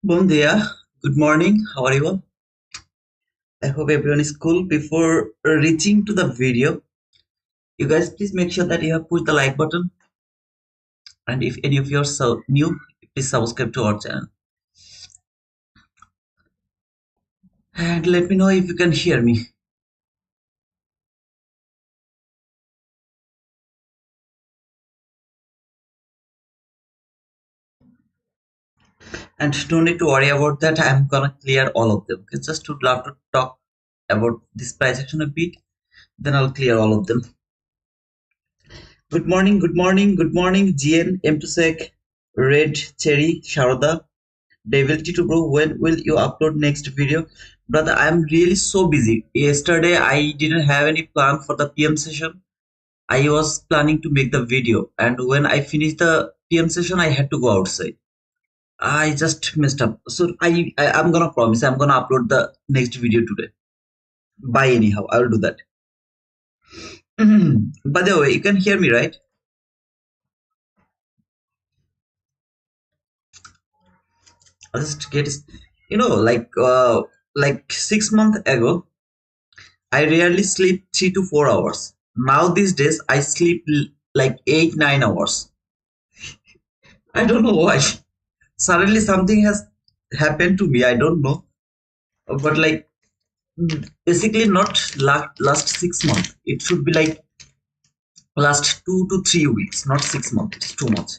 Bom dia. Good morning. How are you? I hope everyone is cool. Before reaching to the video, you guys please make sure that you have pushed the like button. And if any of you are so new, please subscribe to our channel. And let me know if you can hear me. And no need to worry about that. I'm gonna clear all of them. Okay, just would love to talk about this price action a bit. Then I'll clear all of them. Good morning. Good morning. Good morning. GN, M2sec, Red Cherry, Sharada. Devilty to bro, when will you upload next video? Brother, I'm really so busy. Yesterday I didn't have any plan for the PM session. I was planning to make the video, and when I finished the PM session I had to go outside. I just messed up. So I'm gonna promise I'm gonna upload the next video today. Bye anyhow, I will do that. By the way, you can hear me, right? I'll just get, like 6 months ago I rarely sleep 3 to 4 hours. Now these days I sleep like 8 9 hours. I don't know why. Suddenly something has happened to me. I don't know, but like basically not last 6 months. It should be like last 2 to 3 weeks, not 6 months. It's too much.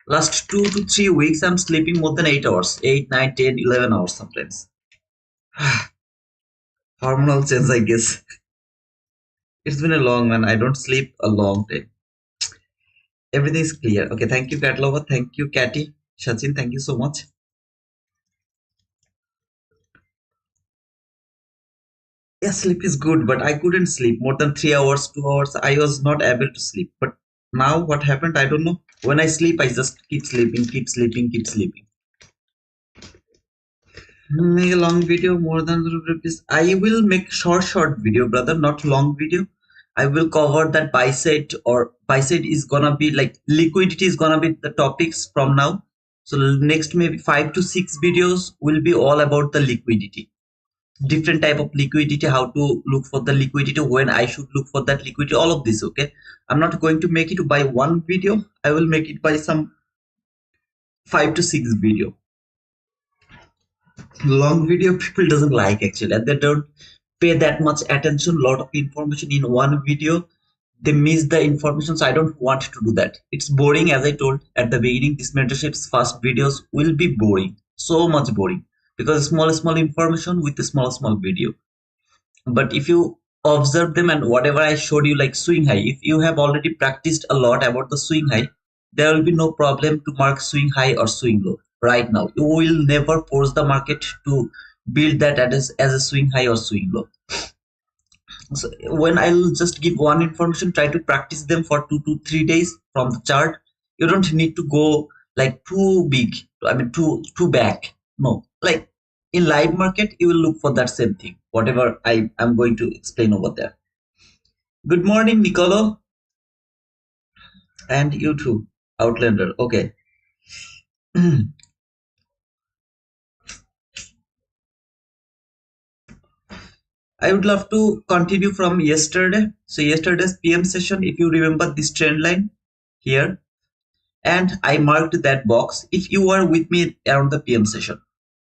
Last 2 to 3 weeks, I'm sleeping more than 8 hours, 8 9 10 11 hours sometimes. Hormonal change, I guess. It's been a long one. I don't sleep a long time. Everything is clear. Okay, thank you, Catlova. Thank you, Catty. Sachin, thank you so much. Yeah, sleep is good, but I couldn't sleep more than 3 hours, 2 hours. I was not able to sleep. But now what happened? I don't know. When I sleep, I just keep sleeping, keep sleeping, keep sleeping. Make a long video more than rupees. I will make short video, brother, not long video. I will cover that buy side, or buy side is gonna be like liquidity is gonna be the topics from now. So next maybe 5 to 6 videos will be all about the liquidity, different type of liquidity, how to look for the liquidity, when I should look for that liquidity, all of this. Okay, I'm not going to make it by one video. I will make it by some 5 to 6 video. Long video people doesn't like actually, and they don't pay that much attention. Lot of information in one video, they miss the information. So I don't want to do that. It's boring. As I told at the beginning, this mentorship's first videos will be boring, so much boring, because small information with a small video. But if you observe them and whatever I showed you, like swing high, if you have already practiced a lot about the swing high, there will be no problem to mark swing high or swing low. Right now you will never force the market to build that as a swing high or swing low. So when I'll just give one information, try to practice them for 2 to 3 days from the chart. You don't need to go like too big, I mean too back. No, like in live market you will look for that same thing, whatever I am going to explain over there. Good morning, Nicolo. And you too, Outlander. Okay. I would love to continue from yesterday. So yesterday's PM session, if you remember this trend line here, and I marked that box. If you were with me around the PM session,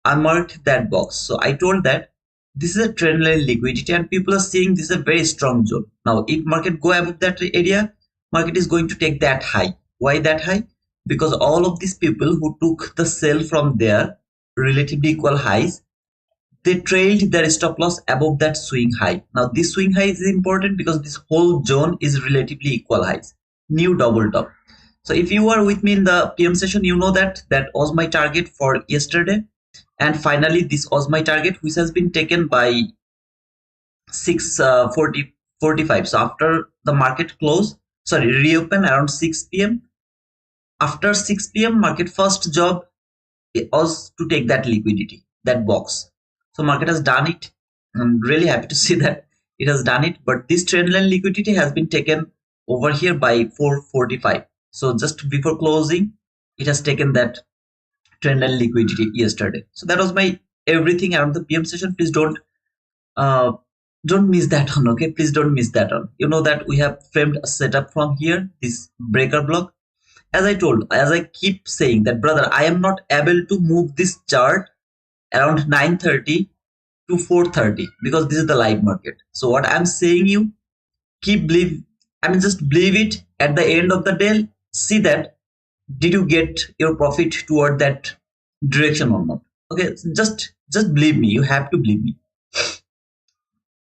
I marked that box. So I told that this is a trend line liquidity, and people are saying this is a very strong zone. Now, if market go above that area, market is going to take that high. Why that high? Because all of these people who took the sell from there, relatively equal highs, they trailed their stop loss above that swing high. Now, this swing high is important because this whole zone is relatively equal highs, new double top. So if you are with me in the PM session, you know that that was my target for yesterday. And finally, this was my target, which has been taken by 6:45. So after the market close, sorry, reopen around 6 p.m. After 6 p.m., market first job was to take that liquidity, that box. So market has done it. I'm really happy to see that it has done it. But this trend line liquidity has been taken over here by 4:45. So just before closing, it has taken that trend and liquidity yesterday. So that was my everything around the PM session. Please uh, don't miss that one. Okay, please don't miss that one. You know that we have framed a setup from here, this breaker block. As I keep saying that, brother, I am not able to move this chart around 9:30 to 4:30 because this is the live market. So what I'm saying, you keep believe. I mean, just believe it. At the end of the day, see that did you get your profit toward that direction or not. Okay, so just believe me. You have to believe me.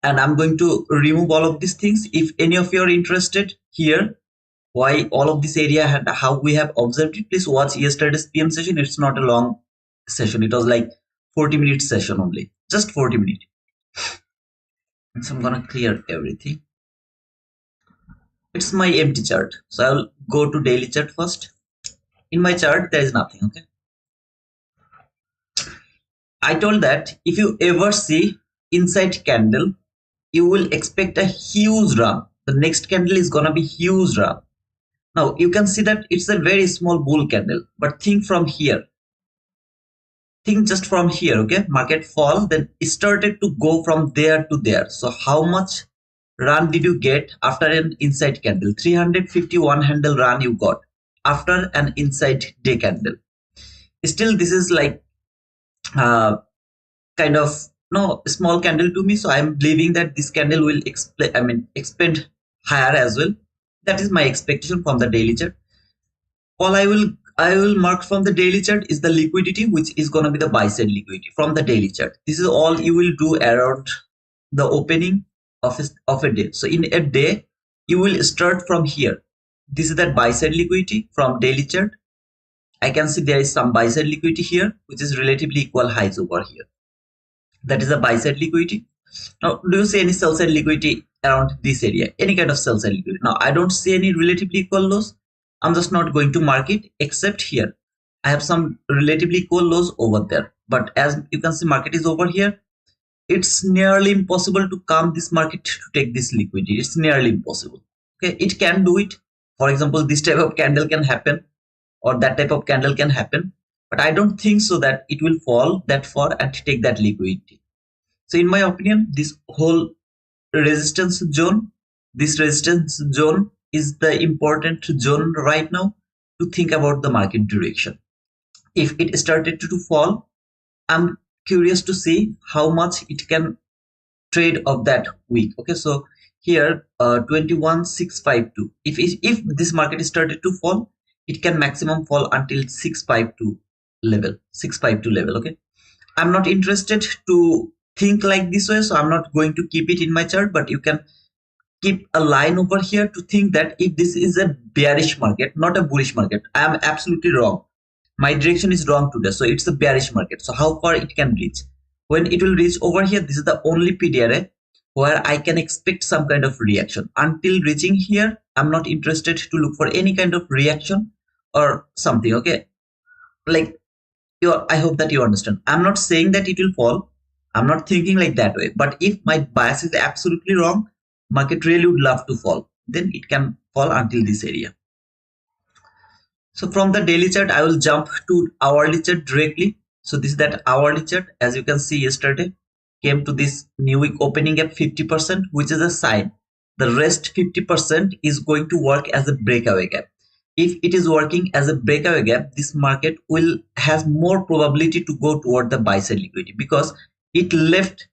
And I'm going to remove all of these things. If any of you are interested here, why all of this area and how we have observed it, please watch yesterday's PM session. It's not a long session. It was like 40-minute session only, just 40 minutes. So I'm gonna clear everything. It's my empty chart. So I'll go to daily chart first. In my chart, there is nothing. Okay. I told that if you ever see inside candle, you will expect a huge run. The next candle is gonna be huge run. Now you can see that it's a very small bull candle, but think from here. Think just from here, okay? Market fall, then it started to go from there to there. So how much run did you get after an inside candle? 351 handle run you got after an inside day candle. Still, this is like kind of no small candle to me. So I'm believing that this candle will expand higher as well. That is my expectation from the daily chart. All I will mark from the daily chart is the liquidity, which is going to be the buy side liquidity from the daily chart. This is all you will do around the opening of a day. So in a day, you will start from here. This is that buy side liquidity from daily chart. I can see there is some buy side liquidity here, which is relatively equal highs over here. That is a buy side liquidity. Now, do you see any sell side liquidity around this area? Any kind of sell side liquidity? Now, I don't see any relatively equal lows. I'm just not going to mark it except here. I have some relatively equal lows over there. But as you can see, market is over here. It's nearly impossible to calm this market to take this liquidity. It's nearly impossible. Okay, it can do it. For example, this type of candle can happen or that type of candle can happen. But I don't think so that it will fall that far and take that liquidity. So in my opinion, this whole resistance zone, this resistance zone is the important zone right now to think about the market direction. If it started to fall, I'm curious to see how much it can trade of that week. Okay, so here 21,652. If this market started to fall, it can maximum fall until 652 level. 652 level. Okay, I'm not interested to think like this way, so I'm not going to keep it in my chart, but you can keep a line over here to think that if this is a bearish market, not a bullish market, I am absolutely wrong. My direction is wrong today, so it's a bearish market. So how far it can reach? When it will reach over here, this is the only PDRA where I can expect some kind of reaction. Until reaching here, I'm not interested to look for any kind of reaction or something. Okay, like I hope that you understand. I'm not saying that it will fall. I'm not thinking like that way. But if my bias is absolutely wrong, market really would love to fall, then it can fall until this area. So from the daily chart, I will jump to hourly chart directly. So this is that hourly chart. As you can see, yesterday came to this new week opening gap 50%, which is a sign. The rest 50% is going to work as a breakaway gap. If it is working as a breakaway gap, this market will have more probability to go toward the buy side liquidity because it left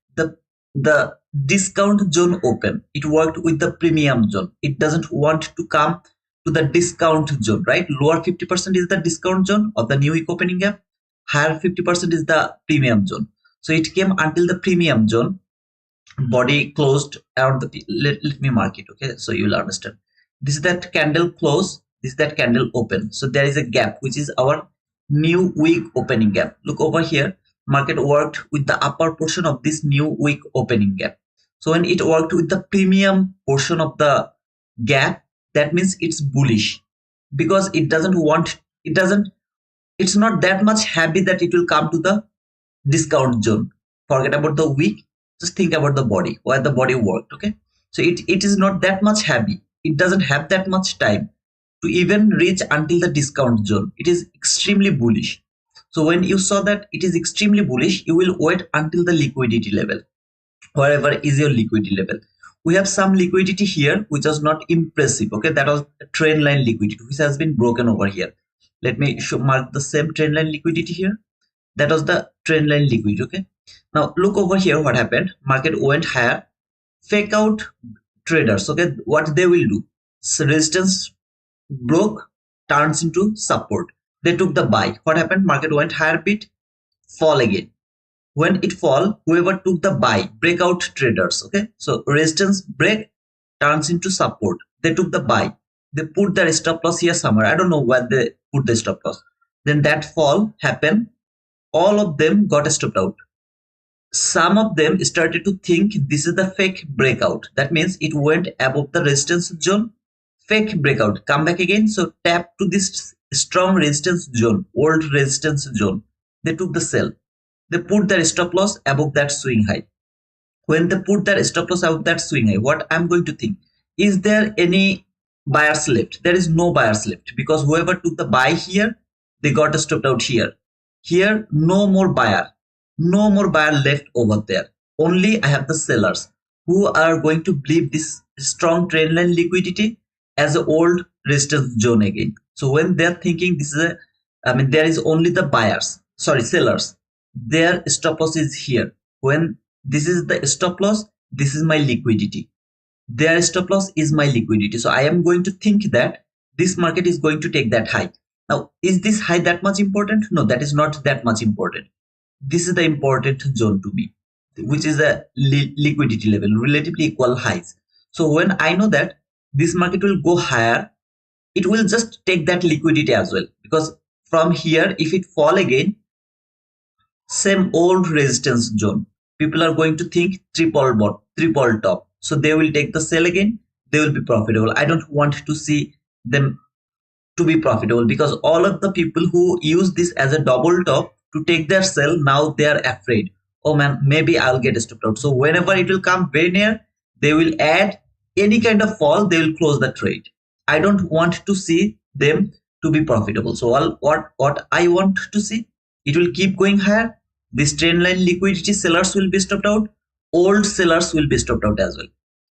the discount zone open. It worked with the premium zone. It doesn't want to come to the discount zone, right? Lower 50% is the discount zone of the new week opening gap. Higher 50% is the premium zone. So it came until the premium zone. Body closed around the, let me mark it. Okay, so you'll understand. This is that candle close. This is that candle open. So there is a gap, which is our new week opening gap. Look over here. Market worked with the upper portion of this new week opening gap. So when it worked with the premium portion of the gap, that means it's bullish because it's not that much happy that it will come to the discount zone. Forget about the week, just think about the body, where the body worked. Okay, so it is not that much happy. It doesn't have that much time to even reach until the discount zone. It is extremely bullish. So when you saw that it is extremely bullish, you will wait until the liquidity level, wherever is your liquidity level. We have some liquidity here which was not impressive. Okay, that was a trend line liquidity which has been broken over here. Let me mark the same trend line liquidity here. That was the trend line liquidity. Okay, now look over here what happened. Market went higher. Fake out traders, okay, what they will do, so resistance broke, turns into support, they took the buy. What happened? Market went higher bit, fall again. When it fall, whoever took the buy, breakout traders, okay, so resistance break, turns into support, they took the buy, they put their stop loss here somewhere, I don't know where they put the stop loss. Then that fall happened, all of them got stopped out. Some of them started to think this is the fake breakout. That means it went above the resistance zone. Fake breakout. Come back again. So tap to this strong resistance zone, old resistance zone. They took the sell. They put their stop loss above that swing high. When they put their stop loss above that swing high, what I'm going to think, is there any buyers left? There is no buyers left, because whoever took the buy here, they got stopped out here. Here, no more buyer. No more buyer left over there. Only I have the sellers who are going to believe this strong trend line liquidity as an old resistance zone again. So when they're thinking this is there is only the buyers, sorry, sellers. Their stop loss is here. When this is the stop loss, this is my liquidity. Their stop loss is my liquidity. So I am going to think that this market is going to take that high. Now, is this high that much important? No, that is not that much important. This is the important zone to me, which is a liquidity level, relatively equal highs. So when I know that this market will go higher, it will just take that liquidity as well, because from here, if it fall again, same old resistance zone, people are going to think triple bot, triple top. So they will take the sell again, they will be profitable. I don't want to see them to be profitable, because all of the people who use this as a double top to take their sell, now they are afraid, oh man, maybe I'll get stopped out. So whenever it will come very near, they will add any kind of fall, they will close the trade. I don't want to see them to be profitable. So what I want to see, it will keep going higher. This trend line liquidity, sellers will be stopped out, old sellers will be stopped out as well.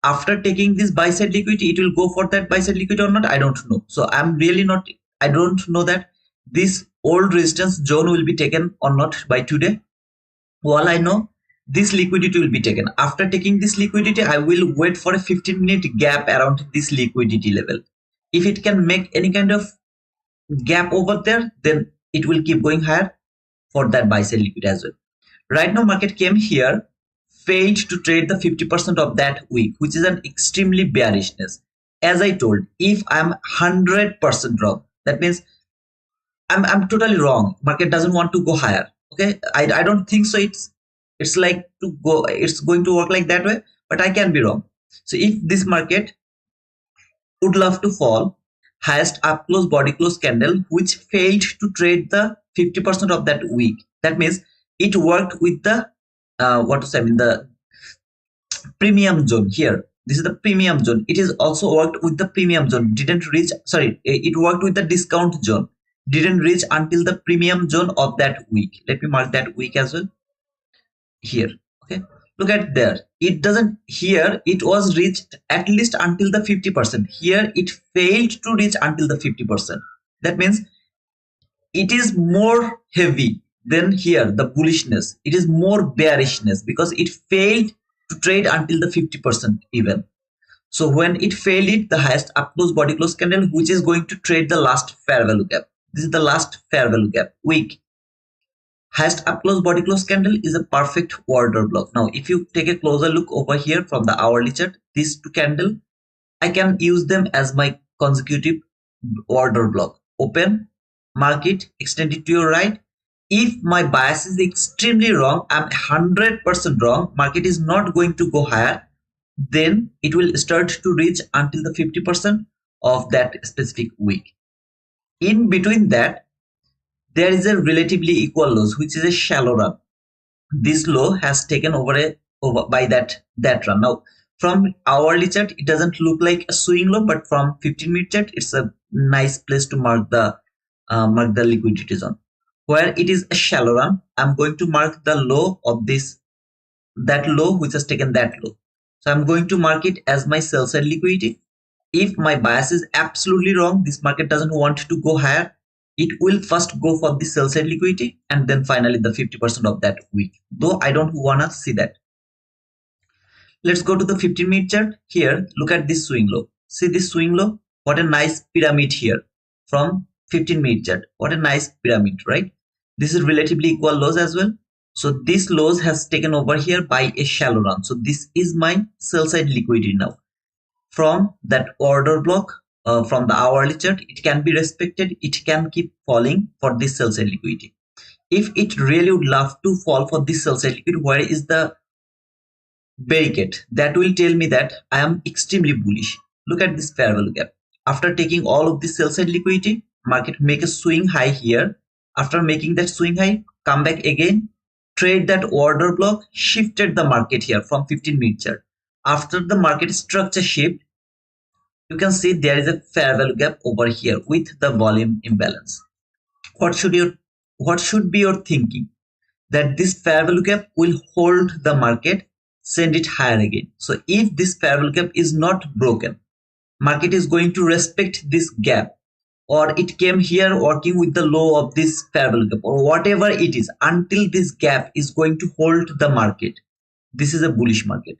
After taking this buy side liquidity, it will go for that buy side liquidity or not, I don't know. So I'm really not, I don't know that this old resistance zone will be taken or not by today. All I know, this liquidity will be taken. After taking this liquidity, I will wait for a 15-minute gap around this liquidity level. If it can make any kind of gap over there, then it will keep going higher for that buy side liquidity as well. Right now, market came here, failed to trade the 50% of that week, which is an extremely bearishness. As I told, if I'm 100% wrong, that means I'm totally wrong. Market doesn't want to go higher. Okay, I don't think so. It's like to go. It's going to work like that way, but I can be wrong. So if this market would love to fall, highest up close body close candle, which failed to trade the 50% of that week. That means it worked with the the premium zone here. This is the premium zone. It is also worked with the premium zone. Didn't reach. Sorry, it worked with the discount zone. Didn't reach until the premium zone of that week. Let me mark that week as well. Here, okay. Look at there. It doesn't. Here it was reached at least until the 50%. Here it failed to reach until the 50%. That means it is more heavy than here, the bullishness. It is more bearishness because it failed to trade until the 50% even. So when it failed it, the highest up close body close candle, which is going to trade the last fair value gap. This is the last fair value gap week. Highest up close body close candle is a perfect order block. Now, if you take a closer look over here from the hourly chart, these two candle, I can use them as my consecutive order block. Open, mark it, extend it to your right. If my bias is extremely wrong, I'm 100% wrong, market is not going to go higher, then it will start to reach until the 50% of that specific week. In between that, there is a relatively equal lows, which is a shallow run. This low has taken over by that run. Now, from hourly chart, it doesn't look like a swing low, but from 15-minute chart, it's a nice place to mark the liquidity zone. Where it is a shallow run, I'm going to mark the low of this, that low which has taken that low. So I'm going to mark it as my sell side liquidity. If my bias is absolutely wrong, this market doesn't want to go higher, it will first go for the sell side liquidity and then finally the 50% of that week. Though I don't want to see that. Let's go to the 15-minute chart. Here, look at this swing low. See this swing low? What a nice pyramid here from 15-minute chart. What a nice pyramid, right? This is relatively equal lows as well. So this lows has taken over here by a shallow run. So this is my sell side liquidity now. From that order block, from the hourly chart, it can be respected. It can keep falling for this sell side liquidity. If it really would love to fall for this sell side liquidity, where is the barricade? That will tell me that I am extremely bullish. Look at this fair value gap. After taking all of this sell side liquidity, market make a swing high here. After making that swing high, come back again, trade that order block, shifted the market here from 15-minute chart. After the market structure shift, you can see there is a fair value gap over here with the volume imbalance. What should be your thinking? That this fair value gap will hold the market, send it higher again. So if this fair value gap is not broken, market is going to respect this gap, or it came here working with the low of this fair value gap, or whatever it is, until this gap is going to hold the market. This is a bullish market.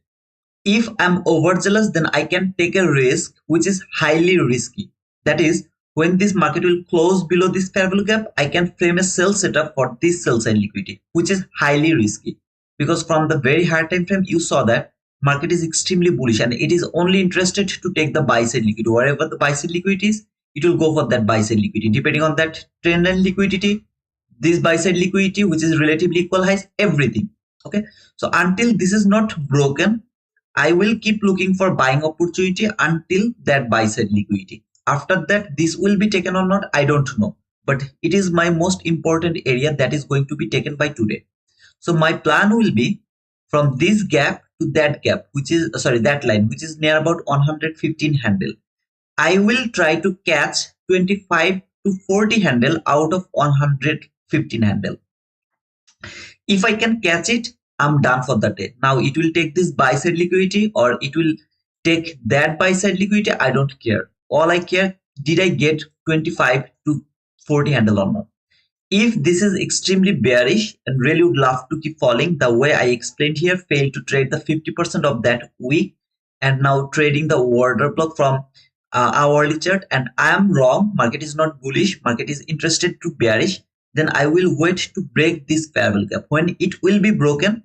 If I'm overzealous, then I can take a risk which is highly risky. That is, when this market will close below this fair value gap, I can frame a sell setup for this sell side liquidity, which is highly risky. Because from the very high time frame, you saw that market is extremely bullish and it is only interested to take the buy side liquidity. Wherever the buy side liquidity is, it will go for that buy side liquidity. Depending on that trend line liquidity, this buy side liquidity, which is relatively equal highs, everything. Okay. So until this is not broken, I will keep looking for buying opportunity until that buy side liquidity. After that, this will be taken or not, I don't know. But it is my most important area that is going to be taken by today. So my plan will be from this gap to that gap, which is, that line, which is near about 115 handle. I will try to catch 25 to 40 handle out of 115 handle. If I can catch it, I'm done for the day. Now it will take this buy side liquidity or it will take that buy side liquidity. I don't care. All I care, did I get 25 to 40 handle or not? If this is extremely bearish and really would love to keep falling, the way I explained here, fail to trade the 50% of that week and now trading the order block from hourly chart, and I am wrong, market is not bullish, market is interested to bearish, then I will wait to break this fair value gap. When it will be broken,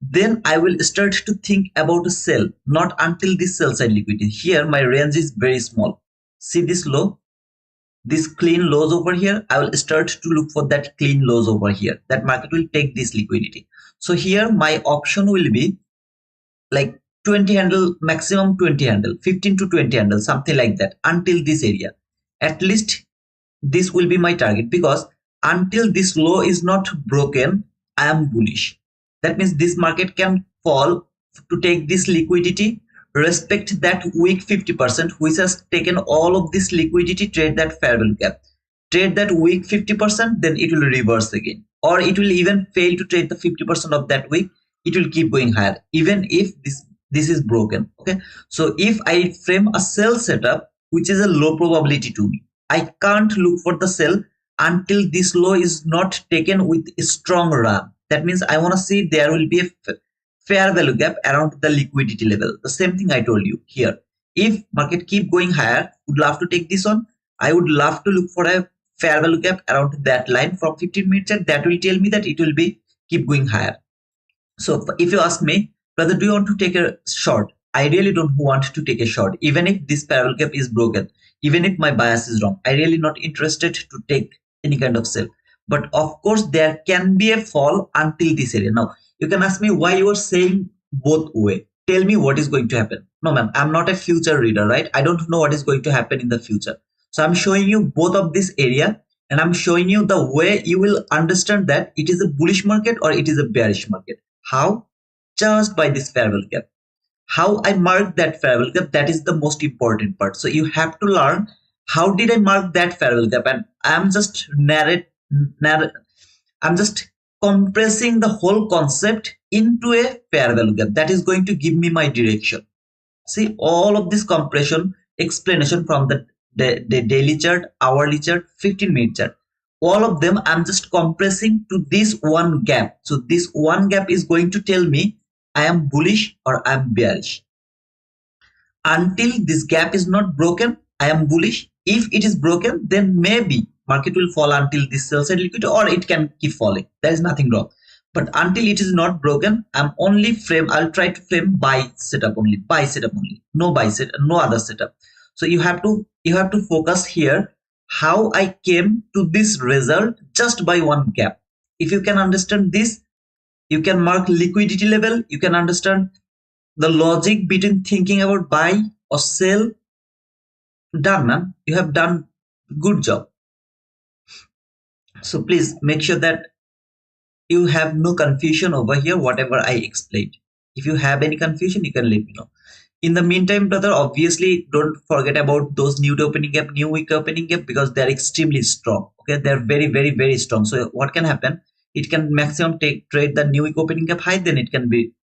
then I will start to think about a sell, not until this sell side liquidity. Here my range is very small. See this low, this clean lows over here. I will start to look for that clean lows over here. That market will take this liquidity. So here my option will be like 20 handle, maximum 20 handle, 15 to 20 handle, something like that, until this area. At least this will be my target, because until this low is not broken, I am bullish. That means this market can fall to take this liquidity, respect that weak 50%, which has taken all of this liquidity, trade that fair value gap, trade that weak 50%, then it will reverse again, or it will even fail to trade the 50% of that week. It will keep going higher even if this is broken. Okay, so if I frame a sell setup, which is a low probability to me, I can't look for the sell until this low is not taken with a strong run. That means I want to see there will be a fair value gap around the liquidity level. The same thing I told you here. If market keep going higher, would love to take this on. I would love to look for a fair value gap around that line from 15 minutes, and that will tell me that it will be keep going higher. So if you ask me, brother, do you want to take a short? I really don't want to take a short, even if this parallel gap is broken, even if my bias is wrong. I really not interested to take any kind of sell. But of course, there can be a fall until this area. Now, you can ask me why you are saying both way. Tell me what is going to happen. No, ma'am, I'm not a future reader, right? I don't know what is going to happen in the future. So I'm showing you both of this area, and I'm showing you the way you will understand that it is a bullish market or it is a bearish market. How? Just by this fair value gap. How I mark that fair value gap, that is the most important part. So you have to learn how did I mark that fair value gap, and I'm just I'm just compressing the whole concept into a fair value gap that is going to give me my direction. See, all of this compression explanation from the daily chart, hourly chart, 15-minute chart, all of them I'm just compressing to this one gap. So this one gap is going to tell me I am bullish or I am bearish. Until this gap is not broken, I am bullish. If it is broken, then maybe market will fall until this sell side liquidity, or it can keep falling. There is nothing wrong. But until it is not broken, I'm only frame. I'll try to frame buy setup only, buy setup only, no buy set, no other setup. So you have to focus here how I came to this result just by one gap. If you can understand this, you can mark liquidity level. You can understand the logic between thinking about buy or sell. Done, man. You have done good job. So please make sure that you have no confusion over here, whatever I explained. If you have any confusion, you can let me know. In the meantime, brother, obviously don't forget about those new opening gap, new week opening gap, because they're extremely strong. Okay, they're very, very, very strong. So what can happen? It can maximum trade the new week opening gap high, then it can be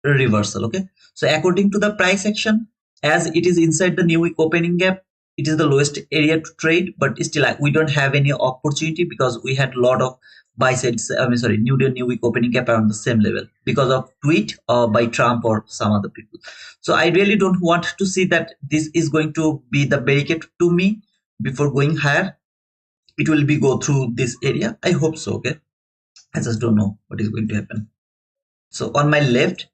reversal. Okay, so according to the price action, as it is inside the new week opening gap, it is the lowest area to trade, but still we don't have any opportunity because we had a lot of buy sides, new week opening gap around the same level because of tweet by Trump or some other people. So I really don't want to see that this is going to be the barricade to me before going higher. It will be go through this area. I hope so. Okay, I just don't know what is going to happen. So on my left,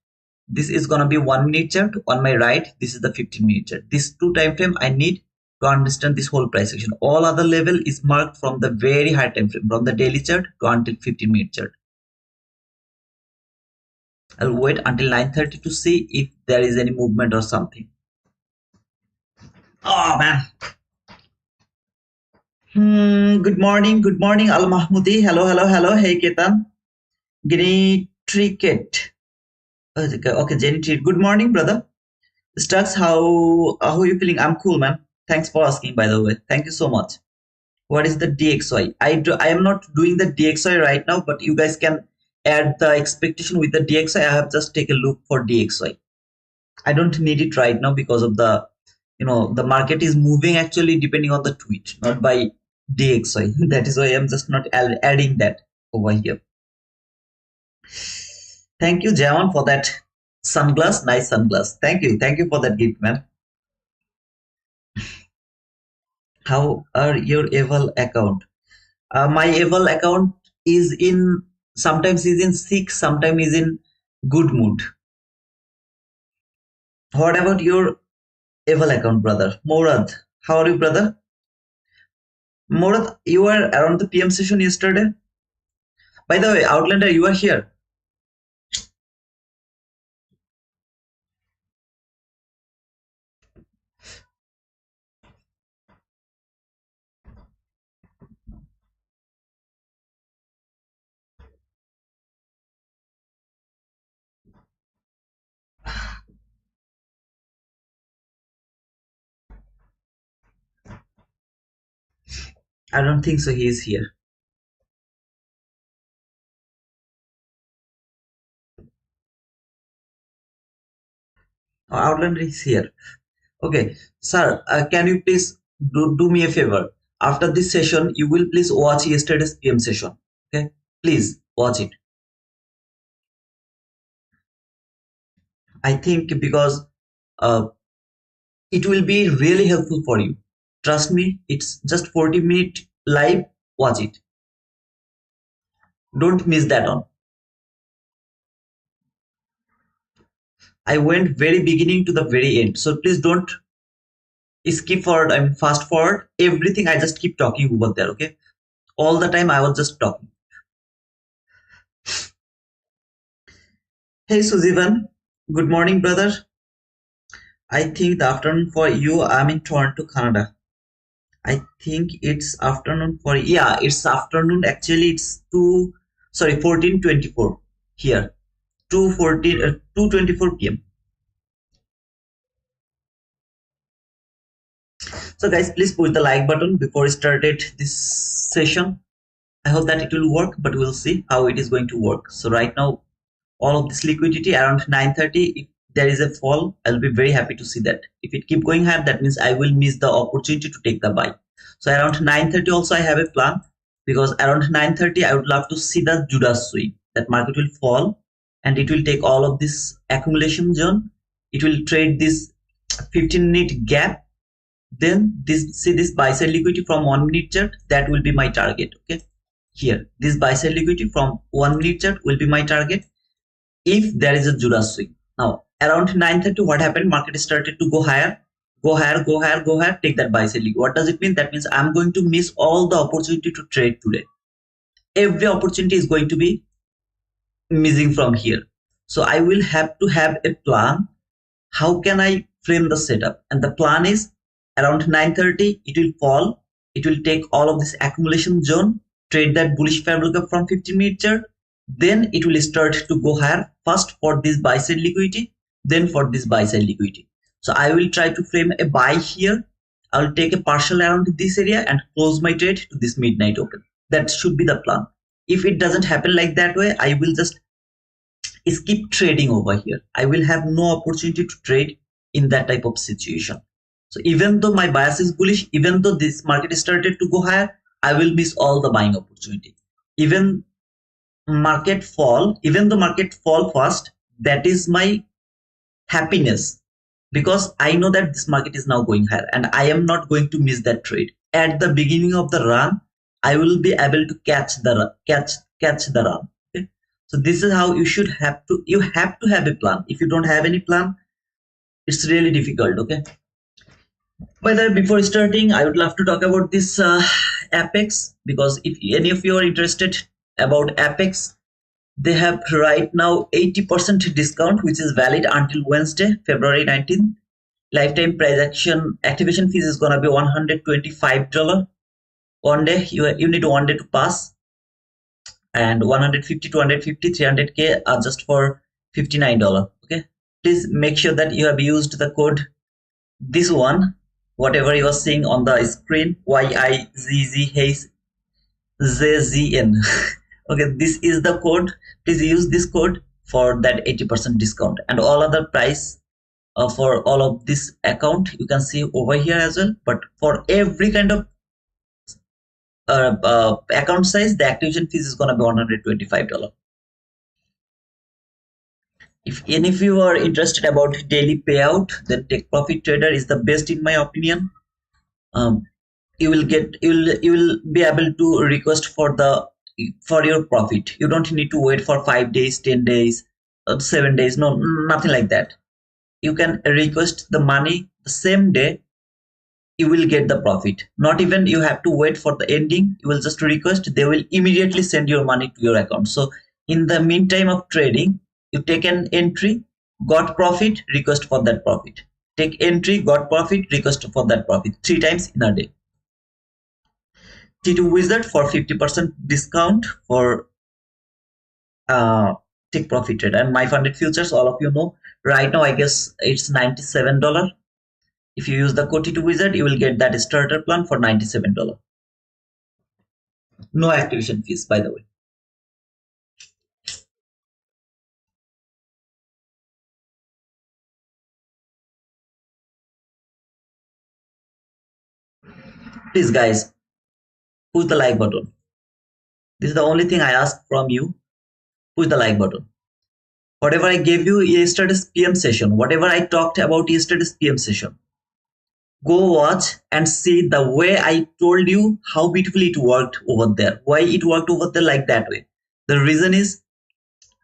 this is going to be 1 minute chart. On my right, this is the 15-minute chart. This two time frame I need to understand this whole price action. All other level is marked from the very high time frame, from the daily chart to until 15-minute chart. I'll wait until 9:30 to see if there is any movement or something. Oh man. Good morning, Al Mahmoudi. Hello. Hey Ketan. Gini Tricket. Okay, Jenny Treat. Good morning, brother. Stux, how are you feeling? I'm cool, man. Thanks for asking, by the way. Thank you so much. What is the DXY? I am not doing the DXY right now, but you guys can add the expectation with the DXY. I have just take a look for DXY. I don't need it right now because of the market is moving actually depending on the tweet, not by DXY. That is why I'm just not adding that over here. Thank you, Jawan, for that sunglass. Nice sunglass. Thank you for that gift, man. How are your eval account? My eval account is in, sometimes is in sick, sometimes is in good mood. What about your eval account, brother? Morad, how are you, brother? Morad, you were around the PM session yesterday. By the way, Outlander, you are here. I don't think so. He is here. Oh, Outlander is here. Okay, sir, can you please do me a favor? After this session, you will please watch yesterday's PM session. Okay, please watch it. I think because uh, it will be really helpful for you. Trust me, it's just 40-minute live. Watch it. Don't miss that on. I went very beginning to the very end. So please don't skip forward. I mean fast forward. Everything I just keep talking over there. Okay. All the time I was just talking. Hey Suzivan. Good morning, brother. I think the afternoon for you. I'm in Toronto, Canada. I think it's afternoon for, yeah, it's afternoon. Actually, it's 14:24 here. 2:24 p.m. So guys, please push the like button before we started this session. I hope that it will work, but we'll see how it is going to work. So right now, all of this liquidity around 9:30, if there is a fall, I'll be very happy to see that. If it keep going higher, that means I will miss the opportunity to take the buy. So around 9:30 also I have a plan, because around 9:30 I would love to see the Judas swing. That market will fall and it will take all of this accumulation zone. It will trade this 15-minute gap. Then this buy side liquidity from 1 minute chart, that will be my target. Okay, here this buy side liquidity from 1 minute chart will be my target if there is a Judas swing. Now around 9:30, what happened? Market started to go higher, go higher, go higher, go higher. Take that buy side liquidity. What does it mean? That means I'm going to miss all the opportunity to trade today. Every opportunity is going to be missing from here. So I will have to have a plan. How can I frame the setup? And the plan is around 9:30, it will fall. It will take all of this accumulation zone, trade that bullish fair lookup from 15-minute chart. Then it will start to go higher, first for this buy side liquidity, then for this buy side liquidity. So I will try to frame a buy here. I'll take a partial around this area and close my trade to this midnight open. That should be the plan. If it doesn't happen like that way, I will just skip trading over here. I will have no opportunity to trade in that type of situation. So even though my bias is bullish, even though this market started to go higher, I will miss all the buying opportunity. Even though market fall fast, that is my happiness, because I know that this market is now going higher and I am not going to miss that trade. At the beginning of the run, I will be able to catch the run. Okay? So this is how you have to have a plan. If you don't have any plan, it's really difficult. Okay. By the way, before starting, I would love to talk about this Apex, because if any of you are interested about Apex, they have right now 80% discount, which is valid until Wednesday, February 19th. Lifetime price activation fees is gonna be $125. One day, you need 1 day to pass, and 150, 250, 300K are just for $59. Okay, please make sure that you have used the code, this one, whatever you are seeing on the screen, YIZZHZN. Okay, this is the code. Please use this code for that 80% discount, and all other price for all of this account you can see over here as well. But for every kind of account size, the activation fees is going to be $125. If any of you are interested about daily payout, then Take Profit Trader is the best in my opinion. You will be able to request for your profit. You don't need to wait for 5 days, 10 days, 7 days. No, nothing like that. You can request the money the same day. You will get the profit. Not even you have to wait for the ending. You will just request. They will immediately send your money to your account. So in the meantime of trading, you take an entry, got profit, request for that profit. Take entry, got profit, request for that profit 3 times in a day. T2 Wizard for 50% discount for Take Profit Trader. And My Funded Futures, all of you know, right now I guess it's $97. If you use the code T2 Wizard, you will get that starter plan for $97. No activation fees, by the way. Please guys, push the like button. This is the only thing I ask from you. Push the like button. Whatever I gave you yesterday's PM session, whatever I talked about yesterday's PM session, go watch and see the way I told you how beautifully it worked over there. Why it worked over there like that way. The reason is,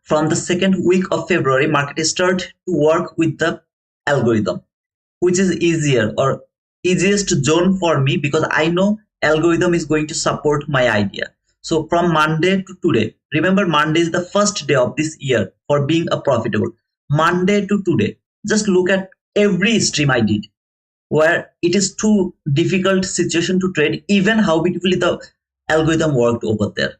from the second week of February, market start to work with the algorithm, which is easier or easiest zone for me, because I know algorithm is going to support my idea. So from Monday to today, remember Monday is the first day of this year for being a profitable. Monday to today, just look at every stream I did where it is too difficult situation to trade, even how beautifully the algorithm worked over there.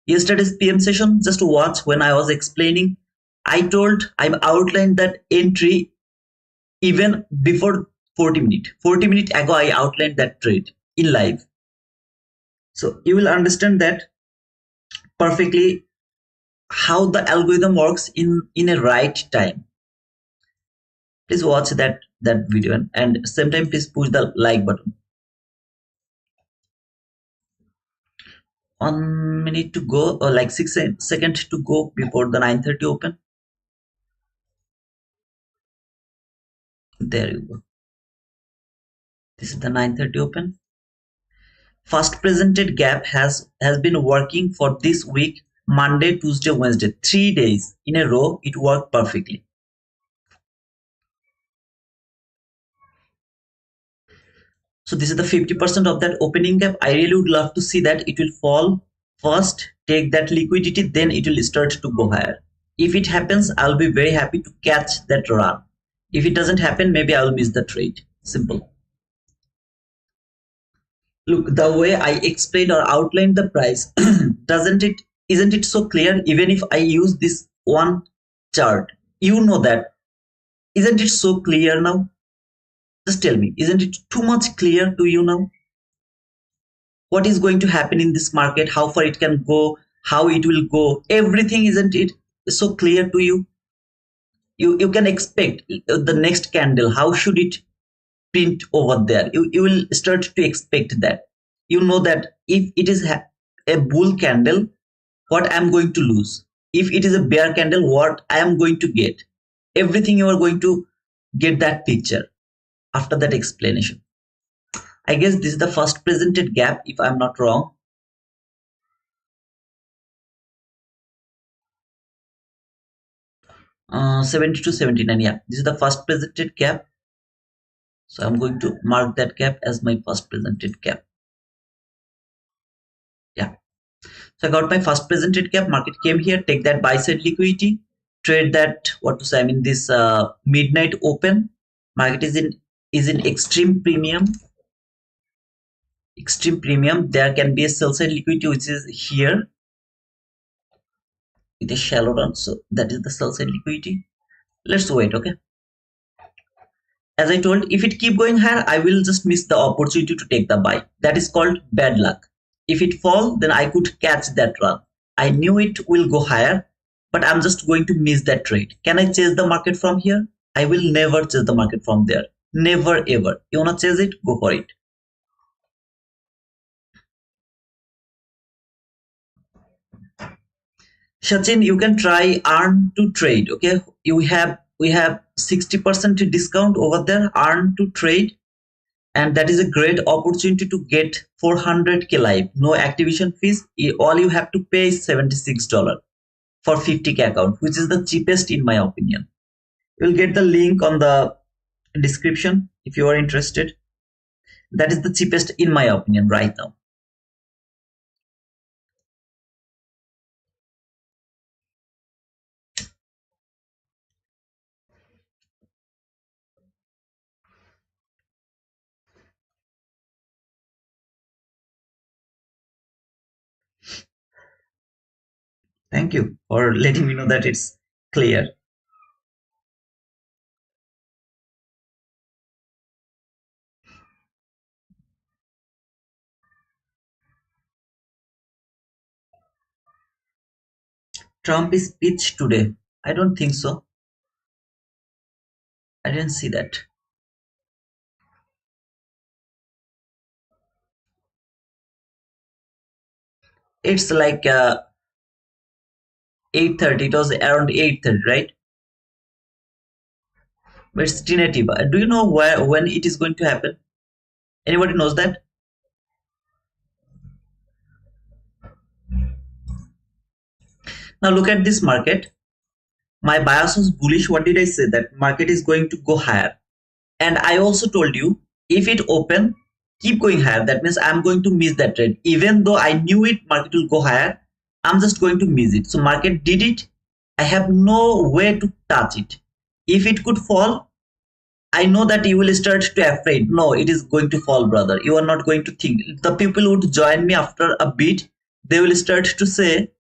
Yesterday's PM session, just to watch when I was explaining, I outlined that entry even before 40 minutes. 40 minutes ago, I outlined that trade in live. So you will understand that perfectly how the algorithm works in a right time. Please watch that video, and same time please push the like button. 1 minute to go, or like 6 seconds to go before the 9:30 open. There you go. This is the 9:30 open. First presented gap has been working for this week, Monday, Tuesday, Wednesday, 3 days in a row. It worked perfectly. So this is the 50% of that opening gap. I really would love to see that it will fall first, take that liquidity, then it will start to go higher. If it happens, I'll be very happy to catch that run. If it doesn't happen, maybe I'll miss the trade. Simple. Look, the way I explained or outlined the price, isn't it so clear? Even if I use this one chart, you know that. Isn't it so clear now? Just tell me, isn't it too much clear to you now? What is going to happen in this market, how far it can go, how it will go, everything, isn't it so clear to you? You can expect the next candle, how should it print over there. You will start to expect that. You know that if it is a bull candle, what I'm going to lose. If it is a bear candle, what I am going to get. Everything you are going to get that picture after that explanation. I guess this is the first presented gap, if I'm not wrong. 70 to 79. Yeah, this is the first presented gap. So I'm going to mark that gap as my first presented gap. Yeah. So I got my first presented gap. Market came here, take that buy side liquidity, trade that, what to say, I mean this midnight open. Market is in extreme premium. Extreme premium. There can be a sell side liquidity which is here with a shallow run. So that is the sell side liquidity. Let's wait, okay? As I told, if it keep going higher, I will just miss the opportunity to take the buy. That is called bad luck. If it fall, then I could catch that run. I knew it will go higher, but I'm just going to miss that trade. Can I chase the market from here? I will never chase the market from there. Never ever. You wanna chase it? Go for it. Sachin, you can try earn to trade. Okay, we have 60% discount over there. Earn to trade, and that is a great opportunity to get 400k live. No activation fees. All you have to pay is $76 for 50k account, which is the cheapest in my opinion. You'll get the link on the description if you are interested. That is the cheapest in my opinion right now. Thank you for letting me know that it's clear. Trump is speech today. I don't think so. I didn't see that. It's like 8:30. It was around 8:30, right? But it's tentative. Do you know when it is going to happen? Anybody knows that? Now look at this market. My bias was bullish. What did I say? That market is going to go higher. And I also told you, if it open, keep going higher. That means I'm going to miss that trade. Even though I knew it, market will go higher, I'm just going to miss it. So market did it. I have no way to touch it. If it could fall, I know that you will start to afraid. No, it is going to fall, brother. You are not going to think. The people would join me after a bit. They will start to say,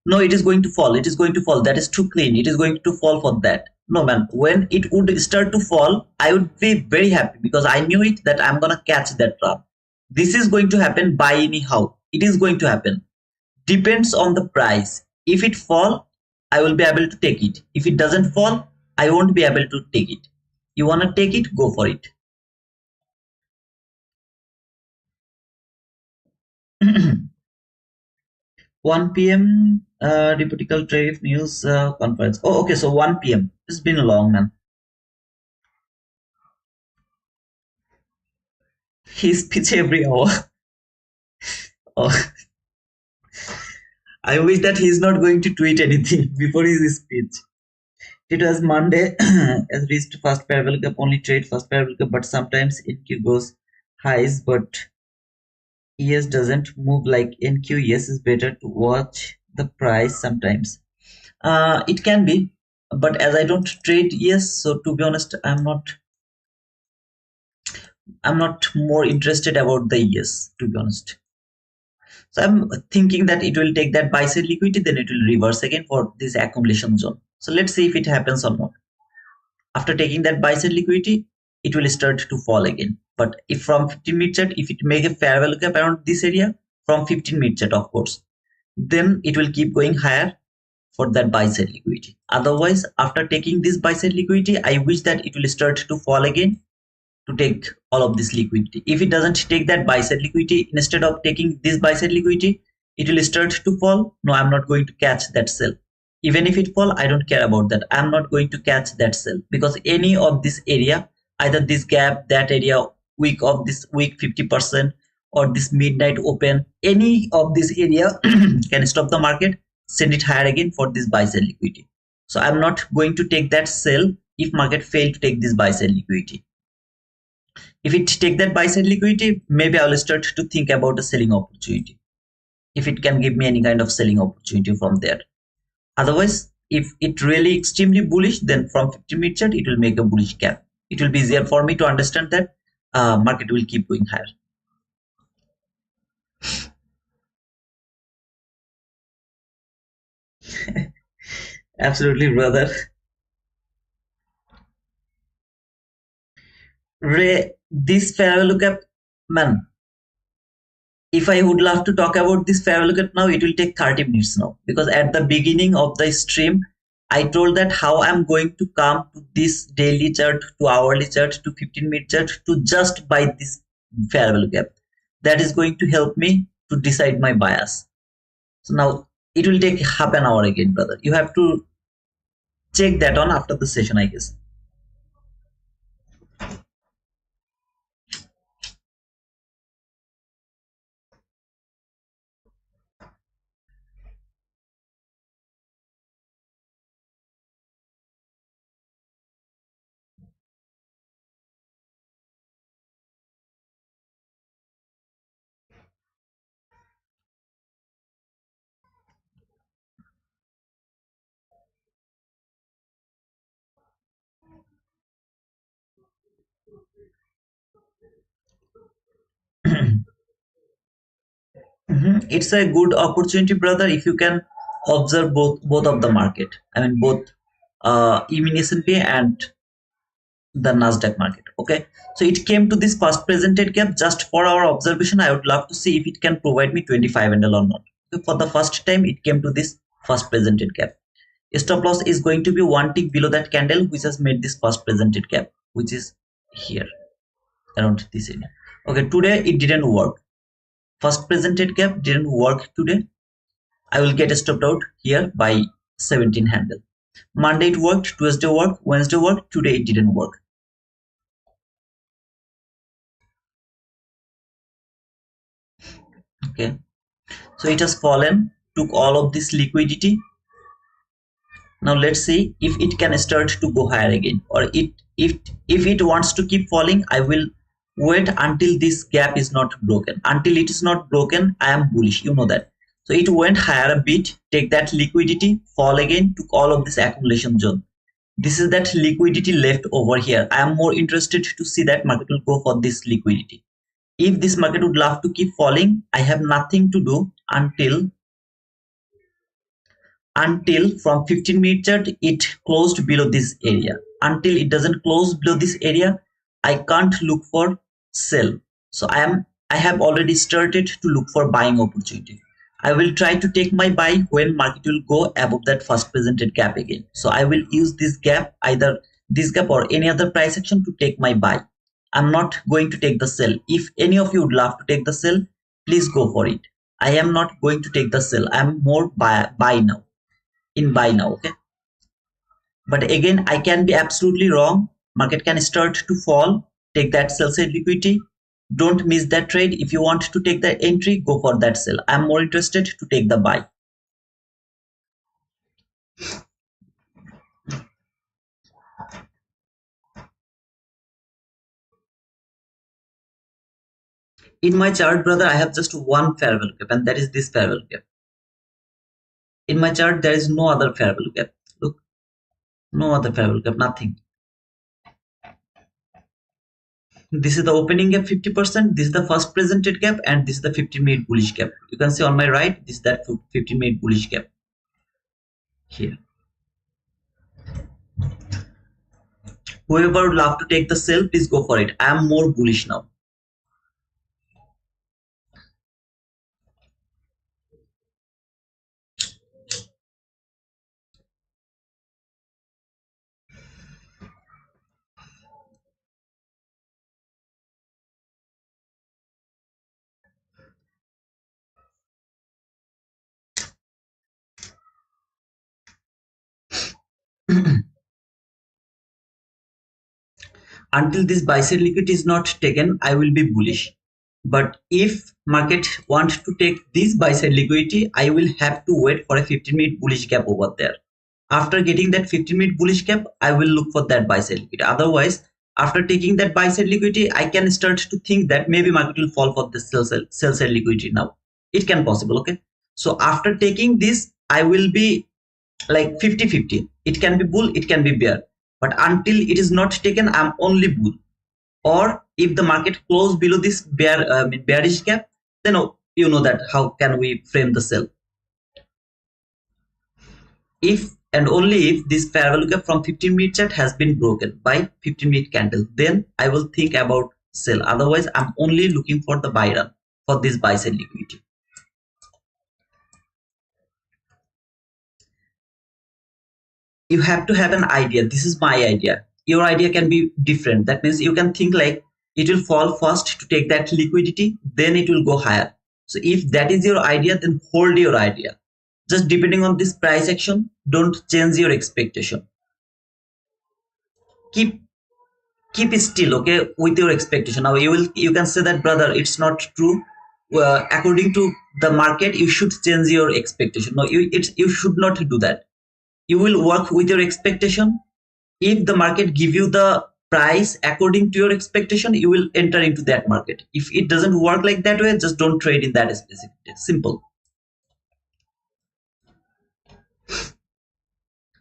no, it is going to fall. It is going to fall. That is too clean. It is going to fall for that. No, man. When it would start to fall, I would be very happy because I knew it that I'm going to catch that trap. This is going to happen by anyhow. It is going to happen. Depends on the price. If it fall, I will be able to take it. If it doesn't fall, I won't be able to take it. You want to take it, go for it. 1 p.m. Political tariff news conference. Oh, okay. So 1 p.m. It's been long, man. His speech every hour. Oh, I wish that he's not going to tweet anything before his speech. It was Monday, as reached first parallel gap, only trade first parallel gap, but sometimes NQ goes highs, but ES doesn't move like NQ. Yes, is better to watch the price sometimes. It can be, but as I don't trade ES, so to be honest, I'm not more interested about the ES, to be honest. So I'm thinking that it will take that buy side liquidity, then it will reverse again for this accumulation zone. So let's see if it happens or not. After taking that buy side liquidity, it will start to fall again. But if from 15 minute chart, if it make a fair value gap around this area from 15 minute chart, of course, then it will keep going higher for that buy side liquidity. Otherwise, after taking this buy side liquidity, I wish that it will start to fall again to take all of this liquidity. If it doesn't take that buy side liquidity, instead of taking this buy side liquidity, it will start to fall. No, I'm not going to catch that sell. Even if it fall, I don't care about that. I'm not going to catch that sell, because any of this area, either this gap, that area, week of this week 50%, or this midnight open, any of this area can stop the market, send it higher again for this buy sell liquidity. So I'm not going to take that sell if market fail to take this buy sell liquidity. If it take that buy side liquidity, maybe I will start to think about a selling opportunity, if it can give me any kind of selling opportunity from there. Otherwise, if it really extremely bullish, then from 50 minute chart, it will make a bullish gap. It will be easier for me to understand that market will keep going higher. Absolutely, brother. Ray, this fair value gap, man, if I would love to talk about this fair value gap now, it will take 30 minutes now, because at the beginning of the stream, I told that how I'm going to come to this daily chart, to hourly chart, to 15-minute chart, to just buy this fair value gap. That is going to help me to decide my bias. So now it will take half an hour again, brother. You have to check that on after the session, I guess. It's a good opportunity, brother, if you can observe both of the market. I mean, both even S&P and the Nasdaq market. Okay, so it came to this first presented gap. Just for our observation, I would love to see if it can provide me 25 handle or not. So for the first time, it came to this first presented gap. Stop loss is going to be one tick below that candle which has made this first presented gap, which is here around this area. Okay, today it didn't work. First presented gap didn't work today. I will get stopped out here by 17 handle. Monday it worked, Tuesday worked, Wednesday worked, today it didn't work. Okay, so it has fallen, took all of this liquidity. Now let's see if it can start to go higher again, or if it wants to keep falling, I will wait until this gap is not broken. Until it is not broken, I am bullish, you know that. So it went higher a bit, take that liquidity, fall again, took all of this accumulation zone. This is that liquidity left over here. I am more interested to see that market will go for this liquidity. If this market would love to keep falling, I have nothing to do until from 15-minute chart it closed below this area. Until it doesn't close below this area, I can't look for sell. So I am I have already started to look for buying opportunity. I will try to take my buy when market will go above that first presented gap again. So I will use this gap, either this gap or any other price action, to take my buy. I'm not going to take the sell. If any of you would love to take the sell, please go for it. I am not going to take the sell. I'm more buy now, in buy now. Okay. But again, I can be absolutely wrong. Market can start to fall. Take that sell side liquidity. Don't miss that trade. If you want to take the entry, go for that sell. I'm more interested to take the buy. In my chart, brother, I have just one fair value gap, and that is this fair value gap. In my chart, there is no other fair value gap. Look, no other fair value gap, nothing. This is the opening gap 50%. This is the first presented gap, and this is the 15-minute bullish gap. You can see on my right, this is that 15-minute bullish gap here. Whoever would love to take the sell, please go for it. I am more bullish now. Until this buy side liquidity is not taken, I will be bullish. But if market wants to take this buy side liquidity, I will have to wait for a 15-minute bullish gap over there. After getting that 15-minute bullish gap, I will look for that buy side liquidity. Otherwise, after taking that buy side liquidity, I can start to think that maybe market will fall for the sell side liquidity now. It can possible, okay? So after taking this, I will be like 50-50. It can be bull, it can be bear. But until it is not taken, I'm only bull. Or if the market close below this bearish gap, then you know that how can we frame the sell. If and only if this fair value gap from 15-minute chart has been broken by 15-minute candle, then I will think about sell. Otherwise, I'm only looking for the buy run for this buy side liquidity. You have to have an idea. This is my idea. Your idea can be different. That means you can think like it will fall first to take that liquidity, then it will go higher. So if that is your idea, then hold your idea. Just depending on this price action, don't change your expectation. Keep it still, okay, with your expectation. Now you can say that, brother, it's not true. According to the market, you should change your expectation. No, you should not do that. You will work with your expectation. If the market give you the price according to your expectation, you will enter into that market. If it doesn't work like that way, just don't trade in that specific day. Simple.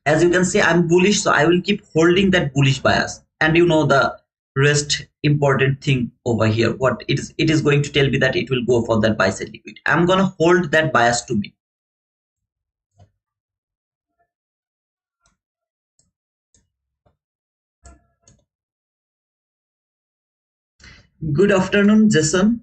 As you can see, I'm bullish, so I will keep holding that bullish bias. And you know the rest important thing over here, what it is going to tell me that it will go for that buy side liquidity. I'm gonna hold that bias to me. Good afternoon, Jason.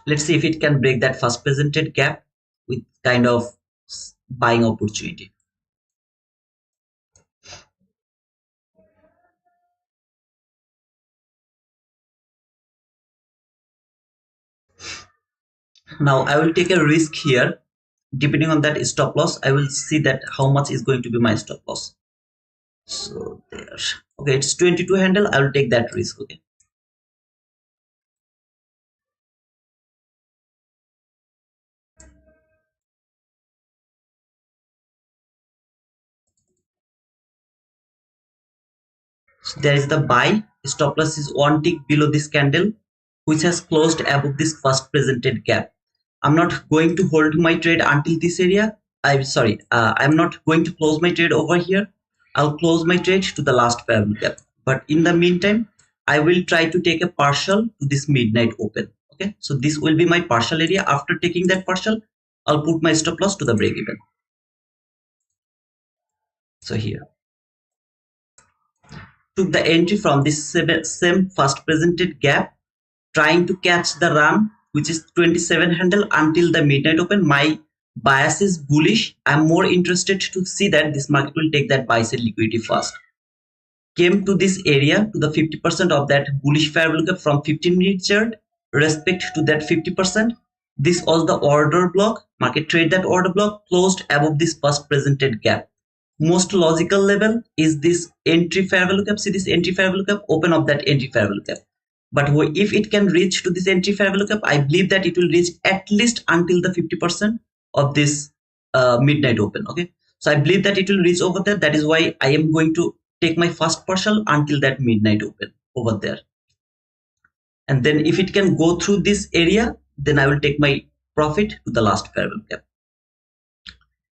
Let's see if it can break that first presented gap with kind of buying opportunity. Now I will take a risk here. Depending on that stop loss, I will see that how much is going to be my stop loss. So there. Okay, it's 22 handle. I will take that risk. Okay. So there is the buy. Stop loss is one tick below this candle, which has closed above this first presented gap. I'm not going to hold my trade until this area. I'm not going to close my trade over here. I'll close my trade to the last parallel gap. But in the meantime, I will try to take a partial to this midnight open. Okay, so this will be my partial area. After taking that partial, I'll put my stop loss to the break even. So here, took the entry from this same first presented gap, trying to catch the run, which is 27 handle until the midnight open. My bias is bullish. I'm more interested to see that this market will take that buy side liquidity first. Came to this area to the 50% of that bullish fair value gap from 15-minute chart. Respect to that 50%. This was the order block. Market trade that order block, closed above this first presented gap. Most logical level is this entry fair value gap. See this entry fair value gap, open up that entry fair value gap. But if it can reach to this entry fair value gap, I believe that it will reach at least until the 50% of this midnight open. Okay, so I believe that it will reach over there. That is why I am going to take my first partial until that midnight open over there. And then if it can go through this area, then I will take my profit to the last fair value gap.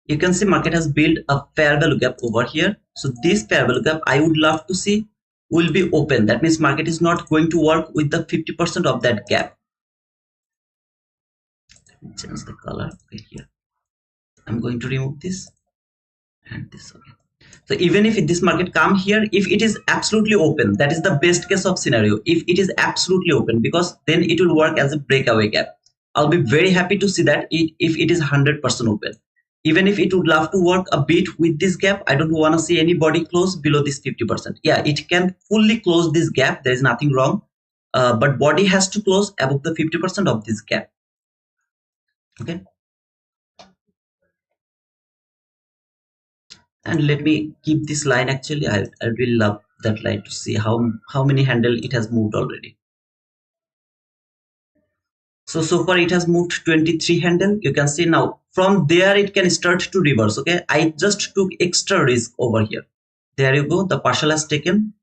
You can see market has built a fair value gap over here. So this fair value gap I would love to see will be open. That means market is not going to work with the 50% of that gap. Let me change the color. Okay, here I'm going to remove this and this. Okay, so even if this market come here, if it is absolutely open, that is the best case of scenario. If it is absolutely open, because then it will work as a breakaway gap. I'll be very happy to see that if it is 100% open. Even if it would love to work a bit with this gap, I don't want to see anybody close below this 50%. Yeah, it can fully close this gap. There is nothing wrong. But body has to close above the 50% of this gap. Okay. And let me keep this line. Actually, I really love that line to see how many handle it has moved already. So far it has moved 23 handle. You can see now from there it can start to reverse. Okay, I just took extra risk over here. There you go. The partial has taken.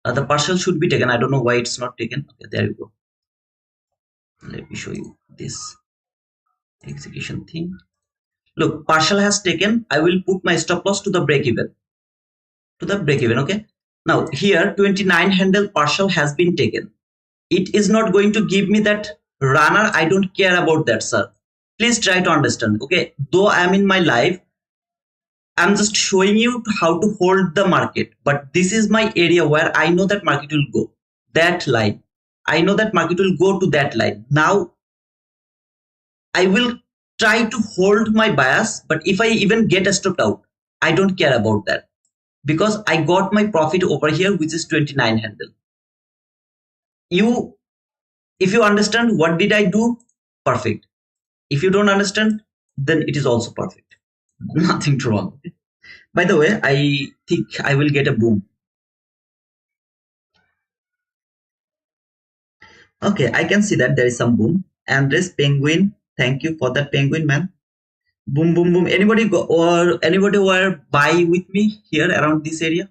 The partial should be taken. I don't know why it's not taken. Okay, there you go. Let me show you this execution thing. Look, partial has taken. I will put my stop loss to the break even. Okay. Now here 29 handle partial has been taken. It is not going to give me that runner. I don't care about that, sir. Please try to understand. Okay, though I am in my live, I'm just showing you how to hold the market, but this is my area where I know that market will go that line. I know that market will go to that line. Now I will try to hold my bias, but if I even get stopped out, I don't care about that, because I got my profit over here, which is 29 handle. If you understand what did I do, perfect. If you don't understand, then it is also perfect. Nothing wrong. By the way, I think I will get a boom. Okay, I can see that there is some boom. Andres Penguin, thank you for that, Penguin man. Boom, boom, boom. Anybody who are buy with me here around this area?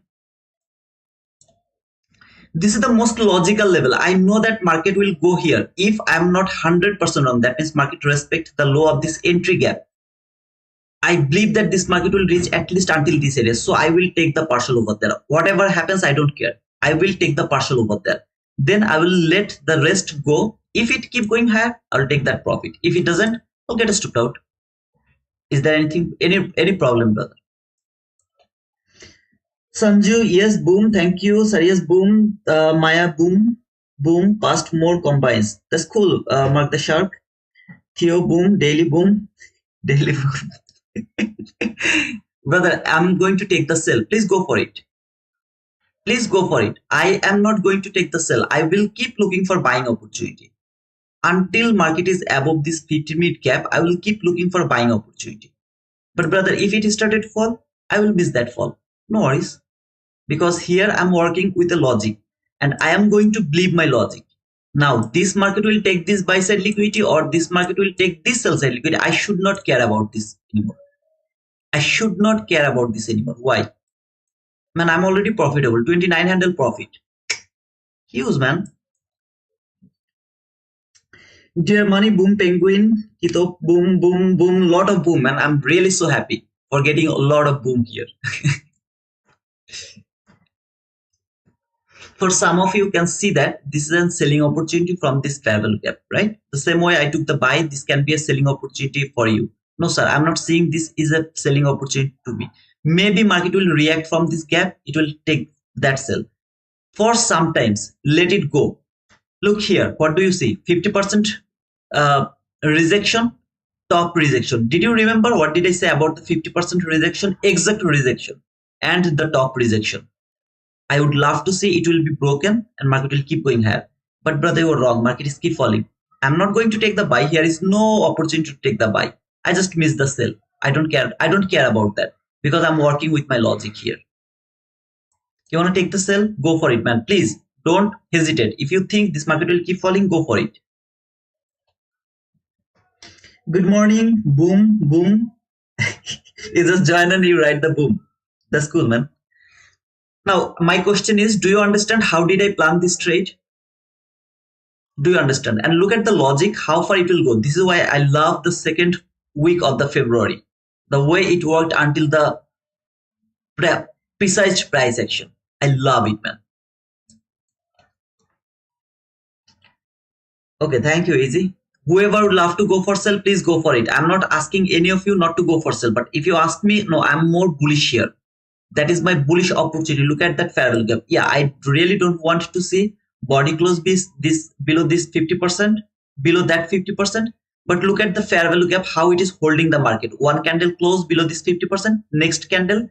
This is the most logical level. I know that market will go here. If I'm not 100% on that, means market respect the low of this entry gap. I believe that this market will reach at least until this area. So I will take the partial over there. Whatever happens, I don't care. I will take the partial over there. Then I will let the rest go. If it keep going higher, I'll take that profit. If it doesn't, I'll get stopped out. Is there any problem, brother? Sanju, yes, boom, thank you. Sir, yes, boom. Maya, boom. Past more combines. That's cool. Mark the shark. Theo, boom. Daily, boom. Daily, boom. Brother, I'm going to take the sell. Please go for it. Please go for it. I am not going to take the sell. I will keep looking for buying opportunity. Until market is above this 50-minute gap, I will keep looking for buying opportunity. But brother, if it started to fall, I will miss that fall. No worries. Because here I'm working with a logic and I am going to believe my logic. Now this market will take this buy side liquidity or this market will take this sell side liquidity. I should not care about this anymore. I should not care about this anymore. Why? Man, I'm already profitable. 29 handle profit. Huge, man. Dear money, boom, penguin, Kito, boom, boom, boom, lot of boom, man. I'm really so happy for getting a lot of boom here. For some of you can see that this is a selling opportunity from this travel gap, right? The same way I took the buy, this can be a selling opportunity for you. No, sir, I'm not saying this is a selling opportunity to me. maybe market will react from this gap, it will take that sell. For sometimes let it go. Look here, what do you see? 50% rejection, top rejection. Did you remember what did I say about the 50% rejection? Exact rejection and the top rejection. I would love to see it will be broken and market will keep going higher. But brother, you are wrong. Market is keep falling. I'm not going to take the buy. Here is no opportunity to take the buy. I just miss the sell. I don't care. I don't care about that because I'm working with my logic here. You want to take the sell? Go for it, man. Please don't hesitate. If you think this market will keep falling, go for it. Good morning. Boom, boom. You just join and you write the boom. That's cool, man. Now, my question is, do you understand how did I plan this trade? Do you understand? And look at the logic, how far it will go. This is why I love the second week of the February. The way it worked until the precise price action. I love it, man. Okay, thank you, Easy. Whoever would love to go for sell, please go for it. I'm not asking any of you not to go for sell, but if you ask me, no, I'm more bullish here. That is my bullish opportunity. Look at that fair value gap. Yeah, I really don't want to see body close this below this 50%, below that 50%. But look at the fair value gap, how it is holding the market. One candle closed below this 50%, next candle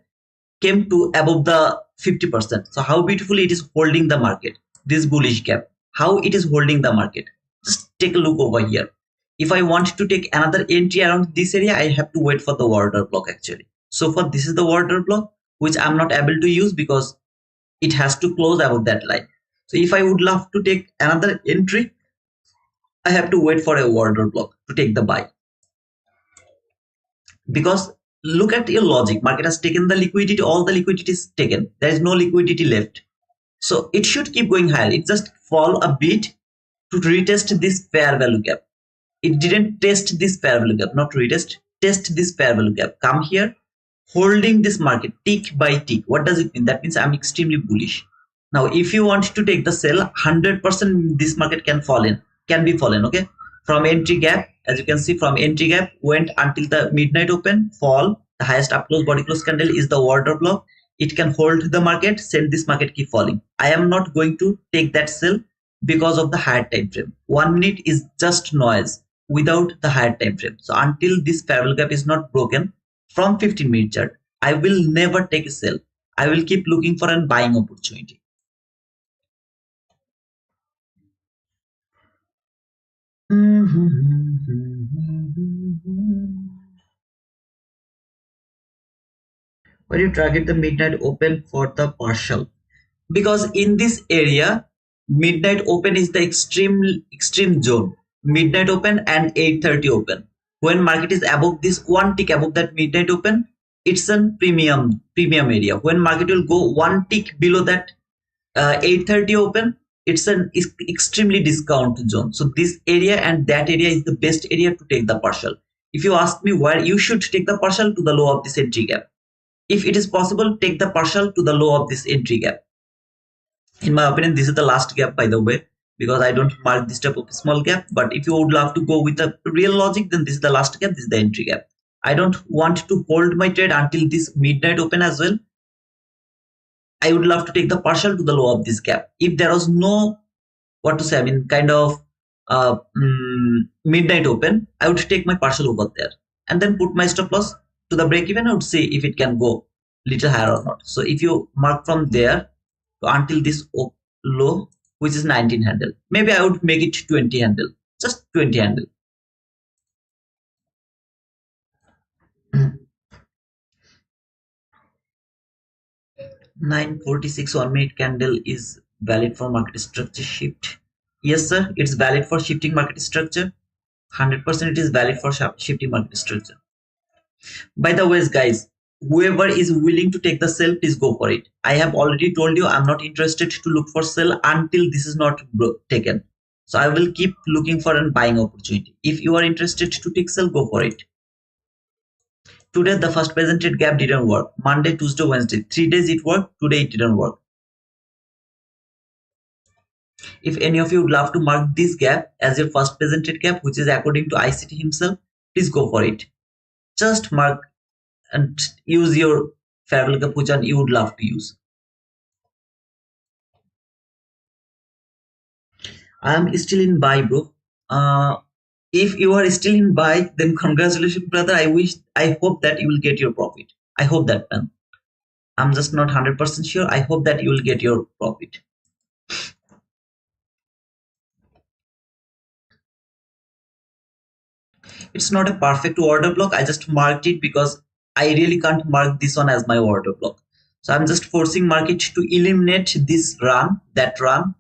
came to above the 50%. So how beautifully it is holding the market. This bullish gap, how it is holding the market. Just take a look over here. If I want to take another entry around this area, I have to wait for the order block actually. So for this is the order block, which I'm not able to use because it has to close above that line. So if I would love to take another entry, I have to wait for a order block to take the buy. Because look at your logic, market has taken the liquidity, all the liquidity is taken. There is no liquidity left. So it should keep going higher. It just fall a bit to retest this fair value gap. It didn't test this fair value gap, not retest, test this fair value gap. Come here, holding this market tick by tick. What does it mean? That means I'm extremely bullish. Now, if you want to take the sell, 100% this market can be fallen, okay? From entry gap, as you can see, from entry gap went until the midnight open, fall. The highest up close body close candle is the order block. It can hold the market, send this market keep falling. I am not going to take that sell because of the higher time frame. 1 minute is just noise without the higher time frame. So until this fair value gap is not broken from 15-minute chart, I will never take a sell. I will keep looking for a buying opportunity. Why do you target the midnight open for the partial? Because in this area, midnight open is the extreme zone. Midnight open and 8:30 open. When market is above this one tick above that midnight open, it's a premium area. When market will go one tick below that 8:30 open, it's an extremely discount zone. So this area and that area is the best area to take the partial. If you ask me where you should take the partial, to the low of this entry gap. If it is possible, take the partial to the low of this entry gap. In my opinion, this is the last gap, by the way, because I don't mark this type of small gap. But if you would love to go with the real logic, then this is the last gap, this is the entry gap. I don't want to hold my trade until this midnight open as well. I would love to take the partial to the low of this gap. If there was no, what to say, I mean, kind of midnight open, I would take my partial over there and then put my stop loss to the break even. I would see if it can go little higher or not. So if you mark from there until this low, which is 19 handle, maybe I would make it 20 handle, just 20 handle. $9.46 1 minute candle is valid for market structure shift. Yes, sir, it's valid for shifting market structure. 100% it is valid for shifting market structure. By the way, guys, whoever is willing to take the sell, please go for it. I have already told you I'm not interested to look for sell until this is not taken. So I will keep looking for a buying opportunity. If you are interested to take sell, go for it. Today the first presented gap didn't work. Monday, Tuesday, Wednesday, 3 days it worked. Today it didn't work. If any of you would love to mark this gap as your first presented gap, which is according to ICT himself, please go for it. Just mark and use your fair value gap which one you would love to use. I am still in buy, bro. uh if you are still in buy, then congratulations, brother. I hope that you will get your profit. I hope that, man. I'm just not 100% sure. I hope that you will get your profit. It's not a perfect order block. I just marked it because I really can't mark this one as my order block. So I'm just forcing market to eliminate this run, that run,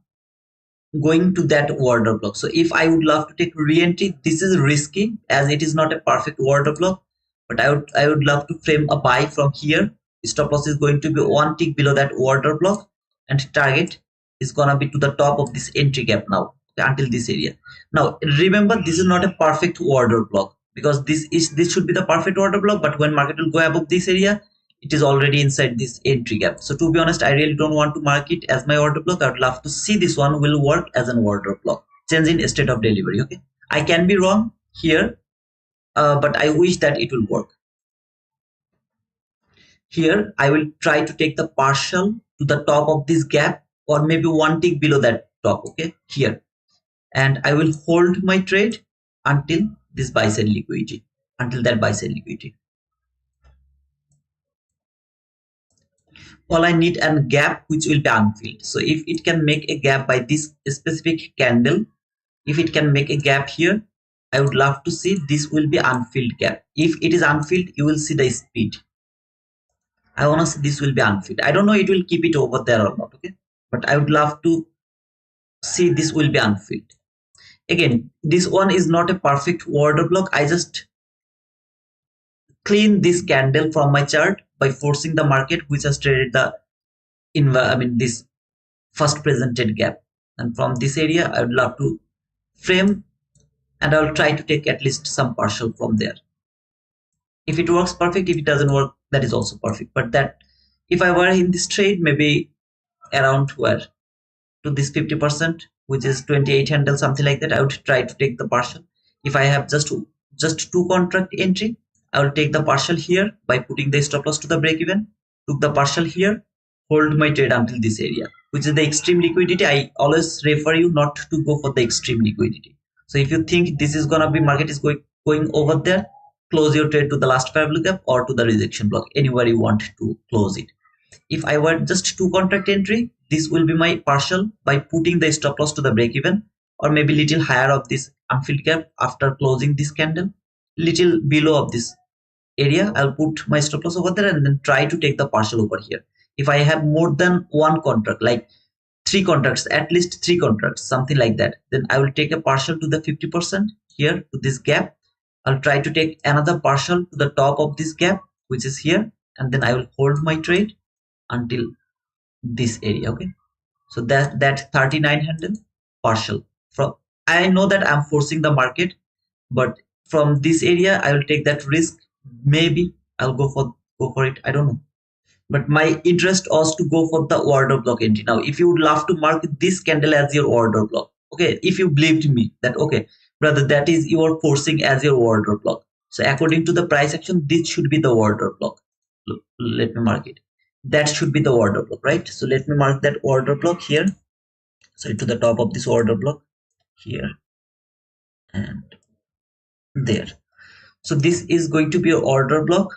going to that order block. So if I would love to take re-entry, this is risky as it is not a perfect order block. But I would love to frame a buy from here. Stop loss is going to be one tick below that order block, and target is gonna be to the top of this entry gap now, okay, until this area. Now remember, this is not a perfect order block because this should be the perfect order block, but when market will go above this area, it is already inside this entry gap. So to be honest, I really don't want to mark it as my order block. I would love to see this one will work as an order block, change in state of delivery. Okay, I can be wrong here, but I wish that it will work. Here I will try to take the partial to the top of this gap, or maybe one tick below that top. Okay, here, and I will hold my trade until this buy side liquidity, until that buy side liquidity. All I need a gap which will be unfilled. So if it can make a gap by this specific candle, if it can make a gap here, I would love to see this will be unfilled gap. If it is unfilled, you will see the speed. I want to see this will be unfilled. I don't know it will keep it over there or not, okay? But I would love to see this will be unfilled. Again, this one is not a perfect order block. I just clean this candle from my chart by forcing the market which has traded the this first presented gap, and from this area I would love to frame, and I'll try to take at least some partial from there. If it works, perfect. If it doesn't work, that is also perfect. But that, if I were in this trade, maybe around where to this 50%, which is 28 handle, something like that, I would try to take the partial. If I have just two contract entry, I will take the partial here by putting the stop loss to the break even, took the partial here, hold my trade until this area, which is the extreme liquidity. I always refer you not to go for the extreme liquidity. So if you think this is gonna be market is going over there, close your trade to the last fair value gap or to the rejection block, anywhere you want to close it. If I were just two contract entry, this will be my partial by putting the stop loss to the break even, or maybe little higher of this unfilled gap after closing this candle, little below of this area. I'll put my stop loss over there and then try to take the partial over here. If I have more than one contract, like three contracts, at least three contracts, something like that, then I will take a partial to the 50% here to this gap. I'll try to take another partial to the top of this gap, which is here, and then I will hold my trade until this area. Okay, so that 39 handle partial from, I know that I'm forcing the market, but from this area I will take that risk. Maybe I'll go for it, I don't know, but my interest was to go for the order block entry. Now if you would love to mark this candle as your order block, okay, if you believed me that okay brother, that is you are forcing as your order block, so according to the price action, this should be the order block. Look, let me mark it. That should be the order block, right? So let me mark that order block here, so to the top of this order block here and there. So this is going to be your order block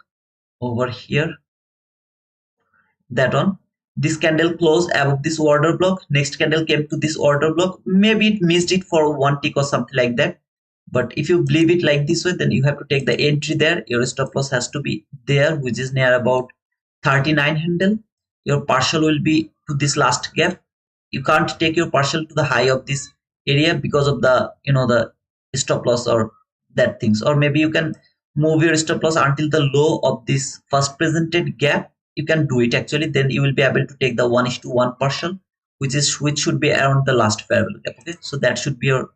over here. That one, this candle closed above this order block, next candle came to this order block, maybe it missed it for one tick or something like that. But if you believe it like this way, then you have to take the entry there. Your stop loss has to be there, which is near about 39 handle. Your partial will be to this last gap. You can't take your partial to the high of this area because of the the stop loss or that things, or maybe you can move your stop loss until the low of this first presented gap. You can do it actually, then you will be able to take the 1:1 partial, which should be around the last fair value gap. Okay, so that should be your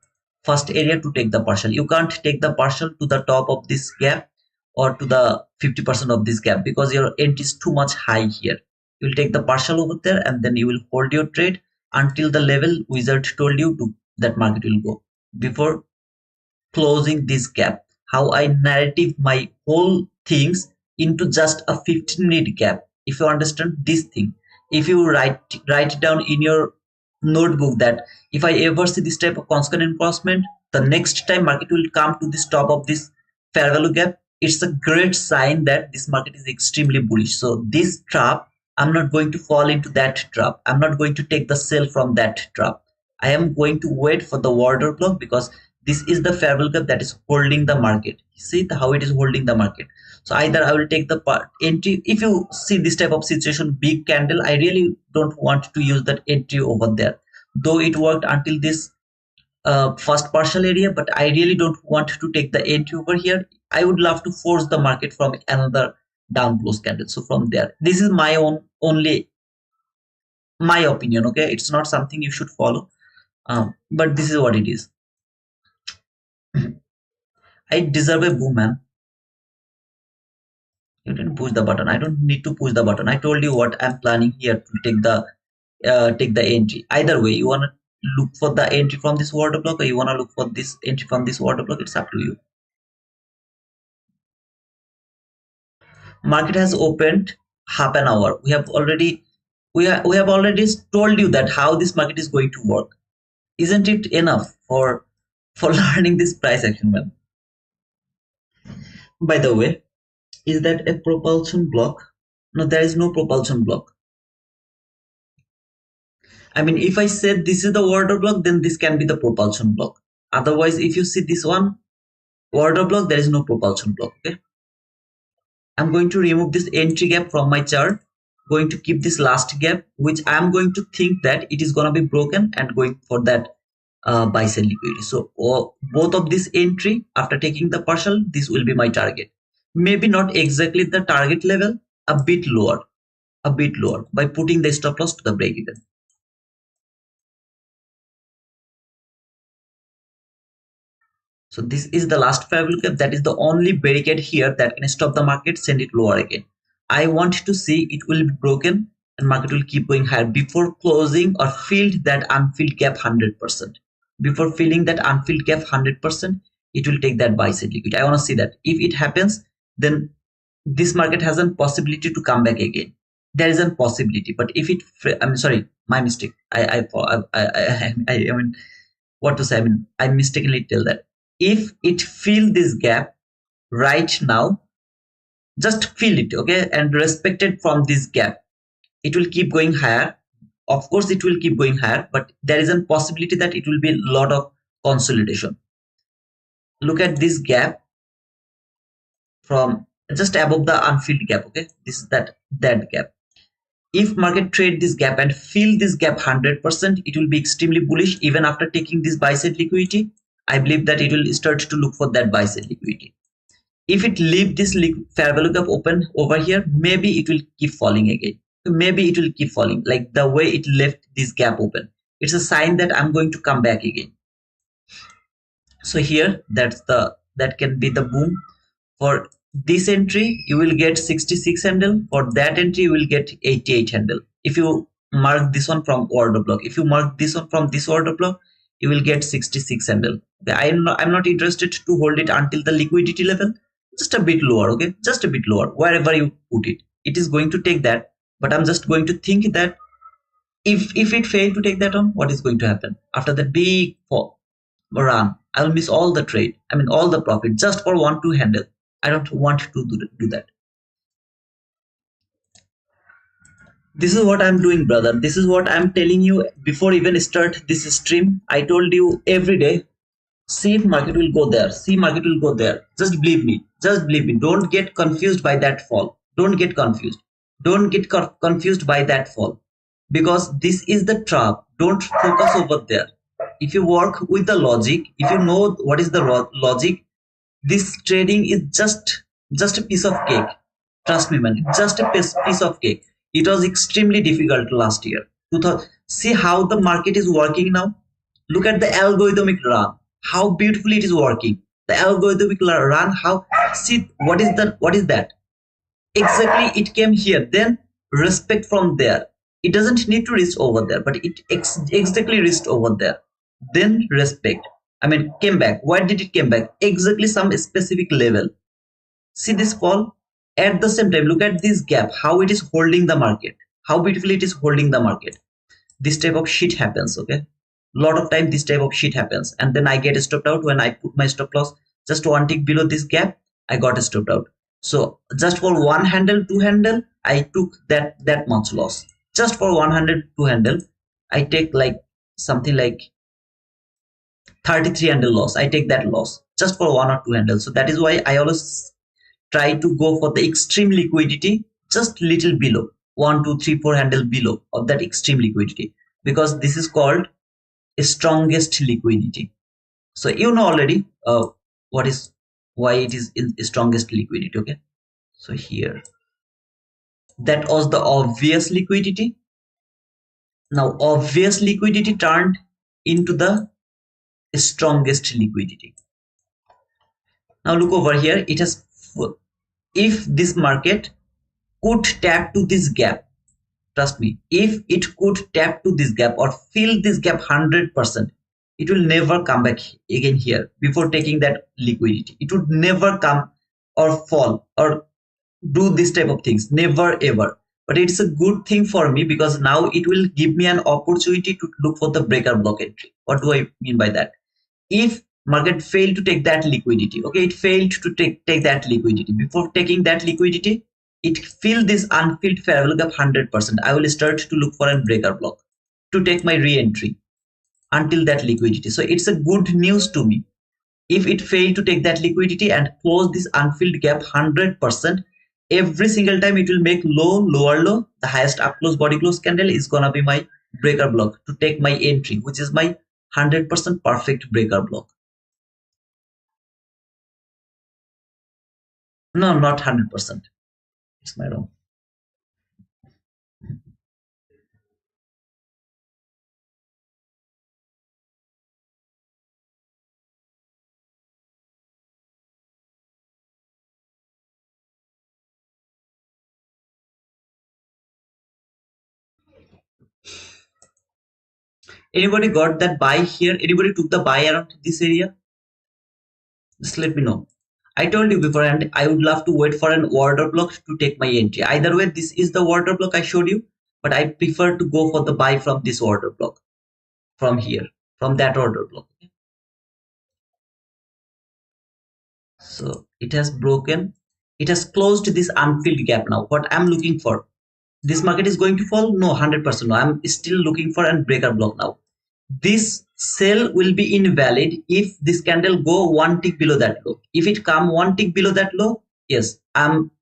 first area to take the partial. You can't take the partial to the top of this gap or to the 50% of this gap because your entry is too much high here. You will take the partial over there and then you will hold your trade until the level wizard told you to that market will go, before closing this gap. How I narrative my whole things into just a 15-minute gap. if you understand this thing, if you write it down in your notebook that if I ever see this type of constant enforcement, the next time market will come to this top of this fair value gap, it's a great sign that this market is extremely bullish. So this trap, I'm not going to fall into that trap. I'm not going to take the sell from that trap. I am going to wait for the order block, because this is the fair value gap that is holding the market. See how it is holding the market. So either I will take the part entry. If you see this type of situation, big candle, I really don't want to use that entry over there, though it worked until this first partial area, but I really don't want to take the entry over here. I would love to force the market from another down close candle. So from there, this is my own only my opinion. Okay, it's not something you should follow, but this is what it is. I deserve a boom, man. You didn't push the button. I don't need to push the button. I told you what I'm planning here to take the entry. Either way, you want to look for the entry from this order block, or you want to look for this entry from this order block. It's up to you. Market has opened half an hour. We have already told you that how this market is going to work. Isn't it enough for learning this price action, man? By the way, is that a propulsion block? No, there is no propulsion block. I mean, if I said this is the order block, then this can be the propulsion block. Otherwise, if you see this one order block, there is no propulsion block. Okay, I'm going to remove this entry gap from my chart, going to keep this last gap, which I'm going to think that it is going to be broken, and going for that buy sell liquidity. So both of this entry, after taking the partial, this will be my target. Maybe not exactly the target level, a bit lower by putting the stop loss to the break even. So this is the last fair value gap. That is the only barricade here that can stop the market, send it lower again. I want to see it will be broken and market will keep going higher before closing or filled that unfilled gap 100%. Before filling that unfilled gap 100%, it will take that buy side liquidity. I want to see that. If it happens, then this market has a possibility to come back again. There is a possibility, but if it, I'm sorry, my mistake. I mean, what to say? I mean, I mistakenly tell that. If it fill this gap right now, just fill it, okay, and respect it from this gap. It will keep going higher. Of course, it will keep going higher, but there is a possibility that it will be a lot of consolidation. Look at this gap from just above the unfilled gap. Okay, this is that gap. If market trade this gap and fill this gap 100%, it will be extremely bullish. Even after taking this buy side liquidity, I believe that it will start to look for that buy side liquidity. If it leave this fair value gap open over here, maybe it will keep falling again. Maybe it will keep falling like the way it left this gap open. It's a sign that I'm going to come back again. So here, that can be the boom. For this entry, you will get 66 handle. For that entry, you will get 88 handle. If you mark this one from order block, if you mark this one from this order block, you will get 66 handle. I'm not interested to hold it until the liquidity level, just a bit lower. Okay, just a bit lower, wherever you put it, it is going to take that. But I'm just going to think that if it failed to take that on, what is going to happen after the big fall run? I will miss all the trade. I mean, all the profit just for 1-2 handle. I don't want to do that. This is what I'm doing, brother. This is what I'm telling you before even start this stream. I told you every day, see if market will go there. See market will go there. Just believe me. Just believe me. Don't get confused by that fall. Don't get confused. Don't get confused by that fall, because this is the trap. Don't focus over there. If you work with the logic, if you know what is the logic, this trading is just a piece of cake. Trust me, man. Just a piece of cake. It was extremely difficult last year. See how the market is working now. Look at the algorithmic run. How beautifully it is working. The algorithmic run. How, see, what is that? Exactly, it came here, then respect from there. It doesn't need to reach over there, but it exactly reached over there, then respect. I mean, came back. Why did it came back? Exactly some specific level. See this fall, At the same time, look at this gap, how it is holding the market, how beautifully it is holding the market. This type of shit happens. Okay, lot of time this type of shit happens, and then I get stopped out when I put my stop loss just one tick below this gap. I got stopped out. So just for one handle, two handle, I took that much loss. Just for 100 two handle, I take like something like 33 handle loss. I take that loss just for one or two handles. So that is why I always try to go for the extreme liquidity, just little below 1 2 3 4 handle below of that extreme liquidity, because this is called strongest liquidity. So you know already what is, why it is in strongest liquidity. Okay, so here that was the obvious liquidity. Now obvious liquidity turned into the strongest liquidity. Now look over here, it has, if this market could tap to this gap, trust me, if it could tap to this gap or fill this gap 100%, it will never come back again here before taking that liquidity. It would never come or fall or do this type of things, never ever. But it's a good thing for me, because now it will give me an opportunity to look for the breaker block entry. What do I mean by that? If market failed to take that liquidity, okay, it failed to take that liquidity. Before taking that liquidity, it filled this unfilled fair value gap 100%. I will start to look for a breaker block to take my re-entry until that liquidity. So it's a good news to me. If it failed to take that liquidity and close this unfilled gap 100%, every single time it will make low, lower low, the highest up close body close candle is gonna be my breaker block to take my entry, which is my 100% perfect breaker block. No, not 100%. It's my wrong. Anybody got that buy here? Anybody took the buy around this area? Just let me know. I told you before, and I would love to wait for an order block to take my entry. Either way, this is the order block I showed you, but I prefer to go for the buy from this order block, from here, from that order block. So it has broken, it has closed this unfilled gap. Now what I'm looking for, this market is going to fall? No, 100% no. I'm still looking for a breaker block now. This sell will be invalid if this candle go one tick below that low. If it come one tick below that low, yes,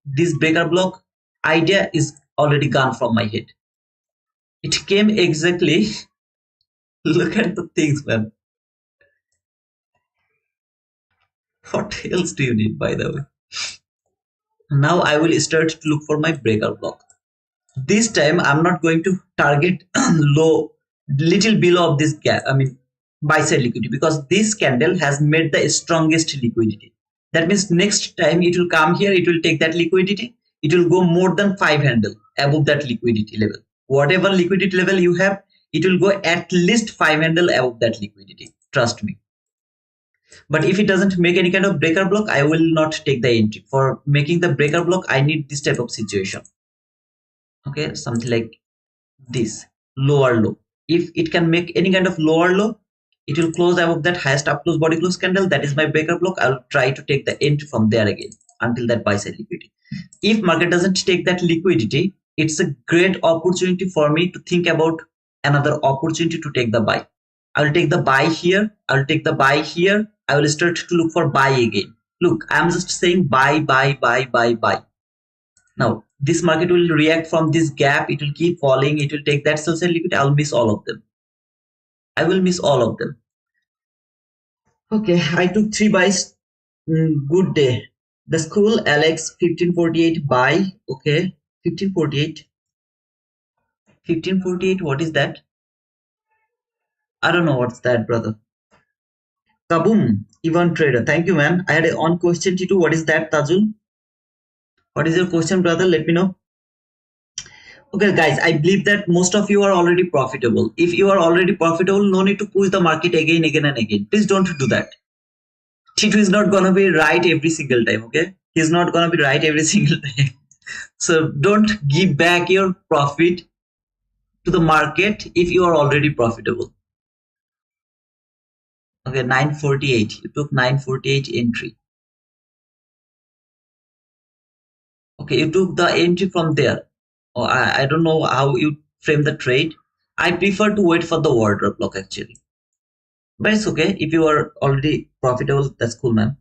this breaker block idea is already gone from my head. It came exactly. Look at the things, man. What else do you need, by the way? Now I will start to look for my breaker block. This time I'm not going to target low, little below of this gap, I mean buy side liquidity, because this candle has made the strongest liquidity. That means next time it will come here, it will take that liquidity, it will go more than 5 handle above that liquidity level. Whatever liquidity level you have, it will go at least 5 handle above that liquidity, trust me. But if it doesn't make any kind of breaker block, I will not take the entry. For making the breaker block, I need this type of situation. Okay, something like this, lower low. If it can make any kind of lower low, it will close above that highest up close body close candle. That is my breaker block. I'll try to take the entry from there again until that buy side liquidity. If market doesn't take that liquidity, it's a great opportunity for me to think about another opportunity to take the buy. I will take the buy here, I'll take the buy here, I will start to look for buy again. Look, I'm just saying buy, buy, buy, buy, buy. Now this market will react from this gap, it will keep falling, it will take that sell side liquidity. I'll miss all of them. I will miss all of them. Okay, I took 3 buys. Good day. The school Alex 1548 buy. Okay, 1548. 1548, what is that? I don't know what's that, brother. Kaboom, Ivan Trader. Thank you, man. I had a on question T2. What is that, Tajul? What is your question, brother? Let me know. Okay, guys, I believe that most of you are already profitable. If you are already profitable, no need to push the market again and again. Please don't do that. T2 is not gonna be right every single time, okay? He's not gonna be right every single time. So don't give back your profit to the market if you are already profitable. Okay, 948. You took 948 entry. Okay, you took the entry from there. Oh, I don't know how you frame the trade. I prefer to wait for the order block actually. But it's okay. If you are already profitable, that's cool, man.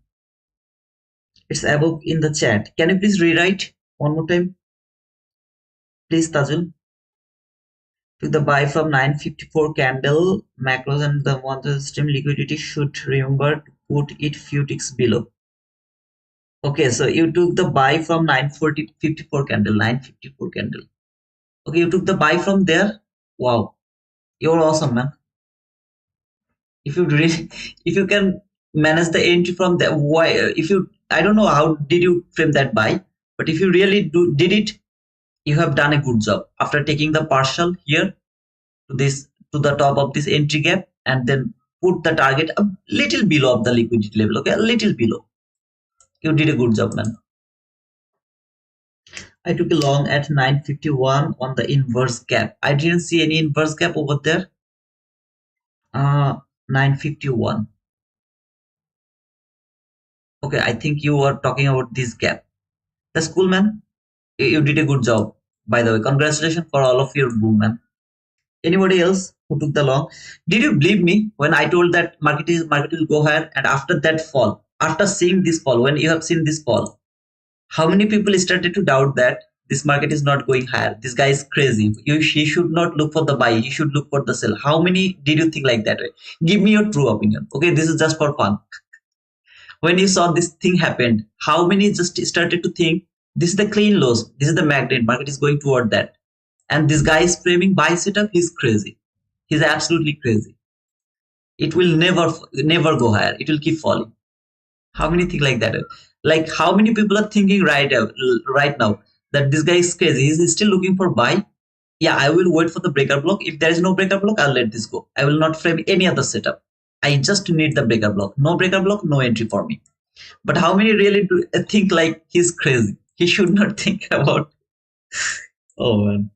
It's above in the chat. Can you please rewrite one more time? Please, Tajul. Took the buy from 954 candle macros and the one stream liquidity should remember to put it few ticks below. Okay, so you took the buy from 954 candle, 954 candle. Okay, you took the buy from there. Wow, you're awesome, man. If you really, if you can manage the entry from there, why? If you, I don't know how did you frame that buy, but if you really did it, you have done a good job. After taking the partial here to this to the top of this entry gap and then put the target a little below of the liquidity level. Okay, a little below. You did a good job, man. I took a long at 951 on the inverse gap. I didn't see any inverse gap over there. 951. Okay, I think you are talking about this gap. That's cool, man. You did a good job. By the way, congratulations for all of your boom, man. Anybody else who took the long? Did you believe me when I told that market will go higher, and after that fall, after seeing this fall, when you have seen this fall, how many people started to doubt that this market is not going higher? This guy is crazy. He should not look for the buy. He should look for the sell. How many did you think like that? Give me your true opinion. Okay, this is just for fun. When you saw this thing happened, how many just started to think this is the clean lows, this is the magnet, market is going toward that, and this guy is framing buy setup? He's crazy. He's absolutely crazy. It will never go higher. It will keep falling. How many think like that? Like how many people are thinking right now that this guy is crazy? He's still looking for buy. Yeah, I will wait for the breaker block. If there is no breaker block, I'll let this go. I will not frame any other setup. I just need the breaker block. No breaker block, no entry for me. But how many really think like he's crazy? He should not think about. Oh man.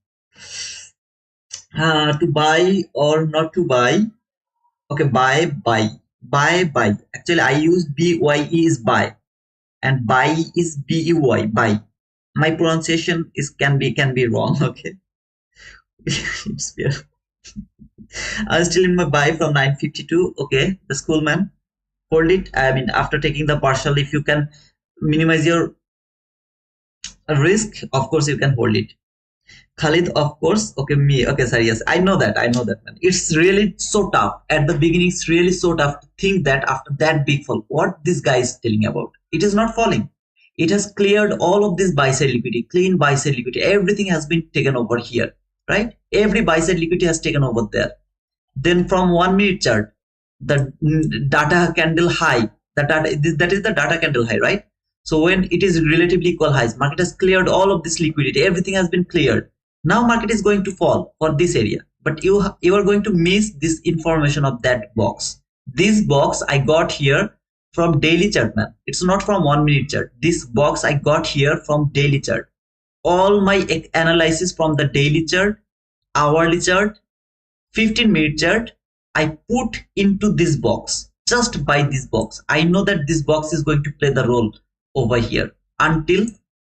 To buy or not to buy? Okay, buy. Actually, I use BYE is buy, and buy is BEY buy. My pronunciation is can be wrong. Okay, it's fair. I'm still in my buy from 952. Okay, that's cool, man. Hold it. I mean, after taking the partial, if you can minimize your risk, of course you can hold it. Khalid, of course. Okay, me. Okay, sorry. Yes, I know that, man. It's really so tough at the beginning. It's really so tough to think that after that big fall, what this guy is telling about, it is not falling. It has cleared all of this buy side liquidity, clean buy side liquidity. Everything has been taken over here, right? Every buy side liquidity has taken over there. Then from 1 minute chart, the data candle high, that is the data candle high, right? So when it is relatively equal highs, market has cleared all of this liquidity. Everything has been cleared. Now market is going to fall for this area, but you are going to miss this information of that box. This box I got here from daily chart, man. It's not from 1 minute chart. This box I got here from daily chart. All my analysis from the daily chart, hourly chart, 15-minute chart, I put into this box. Just by this box, I know that this box is going to play the role over here until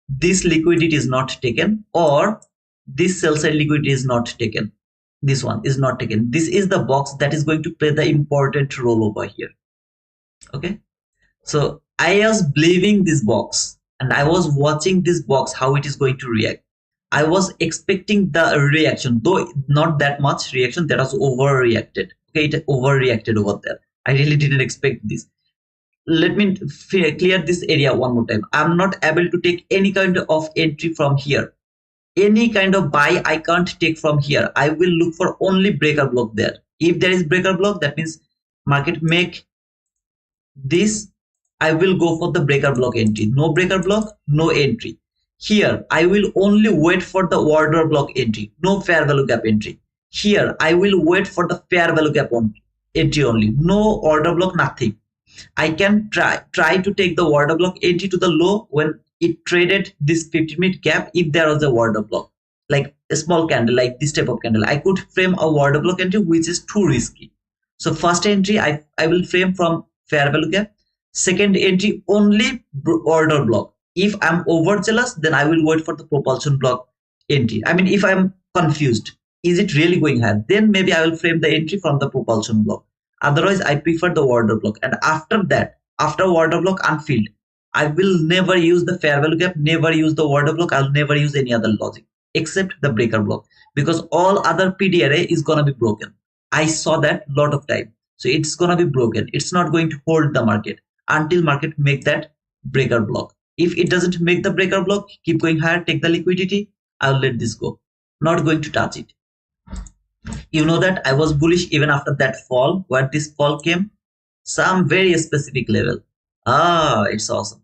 this liquidity is not taken, or this sell side liquidity is not taken. This one is not taken. This is the box that is going to play the important role over here. Okay, so I was believing this box and I was watching this box, how it is going to react. I was expecting the reaction, though not that much reaction. That was overreacted. Okay, it overreacted over there. I really didn't expect this. Let me clear this area one more time. I'm not able to take any kind of entry from here. Any kind of buy I can't take from here. I will look for only breaker block there. If there is breaker block, that means market make this. I will go for the breaker block entry. No breaker block, no entry. Here, I will only wait for the order block entry. No fair value gap entry. Here, I will wait for the fair value gap entry only. No order block, nothing. I can try to take the order block entry to the low when it traded this 15-minute gap if there was a order block, like a small candle, like this type of candle. I could frame a order block entry which is too risky. So first entry I will frame from fair value gap. Second entry only order block. If I'm overzealous, then I will wait for the propulsion block entry. I mean, if I'm confused, is it really going higher? Then maybe I will frame the entry from the propulsion block. Otherwise, I prefer the order block. And after that, after order block unfilled, I will never use the fair value gap, never use the order block. I'll never use any other logic except the breaker block, because all other PD array is gonna be broken. I saw that lot of time. So it's gonna be broken. It's not going to hold the market until market make that breaker block. If it doesn't make the breaker block, keep going higher, take the liquidity. I'll let this go. Not going to touch it. You know that I was bullish even after that fall, where this fall came, some very specific level. Ah, it's awesome.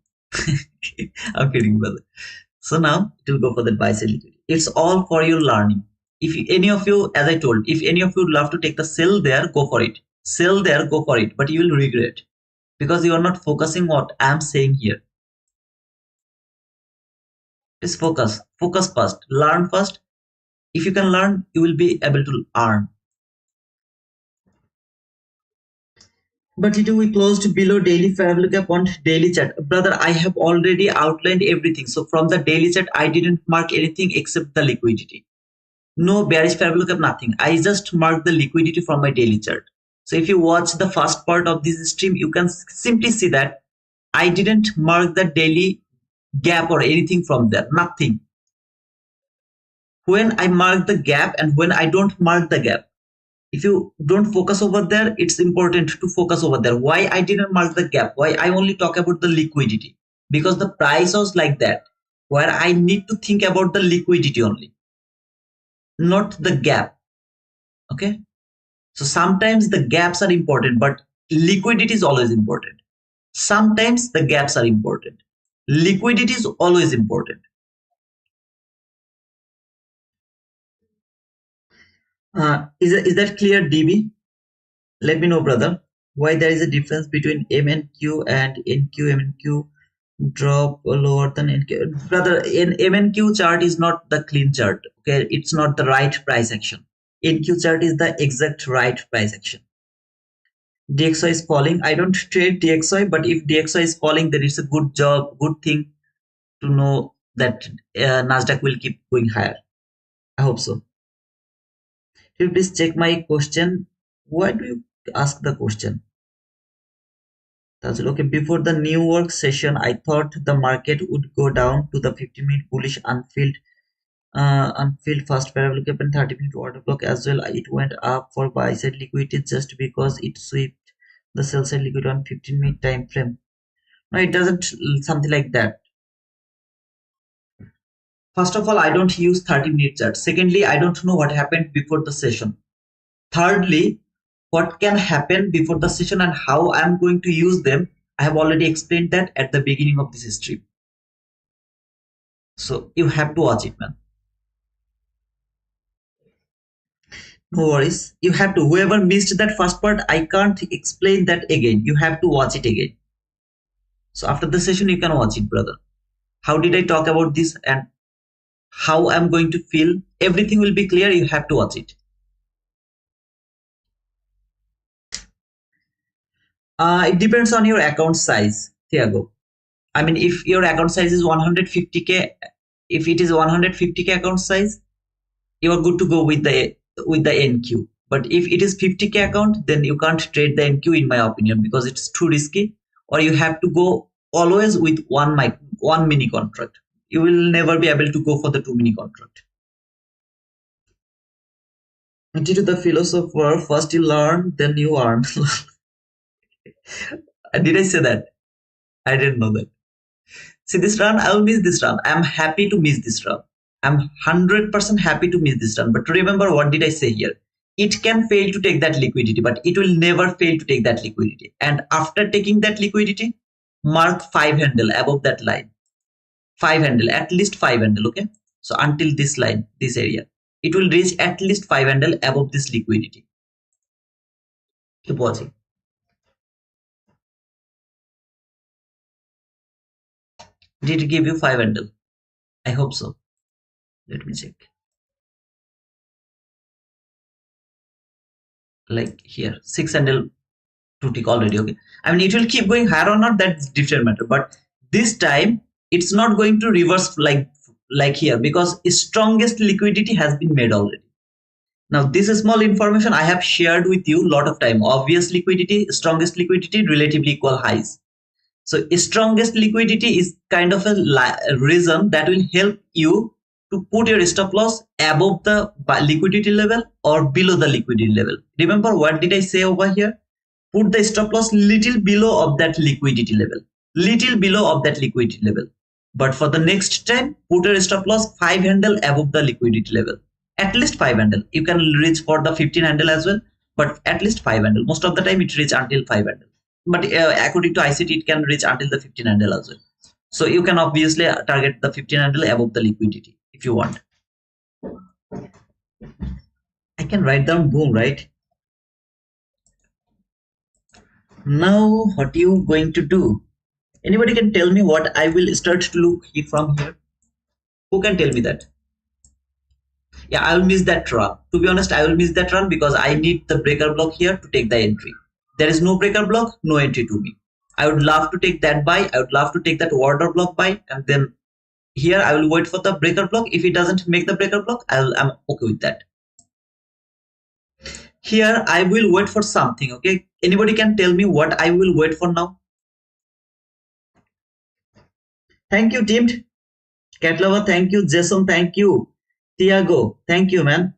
I'm kidding, brother. So now it will go for the buy side liquidity. It's all for your learning. If any of you, as I told, if any of you love to take the sell there, go for it. Sell there, go for it. But you will regret because you are not focusing what I'm saying here. Just focus. Focus first. Learn first. If you can learn, you will be able to earn. But it we closed below daily fair value gap on daily chart. Brother, I have already outlined everything. So from the daily chart, I didn't mark anything except the liquidity. No bearish fair value gap, nothing. I just marked the liquidity from my daily chart. So if you watch the first part of this stream, you can simply see that I didn't mark the daily gap or anything from there, nothing. When I mark the gap and when I don't mark the gap, if you don't focus over there, it's important to focus over there. Why I didn't mark the gap? Why I only talk about the liquidity? Because the price was like that, where I need to think about the liquidity only, not the gap. Okay. So sometimes the gaps are important, but liquidity is always important. Sometimes the gaps are important. Liquidity is always important. Is that clear, DB? Let me know, brother, why there is a difference between MNQ and NQ. MNQ drop lower than NQ. Brother, in MNQ chart is not the clean chart. Okay, it's not the right price action. NQ chart is the exact right price action. DXY is falling. I don't trade DXY, but if DXY is falling, then it's a good job, good thing to know that Nasdaq will keep going higher. I hope so. Can you please check my question? Why do you ask the question? That's okay. Before the new work session, I thought the market would go down to the 50-minute bullish unfilled fast parabolic gap and 30-minute order block as well. It went up for buy side liquidity just because it swept the sell side liquidity on 15-minute time frame. No, it doesn't something like that. First of all, I don't use 30-minute chart. Secondly, I don't know what happened before the session. Thirdly, what can happen before the session and how I'm going to use them, I have already explained that at the beginning of this stream. So you have to watch it, man. No worries. You have to. Whoever missed that first part, I can't explain that again. You have to watch it again. So after the session, you can watch it, brother. How did I talk about this and how I'm going to feel? Everything will be clear. You have to watch it. It depends on your account size, Thiago. I mean, if your account size is 150k, if it is 150k account size, you are good to go with the NQ. But if it is 50k account, then you can't trade the NQ in my opinion because it's too risky. Or you have to go always with one mini contract. You will never be able to go for the 2 mini contract. Due to the philosopher, first you learn, then you earn. Did I say that? I didn't know that. See this run, I will miss this run. I'm happy to miss this run. I'm 100% happy to miss this run. But remember, what did I say here? It can fail to take that liquidity, but it will never fail to take that liquidity. And after taking that liquidity, mark 5 handle above that line. 5 handle, at least 5 handle, okay? So until this line, this area, it will reach at least 5 handle above this liquidity. Keep watching. Did it give you 5 handle? I hope so. Let me check. Like here, 6 handle to tick already. Okay, I mean it will keep going higher or not, that's different matter, but this time it's not going to reverse like here, because strongest liquidity has been made already. Now this is small information I have shared with you lot of time. Obvious liquidity, strongest liquidity, relatively equal highs. So strongest liquidity is kind of a reason that will help you to put your stop loss above the liquidity level or below the liquidity level. Remember what did I say over here? Put the stop loss little below of that liquidity level, little below of that liquidity level. But for the next time, put your stop loss 5 handle above the liquidity level, at least 5 handle. You can reach for the 15 handle as well, but at least 5 handle. Most of the time it reach until 5 handle, but according to ICT it can reach until the 15 handle as well. So you can obviously target the 15 handle above the liquidity if you want. I can write down boom, right? Now what you going to do? Anybody can tell me what I will start to look from here? Who can tell me that? Yeah, I will miss that run. To be honest, I will miss that run because I need the breaker block here to take the entry. There is no breaker block, no entry to me. I would love to take that buy. I would love to take that order block buy, and then here I will wait for the breaker block. If it doesn't make the breaker block, I'm okay with that. Here I will wait for something. Okay, anybody can tell me what I will wait for now? Thank you, team. Cat lover, thank you. Jason, thank you. Tiago, thank you, man.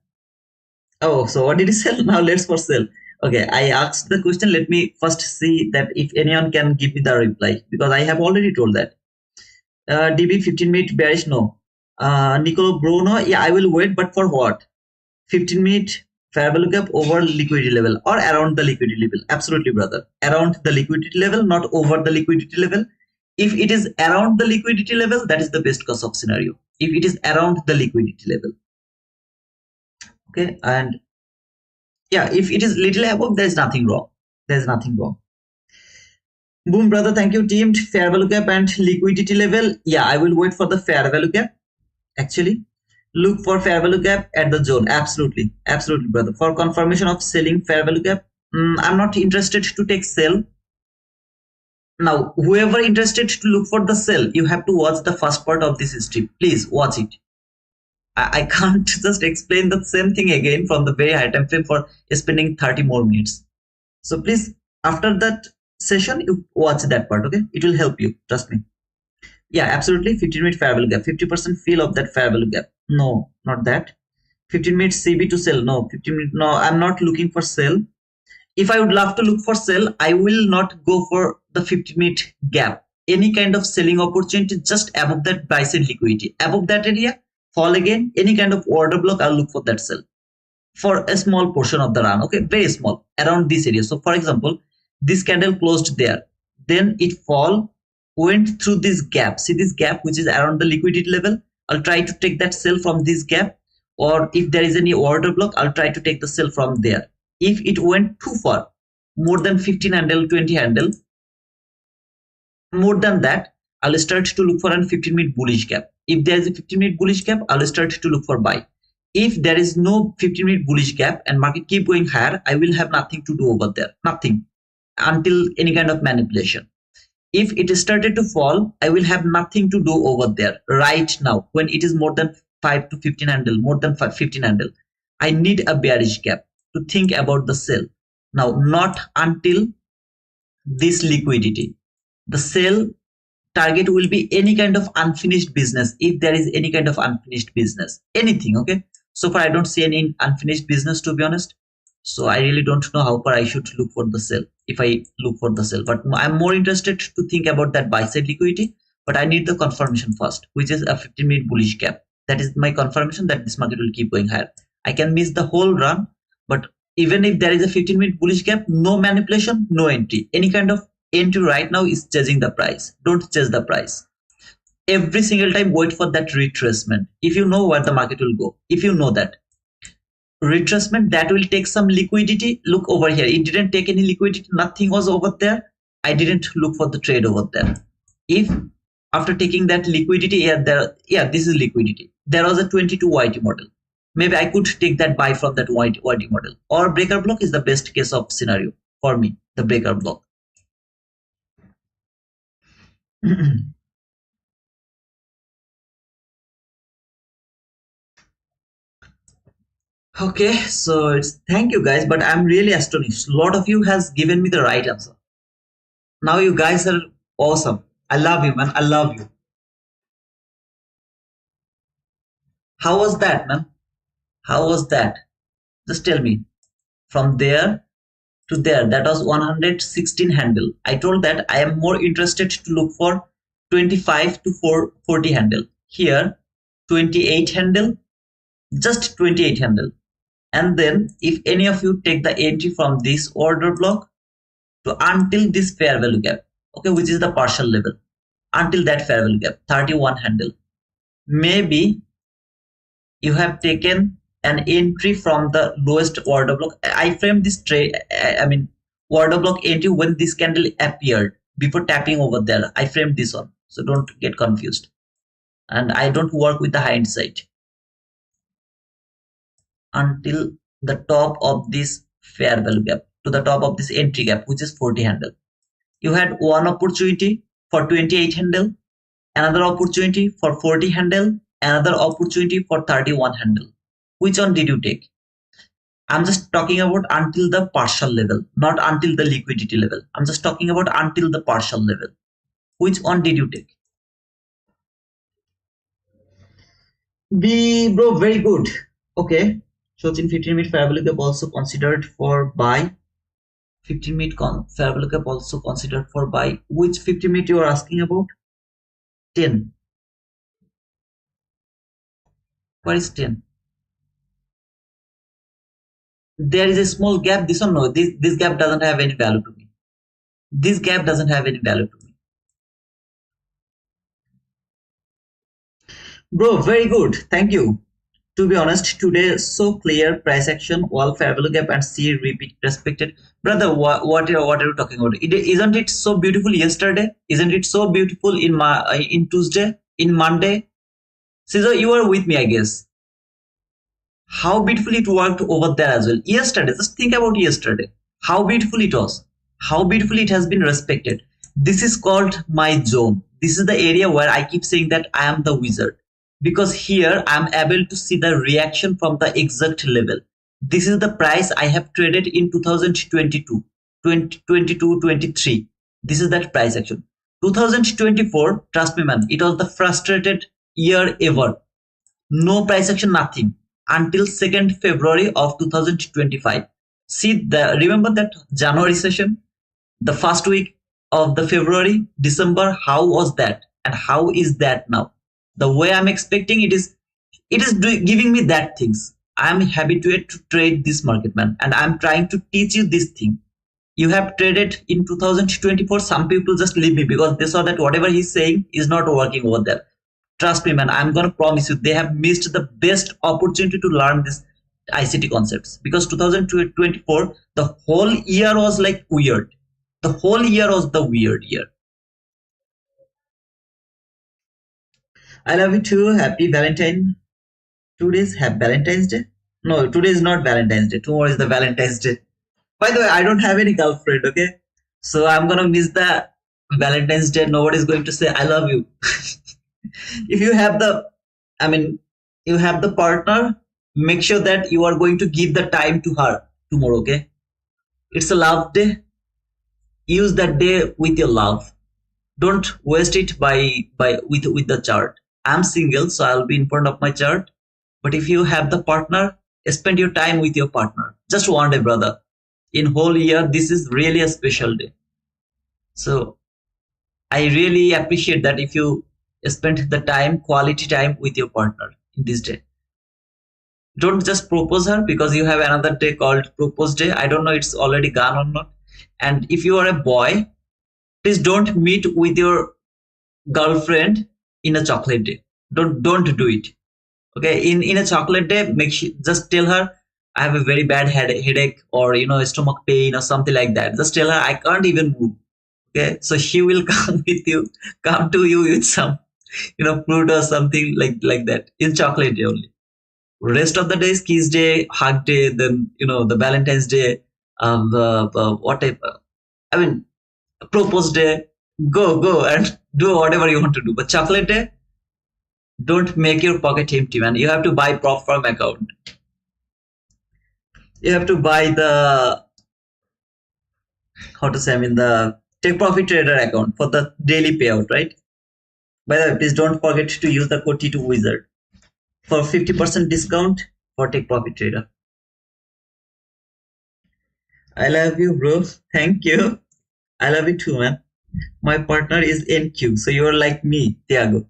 Oh, so what did you sell? Now let's for sell. Okay, I asked the question. Let me first see that if anyone can give me the reply, because I have already told that. DB 15-minute bearish, no. Nicolo Bruno, yeah, I will wait, but for what? 15-minute fair value gap over liquidity level or around the liquidity level. Absolutely, brother. Around the liquidity level, not over the liquidity level. If it is around the liquidity level, that is the best case of scenario. If it is around the liquidity level. Okay, and yeah, if it is little above, there is nothing wrong. There is nothing wrong. Boom, brother. Thank you, team. Fair value gap and liquidity level. Yeah, I will wait for the fair value gap. Actually, look for fair value gap at the zone. Absolutely, absolutely, brother. For confirmation of selling fair value gap, I'm not interested to take sell. Now, whoever interested to look for the sell, you have to watch the first part of this strip. Please watch it. I can't just explain the same thing again from the very high time frame for spending 30 more minutes. So please, after that session, you watch that part. Okay, it will help you. Trust me. Yeah, absolutely. 15-minute fair value gap. 50% fill of that fair value gap. No, not that. 15 minutes CB to sell. No, 15 minutes. No, I'm not looking for sell. If I would love to look for sell, I will not go for the 15-minute gap. Any kind of selling opportunity just above that buy side liquidity. Above that area, fall again. Any kind of order block, I'll look for that sell for a small portion of the run. Okay, very small around this area. So for example, this candle closed there, then it went through this gap. See this gap which is around the liquidity level. I'll try to take that sell from this gap, or if there is any order block, I'll try to take the sell from there. If it went too far, more than 15 handle, 20 handle, more than that, I'll start to look for a 15-minute bullish gap. If there is a 15-minute bullish gap, I'll start to look for buy. If there is no 15-minute bullish gap and market keep going higher, I will have nothing to do over there. Nothing until any kind of manipulation. If it started to fall, I will have nothing to do over there right now when it is more than 5 to 15 handle, more than 15 handle. I need a bearish gap to think about the sell. Now, not until this liquidity. The sell target will be any kind of unfinished business. If there is any kind of unfinished business, anything. Okay, so far I don't see any unfinished business, to be honest. So I really don't know how far I should look for the sell if I look for the sell. But I'm more interested to think about that buy side liquidity. But I need the confirmation first, which is a 15-minute bullish gap. That is my confirmation that this market will keep going higher. I can miss the whole run, but even if there is a 15-minute bullish gap, no manipulation, no entry. Any kind of entry right now is chasing the price. Don't chase the price. Every single time wait for that retracement. If you know where the market will go, if you know that retracement, that will take some liquidity. Look over here, it didn't take any liquidity, nothing was over there. I didn't look for the trade over there. If After taking that liquidity, yeah, this is liquidity. There was a 22 YT model. Maybe I could take that buy from that YT model. Or breaker block is the best case of scenario for me, the breaker block. Okay, so it's thank you guys, but I'm really astonished. A lot of you has given me the right answer. Now you guys are awesome. I love you, man. I love you. How was that, man? How was that? Just tell me. From there to there, that was 116 handle. I told that I am more interested to look for 25 to 40 handle. Here, 28 handle, just 28 handle. And then if any of you take the entry from this order block to until this fair value gap, okay, which is the partial level, until that fair value gap, 31 handle. Maybe you have taken an entry from the lowest order block. I framed this trade, I mean, order block entry when this candle appeared before tapping over there. I framed this one, so don't get confused. And I don't work with the hindsight. Until the top of this fair value gap, to the top of this entry gap, which is 40 handle. You had one opportunity for 28 handle, another opportunity for 40 handle, another opportunity for 31 handle. Which one did you take? I'm just talking about until the partial level, not until the liquidity level. I'm just talking about until the partial level. Which one did you take? B, bro, very good. Okay. So in 15-minute fair value gap also considered for buy. 15-minute fair value gap also considered for buy. Which 15-minute you are asking about? 10. What is 10? There is a small gap. This one, no, this gap doesn't have any value to me. This gap doesn't have any value to me. Bro, very good. Thank you. To be honest, today so clear, price action, wall fair value gap, and C repeat respected. Brother, what are you talking about? Isn't it so beautiful yesterday? Isn't it so beautiful in Tuesday, in Monday? Caesar, you are with me, I guess. How beautifully it worked over there as well. Yesterday, just think about yesterday. How beautiful it was. How beautifully it has been respected. This is called my zone. This is the area where I keep saying that I am the wizard. Because here I am able to see the reaction from the exact level. This is the price I have traded in 2022, 2022, 23. This is that price action. 2024, trust me man, it was the frustrated year ever. No price action, nothing until 2nd February of 2025. See, remember that January session, the first week of the February, December, how was that and how is that now? The way I'm expecting it is giving me that things. I'm habituated to trade this market, man, and I'm trying to teach you this thing. You have traded in 2024. Some people just leave me because they saw that whatever he's saying is not working over there. Trust me, man, I'm gonna promise you, they have missed the best opportunity to learn this ICT concepts, because 2024, the whole year was like weird. The whole year was the weird year. I love you too. Happy Valentine. Today's have Valentine's Day? No, today is not Valentine's Day. Tomorrow is the Valentine's Day. By the way, I don't have any girlfriend, okay? So I'm gonna miss the Valentine's Day. Nobody's going to say I love you. If you have you have the partner, make sure that you are going to give the time to her tomorrow, okay? It's a love day. Use that day with your love. Don't waste it with the chart. I'm single, so I'll be in front of my chart. But if you have the partner, spend your time with your partner. Just one day, brother. In whole year, this is really a special day. So I really appreciate that if you spend the time, quality time with your partner in this day. Don't just propose her because you have another day called propose day. I don't know it's already gone or not. And if you are a boy, please don't meet with your girlfriend in a chocolate day. Don't do it. Okay, in a chocolate day, just tell her I have a very bad headache or stomach pain or something like that. Just tell her I can't even move. Okay, so she will come to you with some, fruit or something like that in chocolate day only. Rest of the days, kiss day, hug day, then the Valentine's Day, whatever. I mean, propose day. Go and do whatever you want to do. But chocolate day, don't make your pocket empty, man. You have to buy prop firm account. You have to buy the, how to say, I mean, the take profit trader account for the daily payout, right? By the way, please don't forget to use the code T2 Wizard for 50% discount for take profit trader. I love you, bro. Thank you. I love you too, man. My partner is NQ, so you're like me, Tiago.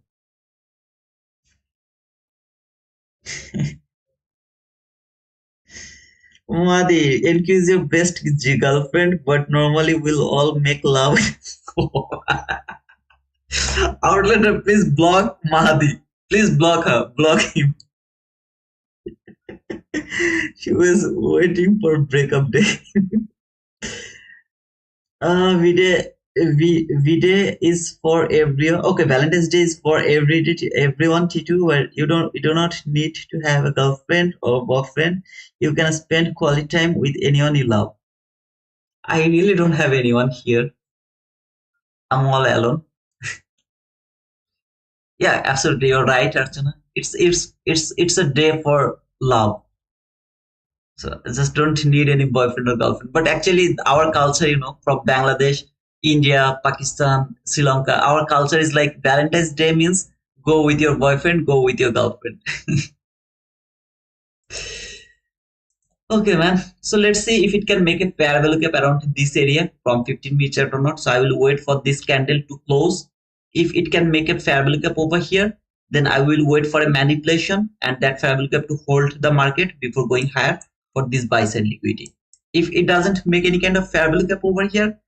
Madi, NQ is your best girlfriend, but normally we'll all make love. Outlander, please block Mahadi. Please block her. Block him. She was waiting for breakup day. V-Day is for everyone. Okay, Valentine's Day is for everyone. T2, where you do not need to have a girlfriend or boyfriend. You can spend quality time with anyone you love. I really don't have anyone here. I'm all alone. Yeah, absolutely. You're right, Archana. It's a day for love. So I just don't need any boyfriend or girlfriend. But actually, our culture, from Bangladesh, India, Pakistan, Sri Lanka, our culture is like Valentine's Day means go with your boyfriend, go with your girlfriend. Okay, man. So let's see if it can make a parallel cap around this area from 15 meter or not. So I will wait for this candle to close. If it can make a parallel cap over here, then I will wait for a manipulation and that parallel cap to hold the market before going higher for this buy side liquidity. If it doesn't make any kind of parallel cap over here,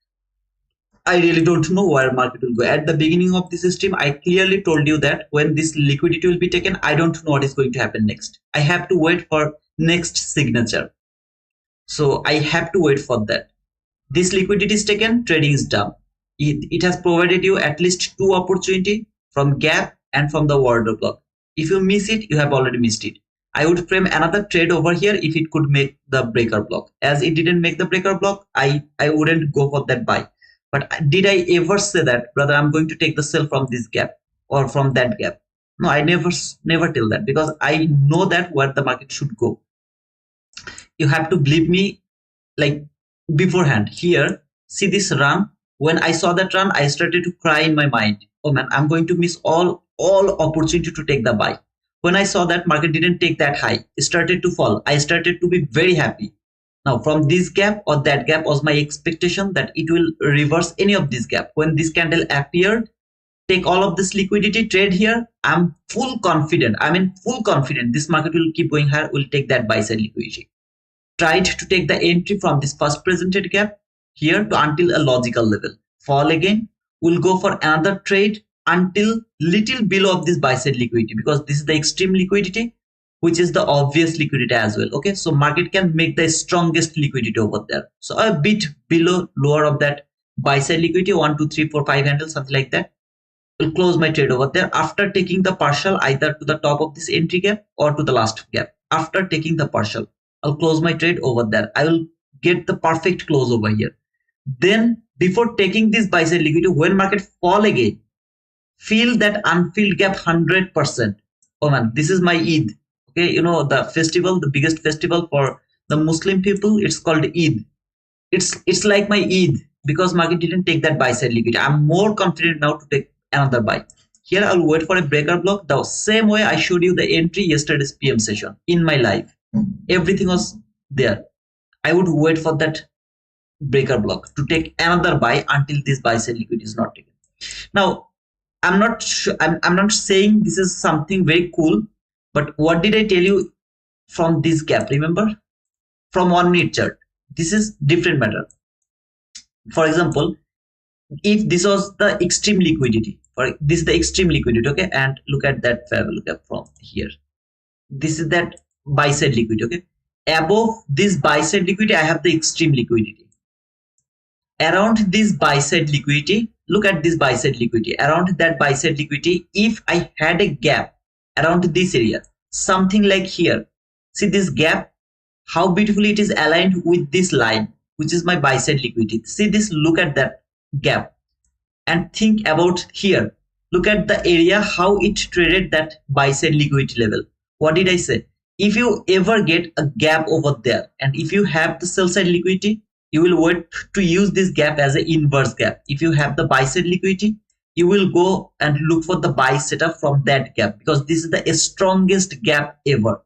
I really don't know where market will go. At the beginning of this stream, I clearly told you that when this liquidity will be taken, I don't know what is going to happen next. I have to wait for next signature. So I have to wait for that. This liquidity is taken, trading is done. It has provided you at least two opportunity from gap and from the order block. If you miss it, you have already missed it. I would frame another trade over here if it could make the breaker block. As it didn't make the breaker block, I wouldn't go for that buy. But did I ever say that, brother, I'm going to take the sell from this gap or from that gap? No, I never tell that, because I know that where the market should go. You have to believe me like beforehand. Here, see this run. When I saw that run, I started to cry in my mind. Oh man, I'm going to miss all opportunity to take the buy. When I saw that market didn't take that high, it started to fall, I started to be very happy. Now from this gap or that gap was my expectation that it will reverse any of this gap. When this candle appeared, take all of this liquidity, trade here. I'm full confident. Full confident this market will keep going higher, will take that buy side liquidity. Tried to take the entry from this first presented gap here to until a logical level. Fall again. We'll go for another trade until little below of this buy side liquidity, because this is the extreme liquidity, which is the obvious liquidity as well. Okay, so market can make the strongest liquidity over there. So a bit below, lower of that buy side liquidity, 1, 2, 3, 4, 5 handle, something like that. Will close my trade over there after taking the partial either to the top of this entry gap or to the last gap. After taking the partial, I'll close my trade over there. I will get the perfect close over here. Then before taking this buy side liquidity, when market fall again, feel that unfilled gap 100%. Oh man, this is my Eid. Okay, the festival, the biggest festival for the Muslim people, it's called Eid. It's like my Eid, because market didn't take that buy side liquidity. I'm more confident now to take another buy. Here I'll wait for a breaker block the same way I showed you the entry yesterday's PM session in my live. Everything was there. I would wait for that breaker block to take another buy until this buy side liquidity is not taken. Now I'm not saying this is something very cool, but what did I tell you from this gap? Remember, from 1 minute chart, this is different matter. For example, if this was the extreme liquidity, or this is the extreme liquidity, okay, and look at that look up from here. This is that buy side liquidity, okay. Above this buy side liquidity, I have the extreme liquidity. Around this buy side liquidity, look at this buy side liquidity. Around that buy side liquidity, if I had a gap around this area, something like here, see this gap, how beautifully it is aligned with this line, which is my buy side liquidity. See this, look at that gap and think about here. Look at the area, how it traded that buy side liquidity level. What did I say? If you ever get a gap over there and if you have the sell side liquidity, you will wait to use this gap as an inverse gap. If you have the buy side liquidity, you will go and look for the buy setup from that gap, because this is the strongest gap ever.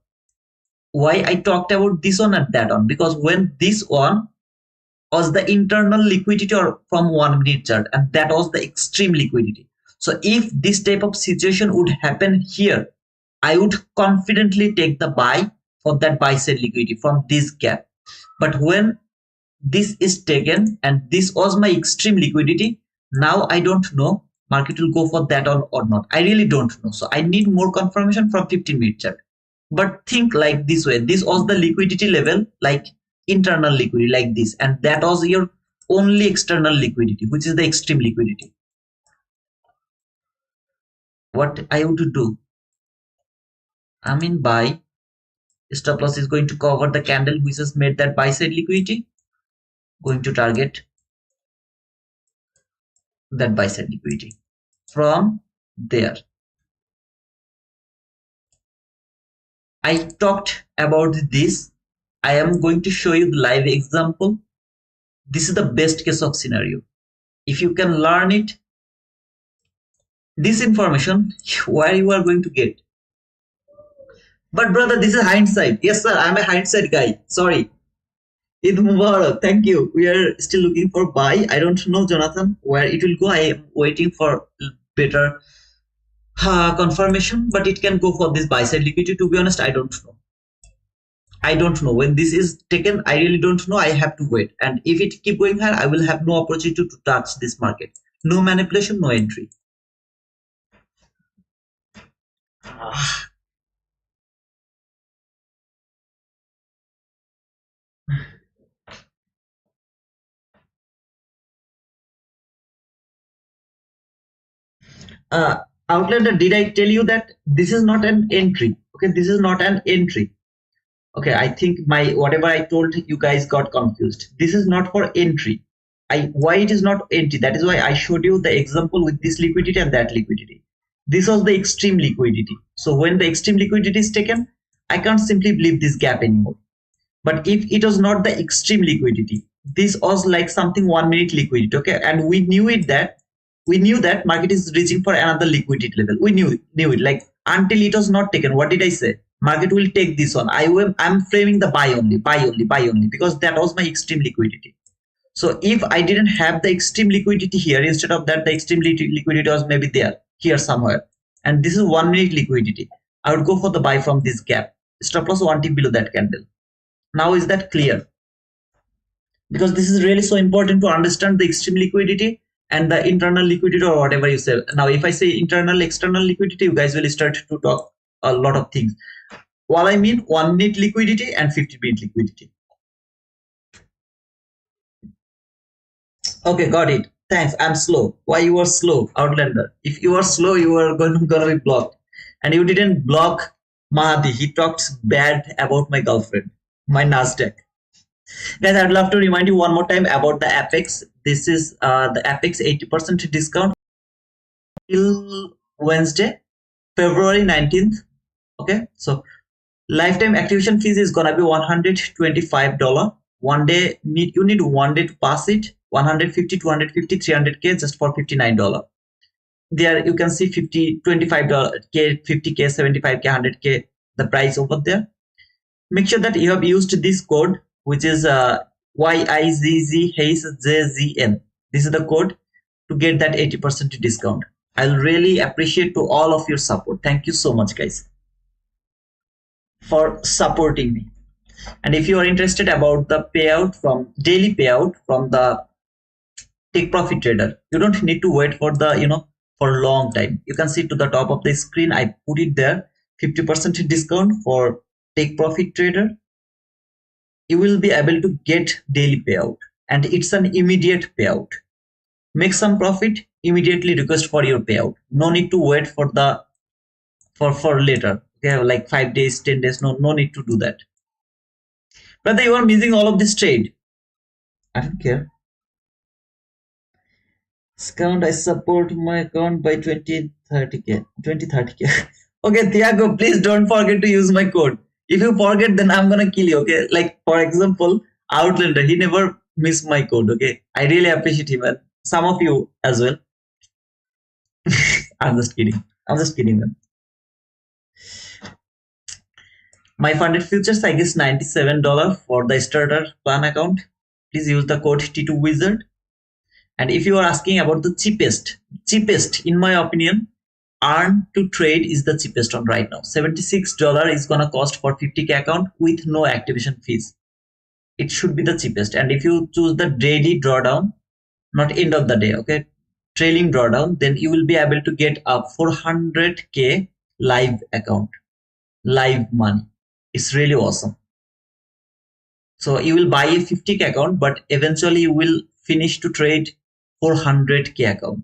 Why I talked about this one and that one? Because when this one was the internal liquidity or from 1 minute chart, and that was the extreme liquidity. So if this type of situation would happen here, I would confidently take the buy for that buy side liquidity from this gap. But when this is taken and this was my extreme liquidity, now I don't know market will go for that or not. I really don't know. So I need more confirmation from 15-minute chart. But think like this way, this was the liquidity level, like internal liquidity like this, and that was your only external liquidity, which is the extreme liquidity. What I would do, I mean buy, stop loss is going to cover the candle which has made that buy side liquidity, going to target that buy side liquidity from there. I talked about this. I am going to show you the live example. This is the best case of scenario. If you can learn it, this information, where you are going to get. But brother, this is hindsight. Yes sir, I'm a hindsight guy. Sorry. Eid Mubarak. Thank you. We are still looking for buy. I don't know, Jonathan, where it will go. I am waiting for better confirmation, but it can go for this buy side liquidity. To be honest, I don't know. I don't know when this is taken. I really don't know. I have to wait, and if it keep going higher, I will have no opportunity to touch this market. No manipulation, no entry. Outlander, did I tell you that this is not an entry? Okay, this is not an entry. Okay, I think my whatever I told you guys got confused. This is not for entry. Why it is not entry? That is why I showed you the example with this liquidity and that liquidity. This was the extreme liquidity. So when the extreme liquidity is taken, I can't simply leave this gap anymore. But if it was not the extreme liquidity, this was like something 1 minute liquidity. Okay, and we knew that market is reaching for another liquidity level. We knew it like until it was not taken. What did I say? Market will take this one. I'm framing the buy only, because that was my extreme liquidity. So if I didn't have the extreme liquidity here, instead of that, the extreme liquidity was maybe there, here somewhere, and this is 1 minute liquidity, I would go for the buy from this gap. Stop loss 1 tick below that candle. Now is that clear? Because this is really so important to understand the extreme liquidity and the internal liquidity, or whatever you say. Now if I say internal, external liquidity, you guys will start to talk a lot of things. What I mean, 1 minute liquidity and 50-minute liquidity. Okay, got it. Thanks. I'm slow. Why you are slow, Outlander? If you are slow, you are gonna be blocked. And you didn't block Mahadi. He talks bad about my girlfriend, my Nasdaq. Guys, I'd love to remind you one more time about the Apex. This is the Apex 80% discount till Wednesday, February 19th. Okay, so lifetime activation fees is gonna be $125. One day you need 1 day to pass it. 150, 250, 300K just for $59. There you can see 50, $25K, 50K, 75K, 100K, the price over there. Make sure that you have used this code, which is YIZZHZN. This is the code to get that 80% discount. I'll really appreciate to all of your support. Thank you so much, guys, for supporting me. And if you are interested about the payout from daily payout from the take profit trader, you don't need to wait for the for a long time. You can see to the top of the screen, I put it there, 50% discount for take profit trader. You will be able to get daily payout, and it's an immediate payout. Make some profit, immediately request for your payout. No need to wait for later. Okay, like 5 days, 10 days. No need to do that. Brother, you are missing all of this trade. I don't care. Discount, I support my account by 20-30k. 20-30k. Okay, Thiago, please don't forget to use my code. If you forget, then I'm gonna kill you. Okay, like for example, Outlander, he never missed my code. Okay, I really appreciate him, and some of you as well. I'm just kidding. I'm just kidding, man. My funded futures, I guess $97 for the starter plan account. Please use the code T2Wizard. And if you are asking about the cheapest, in my opinion, earn to trade is the cheapest one right now. $76 is gonna cost for 50k account with no activation fees. It should be the cheapest. And if you choose the daily drawdown, not end of the day, okay, trailing drawdown, then you will be able to get a 400k live account, live money. It's really awesome. So you will buy a 50k account, but eventually you will finish to trade 400k account.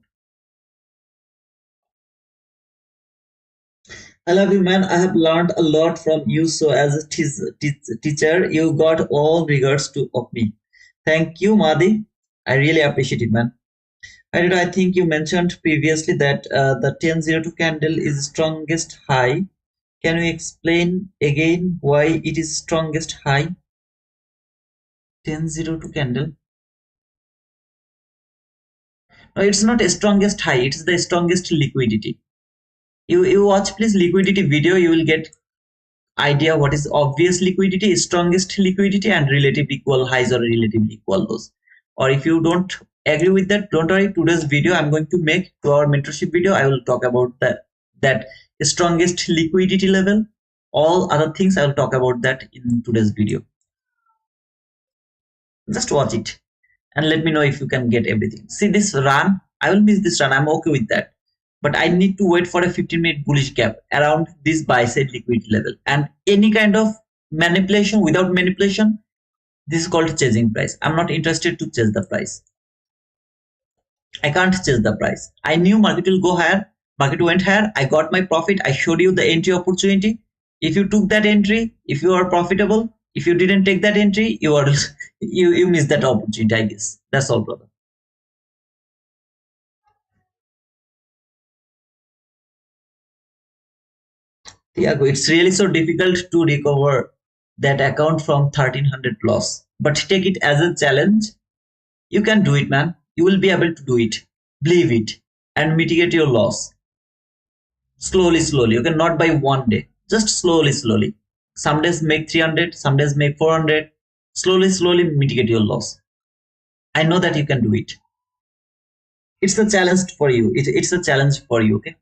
I love you, man. I have learned a lot from you. So as a teacher, you got all regards of me. Thank you, Madi. I really appreciate it, man. I think you mentioned previously that the 1002 candle is strongest high. Can you explain again why it is strongest high? 1002 candle. No, it's not a strongest high. It's the strongest liquidity. You watch please liquidity video. You will get idea what is obvious liquidity, strongest liquidity, and relative equal highs or relatively equal lows. Or if you don't agree with that, don't worry. Today's video I'm going to make to our mentorship video. I will talk about that strongest liquidity level. All other things I will talk about that in today's video. Just watch it and let me know if you can get everything. See this run, I will miss this run. I'm okay with that. But I need to wait for a 15-minute bullish gap around this buy side liquidity level. And any kind of manipulation without manipulation, this is called chasing price. I'm not interested to chase the price. I can't chase the price. I knew market will go higher. Market went higher. I got my profit. I showed you the entry opportunity. If you took that entry, if you are profitable, if you didn't take that entry, you are you missed that opportunity, I guess. That's all, brother. Tiago, it's really so difficult to recover that account from 1300 loss. But take it as a challenge. You can do it, man. You will be able to do it. Believe it and mitigate your loss. Slowly. You can not by one day. Just slowly. Some days make 300, some days make 400. Slowly mitigate your loss. I know that you can do it. It's a challenge for you. It's a challenge for you, okay?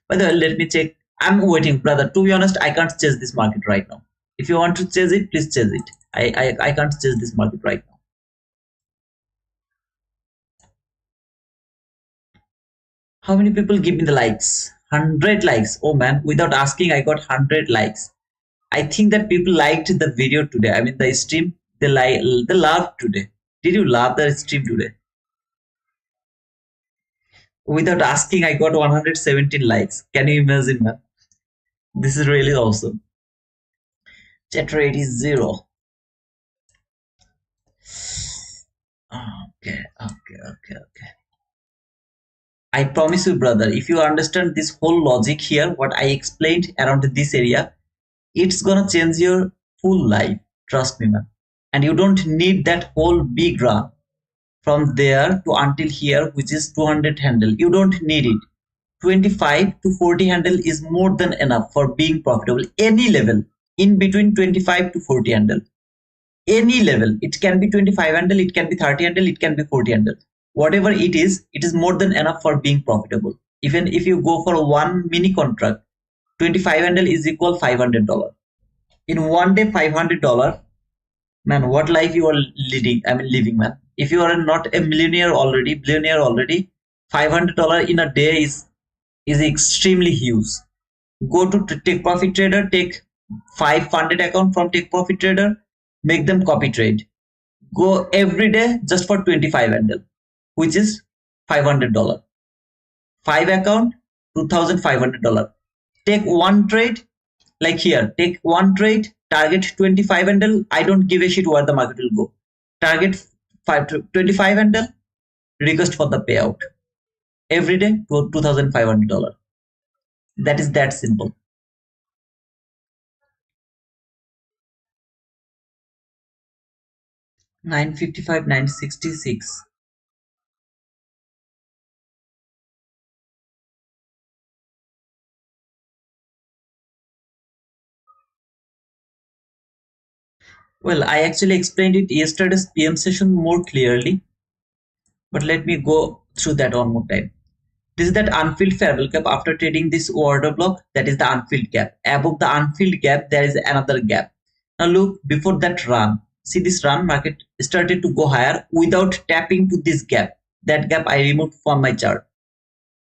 By the way, let me check. I'm waiting, brother. To be honest, I can't chase this market right now. If you want to chase it, please chase it. I can't chase this market right now. How many people give me the likes? 100 likes. Oh man, without asking, I got 100 likes. I think that people liked the video today. I mean the stream. They loved today. Did you love the stream today? Without asking, I got 117 likes. Can you imagine, man? This is really awesome. Chat rate is 0. Okay. I promise you, brother, if you understand this whole logic here, what I explained around this area, it's gonna change your full life. Trust me, man. And you don't need that whole big run from there to until here, which is 200 handle. You don't need it. 25 to 40 handle is more than enough for being profitable. Any level in between 25 to 40 handle. Any level. It can be 25 handle, it can be 30 handle, it can be 40 handle. Whatever it is more than enough for being profitable. Even if you go for one mini contract, 25 handle is equal $500. In one day, $500. Man, what life you are leading? I mean, living, man. If you are not a billionaire already, $500 in a day is extremely huge. Go to Take Profit Trader, take 5 funded account from Take Profit Trader, make them copy trade. Go every day just for 25 handle, which is $500. 5 account, $2,500. Take one trade, like here, take one trade, target 25 handle. I don't give a shit where the market will go. Target 25 handle, request for the payout. Every day, $2,500. That is that simple. 955, 966. Well, I actually explained it yesterday's PM session more clearly, but let me go through that one more time. This is that unfilled fair value gap after trading this order block. That is the unfilled gap. Above the unfilled gap, there is another gap. Now look, before that run, see this run, market started to go higher without tapping to this gap. That gap I removed from my chart.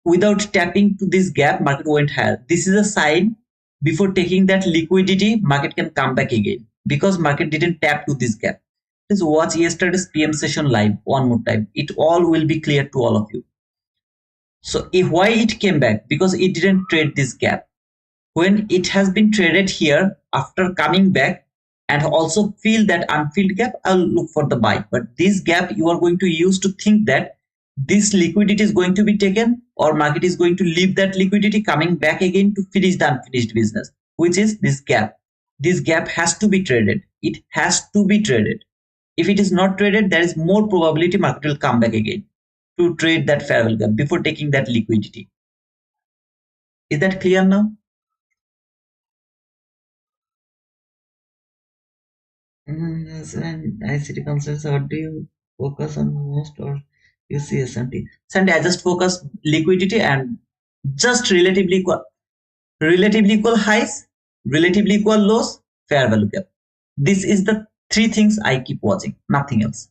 Without tapping to this gap, market went higher. This is a sign before taking that liquidity, market can come back again because market didn't tap to this gap. Just watch yesterday's PM session live one more time. It all will be clear to all of you. So why it came back? Because it didn't trade this gap. When it has been traded here after coming back and also fill that unfilled gap, I'll look for the buy. But this gap you are going to use to think that this liquidity is going to be taken or market is going to leave that liquidity coming back again to finish the unfinished business, which is this gap. This gap has to be traded. It has to be traded. If it is not traded, there is more probability market will come back again to trade that fair value gap before taking that liquidity. Is that clear now? And ICT concerns, or do you focus on most or you see S&T? Sandy, I just focus liquidity and just relatively equal highs, relatively equal lows, fair value gap. This is the three things I keep watching, nothing else.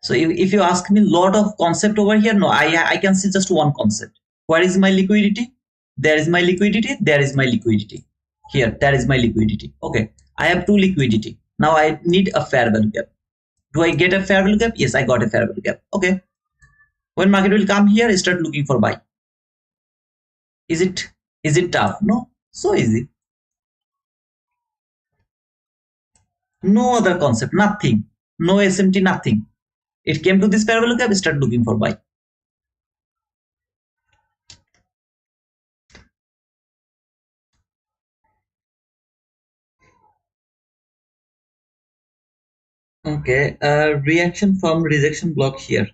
So if you ask me a lot of concept over here, no, I can see just one concept. Where is my liquidity? There is my liquidity. There is my liquidity. Here, there is my liquidity. Okay, I have two liquidity. Now I need a fair value gap. Do I get a fair value gap? Yes, I got a fair value gap. Okay. When market will come here, start looking for buy. Is it tough? No, so easy. No other concept, nothing. No SMT, nothing. It came to this fair value gap, start looking for buy. Okay, reaction from rejection block here.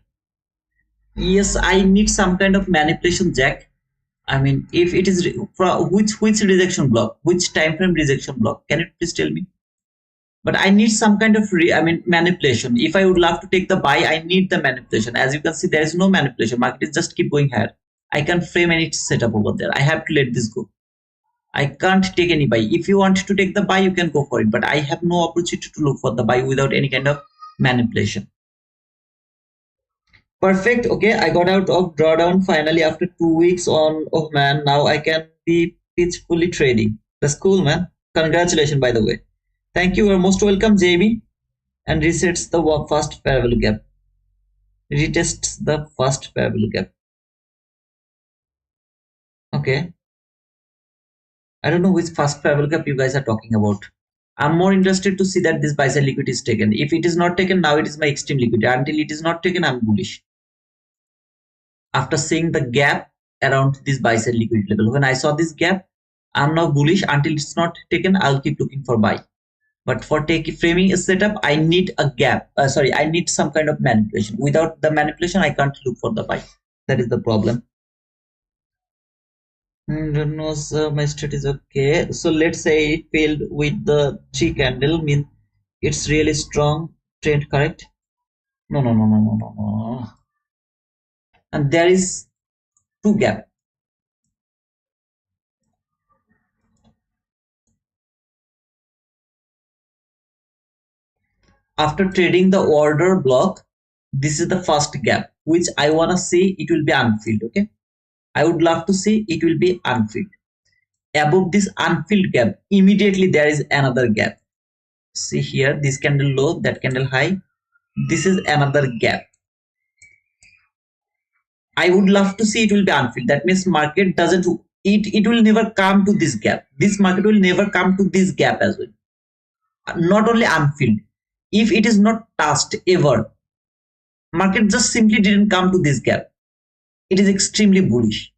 Yes, I need some kind of manipulation jack. I mean, if it is for which rejection block, which time frame rejection block? Can you please tell me? But I need some kind of manipulation. If I would love to take the buy, I need the manipulation. As you can see, there is no manipulation. Market is just keep going higher. I can frame any setup over there. I have to let this go. I can't take any buy. If you want to take the buy, you can go for it. But I have no opportunity to look for the buy without any kind of manipulation. Perfect. Okay, I got out of drawdown finally after 2 weeks on. Oh man, now I can be peacefully trading. That's cool, man. Congratulations, by the way. Thank you. You're most welcome, Jamie. And resets the first fair value gap. Retests the first fair value gap. Okay. I don't know which first fair value gap you guys are talking about. I'm more interested to see that this buy side liquidity is taken. If it is not taken, now it is my extreme liquidity. Until it is not taken, I'm bullish. After seeing the gap around this buy side liquidity level, when I saw this gap, I'm now bullish. Until it's not taken, I'll keep looking for buy. But for framing a setup, I need a gap. I need some kind of manipulation. Without the manipulation, I can't look for the buy. That is the problem. No, sir, my state is okay. So let's say it failed with the 3 candle, mean it's really strong trend, correct? No, no, no, no, no, no, no. And there is 2 gap. After trading the order block, this is the first gap, which I wanna see it will be unfilled. Okay, I would love to see it will be unfilled. Above this unfilled gap, immediately there is another gap. See here, this candle low, that candle high. This is another gap. I would love to see it will be unfilled. That means market doesn't, it will never come to this gap. This market will never come to this gap as well. Not only unfilled. If it is not touched ever, market just simply didn't come to this gap. It is extremely bullish.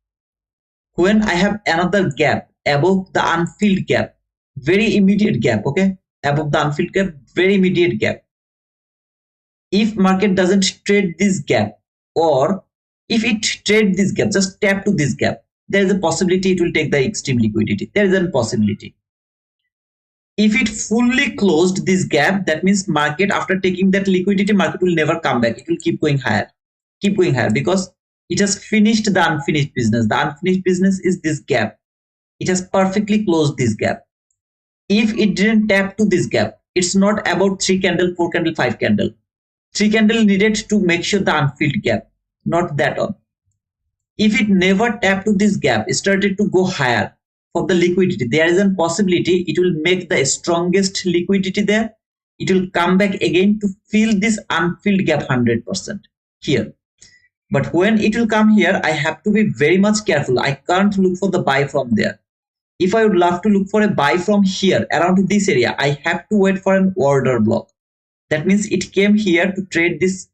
When I have another gap above the unfilled gap, very immediate gap, okay? Above the unfilled gap, very immediate gap. If market doesn't trade this gap, or if it trade this gap, just tap to this gap, there is a possibility it will take the extreme liquidity. There is a possibility. If it fully closed this gap, that means market, after taking that liquidity, market will never come back. It will keep going higher, because it has finished the unfinished business. The unfinished business is this gap. It has perfectly closed this gap. If it didn't tap to this gap, it's not about 3 candle, 4 candle, 5 candle. 3 candle needed to make sure the unfilled gap, not that one. If it never tapped to this gap, it started to go higher for the liquidity, there is a possibility it will make the strongest liquidity there. It will come back again to fill this unfilled gap 100% here. But when it will come here, I have to be very much careful. I can't look for the buy from there. If I would love to look for a buy from here around this area, I have to wait for an order block. That means it came here to trade this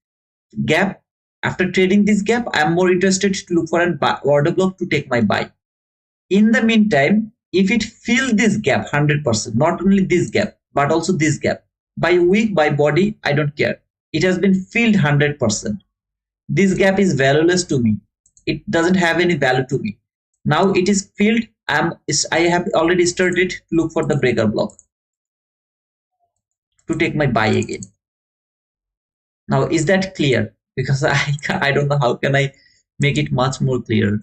gap. After trading this gap, I am more interested to look for an order block to take my buy. In the meantime, if it fills this gap 100%, not only this gap, but also this gap, by week, by body, I don't care. It has been filled 100%. This gap is valueless to me. It doesn't have any value to me. Now it is filled. I have already started to look for the breaker block to take my buy again. Now, is that clear? Because I don't know how can I make it much more clear.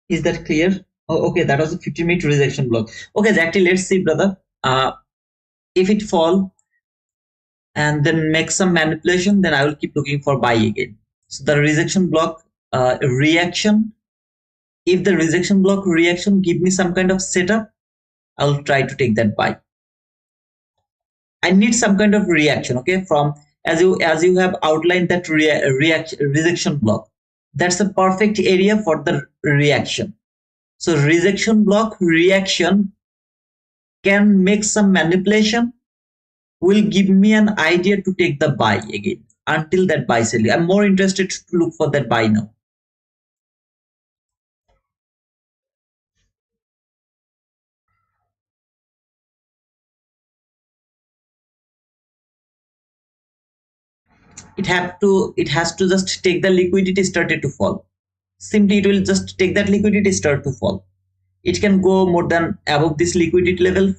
Is that clear? Oh, okay, that was a 50-minute rejection block. Okay, exactly. Let's see, brother. If it fall and then make some manipulation, then I will keep looking for buy again. So the rejection block reaction. If the rejection block reaction give me some kind of setup, I'll try to take that buy. I need some kind of reaction, okay? From as you have outlined that rejection block. That's a perfect area for the reaction. So rejection block reaction can make some manipulation, will give me an idea to take the buy again. Until that buy sell, I'm more interested to look for that buy now. It has to just take the liquidity started to fall. Simply it will just take that liquidity start to fall. It can go more than above this liquidity level,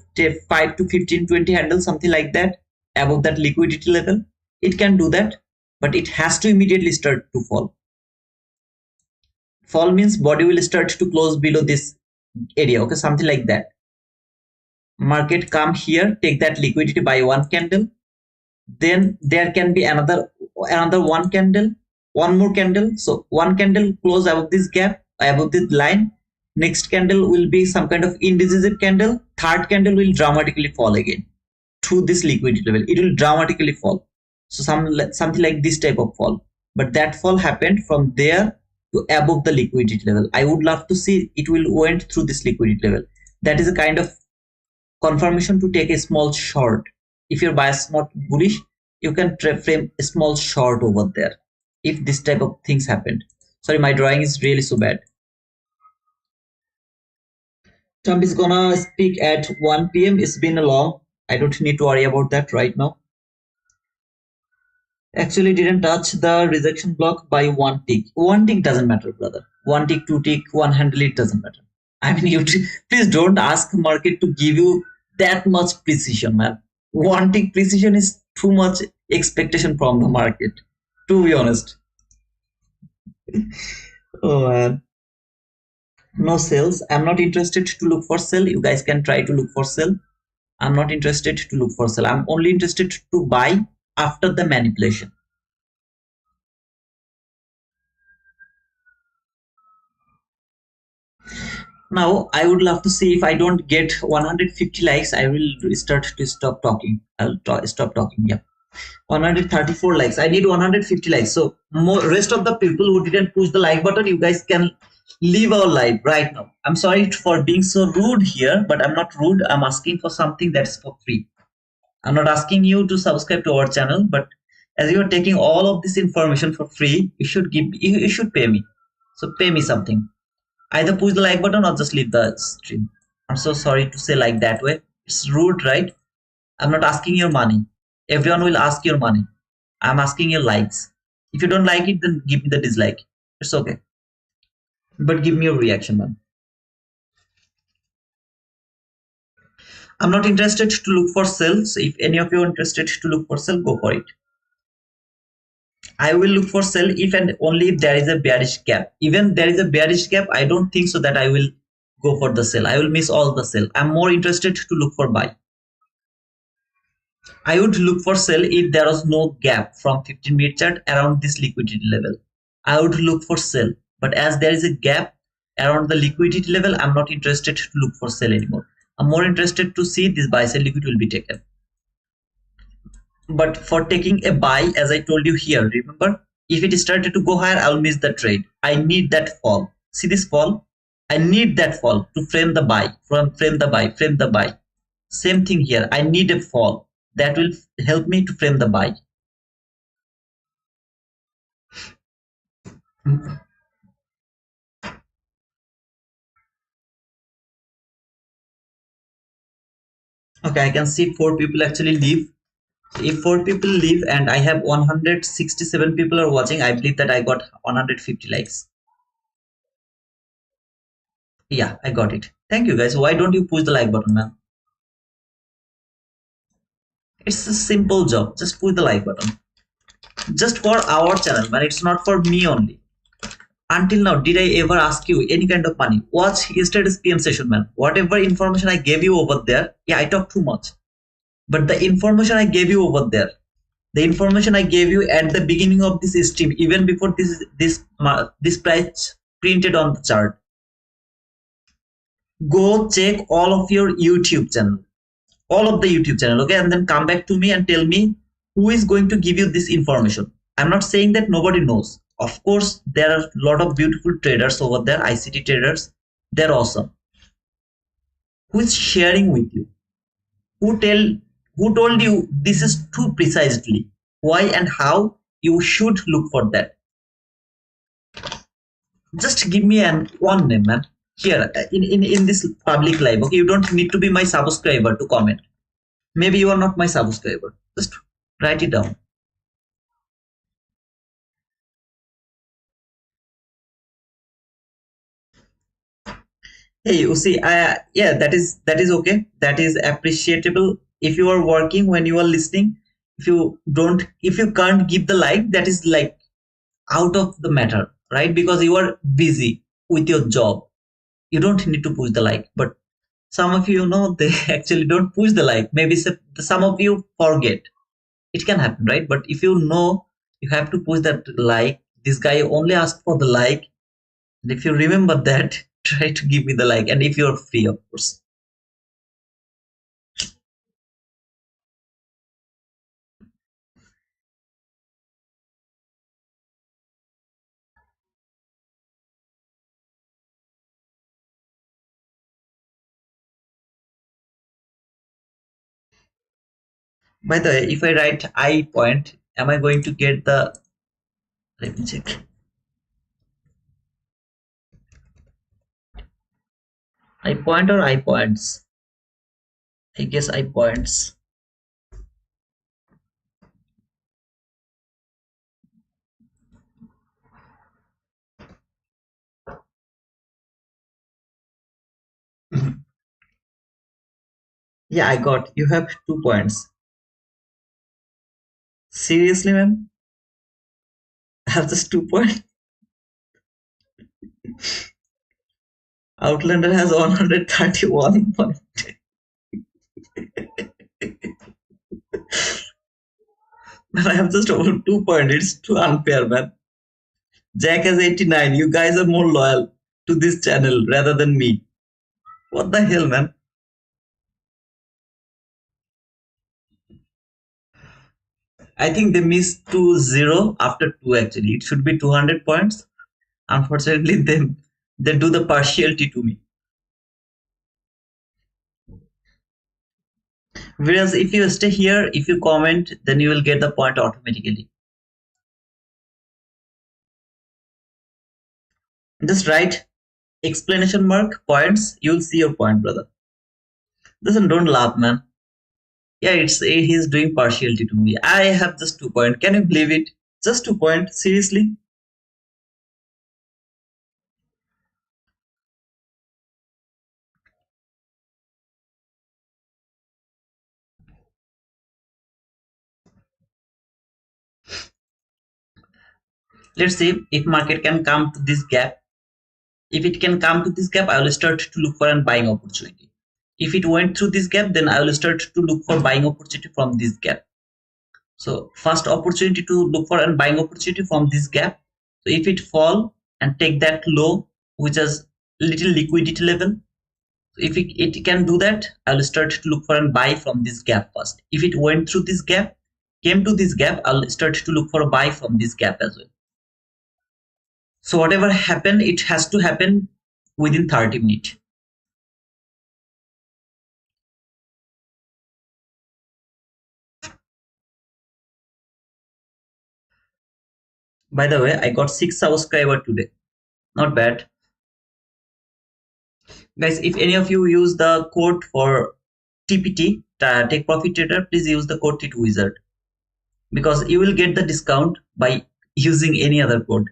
5 to 15, 20 handles, something like that. Above that liquidity level, it can do that, but it has to immediately start to fall. Fall means body will start to close below this area, okay, something like that. Market come here, take that liquidity by one candle, then there can be another one candle, one more candle. So one candle close above this gap, above this line. Next candle will be some kind of indecisive candle. Third candle will dramatically fall again through this liquidity level. It will dramatically fall. So something like this type of fall. But that fall happened from there to above the liquidity level. I would love to see it will went through this liquidity level. That is a kind of confirmation to take a small short. If your bias not bullish, you can frame a small short over there. If this type of things happened. Sorry, my drawing is really so bad. Trump is gonna speak at 1 p.m. It's been a long. I don't need to worry about that right now. Actually didn't touch the rejection block by one tick. One tick doesn't matter, brother. One tick, two tick, one handle, it doesn't matter. I mean, you please don't ask market to give you that much precision, man. One tick precision is too much expectation from the market, to be honest. Oh man. No sales. I'm not interested to look for sell. You guys can try to look for sell. I'm not interested to look for sell. I'm only interested to buy after the manipulation. Now, I would love to see if I don't get 150 likes, I will start to stop talking. Stop talking. Yeah. 134 likes. I need 150 likes. So, more rest of the people who didn't push the like button, you guys can leave our live right now. I'm sorry for being so rude here, but I'm not rude. I'm asking for something that's for free. I'm not asking you to subscribe to our channel, but as you are taking all of this information for free, you should pay me. So pay me something. Either push the like button or just leave the stream. I'm so sorry to say like that way. It's rude, right? I'm not asking your money. Everyone will ask your money. I'm asking your likes. If you don't like it, then give me the dislike. It's okay. But give me your reaction, man. I'm not interested to look for sales. If any of you are interested to look for sale, go for it. I will look for sell if and only if there is a bearish gap. Even there is a bearish gap, I don't think so that I will go for the sell. I will miss all the sell. I'm more interested to look for buy. I would look for sell if there was no gap from 15-minute chart around this liquidity level. I would look for sell. But as there is a gap around the liquidity level, I'm not interested to look for sell anymore. I'm more interested to see this buy sell liquid will be taken. But for taking a buy, as I told you here, remember, if it started to go higher, I'll miss the trade. I need that fall. See this fall? I need that fall to frame the buy, frame the buy, frame the buy. Same thing here. I need a fall that will help me to frame the buy. Okay, I can see 4 people actually leave. If 4 people leave and I have 167 people are watching, I believe that I got 150 likes. Yeah, I got it. Thank you guys. Why don't you push the like button, man? It's a simple job. Just push the like button. Just for our channel, man. It's not for me only. Until now, did I ever ask you any kind of money? Watch yesterday's PM session, man. Whatever information I gave you over there, yeah, I talk too much. But the information I gave you over there, the information I gave you at the beginning of this stream, even before this price printed on the chart, go check all of your YouTube channel, all of the YouTube channel, okay, and then come back to me and tell me who is going to give you this information. I'm not saying that nobody knows. Of course, there are a lot of beautiful traders over there, ICT traders. They're awesome. Who is sharing with you? Who tell who told you this is too precisely? Why and how you should look for that? Just give me an one name, man. Here in this public live, okay, you don't need to be my subscriber to comment. Maybe you are not my subscriber. Just write it down. Hey, you see, yeah, that is okay. That is appreciable. If you are working when you are listening, if you can't give the like, that is like out of the matter, right? Because you are busy with your job. You don't need to push the like. But some of you know they actually don't push the like. Maybe some of you forget. It can happen, right? But if you know you have to push that like, this guy only asked for the like. And if you remember that, try to give me the like. And if you're free, of course. By the way, if I write I point, am I going to get the, let me check. I point or I points? I guess I points. Yeah, I got. You have 2 points. Seriously, man? I have just 2 points. Outlander has 131 points. Man, I have just over 2 points. It's too unfair, man. Jack has 89. You guys are more loyal to this channel rather than me. What the hell, man? I think they missed to zero after two actually. It should be 200 points. Unfortunately, they do the partiality to me. Whereas if you stay here, if you comment, then you will get the point automatically. Just write explanation mark points. You'll see your point, brother. Listen, don't laugh, man. Yeah, he's doing partiality to me. I have just 2 point. Can you believe it? Just 2 point. Seriously? Let's see if market can come to this gap. If it can come to this gap, I will start to look for a buying opportunity. If it went through this gap, then I will start to look for buying opportunity from this gap. So first opportunity to look for a buying opportunity from this gap. So if it fall and take that low, which is little liquidity level, so if it can do that, I will start to look for a buy from this gap first. If it went through this gap, came to this gap, I'll start to look for a buy from this gap as well. So whatever happened, it has to happen within 30 minutes. By the way, I got 6 subscribers today. Not bad. Guys, if any of you use the code for TPT, Take Profit Trader, please use the code TitWizard because you will get the discount by using any other code.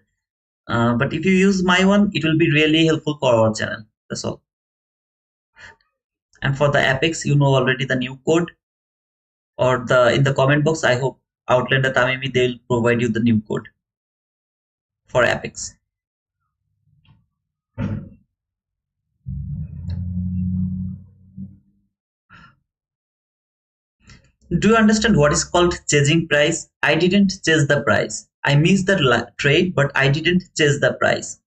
But if you use my one, it will be really helpful for our channel. That's all. And for the Apex, you know already the new code, or the in the comment box, I hope Outlander Tamimi they will provide you the new code for Apex. Do you understand what is called chasing price? I didn't chase the price. I missed the trade, but I didn't chase the price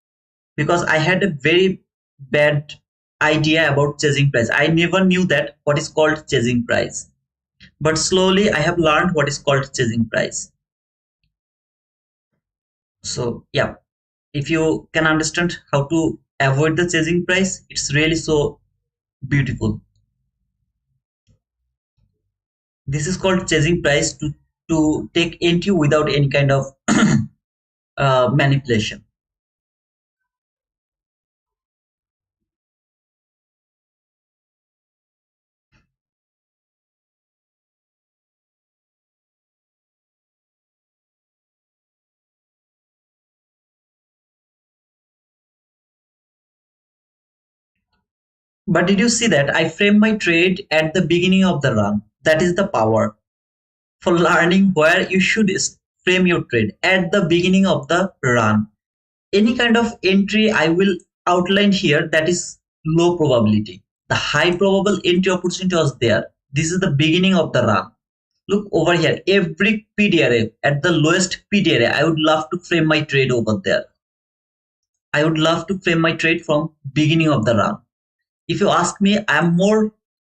because I had a very bad idea about chasing price. I never knew that what is called chasing price. But slowly I have learned what is called chasing price. So yeah, if you can understand how to avoid the chasing price, it's really so beautiful. This is called chasing price to take entry without any kind of manipulation. But did you see that I frame my trade at the beginning of the run? That is the power for learning where you should frame your trade at the beginning of the run. Any kind of entry I will outline here, that is low probability. The high probable entry opportunity was there. This is the beginning of the run. Look over here, every PDRA at the lowest PDRA, I would love to frame my trade over there. I would love to frame my trade from beginning of the run. If you ask me, I'm more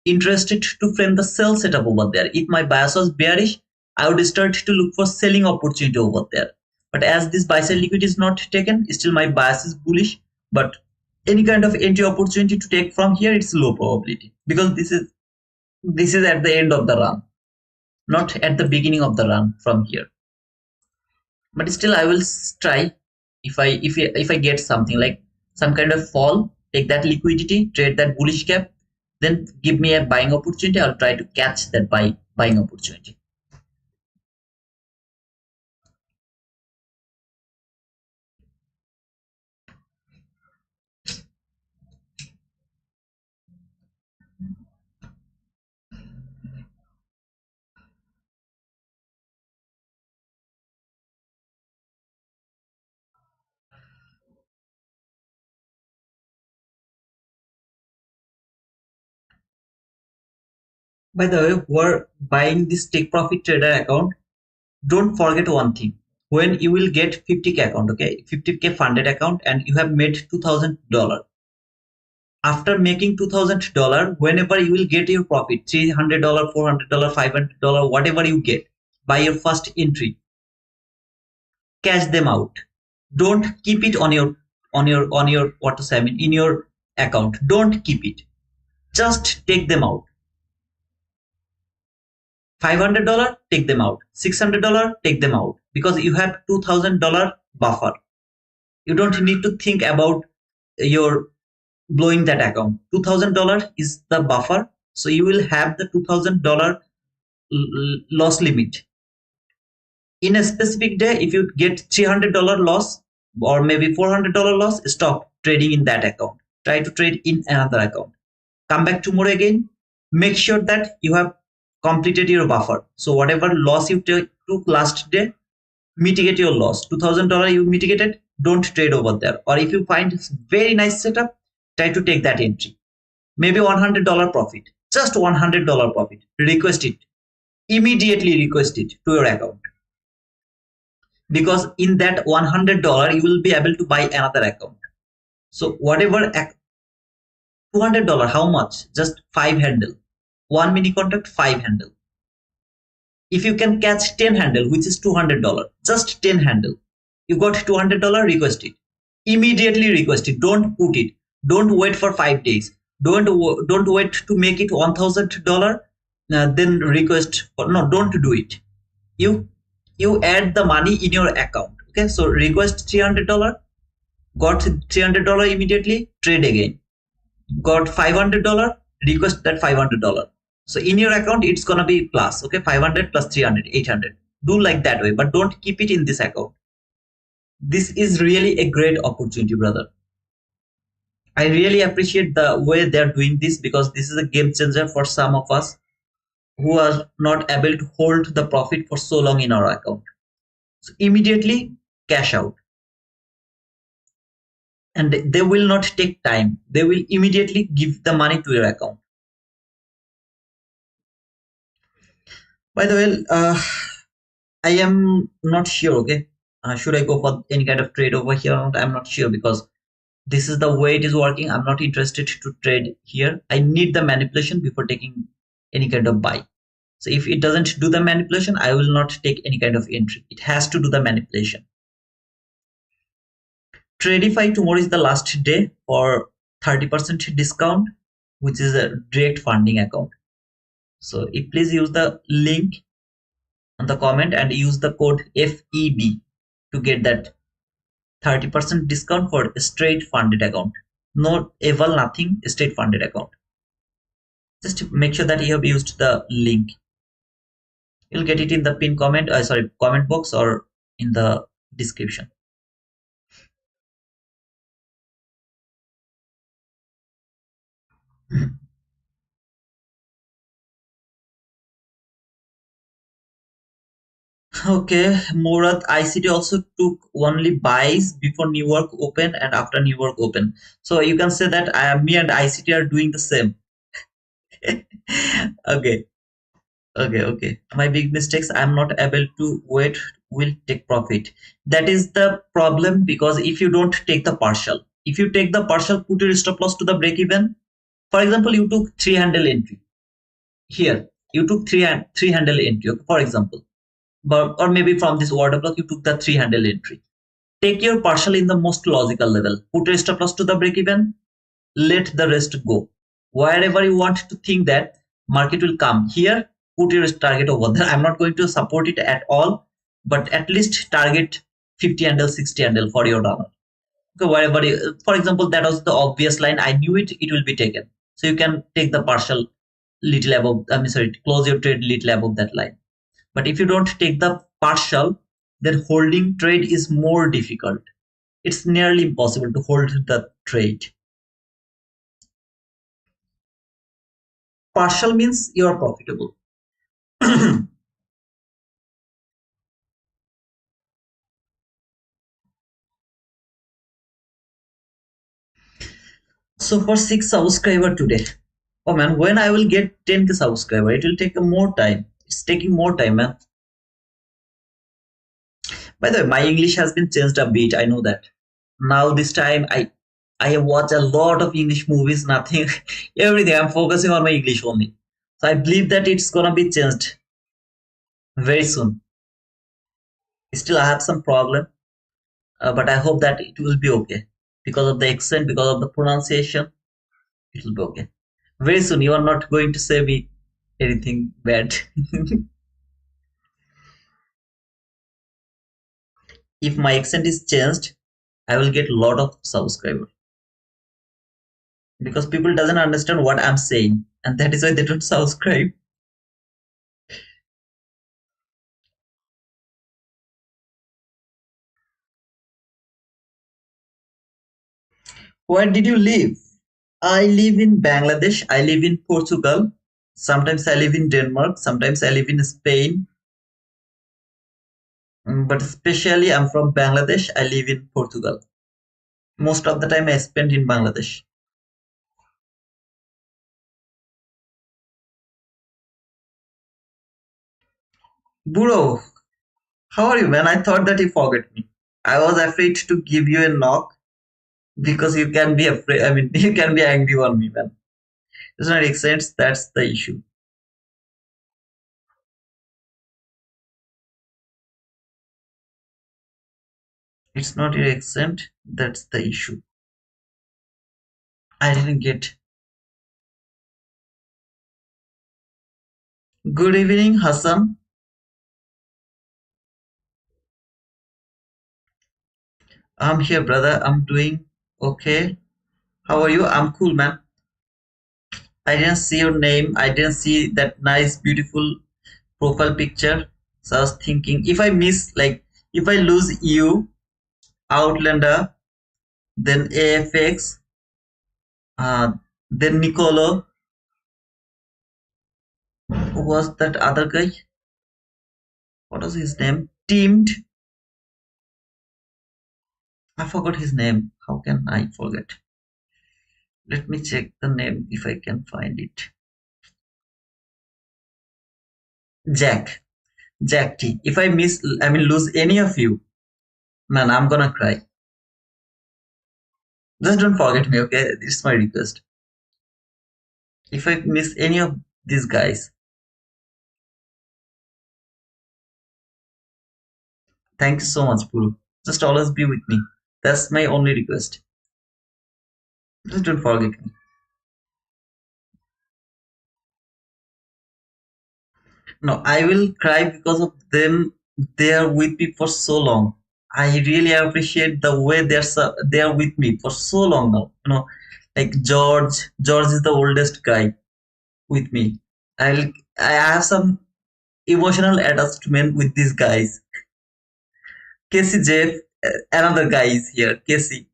interested to frame the sell setup over there. If my bias was bearish, I would start to look for selling opportunity over there. But as this buy side liquidity is not taken, still my bias is bullish. But any kind of entry opportunity to take from here, it's low probability because this is at the end of the run, not at the beginning of the run from here. But still, I will try if I get something like some kind of fall, take that liquidity, trade that bullish gap, then give me a buying opportunity. I'll try to catch that buying opportunity. By the way, who are buying this take profit trader account, don't forget one thing. When you will get 50k account, okay, 50k funded account, and you have made $2,000, After making $2,000, whenever you will get your profit, $300, $400, $500, whatever you get by your first entry, cash them out. Don't keep it on your what to say, I mean, in your account. Don't keep it. Just take them out. $500, take them out. $600, take them out, because you have $2,000 buffer. You don't need to think about your blowing that account. $2,000 is the buffer, so you will have the $2,000 loss limit. In a specific day, if you get $300 loss or maybe $400 loss, stop trading in that account. Try to trade in another account. Come back tomorrow again. Make sure that you have completed your buffer. So whatever loss you took last day, mitigate your loss. $2,000 you mitigated, don't trade over there. Or if you find it's very nice setup, try to take that entry. Maybe $100 profit, just $100 profit. Request it. Immediately request it to your account. Because in that $100, you will be able to buy another account. So whatever, $200, how much? Just 5 handle. 1 mini contract, 5 handle. If you can catch 10 handle, which is $200, just 10 handle, you got $200, request it. Immediately request it. Don't put it. Don't wait for 5 days. Don't wait to make it $1,000, then request. No, don't do it. You add the money in your account. Okay, so request $300, got $300 immediately, trade again. Got $500, request that $500. So in your account, it's gonna be plus. Okay, 500 plus 300, 800. Do like that way, but don't keep it in this account. This is really a great opportunity, brother. I really appreciate the way they're doing this, because this is a game changer for some of us who are not able to hold the profit for so long in our account. So immediately cash out. And they will not take time. They will immediately give the money to your account. By the way, I am not sure, okay? Should I go for any kind of trade over here? I'm not sure, because this is the way it is working. I'm not interested to trade here. I need the manipulation before taking any kind of buy. So if it doesn't do the manipulation, I will not take any kind of entry. It has to do the manipulation. Tradify, tomorrow is the last day for 30% discount, which is a direct funding account. So please use the link on the comment and use the code FEB to get that 30% discount for a straight funded account. No eval, nothing, straight funded account. Just make sure that you have used the link. You'll get it in the pin comment, comment box, or in the description. Okay, Murad, ICT also took only buys before New York open and after New York open. So you can say that me and ICT are doing the same. Okay. Okay. My big mistakes. I'm not able to wait. Will take profit. That is the problem, because if you don't take the partial, if you take the partial, put your stop loss to the break even. For example, you took 3 handle entry. Here, you took three handle entry. Okay, for example, but or maybe from this order block, you took the 3 handle entry. Take your partial in the most logical level. Put your stop loss to the break even. Let the rest go. Wherever you want to think that market will come, here put your target over there. I'm not going to support it at all, but at least target 50 handle, 60 handle for your dollar. Okay, wherever for example, that was the obvious line. I knew it will be taken. So you can take the partial little above, close your trade little above that line. But if you don't take the partial, then holding trade is more difficult. It's nearly impossible to hold the trade. Partial means you are profitable. So for 6 subscriber today, oh man, when I will get 10k subscriber, it will take more time. It's taking more time, man. By the way, my English has been changed a bit. I know that. Now this time I watch a lot of English movies, nothing, everything. I'm focusing on my English only. So I believe that it's gonna be changed very soon. Still, I have some problem, but I hope that it will be okay because of the accent, because of the pronunciation. It will be okay. Very soon, you are not going to say me anything bad. If my accent is changed, I will get a lot of subscribers because people doesn't understand what I'm saying, and that is why they don't subscribe. Where did you live? I live in Bangladesh. I live in Portugal. Sometimes I live in Denmark. Sometimes I live in Spain. But especially I'm from Bangladesh. I live in Portugal. Most of the time I spend in Bangladesh. Bro, how are you, man? I thought that you forgot me. I was afraid to give you a knock because you can be afraid. I mean, you can be angry on me, man. Does not make sense. That's the issue. It's not your accent. That's the issue. I didn't get. Good evening, Hassan. I'm here, brother. I'm doing okay. How are you? I'm cool, man. I didn't see your name. I didn't see that nice, beautiful profile picture. So I was thinking, if I miss, like, if I lose you, Outlander, then AFX, uh, then Nicolo, who was that other guy? What was his name? Teamed. I forgot his name. How can I forget? Let me check the name if I can find it. Jack. Jack T. If I miss, I mean, lose any of you, man, I'm gonna cry. Just don't forget me, okay? It's my request. If I miss any of these guys, thank you so much, Puru. Just always be with me. That's my only request. Just don't forget me. No, I will cry because of them. They are with me for so long. I really appreciate the way they are with me for so long now. Like George. George is the oldest guy with me. I'll I have some emotional attachment with these guys. Casey Jeff, another guy is here. Casey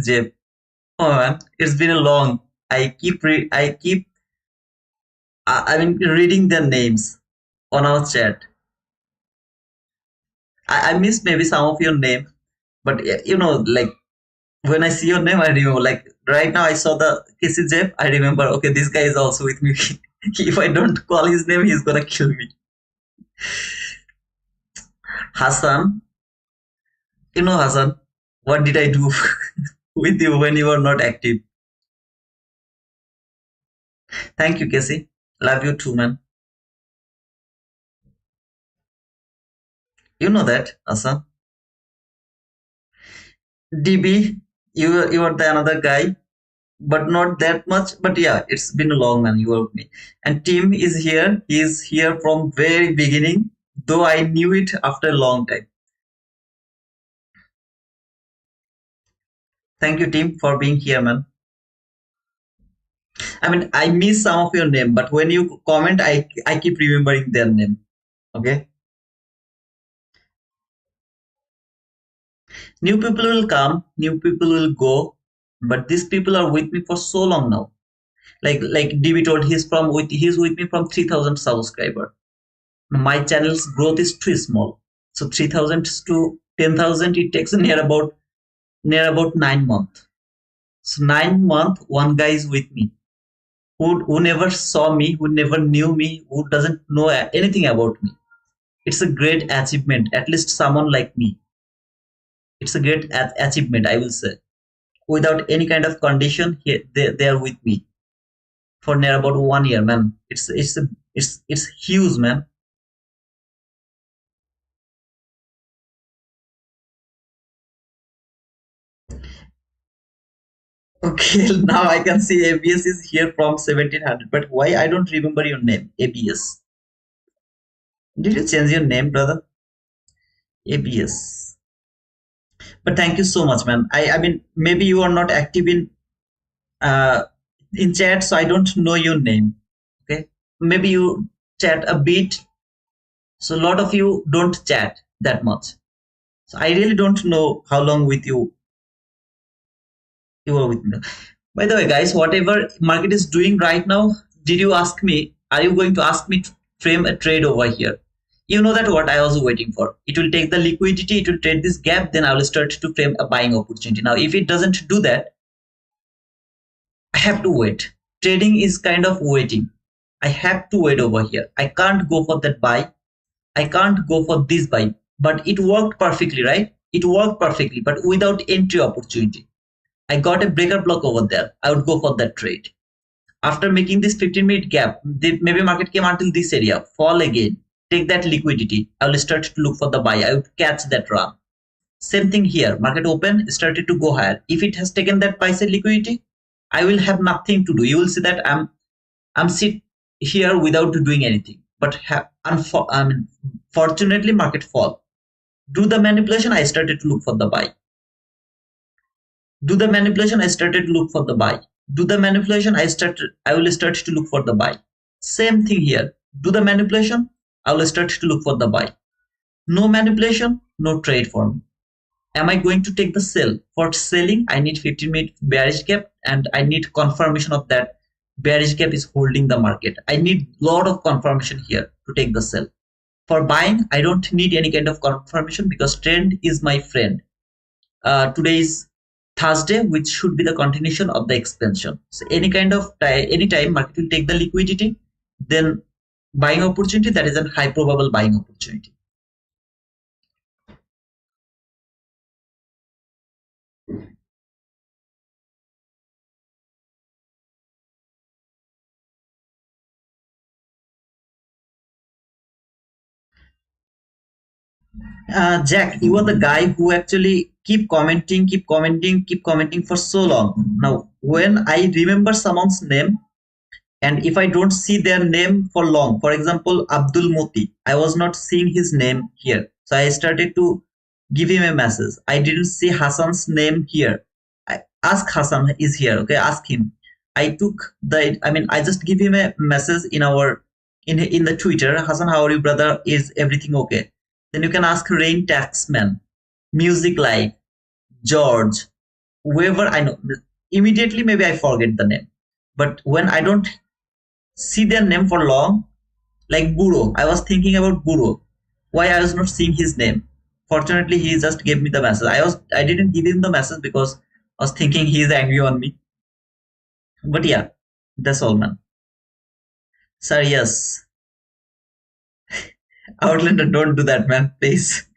Jeff. Oh man, it's been a long. I keep I mean reading their names on our chat. I missed maybe some of your name, but like when I see your name, I remember. Like right now, I saw the Casey Jeff. I remember. Okay, this guy is also with me. If I don't call his name, he's gonna kill me. Hassan, Hassan, what did I do with you when you were not active? Thank you, Casey. Love you too, man. You know that, Hassan. DB, you are the another guy, but not that much. But yeah, it's been a long man. You are with me. And Tim is here. He is here from very beginning, though I knew it after a long time. Thank you, Tim, for being here, man. I mean, I miss some of your name, but when you comment, I keep remembering their name. Okay, new people will come, new people will go, but these people are with me for so long now. Like DB told, he's with me from 3,000 subscriber. My channel's growth is too small, so 3,000 to 10,000 it takes near about 9 months. So 9 month, one guy is with me who never saw me, who never knew me, who doesn't know anything about me. It's a great achievement. At least someone like me. It's a great achievement, I will say. without any kind of condition. They are with me for near about 1 year, man. It's huge, man. Okay, now I can see ABS is here from 1700. But why I don't remember your name? ABS. Did you change your name, brother? ABS. But thank you so much, man. I mean, maybe you are not active uh in chat, so I don't know your name. Okay, maybe you chat a bit. So a lot of you don't chat that much. So I really don't know how long with you are with me. By the way, guys, whatever market is doing right now, did you ask me? Are you going to ask me to frame a trade over here? You know that what I was waiting for. It will take the liquidity, it will trade this gap, then I will start to frame a buying opportunity. Now, if it doesn't do that, I have to wait. Trading is kind of waiting. I have to wait over here. I can't go for that buy. I can't go for this buy. But it worked perfectly, right? It worked perfectly, but without entry opportunity. I got a breaker block over there. I would go for that trade. After making this 15-minute gap, maybe market came until this area, fall again, take that liquidity. I will start to look for the buy. I would catch that run. Same thing here. Market open, started to go higher. If it has taken that buy side liquidity, I will have nothing to do. You will see that I'm sit here without doing anything. But fortunately, market fall. Do the manipulation. I started to look for the buy. Do the manipulation. I started to look for the buy. Do the manipulation. I will start to look for the buy. Same thing here. Do the manipulation. I will start to look for the buy. No manipulation, no trade for me. Am I going to take the sell? For selling, I need 15-minute bearish gap, and I need confirmation of that bearish gap is holding the market. I need lot of confirmation here to take the sell. For buying, I don't need any kind of confirmation because trend is my friend. Today is Thursday, which should be the continuation of the expansion. So any kind of any time market will take the liquidity, then buying opportunity, that is a high probable buying opportunity. Jack, you are the guy who actually keep commenting, keep commenting, keep commenting for so long. Now, when I remember someone's name, and if I don't see their name for long, for example, Abdul Moti, I was not seeing his name here. So I started to give him a message. I didn't see Hassan's name here. I ask Hassan is here. Okay, ask him. I just give him a message in our in the Twitter. Hassan, how are you, brother? Is everything okay? Then you can ask Rain Taxman, Music Life, George, whoever I know. Immediately, maybe I forget the name. But when I don't see their name for long, like Buro, I was thinking about Buro. Why I was not seeing his name? Fortunately, he just gave me the message. I didn't give him the message because I was thinking he is angry on me. But yeah, that's all, man. Sir, yes. Outlander, don't do that, man. Please.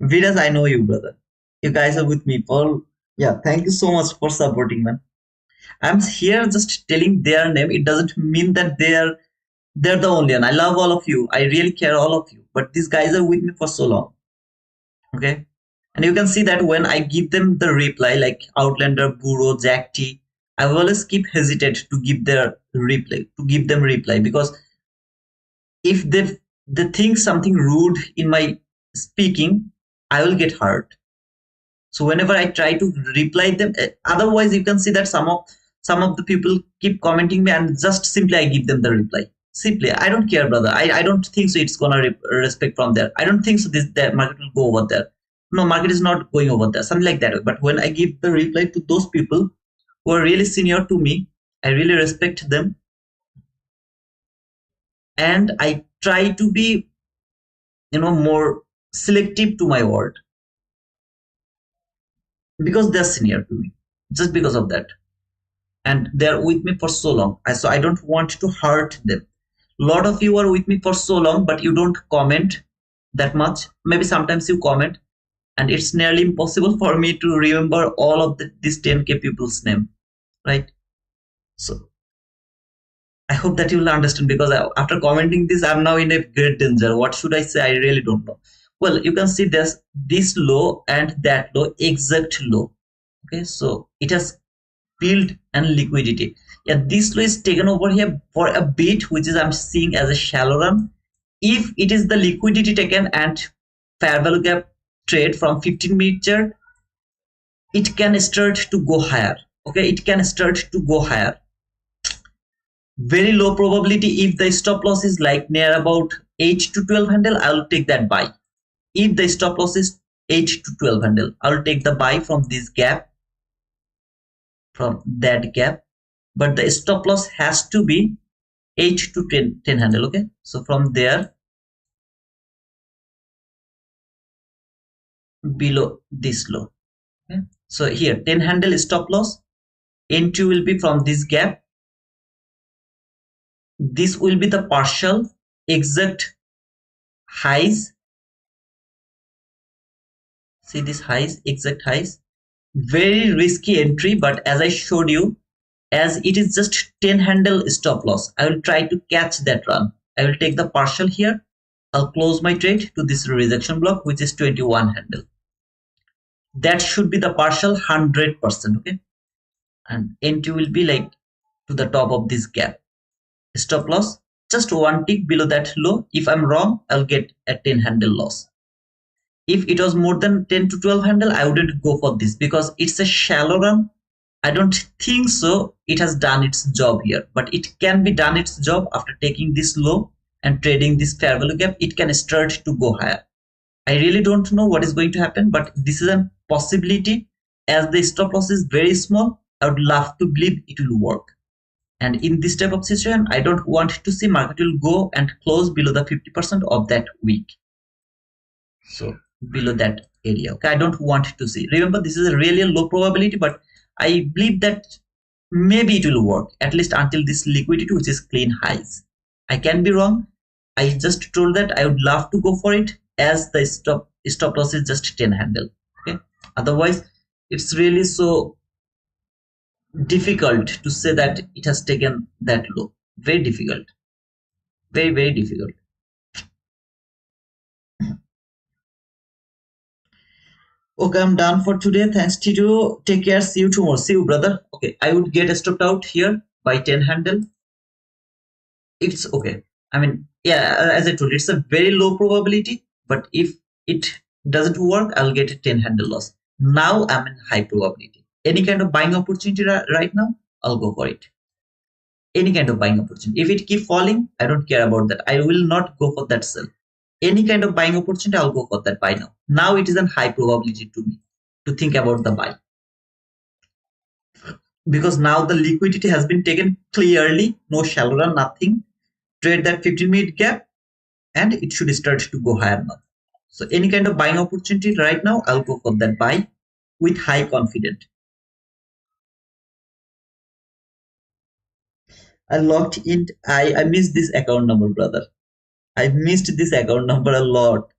Vidas, I know you, brother. You guys are with me. Paul, yeah, thank you so much for supporting, man. I'm here just telling their name. It doesn't mean that they're the only one. I love all of you. I really care all of you. But these guys are with me for so long. Okay. And you can see that when I give them the reply, like Outlander, Buro, Jack T, I always keep hesitate to give their reply, to give them reply, because if they think something rude in my speaking, I will get hurt. So whenever I try to reply them, otherwise you can see that some of the people keep commenting me, and just simply I give them the reply. Simply, I don't care, brother. I don't think so. It's gonna respect from there. I don't think so. That market will go over there. No, market is not going over there. Something like that. But when I give the reply to those people who are really senior to me, I really respect them, and I try to be, more selective to my word because they're senior to me. Just because of that, and they're with me for so long. So I don't want to hurt them. A lot of you are with me for so long, but you don't comment that much. Maybe sometimes you comment, and it's nearly impossible for me to remember all of these 10K people's name, right? So I hope that you will understand, because after commenting this, I'm now in a great danger. What should I say? I really don't know. Well, you can see this low and that low, exact low. Okay, so it has build and liquidity. Yeah, this low is taken over here for a bit, which is I'm seeing as a shallow run. If it is the liquidity taken and fair value gap trade from 15-minute chart, it can start to go higher. Okay, it can start to go higher. Very low probability. If the stop loss is like near about 8 to 12 handle, I'll take that buy. If the stop loss is 8 to 12 handle, I'll take the buy from this gap, from that gap. But the stop loss has to be 8 to 10 handle. Okay, so from there below this low. Okay, so here 10 handle stop loss, entry will be from this gap. This will be the partial exact highs. See this highs, exact highs. Very risky entry, but as I showed you, as it is just 10 handle stop loss, I will try to catch that run. I will take the partial here. I'll close my trade to this rejection block, which is 21 handle. That should be the partial 100%. Okay, and entry will be like to the top of this gap. Stop loss just one tick below that low. If I'm wrong, I'll get a 10 handle loss. If it was more than 10 to 12 handle, I wouldn't go for this because it's a shallow run. I don't think so it has done its job here, but it can be done its job after taking this low and trading this fair value gap. It can start to go higher. I really don't know what is going to happen, but this is a possibility. As the stop loss is very small, I would love to believe it will work. And in this type of situation, I don't want to see market will go and close below the 50% of that week. So below that area. Okay, I don't want to see. Remember, this is a really low probability, but I believe that maybe it will work at least until this liquidity, which is clean highs. I can be wrong. I just told that I would love to go for it as the stop loss is just 10 handle. Okay, otherwise it's really so difficult to say that it has taken that low. Very difficult. Very difficult. Okay, I'm done for today. Thanks, Tito. Take care. See you tomorrow. See you, brother. Okay, I would get stopped out here by 10 handle. It's okay. I mean, yeah, as I told you, it's a very low probability, but if it doesn't work, I'll get a 10 handle loss. Now I'm in high probability. Any kind of buying opportunity right now, I'll go for it. Any kind of buying opportunity. If it keep falling, I don't care about that. I will not go for that sell. Any kind of buying opportunity, I'll go for that buy now. Now it is a high probability to me to think about the buy, because now the liquidity has been taken clearly, no shallow run, nothing. Trade that 15-minute gap and it should start to go higher now. So any kind of buying opportunity right now, I'll go for that buy with high confidence. I logged in. I missed this account number, brother. I missed this account number a lot.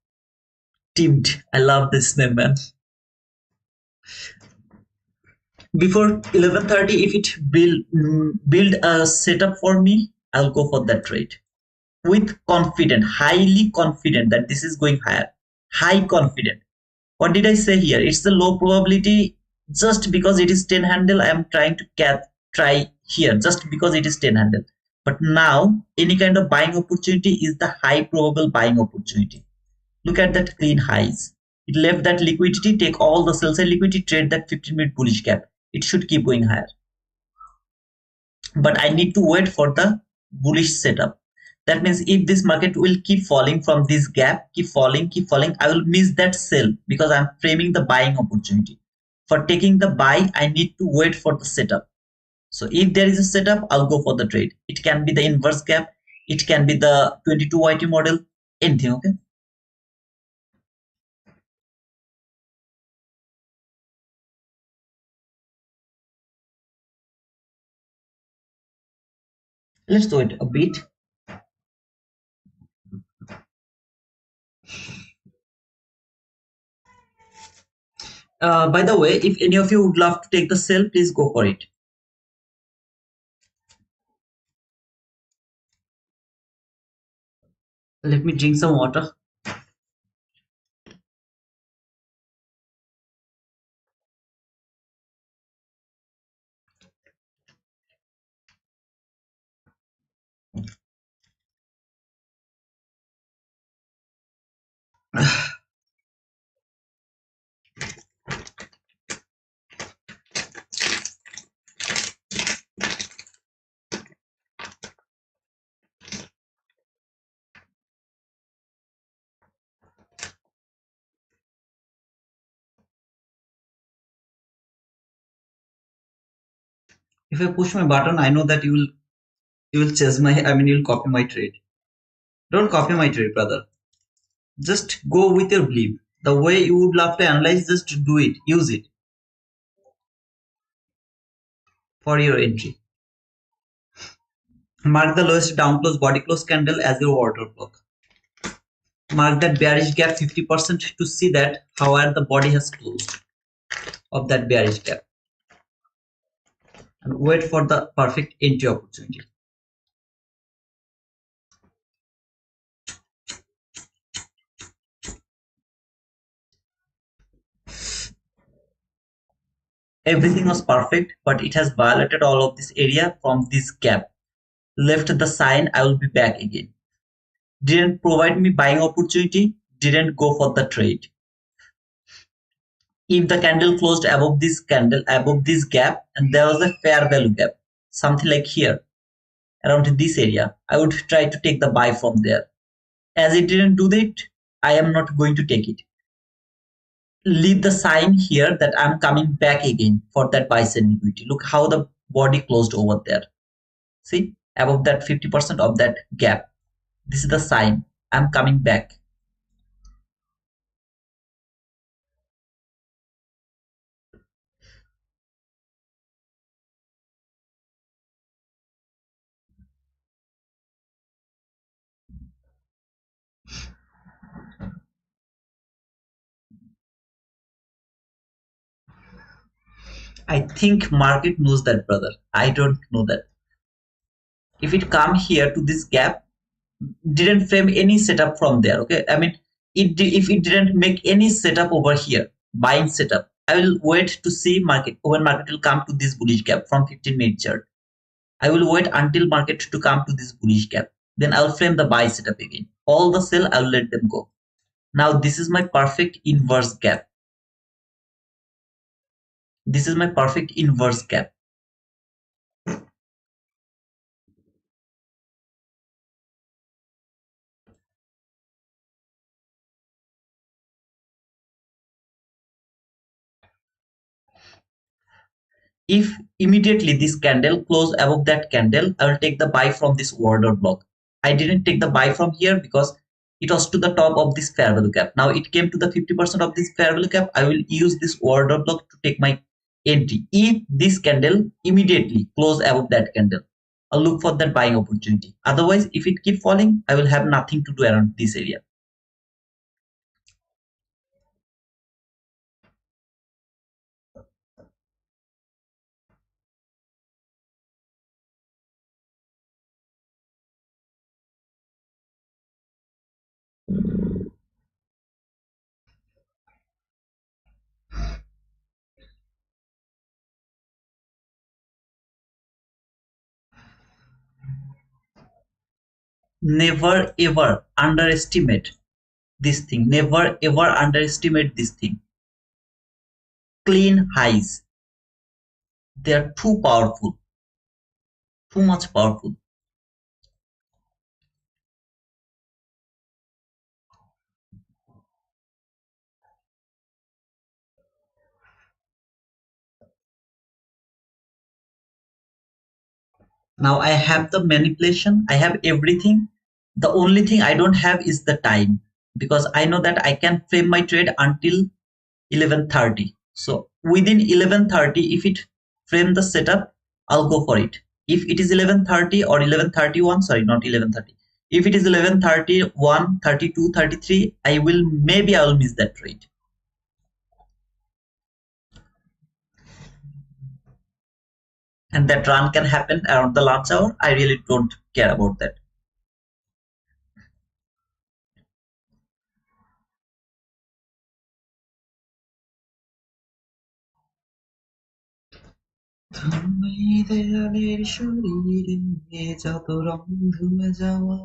Teamed. I love this name, man. Before 11:30, if it build a setup for me, I'll go for that trade with confident, highly confident that this is going higher. High confident. What did I say here? It's the low probability. Just because it is 10 handle, I am trying to try here just because it is 10 handle. But now any kind of buying opportunity is the high probable buying opportunity. Look at that clean highs. It left that liquidity, take all the sell side liquidity, trade that 15-minute bullish gap. It should keep going higher. But I need to wait for the bullish setup. That means if this market will keep falling from this gap, keep falling, I will miss that sell because I'm framing the buying opportunity. For taking the buy, I need to wait for the setup. So if there is a setup, I'll go for the trade. It can be the inverse gap. It can be the 22 YT model, anything, okay? Let's wait a bit. By the way, if any of you would love to take the sell, please go for it. Let me drink some water. If I push my button, I know that you will chase my, I mean, you'll copy my trade. Don't copy my trade, brother. Just go with your belief. The way you would love to analyze, just do it. Use it for your entry. Mark the lowest down close body close candle as your order block. Mark that bearish gap 50% to see that how the body has closed of that bearish gap. And wait for the perfect entry opportunity. Everything was perfect, but it has violated all of this area from this gap. Left the sign, I will be back again. Didn't provide me buying opportunity, didn't go for the trade. If the candle closed above this candle, above this gap, and there was a fair value gap, something like here, around this area, I would try to take the buy from there. As it didn't do that, I am not going to take it. Leave the sign here that I'm coming back again for that buy sell liquidity. Look how the body closed over there. See, above that 50% of that gap. This is the sign. I'm coming back. I think market knows that, brother. I don't know that. If it come here to this gap, didn't frame any setup from there. Okay, I mean, if it didn't make any setup over here, buying setup, I will wait to see market when market will come to this bullish gap from 15-minute chart. I will wait until market to come to this bullish gap. Then I'll frame the buy setup again. All the sell, I'll let them go. Now this is my perfect inverse gap. This is my perfect inverse gap. If immediately this candle close above that candle, I will take the buy from this order block. I didn't take the buy from here because it was to the top of this fair value gap. Now it came to the 50% of this fair value gap. I will use this order block to take my entry. If this candle immediately close above that candle, I'll look for that buying opportunity. Otherwise, if it keep falling, I will have nothing to do around this area. Never ever underestimate this thing. Never ever underestimate this thing. Clean highs. They are too powerful, too much powerful. Now I have the manipulation, I have everything. The only thing I don't have is the time, because I know that I can frame my trade until 11:30. So within 11:30, if it frame the setup, I'll go for it. If it is 11:30 or 11:31, sorry, not 11:30. If it is 11:31, 32, 33, I will miss that trade. and that run can happen around the lunch hour, I really don't care about that. তুমি দেয়ালের শরীরে যত রং ধুয়ে যাওয়া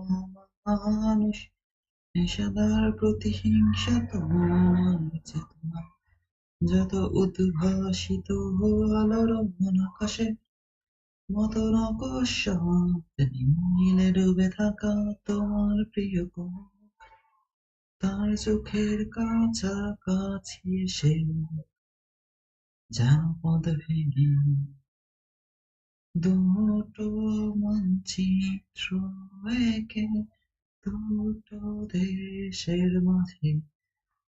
মানুষ, নেশাদার প্রতিহিংসা তোমার চেতনা, যত উদ্ভাসিত আলোর আকাশে মতো নকশা, নীলে ডুবে থাকা তোমার প্রিয় কোন, তার চোখের কাছাকাছি এসে যেন পদ ভেঙে দুটো মানচিত্র এঁকে দুটো দেশের মাঝে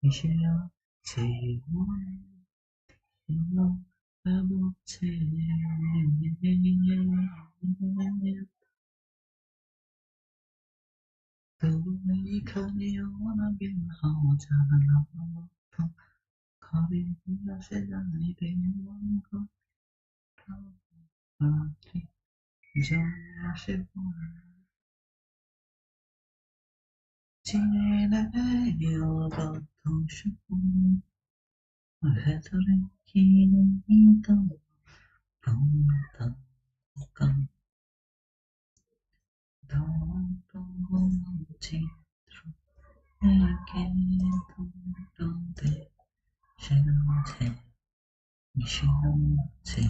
মিশে আছে মনে ভাবছে। তবু এইখানেও অনাবিল হাওয়া জানালা বন্ধ, ঘরে আসে জানিতে রাত্রি জমে আসে চিনে নেয় অবাধ্য সুকুন, ভেতরে কি নেই তো ভ্রমতা কান, চিত্র এঁকে দুটো দেশের মাঝে মিশে আছে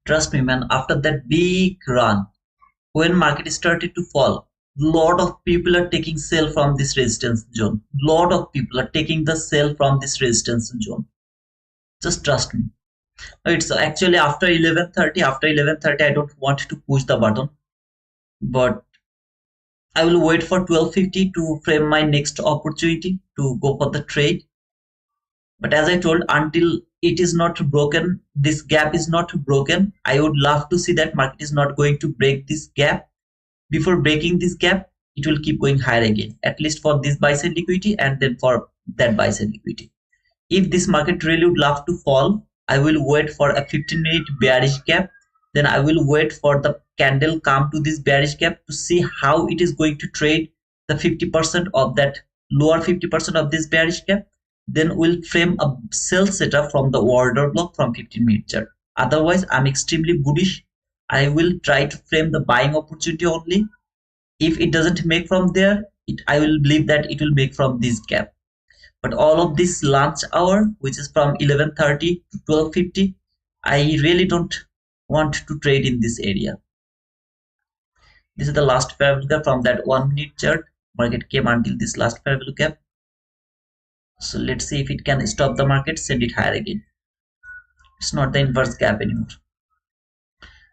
Trust me, man, after that big run, when market started to fall, lot of people are taking sell from this resistance zone. Lot of people are taking the sell from this resistance zone. Just trust me. It's actually after 11:30. After 11:30, I don't want to push the button, but I will wait for 12:50 to frame my next opportunity to go for the trade. But as I told, until it is not broken, this gap is not broken, I would love to see that market is not going to break this gap. Before breaking this gap, it will keep going higher again, at least for this buy side liquidity and then for that buy side liquidity. If this market really would love to fall, I will wait for a 15-minute bearish gap. Then I will wait for the candle come to this bearish gap to see how it is going to trade the 50% of that lower 50% of this bearish gap. Then we'll frame a sell setup from the order block from 15-minute chart. Otherwise, I'm extremely bullish. I will try to frame the buying opportunity only. If it doesn't make from there, I will believe that it will make from this gap. But all of this lunch hour, which is from 11:30 to 12:50, I really don't want to trade in this area. This is the last fair value gap from that 1 minute chart. Market came until this last fair value gap. So let's see if it can stop the market, send it higher again. It's not the inverse gap anymore.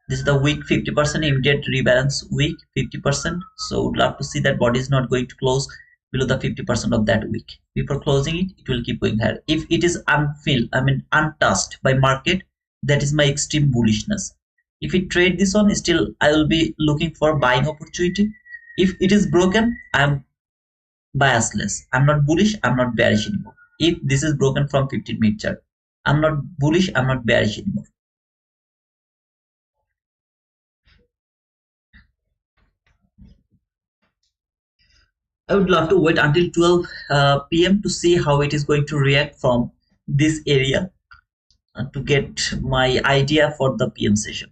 This is the week 50% immediate rebalance week 50%. So would love to see that body is not going to close below the 50% of that week. Before closing it, it will keep going higher. If it is untouched by market, that is my extreme bullishness. If it trade this one, still I will be looking for buying opportunity. If it is broken, I'm biasless. I'm not bullish, I'm not bearish anymore. If this is broken from 15-minute chart, I'm not bullish, I'm not bearish anymore. I would love to wait until 12 p.m. to see how it is going to react from this area to get my idea for the PM session.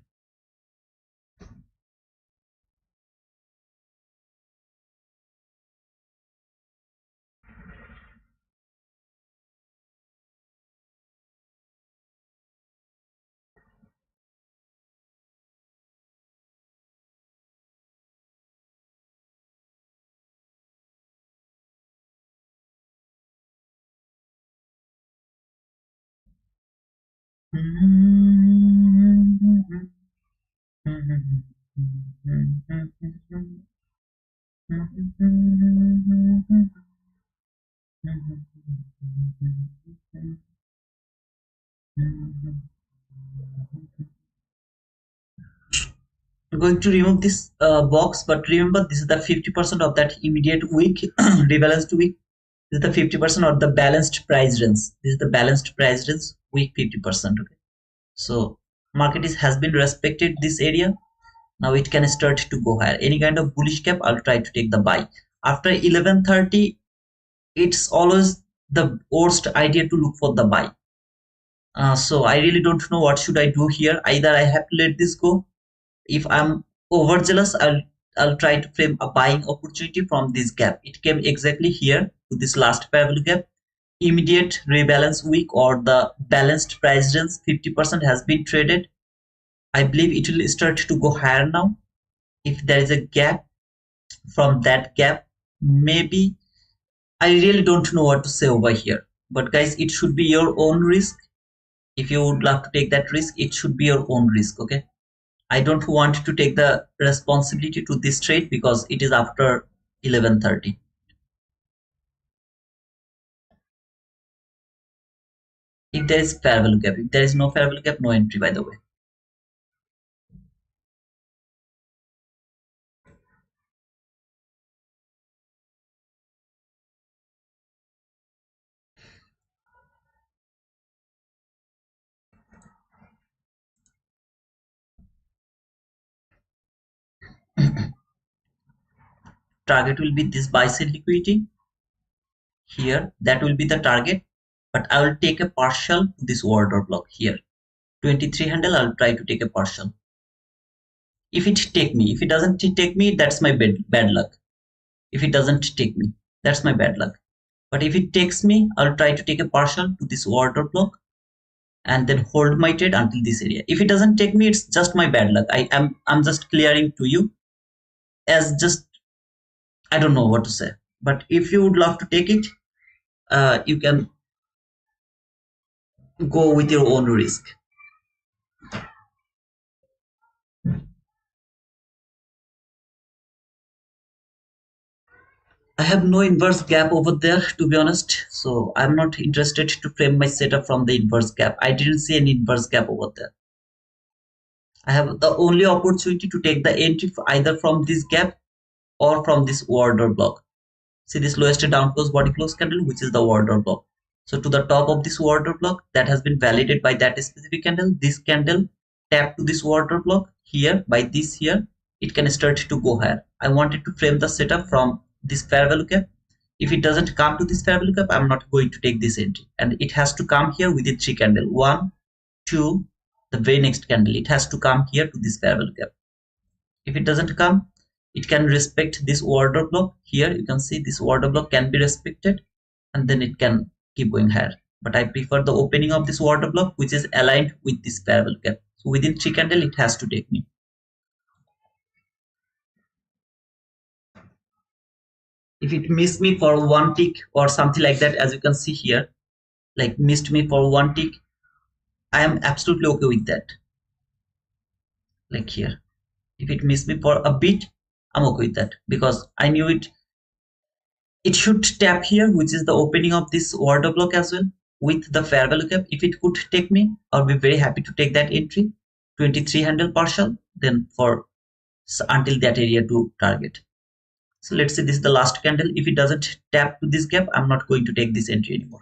I'm going to remove this box, but remember this is the 50% of that immediate week rebalanced week. This is the 50% of the balanced price range. This is the balanced price range week 50%. Okay, so market is has been respected this area. Now it can start to go higher. Any kind of bullish gap, I'll try to take the buy. After 11:30, it's always the worst idea to look for the buy. So I really don't know what should I do here. Either I have to let this go. If I'm overzealous, I'll try to frame a buying opportunity from this gap. It came exactly here to this last fair value gap. Immediate rebalance week or the balanced price range 50% has been traded. I believe it will start to go higher now. If there is a gap from that gap, maybe I really don't know what to say over here. But guys, it should be your own risk. If you would love to take that risk, it should be your own risk. Okay, I don't want to take the responsibility to this trade because it is after 11:30. If there is fair value gap, if there is no fair value gap, no entry, by the way. Target will be this buy side liquidity here. That will be the target, but I will take a partial to this order block here. 23 handle, I'll try to take a partial. If it take me, if it doesn't take me, that's my bad luck. If it doesn't take me, that's my bad luck. But if it takes me, I'll try to take a partial to this order block and then hold my trade until this area. If it doesn't take me, it's just my bad luck. I'm just clearing to you as just I don't know what to say. But if you would love to take it, you can go with your own risk. I have no inverse gap over there, to be honest. So I'm not interested to frame my setup from the inverse gap. I didn't see any inverse gap over there. I have the only opportunity to take the entry either from this gap or from this order block. See this lowest down close body close candle, which is the order block. So to the top of this order block that has been validated by that specific candle, this candle tap to this order block here by this here, it can start to go higher. I wanted to frame the setup from this fair value gap. If it doesn't come to this fair value gap, I'm not going to take this entry, and it has to come here within three candle. One, two, the very next candle. It has to come here to this fair value gap. If it doesn't come, it can respect this order block. Here you can see this order block can be respected, and then it can keep going higher. But I prefer the opening of this order block, which is aligned with this parallel gap. So within three candle, it has to take me. If it missed me for one tick or something like that, as you can see here, like missed me for one tick, I am absolutely okay with that. Like here, if it missed me for a bit, I'm okay with that because I knew it should tap here, which is the opening of this order block as well with the fair value gap. If it could take me, I'll be very happy to take that entry, 23 handle partial, then for until that area to target. So let's say this is the last candle. If it doesn't tap to this gap, I'm not going to take this entry anymore.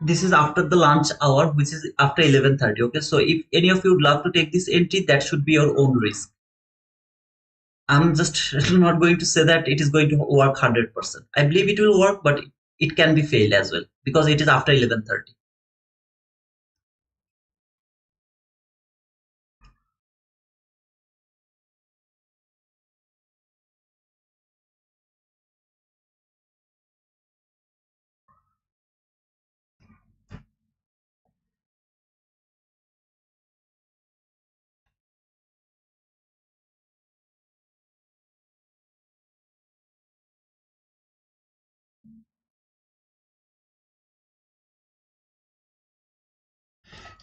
This is after the lunch hour, which is after 11:30. Okay, so if any of you would love to take this entry, that should be your own risk. I'm just not going to say that it is going to work 100%. I believe it will work, but it can be failed as well because it is after 11:30.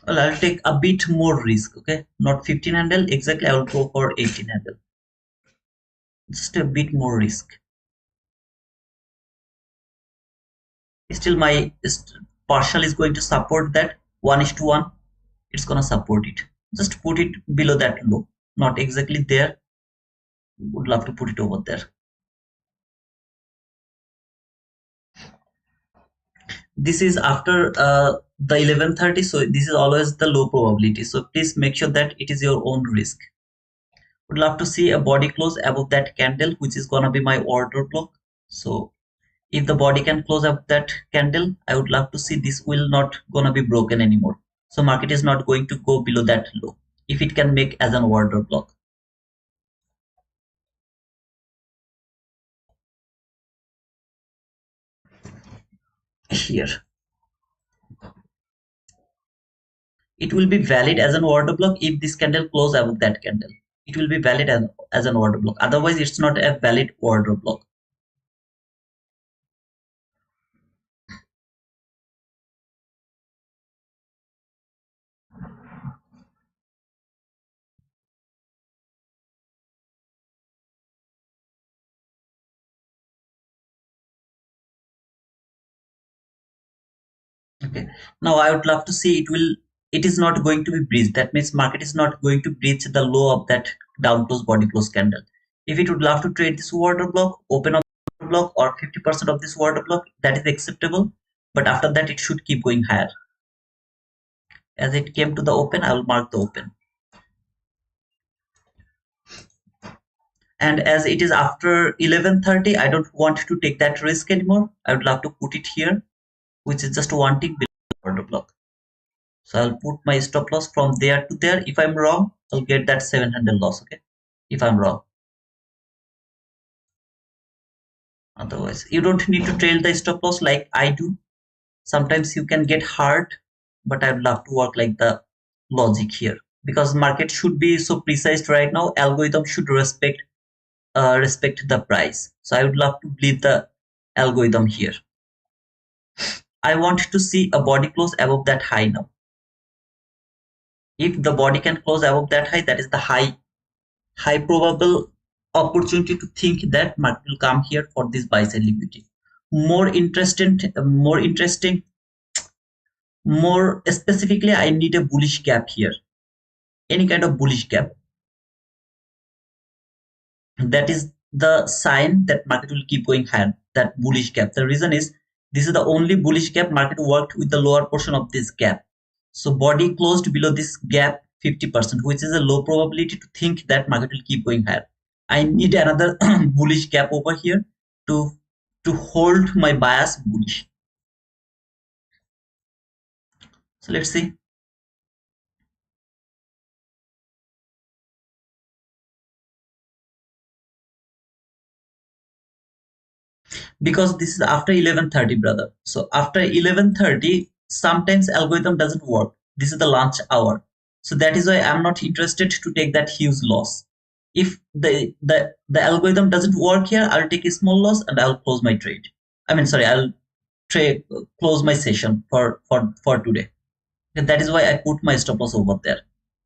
Well, I'll take a bit more risk. Okay, not 15 handle exactly. I will go for 18 handle. Just a bit more risk. Still, my partial is going to support that 1:1. It's gonna support it. Just put it below that low. Not exactly there. Would love to put it over there. This is after the 11:30, so this is always the low probability. So please make sure that it is your own risk. Would love to see a body close above that candle, which is gonna be my order block. So if the body can close up that candle, I would love to see this will not gonna be broken anymore. So market is not going to go below that low if it can make as an order block here. It will be valid as an order block if this candle close above that candle. It will be valid as an order block. Otherwise, it's not a valid order block. Okay. Now I would love to see it is not going to be breached. That means market is not going to breach the low of that down close body close candle. If it would love to trade this order block, open up block or 50% of this order block, that is acceptable. But after that, it should keep going higher. As it came to the open, I will mark the open. And as it is after 11:30, I don't want to take that risk anymore. I would love to put it here, which is just one tick below the order block. So I'll put my stop loss from there to there. If I'm wrong, I'll get that 700 loss. Okay, if I'm wrong. Otherwise, you don't need to trail the stop loss like I do. Sometimes you can get hurt, but I'd love to work like the logic here because market should be so precise right now. Algorithm should respect the price. So I would love to believe the algorithm here. I want to see a body close above that high now. If the body can close above that high, that is the high probable opportunity to think that market will come here for this buy side liquidity. More specifically, I need a bullish gap here. Any kind of bullish gap. That is the sign that market will keep going higher. That bullish gap. The reason is this is the only bullish gap market worked with the lower portion of this gap. So body closed below this gap 50%, which is a low probability to think that market will keep going higher. I need another bullish gap over here to hold my bias bullish. So let's see. Because this is after 11:30, brother. So after 11:30, sometimes algorithm doesn't work. This is the lunch hour. So that is why I'm not interested to take that huge loss. If the algorithm doesn't work here, I'll take a small loss and I'll close my trade. I mean, sorry, I'll trade close my session for today. And that is why I put my stop loss over there.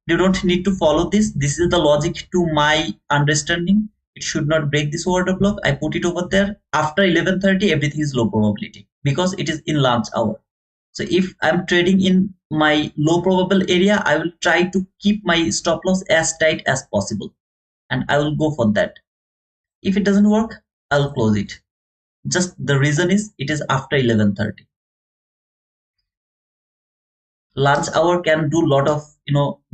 You don't need to follow this. This is the logic to my understanding. It should not break this order block. I put it over there. After 11:30, everything is low probability because it is in lunch hour. So if I'm trading in my low probable area, I will try to keep my stop loss as tight as possible. And I will go for that. If it doesn't work, I'll close it. Just the reason is it is after 11:30. Lunch hour can do a lot of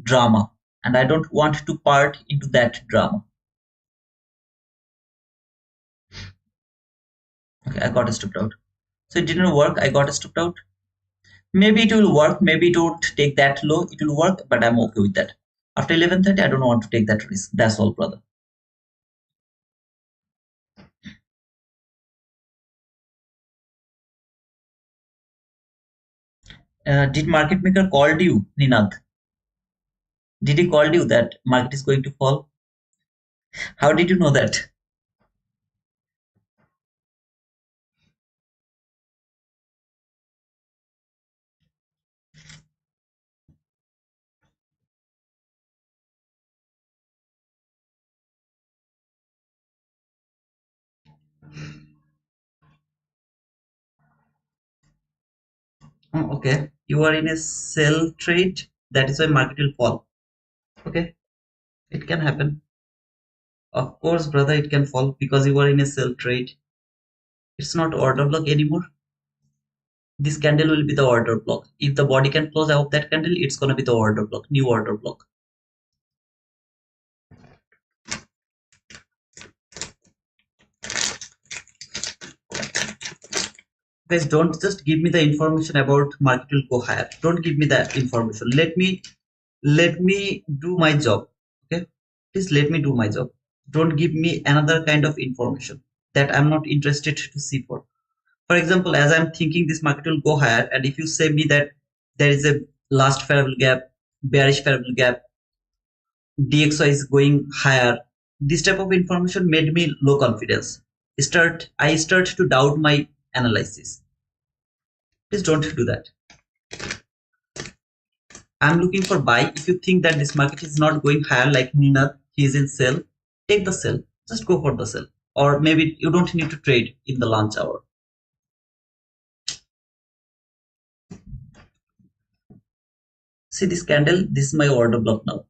drama, and I don't want to part into that drama. Okay, I got stopped out. So it didn't work. I got stopped out. Maybe it will work. Maybe it won't take that low. It will work, but I'm okay with that. After 11:30, I don't want to take that risk. That's all, brother. Did market maker called you, Ninad? Did he called you that market is going to fall? How did you know that? Okay, you are in a sell trade. That is why market will fall. Okay, it can happen. Of course, brother, it can fall because you are in a sell trade. It's not order block anymore. This candle will be the order block. If the body can close out that candle, it's gonna be the order block, new order block. Guys, don't just give me the information about market will go higher. Don't give me that information. Let me do my job. Okay, please let me do my job. Don't give me another kind of information that I'm not interested to see for. For example, as I'm thinking this market will go higher, and if you say me that there is a last favorable gap, bearish favorable gap, DXY is going higher, this type of information made me low confidence. I start to doubt my analysis. Please don't do that. I'm looking for buy. If you think that this market is not going higher like Nina, he is in sell, take the sell. Just go for the sell. Or maybe you don't need to trade in the lunch hour. See this candle, this is my order block now.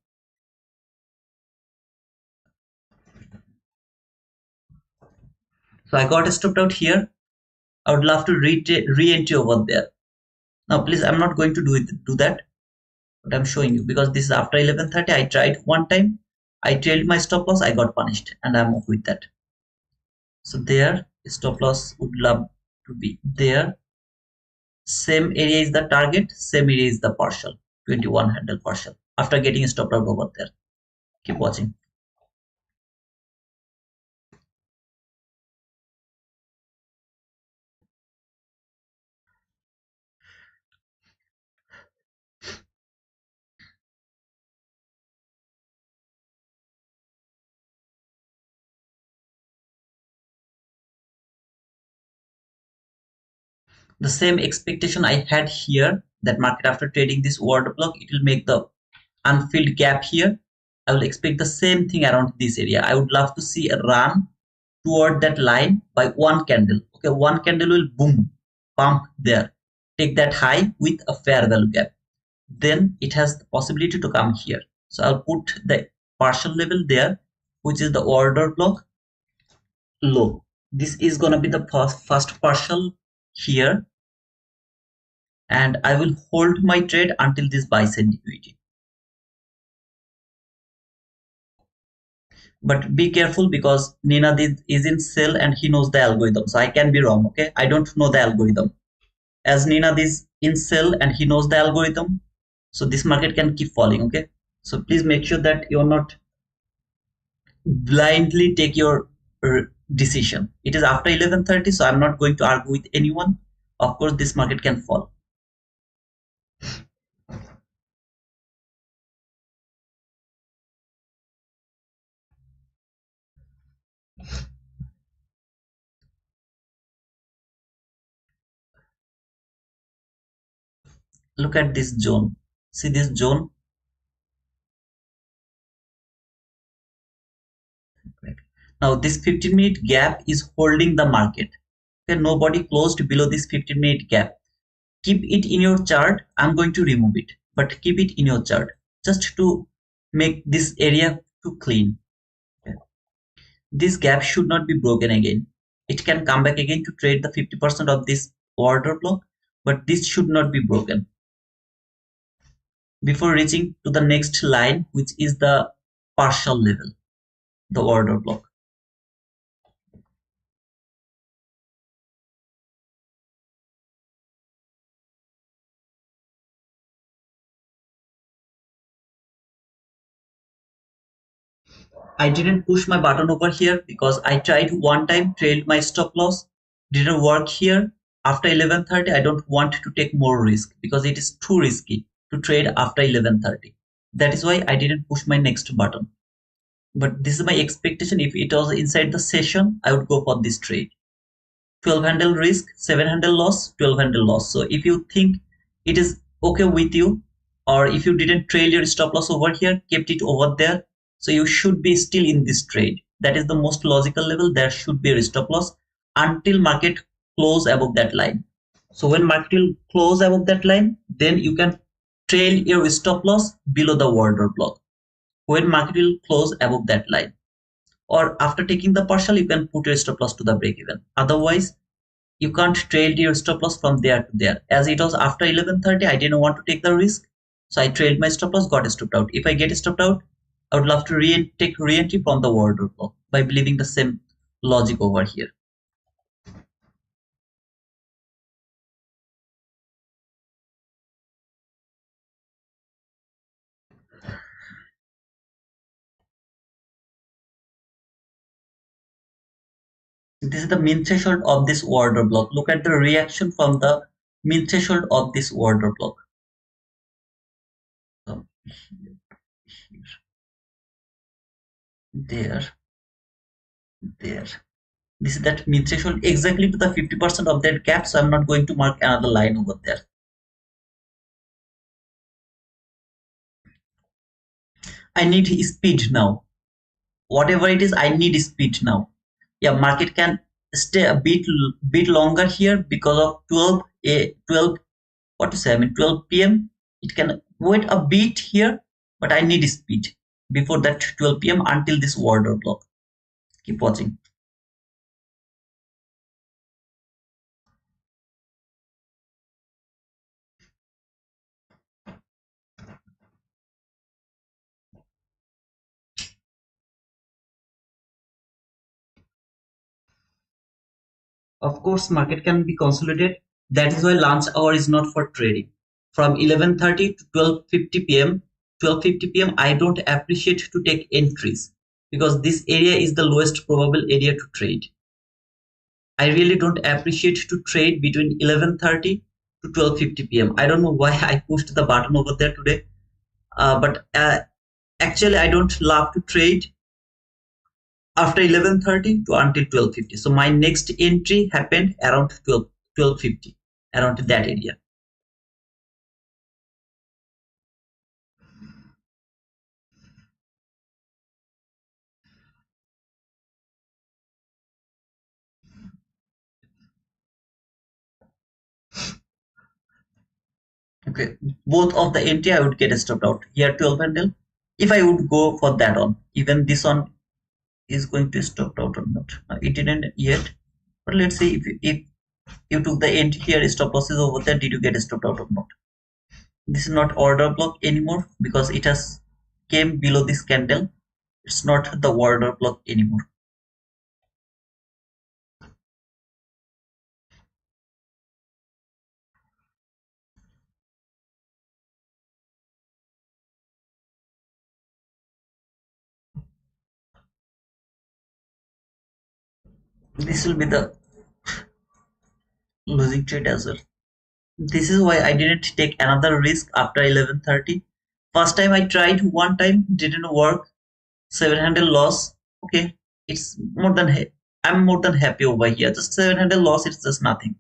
So I got stopped out here. I would love to re-enter over there. Now please, I'm not going to do that, but I'm showing you because this is after 11:30. I tried one time. I trailed my stop loss. I got punished, and I'm off with that. So there, stop loss would love to be there. Same area is the target. Same area is the partial. 21 handle partial. After getting stopped out over there. Keep watching. The same expectation I had here that market after trading this order block, it will make the unfilled gap here. I will expect the same thing around this area. I would love to see a run toward that line by one candle. Okay, one candle will boom, pump there, take that high with a fair value gap. Then it has the possibility to come here. So I'll put the partial level there, which is the order block low. This is gonna be the first partial here, and I will hold my trade until this buy side liquidity. But be careful because Nina is in sell and he knows the algorithm. So I can be wrong. Okay, I don't know the algorithm. As Nina is in sell and he knows the algorithm, so this market can keep falling. Okay, so please make sure that you're not blindly take your decision. It is after 11:30, so I'm not going to argue with anyone. Of course, this market can fall. Look at this zone. See this zone. Now this 15-minute gap is holding the market. Okay, nobody closed below this 15-minute gap. Keep it in your chart. I'm going to remove it, but keep it in your chart just to make this area too clean. Okay. This gap should not be broken again. It can come back again to trade the 50% of this order block, but this should not be broken before reaching to the next line, which is the partial level, the order block. I didn't push my button over here because I tried one time, trailed my stop loss, didn't work here. After 11:30, I don't want to take more risk because it is too risky to trade after 11:30. That is why I didn't push my next button. But this is my expectation. If it was inside the session, I would go for this trade. 12 handle risk, 7 handle loss, 12 handle loss. So if you think it is okay with you, or if you didn't trail your stop loss over here, kept it over there, so you should be still in this trade. That is the most logical level. There should be a stop loss until market close above that line. So when market will close above that line, then you can trail your stop loss below the order block. When market will close above that line, or after taking the partial, you can put your stop loss to the break even. Otherwise, you can't trail your stop loss from there to there. As it was after 11:30, I didn't want to take the risk, so I trailed my stop loss, got stopped out. If I get stopped out, I would love to take re-entry from the order block by believing the same logic over here. This is the mean threshold of this order block. Look at the reaction from the mean threshold of this order block. So, there, there. This is that mean threshold exactly to the 50% of that gap. So I'm not going to mark another line over there. I need speed now. Whatever it is, I need speed now. Yeah, market can stay a bit longer here because of 12 what to say, I mean 12 p.m. It can wait a bit here, but I need speed before that 12 p.m. until this order block. Keep watching. Of course, market can be consolidated. That is why lunch hour is not for trading. From 11:30 to 12:50 p.m. 12:50 p.m. I don't appreciate to take entries because this area is the lowest probable area to trade. I really don't appreciate to trade between 11:30 to 12:50 p.m. I don't know why I pushed the button over there today, but actually I don't love to trade after 11:30 to until 12:50. So my next entry happened around 12:50, around that area. Okay, both of the entry I would get stopped out here 12 handle. If I would go for that one, even this one is going to stop out or not. It didn't yet, but let's see if you took the entry here, stop losses over there, did you get stopped out or not? This is not order block anymore because it has came below this candle. It's not the order block anymore. This will be the losing trade as well. This is why I didn't take another risk after 11:30. First time I tried one time, didn't work. 700 loss. Okay, it's more than I'm more than happy over here. Just 700 loss, it's just nothing.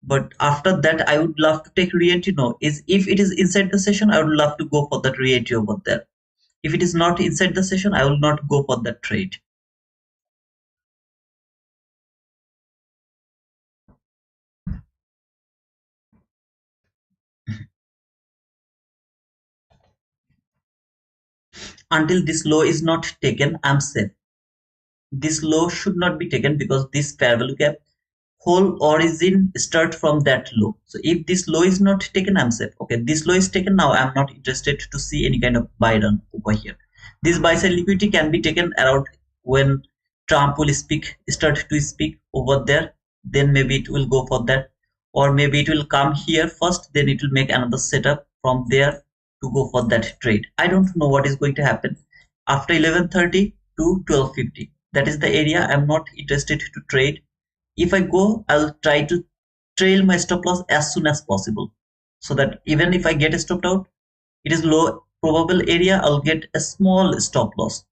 But after that, I would love to take re-entry. No, is if it is inside the session, I would love to go for that re-entry over there. If it is not inside the session, I will not go for that trade. Until this low is not taken, I'm safe. This low should not be taken because this fair value gap whole origin start from that low. So if this low is not taken, I'm safe. Okay, this low is taken now. I'm not interested to see any kind of buy down over here. This buy side liquidity can be taken around when Trump will start to speak over there. Then maybe it will go for that, or maybe it will come here first. Then it will make another setup from there to go for that trade. I don't know what is going to happen after 11:30 to 12:50. That is the area I'm not interested to trade. If I go, I'll try to trail my stop loss as soon as possible so that even if I get stopped out, it is low probable area, I'll get a small stop loss.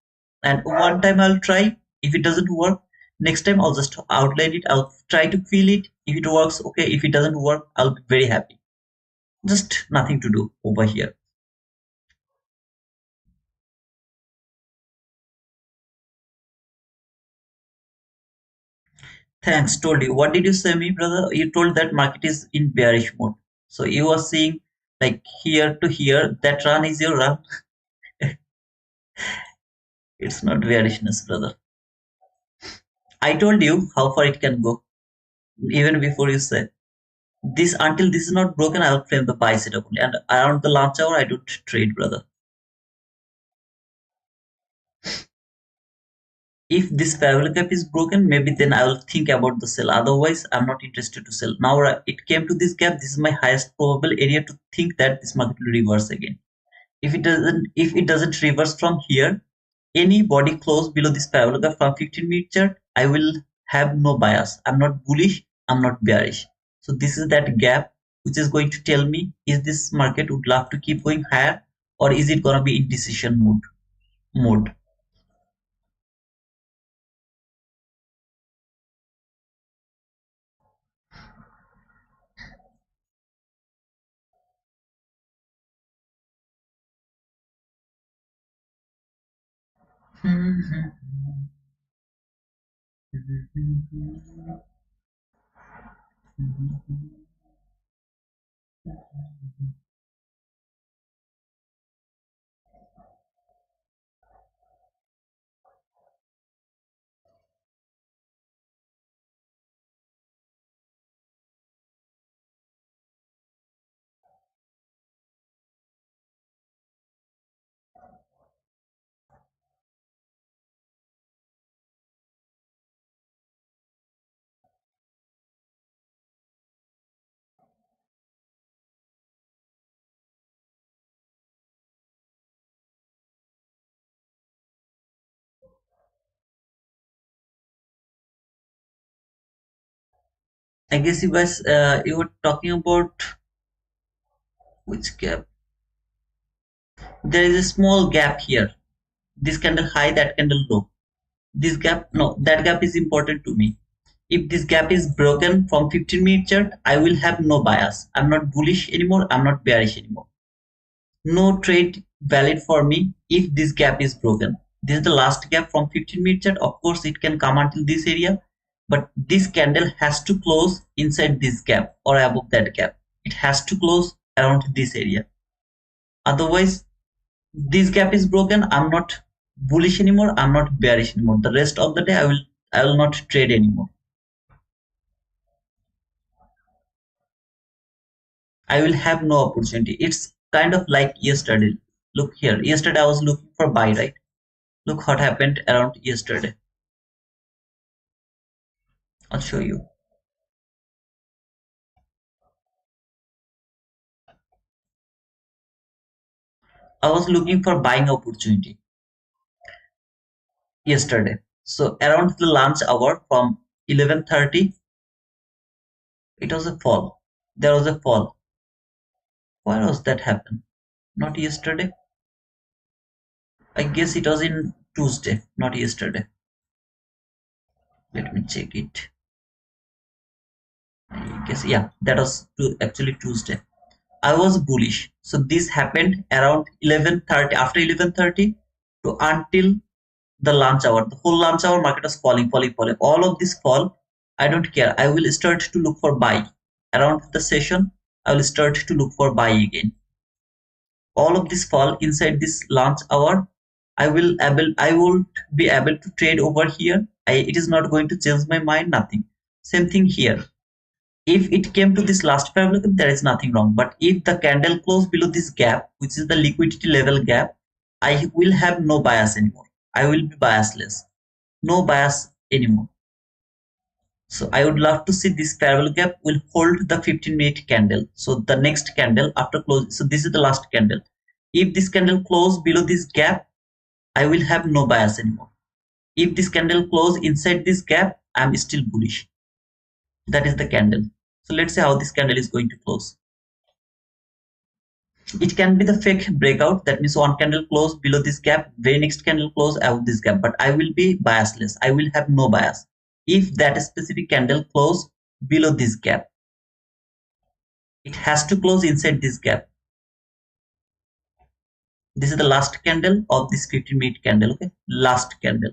And one time I'll try. If it doesn't work, next time I'll just outline it. I'll try to feel it. If it works, okay. If it doesn't work, I'll be very happy. Just nothing to do over here. Thanks. Told you. What did you say, me brother? You told that market is in bearish mode. So you are seeing like here to here. That run is your run. It's not bearishness, brother. I told you how far it can go even before you said this. Until this is not broken, I'll frame the buy setup only. And around the launch hour, I don't trade, brother. If this parallel gap is broken, maybe then I will think about the sell. Otherwise, I'm not interested to sell. Now it came to this gap. This is my highest probable area to think that this market will reverse again. If it doesn't reverse from here, any body close below this parallel gap from 15-minute chart, I will have no bias. I'm not bullish. I'm not bearish. So this is that gap which is going to tell me is this market would love to keep going higher or is it gonna be in decision mode. I guess you guys you were talking about which gap? There is a small gap here. This candle high, that candle low. This gap, no, that gap is important to me. If this gap is broken from 15-minute chart, I will have no bias. I'm not bullish anymore. I'm not bearish anymore. No trade valid for me if this gap is broken. This is the last gap from 15-minute chart. Of course, it can come until this area, but this candle has to close inside this gap or above that gap. It has to close around this area. Otherwise, this gap is broken. I'm not bullish anymore. I'm not bearish anymore. The rest of the day, I will not trade anymore. I will have no opportunity. It's kind of like yesterday. Look here. Yesterday I was looking for buy, right? Look what happened around yesterday. I'll show you. I was looking for buying opportunity yesterday. So around the lunch hour from 11:30, it was a fall. There was a fall. Why was that happen? Not yesterday. I guess it was in Tuesday, not yesterday. Let me check it. I guess yeah, that was actually Tuesday. I was bullish. So this happened around 11:30. After 11:30 to until the lunch hour. The whole lunch hour market was falling, falling, falling. All of this fall, I don't care. I will start to look for buy. Around the session, I will start to look for buy again. All of this fall inside this lunch hour, I will be able to trade over here. It is not going to change my mind, nothing. Same thing here. If it came to this last parallel, there is nothing wrong. But if the candle close below this gap, which is the liquidity level gap, I will have no bias anymore. I will be biasless. No bias anymore. So I would love to see this parallel gap will hold the 15-minute candle. So the next candle after close, so this is the last candle. If this candle close below this gap, I will have no bias anymore. If this candle close inside this gap, I'm still bullish. That is the candle. So let's see how this candle is going to close. It can be the fake breakout. That means one candle close below this gap, very next candle close above this gap. But I will be biasless. I will have no bias. If that specific candle close below this gap, it has to close inside this gap. This is the last candle of this 15-minute candle. Okay, last candle.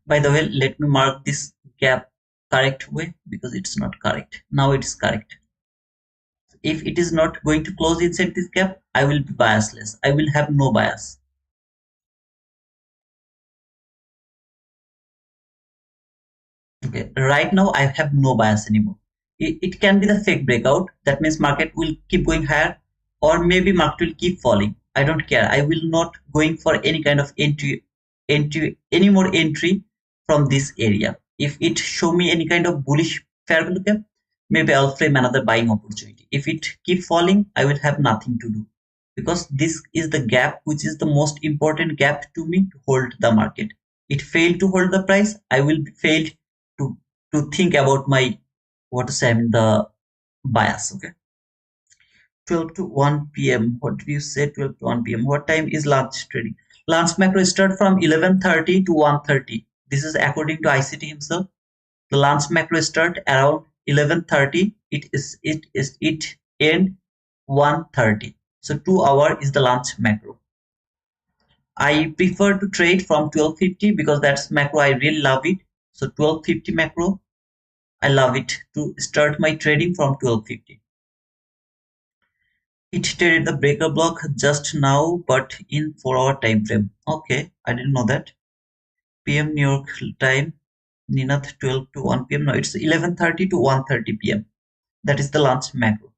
By the way, let me mark this gap correct way because it's not correct. Now it's correct. If it is not going to close inside this gap, I will be biasless. I will have no bias. Okay, right now I have no bias anymore. It can be the fake breakout. That means market will keep going higher, or maybe market will keep falling. I don't care. I will not going for any kind of any more entry from this area. If it show me any kind of bullish fair value gap, maybe I'll frame another buying opportunity. If it keep falling, I will have nothing to do because this is the gap which is the most important gap to me to hold the market. It failed to hold the price, I will be failed to think about my what to say, I mean the bias. Okay, 12 to 1 p.m. What did you say? 12 to 1 p.m. What time is lunch trading? Lunch macro start from 11:30 to 1:30. This is according to ICT himself. The lunch macro start around 11:30. It end 1:30. So 2 hour is the lunch macro. I prefer to trade from 12:50 because that's macro. I really love it. So 12:50 macro, I love it to start my trading from 12:50. It traded the breaker block just now, but in 4 hour time frame. Okay, I didn't know that. PM New York time, Ninath 12 to 1 p.m. No, it's 11:30 to 1:30 p.m. That is the lunch macro.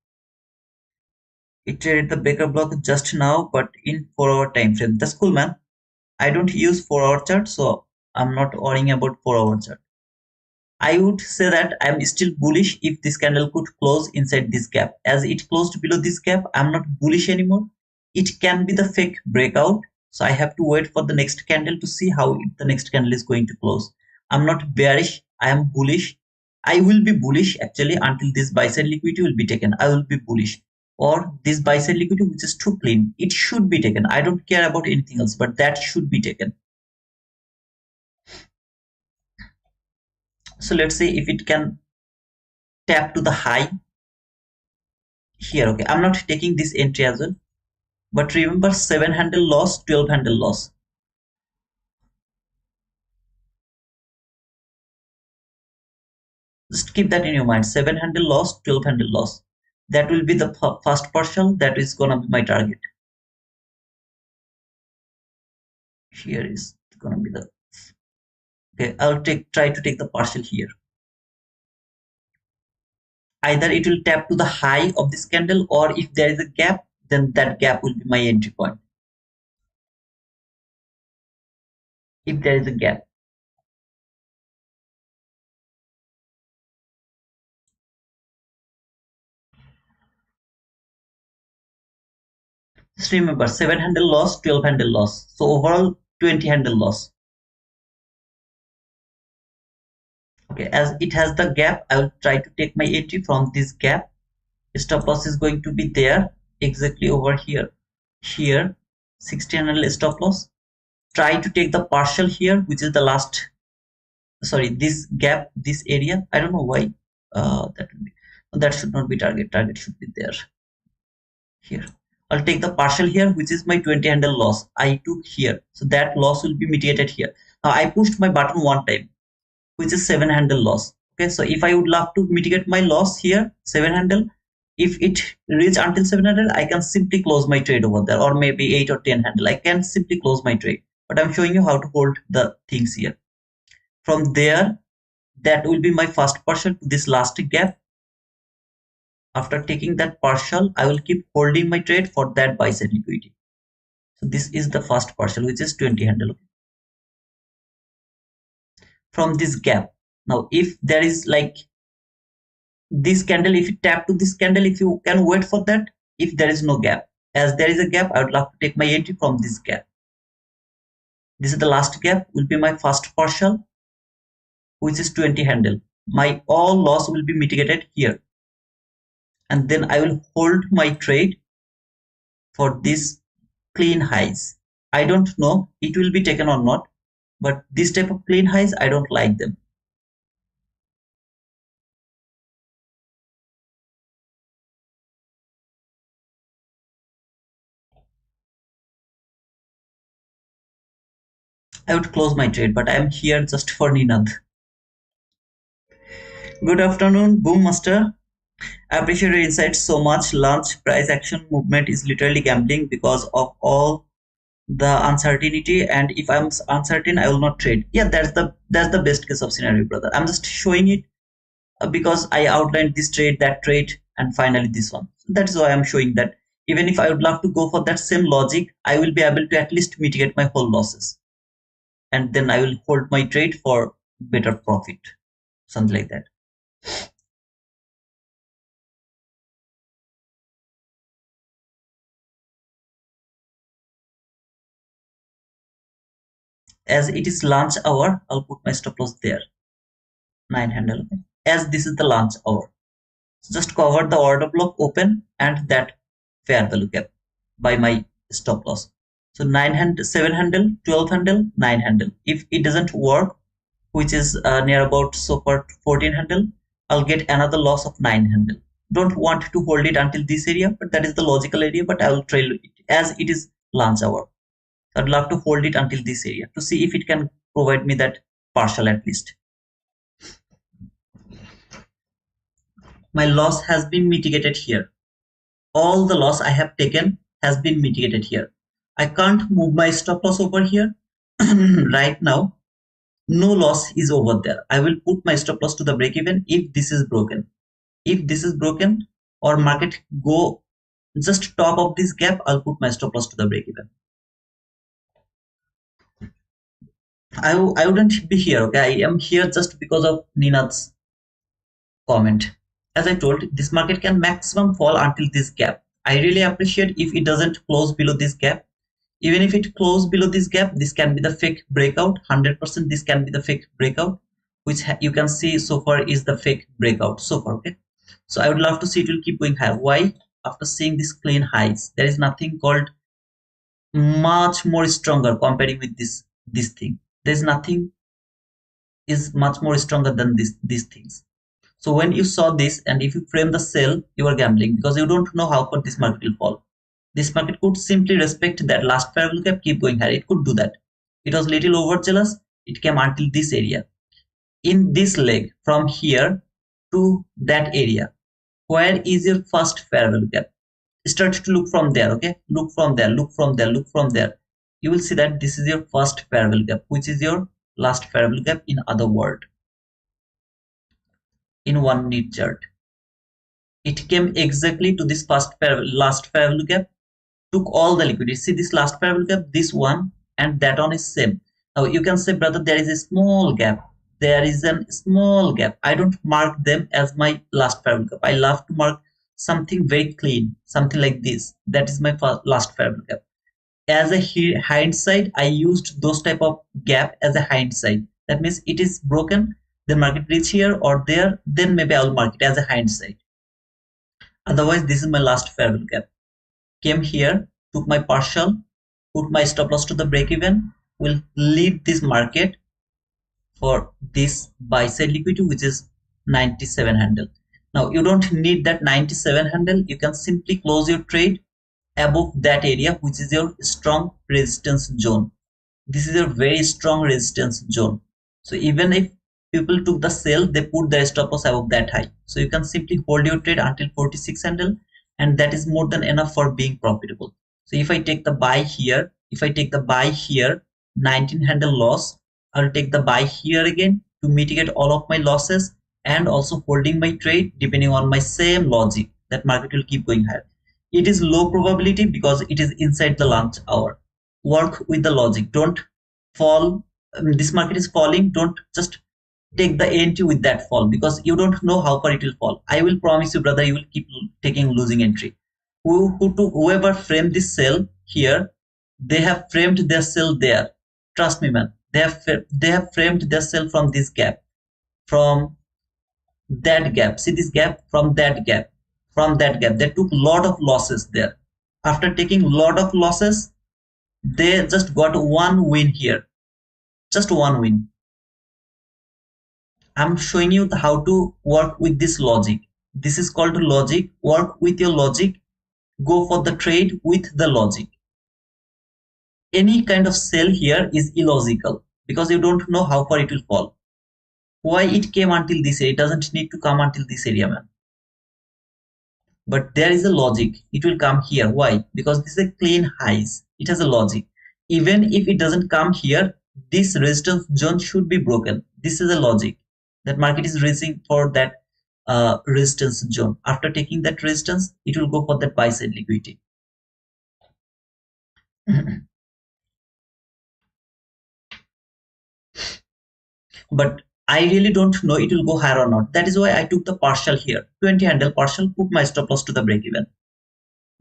It traded the breaker block just now, but in 4 hour time frame. That's cool, man. I don't use 4 hour chart, so I'm not worrying about 4 hour chart. I would say that I'm still bullish if this candle could close inside this gap. As it closed below this gap, I'm not bullish anymore. It can be the fake breakout. So I have to wait for the next candle to see how the next candle is going to close. I'm not bearish. I am bullish. I will be bullish actually until this buy side liquidity will be taken. I will be bullish. Or this buy side liquidity which is too clean. It should be taken. I don't care about anything else, but that should be taken. So let's say if it can tap to the high here. Okay, I'm not taking this entry as well, but remember 7 handle loss, 12 handle loss. Just keep that in your mind. 7 handle loss, 12 handle loss. That will be the first partial. That is gonna be my target. Here is gonna be the okay. I'll try to take the partial here. Either it will tap to the high of this candle, or if there is a gap, then that gap will be my entry point. If there is a gap, just remember 7 handle loss, 12 handle loss. So overall 20 handle loss. Okay, as it has the gap, I will try to take my entry from this gap. Stop loss is going to be there exactly over here. Here, 1600 stop loss. Try to take the partial here, which is the last. Sorry, this gap, this area. I don't know why. That should not be target. Target should be there. Here, I'll take the partial here, which is my 20 handle loss. I took here, so that loss will be mitigated here. Now I pushed my button one time, which is 7 handle loss. Okay, so if I would love to mitigate my loss here, 7 handle, if it reach until 700, I can simply close my trade over there, or maybe 8 or 10 handle. I can simply close my trade, but I'm showing you how to hold the things here. From there, that will be my first partial to this last gap. After taking that partial, I will keep holding my trade for that buy side liquidity. So this is the first partial, which is 20 handle. From this gap, now if there is like this candle, if you tap to this candle, if you can wait for that, if there is no gap, as there is a gap, I would love to take my entry from this gap. This is the last gap, will be my first partial, which is 20 handle. My all loss will be mitigated here, and then I will hold my trade for this clean highs. I don't know it will be taken or not, but this type of clean highs, I don't like them. I would close my trade, but I am here just for Ninad. Good afternoon, Boom Master. I appreciate your insights so much. Launch price action movement is literally gambling because of all the uncertainty. And if I'm uncertain, I will not trade. Yeah, that's the best case of scenario, brother. I'm just showing it because I outlined this trade, that trade, and finally this one. So that is why I'm showing that even if I would love to go for that same logic, I will be able to at least mitigate my whole losses, and then I will hold my trade for better profit, something like that. As it is lunch hour, I'll put my stop loss there, 9 handle. Okay? As this is the lunch hour, so just cover the order block open and that fair value gap by my stop loss. So 9 handle, 7 handle, 12 handle, 9 handle. If it doesn't work, which is near about so far 14 handle, I'll get another loss of 9 handle. Don't want to hold it until this area, but that is the logical area, but I will trail it as it is lunch hour. I'd love to hold it until this area to see if it can provide me that partial at least. My loss has been mitigated here. All the loss I have taken has been mitigated here. I can't move my stop loss over here right now. No loss is over there. I will put my stop loss to the break even if this is broken. If this is broken or market go just top of this gap, I'll put my stop loss to the break even. I wouldn't be here. Okay, I am here just because of Ninad's comment. As I told, this market can maximum fall until this gap. I really appreciate if it doesn't close below this gap. Even if it close below this gap, this can be the fake breakout. 100% this can be the fake breakout, which you can see so far is the fake breakout so far. Okay, so I would love to see it will keep going higher. Why? After seeing this clean highs, there is nothing called much more stronger comparing with this thing. There's nothing is much more stronger than these things. So when you saw this and if you frame the sell, you are gambling because you don't know how far this market will fall. This market could simply respect that last fair value gap, keep going higher. It could do that. It was little overzealous. It came until this area. In this leg from here to that area, where is your first fair value gap? Start to look from there. Okay, look from there, look from there, look from there. You will see that this is your first fair value gap, which is your last fair value gap in other word. In 1 minute chart, it came exactly to this last fair value gap, took all the liquidity. See this last fair value gap, this one and that one is same. Now you can say, brother, there is a small gap. There is a small gap. I don't mark them as my last fair value gap. I love to mark something very clean, something like this. That is my last fair value gap. As a hindsight, I used those type of gap as a hindsight. That means it is broken, the market reach here or there, then maybe I'll mark it as a hindsight. Otherwise, this is my last fair value gap. Came here, took my partial, put my stop loss to the break even, will lead this market for this buy side liquidity, which is 97 handle. Now you don't need that 97 handle. You can simply close your trade above that area, which is your strong resistance zone. This is a very strong resistance zone. So even if people took the sell, they put their stop loss above that high. So you can simply hold your trade until 46 handle, and that is more than enough for being profitable. So if I take the buy here, 19 handle loss, I'll take the buy here again to mitigate all of my losses and also holding my trade depending on my same logic that market will keep going higher. It is low probability because it is inside the lunch hour. Work with the logic. Don't fall. This market is falling. Don't just take the entry with that fall because you don't know how far it will fall. I will promise you, brother, you will keep taking losing entry. Whoever framed this sell here, they have framed their sell there. Trust me, man. They have framed their sell from this gap, from that gap. See this gap, from that gap, from that gap. They took lot of losses there. After taking lot of losses, they just got one win here, just one win. I'm showing you how to work with this logic. This is called logic. Work with your logic. Go for the trade with the logic. Any kind of sell here is illogical because you don't know how far it will fall. Why it came until this area? It doesn't need to come until this area, man. But there is a logic. It will come here. Why? Because this is a clean highs. It has a logic. Even if it doesn't come here, this resistance zone should be broken. This is a logic that market is raising for that resistance zone. After taking that resistance, it will go for that buy side liquidity. But I really don't know it will go higher or not. That is why I took the partial here. 20 handle partial, put my stop loss to the break even.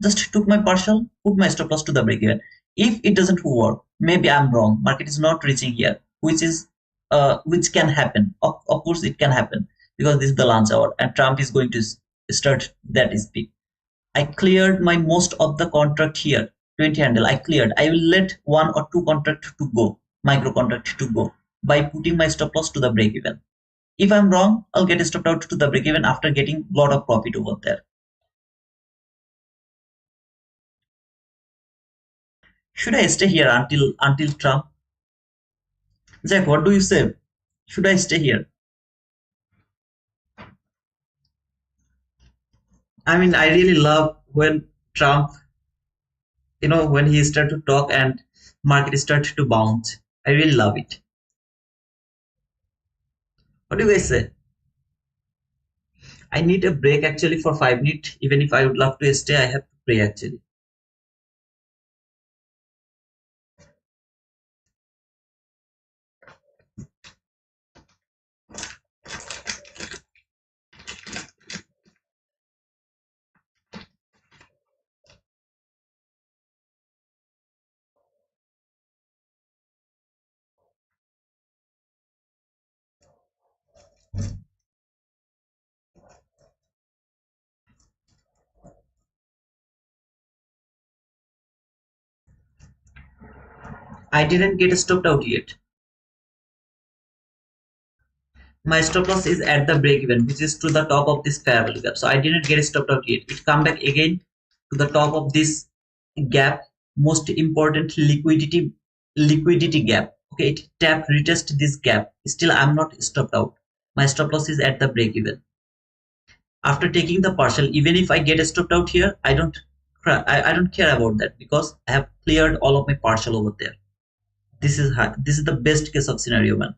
Just took my partial, put my stop loss to the break even. If it doesn't work, maybe I'm wrong. Market is not reaching here, which can happen. Of course, it can happen because this is the launch hour and Trump is going to start that speak. I cleared my most of the contract here. 20 handle I cleared. I will let one or two contract to go, micro contract to go by putting my stop loss to the break even. If I'm wrong, I'll get stopped out to the break even after getting a lot of profit over there. Should I stay here until Trump? Jack, what do you say? Should I stay here? I mean, I really love when Trump, when he start to talk and market start to bounce. I really love it. What do you guys say? I need a break actually for 5 minutes. Even if I would love to stay, I have to pray actually. I didn't get stopped out yet. My stop loss is at the break even, which is to the top of this fair value gap. So I didn't get stopped out yet. It come back again to the top of this gap. Most important liquidity gap. Okay, it tapped retest this gap. Still, I'm not stopped out. My stop loss is at the break even. After taking the partial, even if I get stopped out here, I don't care about that because I have cleared all of my partial over there. This is the best case of scenario, man.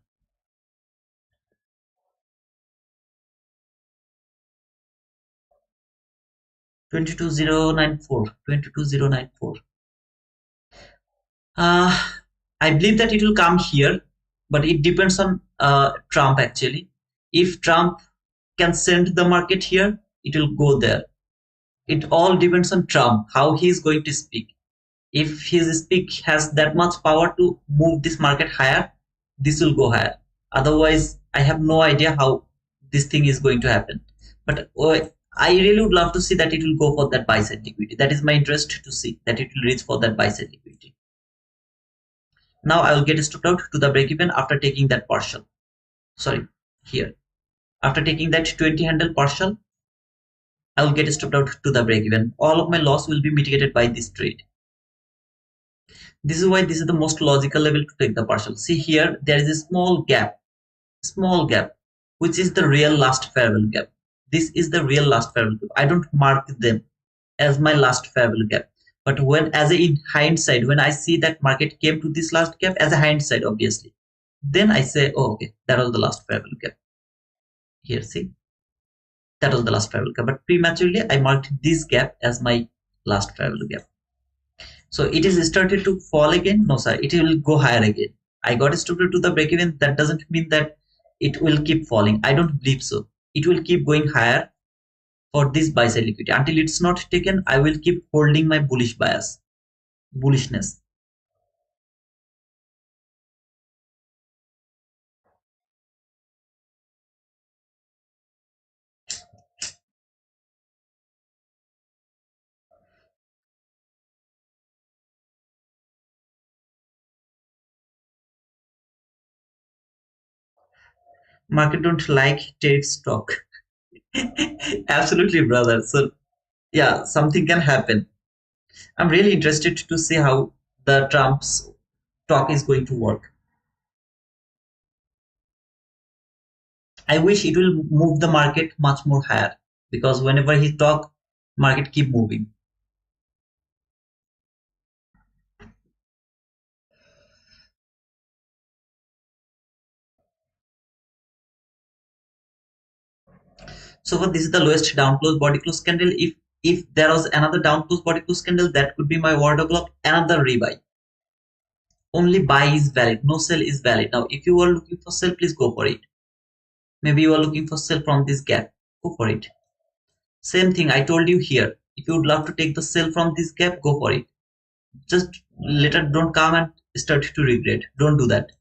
22094. 22094. I believe that it will come here, but it depends on Trump actually. If Trump can send the market here, it will go there. It all depends on Trump, how he is going to speak. If his speak has that much power to move this market higher, this will go higher. Otherwise, I have no idea how this thing is going to happen. But I really would love to see that it will go for that buy side liquidity. That is my interest to see that it will reach for that buy side liquidity. Now I will get stopped out to the break even after taking that partial. Sorry, here. After taking that 20 handle partial, I will get stopped out to the break even. All of my loss will be mitigated by this trade. This is why this is the most logical level to take the partial. See here, there is a small gap, which is the real last fair value gap. This is the real last fair value gap. I don't mark them as my last fair value gap. But in hindsight, when I see that market came to this last gap as a hindsight, obviously, then I say, oh, okay, that was the last fair value gap. Here, see, that was the last fair value gap. But prematurely, I marked this gap as my last fair value gap. So it is started to fall again. No, sir, it will go higher again. I got stopped to the break even. That doesn't mean that it will keep falling. I don't believe so. It will keep going higher for this buy side liquidity until it's not taken. I will keep holding my bullishness. Market don't like trade stock. Absolutely, brother. So yeah, something can happen. I'm really interested to see how the Trump's talk is going to work. I wish it will move the market much more higher, because whenever he talk, market keep moving. So for this is the lowest down close body close candle. If there was another down close body close candle, that could be my order block, another rebuy. Only buy is valid, no sell is valid. Now if you are looking for sell, please go for it. Maybe you are looking for sell from this gap, go for it. Same thing I told you here. If you would love to take the sell from this gap, go for it. Just later don't come and start to regret. Don't do that.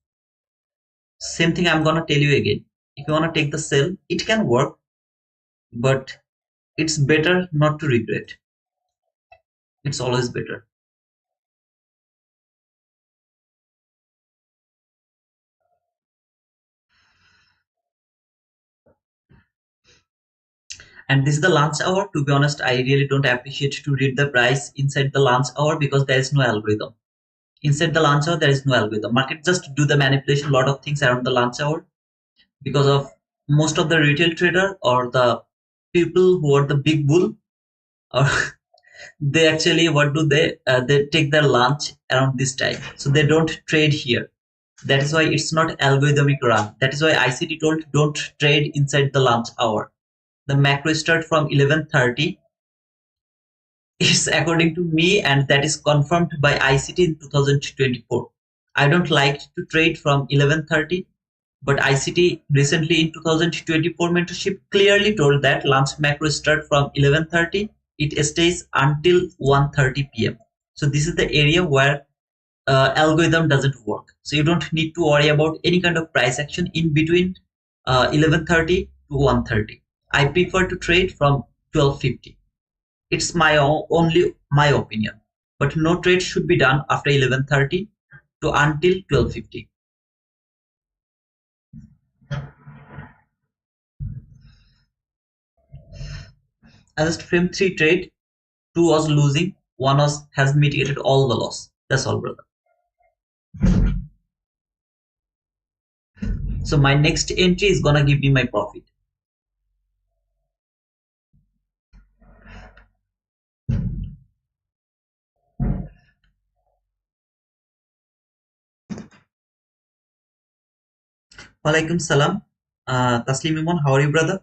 Same thing I'm gonna tell you again. If you wanna take the sell, it can work, but it's better not to regret. It's always better. And this is the lunch hour. To be honest, I really don't appreciate to read the price inside the lunch hour, because there is no algorithm. Inside the lunch hour, there is no algorithm. Market just do the manipulation, a lot of things around the lunch hour, because of most of the retail trader or the people who are the big bull, or they actually, what do they take their lunch around this time, so they don't trade here. That is why it's not algorithmic run. That is why ICT told don't trade inside the lunch hour. The macro start from 11:30 is according to me, and that is confirmed by ICT in 2024. I don't like to trade from 11:30, but ICT recently in 2024 mentorship clearly told that lunch macro start from 11:30, it stays until 1:30 p.m. So this is the area where algorithm doesn't work. So you don't need to worry about any kind of price action in between 11:30 to 1:30. I prefer to trade from 12:50. It's only my opinion, but no trade should be done after 11:30 to until 12:50. I just framed three trade. Two was losing, one was has mitigated all the loss. That's all, brother. So my next entry is gonna give me my profit. Walaikum salam. Taslim Imon, how are you, brother?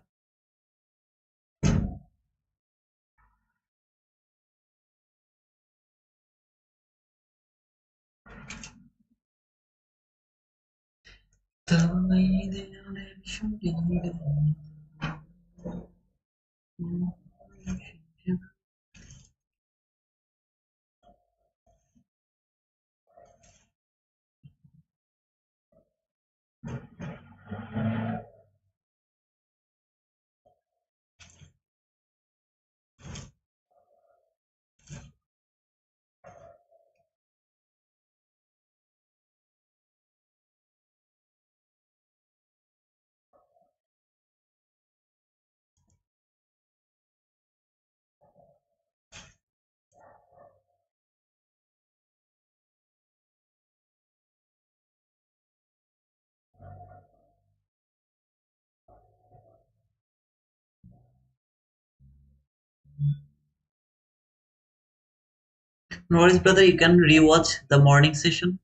No worries, brother. You can rewatch the morning session.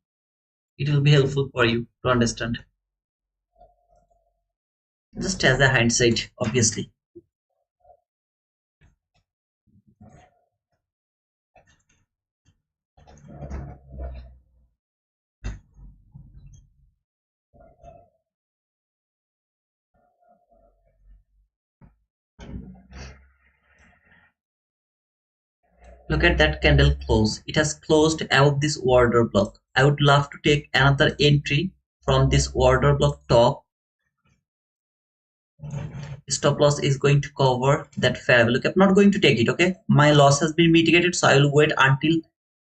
It will be helpful for you to understand. Just as a hindsight, obviously. Look at that candle close. It has closed above this order block. I would love to take another entry from this order block top. Stop loss is going to cover that fair value. I'm not going to take it, okay? My loss has been mitigated, so I will wait until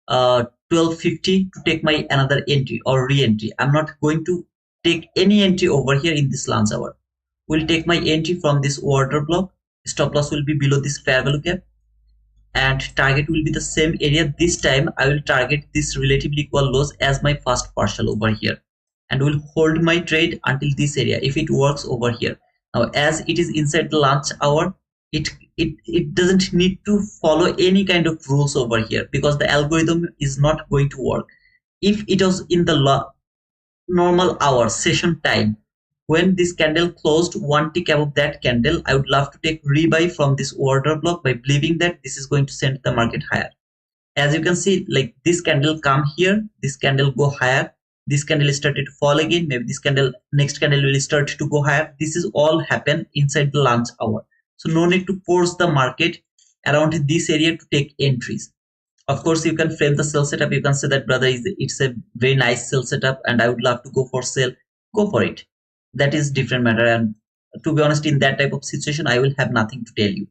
12:50 to take my another entry or re-entry. I'm not going to take any entry over here in this lunch hour. We'll take my entry from this order block. Stop loss will be below this fair value gap, and target will be the same area. This time I will target this relatively equal lows as my first partial over here, and will hold my trade until this area if it works over here. Now as it is inside the lunch hour, it doesn't need to follow any kind of rules over here, because the algorithm is not going to work. If it was in the normal hour session time, when this candle closed one tick above that candle, I would love to take rebuy from this order block by believing that this is going to send the market higher. As you can see, like this candle come here, this candle go higher, this candle started to fall again, maybe this candle, next candle will start to go higher. This is all happen inside the lunch hour, so no need to force the market around this area to take entries. Of course, you can frame the sell setup. You can say that, brother, it's a very nice sell setup and I would love to go for sale. Go for it. That is different matter. And to be honest, in that type of situation, I will have nothing to tell you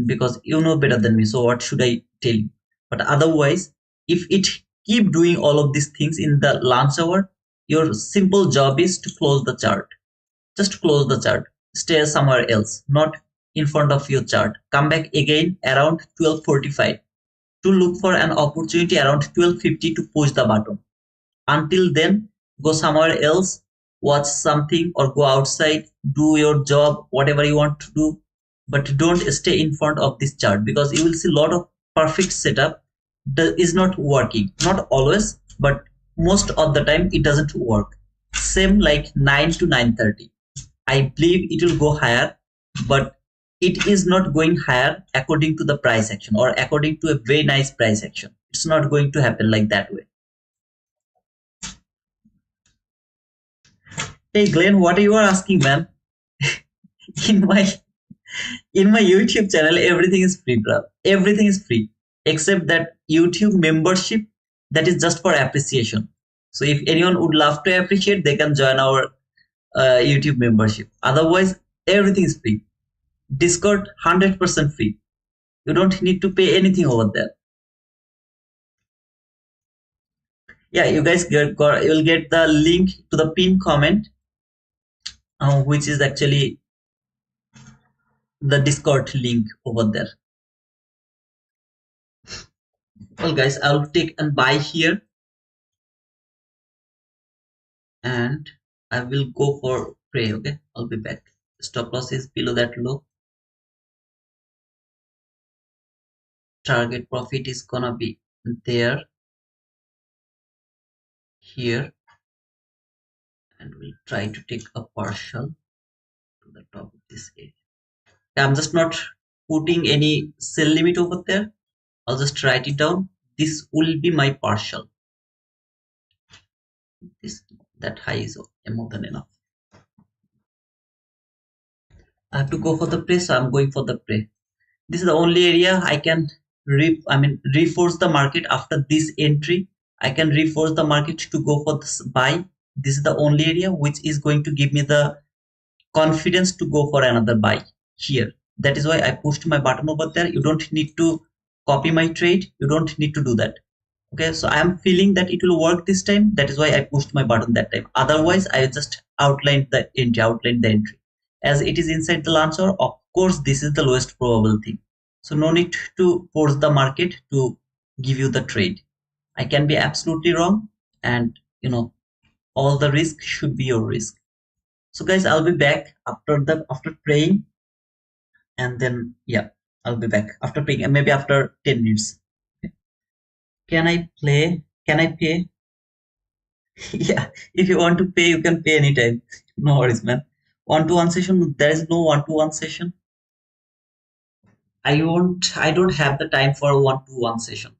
because you know better than me. So what should I tell you? But otherwise, if it keep doing all of these things in the lunch hour, your simple job is to close the chart. Just close the chart. Stay somewhere else, not in front of your chart. Come back again around 12:45 to look for an opportunity around 12:50 to push the button. Until then, go somewhere else, watch something or go outside, do your job, whatever you want to do, but don't stay in front of this chart, because you will see a lot of perfect setup that is not working. Not always, but most of the time it doesn't work. Same like 9 to 9:30. I believe it will go higher, but it is not going higher according to the price action or according to a very nice price action. It's not going to happen like that way. Hey Glenn, what you are asking, man? In my YouTube channel, everything is free, bro. Everything is free except that YouTube membership, that is just for appreciation. So if anyone would love to appreciate, they can join our YouTube membership. Otherwise, everything is free. Discord 100% free. You don't need to pay anything over there. Yeah, you guys you'll get the link to the pinned comment, which is actually the Discord link over there. Well, guys, I'll take and buy here, and I will go for pray. Okay, I'll be back. Stop loss is below that low. Target profit is gonna be there, here, and we'll try to take a partial to the top of this area. I'm just not putting any sell limit over there. I'll just write it down. This will be my partial. That high is more than enough. I have to go for the prey, so I'm going for the prey. This is the only area I can reforce the market after this entry. I can reforce the market to go for this buy. This is the only area which is going to give me the confidence to go for another buy here. That is why I pushed my button over there. You don't need to copy my trade. You don't need to do that. Okay, so I am feeling that it will work this time. That is why I pushed my button that time. Otherwise, I just outlined the entry. As it is inside the launcher, of course, this is the lowest probable thing. So no need to force the market to give you the trade. I can be absolutely wrong, and all the risk should be your risk. So guys, I'll be back after praying, and then yeah, I'll be back after praying, and maybe after 10 minutes. Can I play? Can I pay? Yeah, if you want to pay, you can pay anytime. No worries, man. One-to-one session, there is no one-to-one session. I don't have the time for a one-to-one session.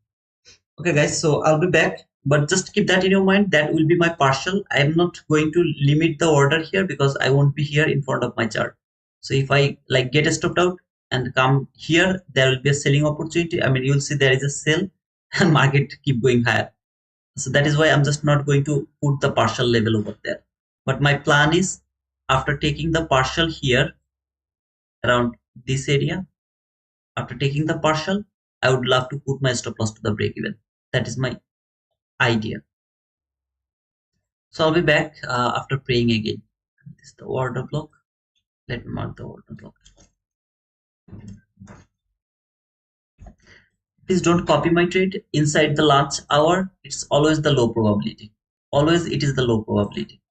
Okay, guys, so I'll be back, but just keep that in your mind. That will be my partial. I'm not going to limit the order here because I won't be here in front of my chart. So if I like get stopped out and come here, there will be a selling opportunity. I mean, you'll see there is a sell and market keep going higher. So that is why I'm just not going to put the partial level over there. But my plan is, after taking the partial here around this area, after taking the partial, I would love to put my stop loss to the break even. That is my idea. So I'll be back after praying again. This is the order block. Let me mark the order block. Please don't copy my trade inside the lunch hour. It's always the low probability. Always it is the low probability.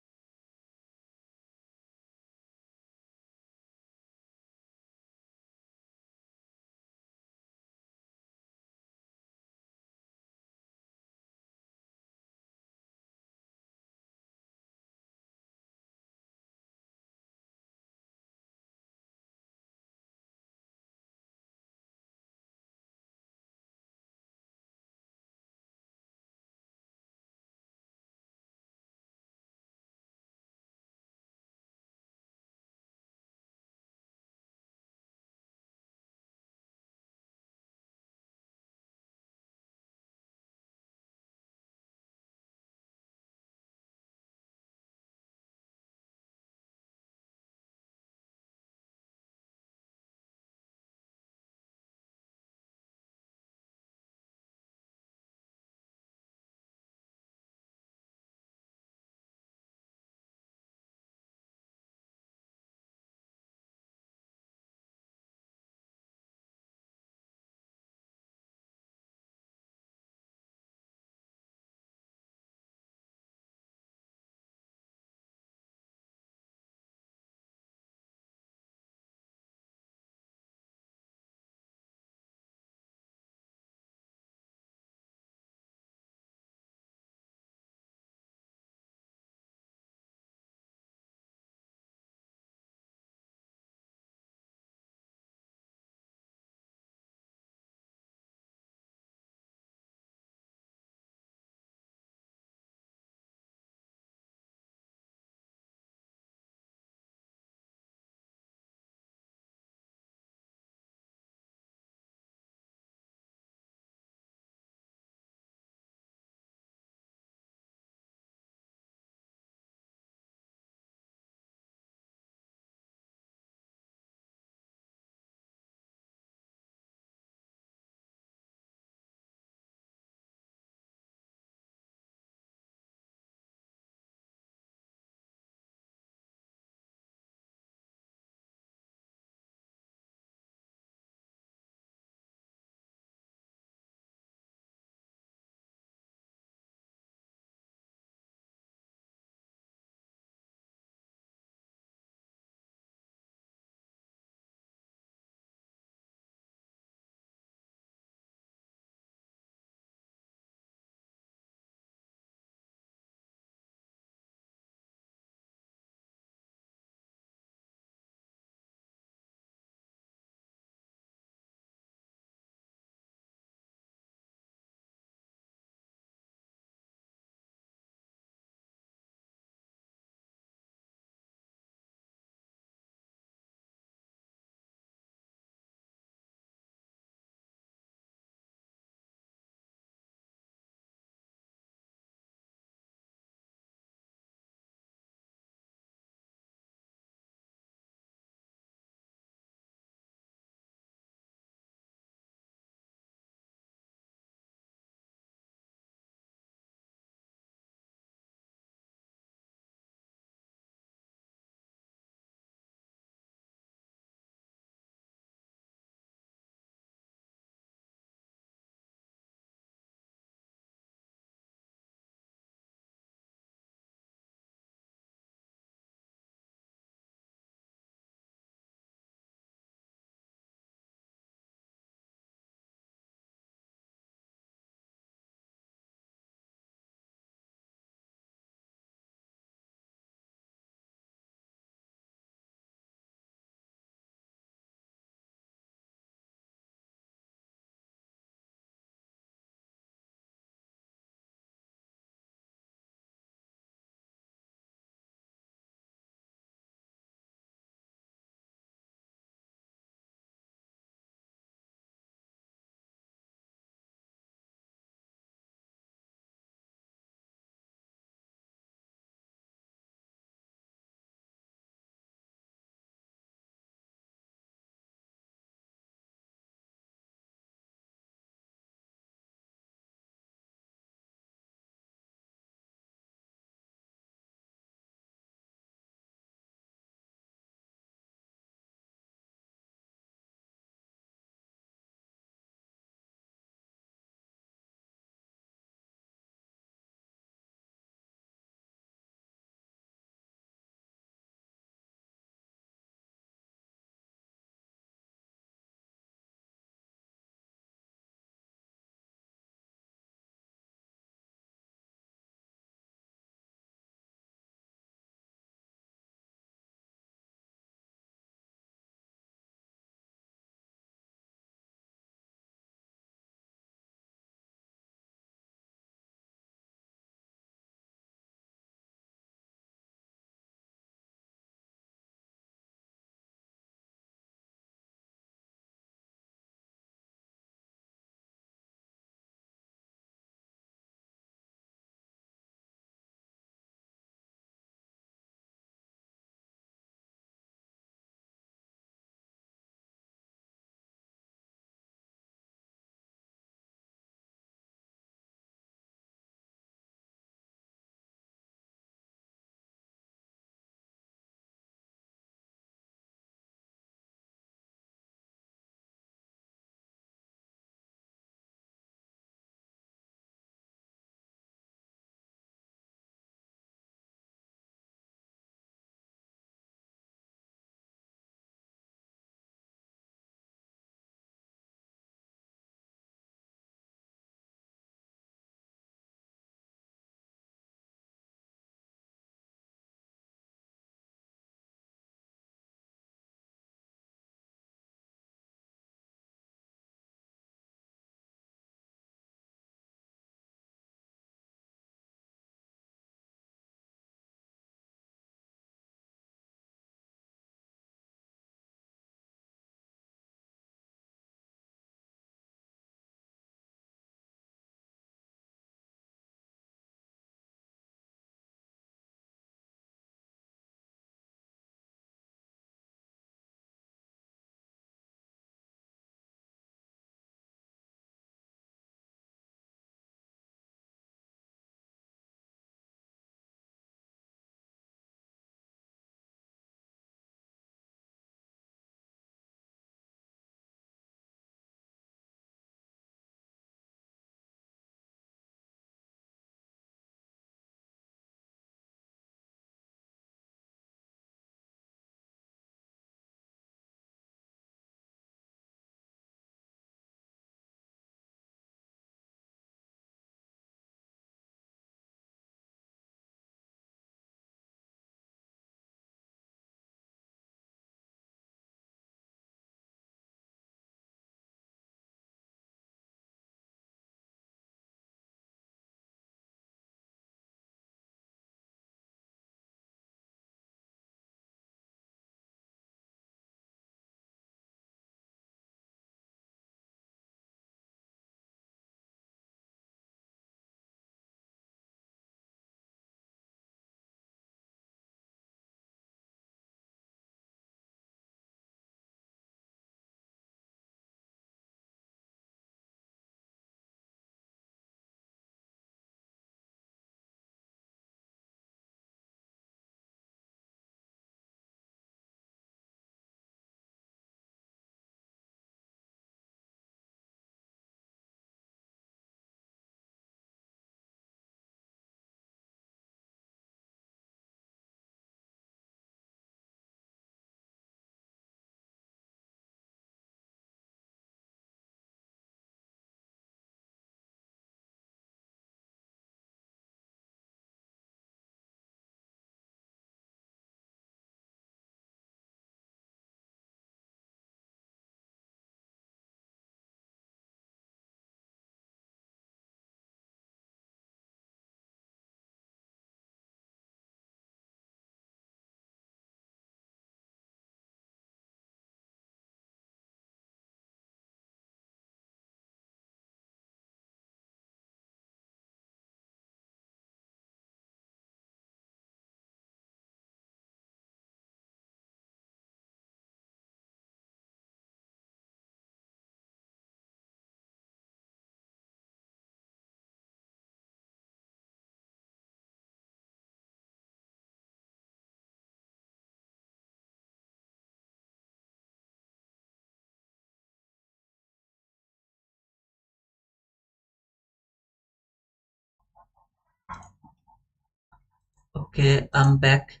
Okay, I'm back.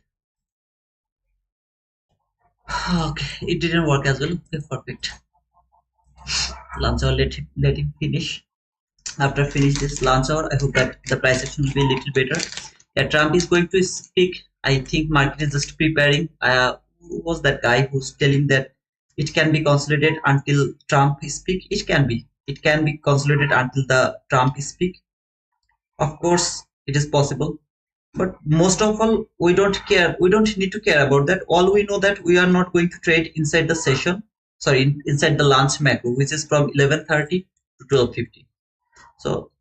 Okay, it didn't work as well. Okay, perfect. Lunch hour, let him finish. After finish this lunch hour, I hope that the price action will be a little better. Yeah, Trump is going to speak. I think market is just preparing. Who was that guy who's telling that it can be consolidated until Trump speak? It can be. It can be consolidated until the Trump speak. Of course, it is possible. But most of all, we don't care. We don't need to care about that. All we know that we are not going to trade inside the session. Sorry, inside the lunch macro, which is from 11:30 to 12:50. So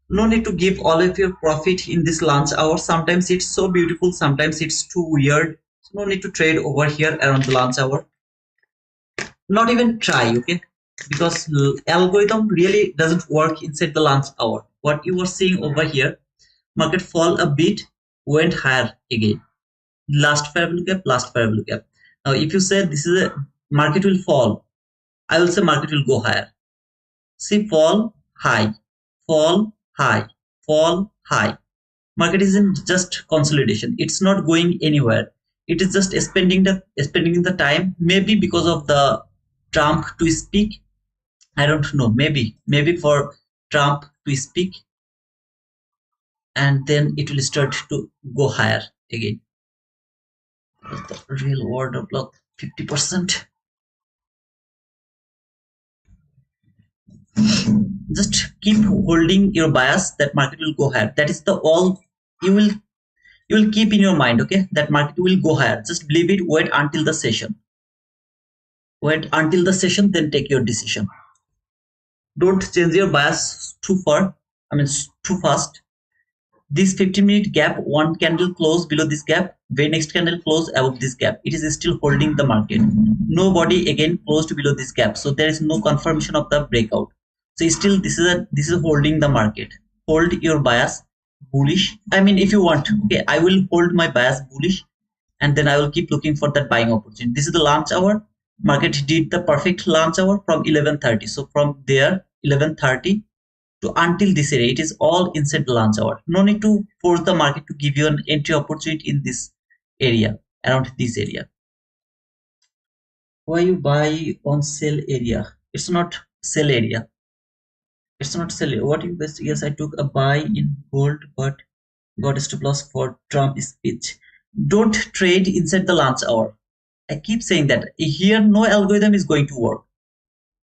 no need to give all of your profit in this lunch hour. Sometimes it's so beautiful, sometimes it's too weird. So no need to trade over here around the lunch hour. Not even try, okay? Because algorithm really doesn't work inside the lunch hour. What you are seeing over here, market fall a bit, went higher again. Last fair value gap, last fair value gap. Now, if you say this is a market will fall, I will say market will go higher. See, fall, high, fall, high, fall, high. Market isn't just consolidation. It's not going anywhere. It is just spending the time. Maybe because of the Trump to speak. I don't know. Maybe for Trump to speak, and then it will start to go higher again. The real order block 50%. Just keep holding your bias that market will go higher. That is the all you will keep in your mind, okay? That market will go higher. Just believe it. Wait until the session. Wait until the session, then take your decision. Don't change your bias too far. I mean, too fast. This 15-minute gap, one candle close below this gap, very next candle close above this gap. It is still holding the market. Nobody again closed below this gap, so there is no confirmation of the breakout. So still, this is holding the market. Hold your bias bullish. I mean, if you want, okay, I will hold my bias bullish, and then I will keep looking for that buying opportunity. This is the launch hour. Market did the perfect launch hour from 11:30. So from there, 11:30 to until this area, it is all inside the launch hour. No need to force the market to give you an entry opportunity in this area, around this area. Why you buy on sell area? It's not sell area. It's not sell area. What you best? Yes, I took a buy in gold, but got a stop loss for Trump speech. Don't trade inside the launch hour. I keep saying that here no algorithm is going to work.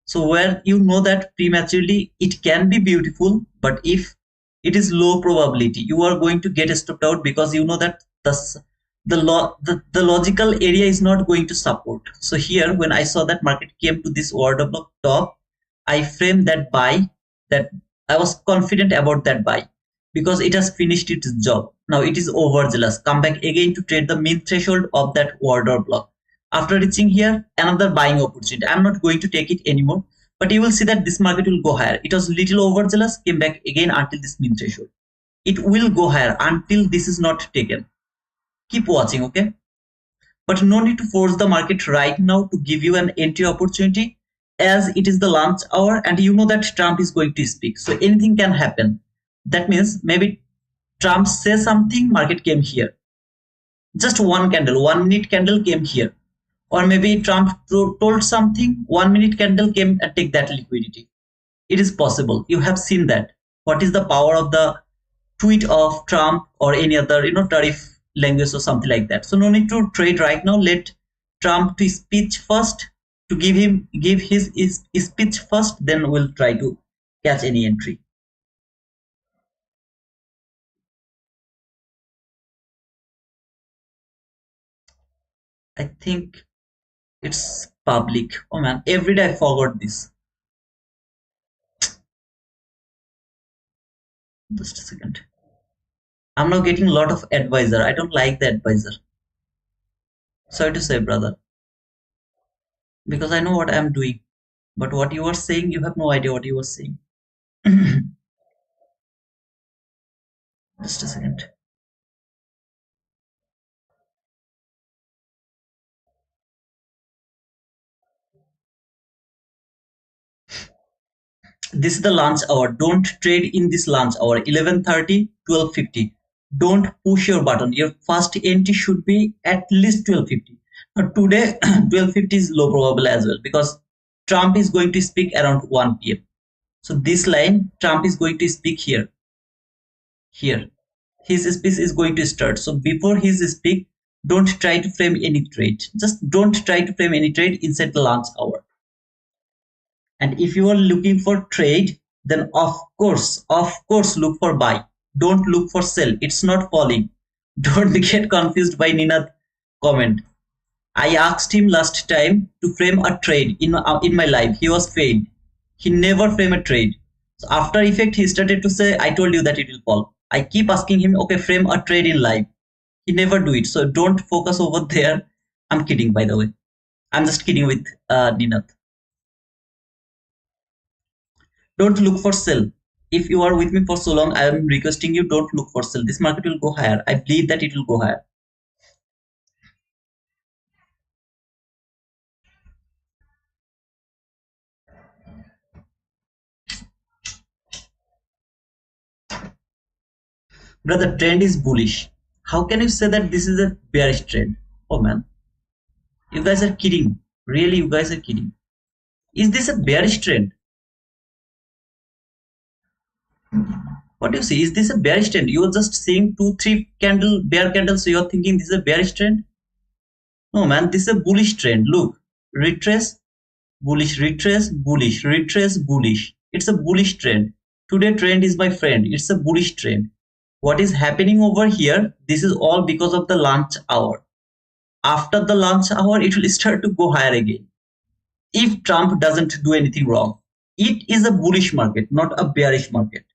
So where you know that prematurely it can be beautiful, but if it is low probability, you are going to get stopped out because you know that the logical area is not going to support. So here when I saw that market came to this order block top, I framed that buy, that I was confident about that buy because it has finished its job. Now it is overzealous. Come back again to trade the mean threshold of that order block. After reaching here, another buying opportunity. I'm not going to take it anymore, but you will see that this market will go higher. It was little overzealous, came back again until this mean threshold. It will go higher until this is not taken. Keep watching, okay? But no need to force the market right now to give you an entry opportunity, as it is the launch hour and you know that Trump is going to speak. So anything can happen. That means maybe Trump says something, market came here. Just one candle, 1 minute candle came here. Or maybe Trump told something, 1 minute candle came and take that liquidity. It is possible. You have seen that. What is the power of the tweet of Trump or any other, tariff language or something like that. So no need to trade right now. Let Trump to speech first, to give his speech first, then we'll try to catch any entry. I think it's public. Oh man, every day I forgot this. Just a second. I'm now getting a lot of advisor. I don't like the advisor. Sorry to say, brother, because I know what I'm doing. But what you are saying, you have no idea what you are saying. Just a second. This is the launch hour. Don't trade in this launch hour. 11:30 1250. Don't push your button. Your first entry should be at least 1250. Now today 1250 is low probable as well because Trump is going to speak around 1 p.m. So this line, Trump is going to speak here. Here. His speech is going to start. So before his speak, don't try to frame any trade. Just don't try to frame any trade inside the lunch hour. And if you are looking for trade, then of course, look for buy. Don't look for sell. It's not falling. Don't get confused by Ninad's comment. I asked him last time to frame a trade in my life. He was failed. He never framed a trade. So after effect, he started to say, I told you that it will fall. I keep asking him, okay, frame a trade in life. He never do it. So don't focus over there. I'm kidding, by the way. I'm just kidding with Ninad. Don't look for sell. If you are with me for so long, I am requesting you, don't look for sell. This market will go higher. I believe that it will go higher. Brother, trend is bullish. How can you say that this is a bearish trend? Oh man, you guys are kidding. Really, you guys are kidding. Is this a bearish trend? What do you see? Is this a bearish trend? You are just seeing 2-3 bear candles, so you're thinking this is a bearish trend? No man, this is a bullish trend. Look, retrace, bullish, retrace, bullish, retrace, bullish. It's a bullish trend. Today trend is my friend. It's a bullish trend. What is happening over here? This is all because of the lunch hour. After the lunch hour, it will start to go higher again. If Trump doesn't do anything wrong, it is a bullish market, not a bearish market.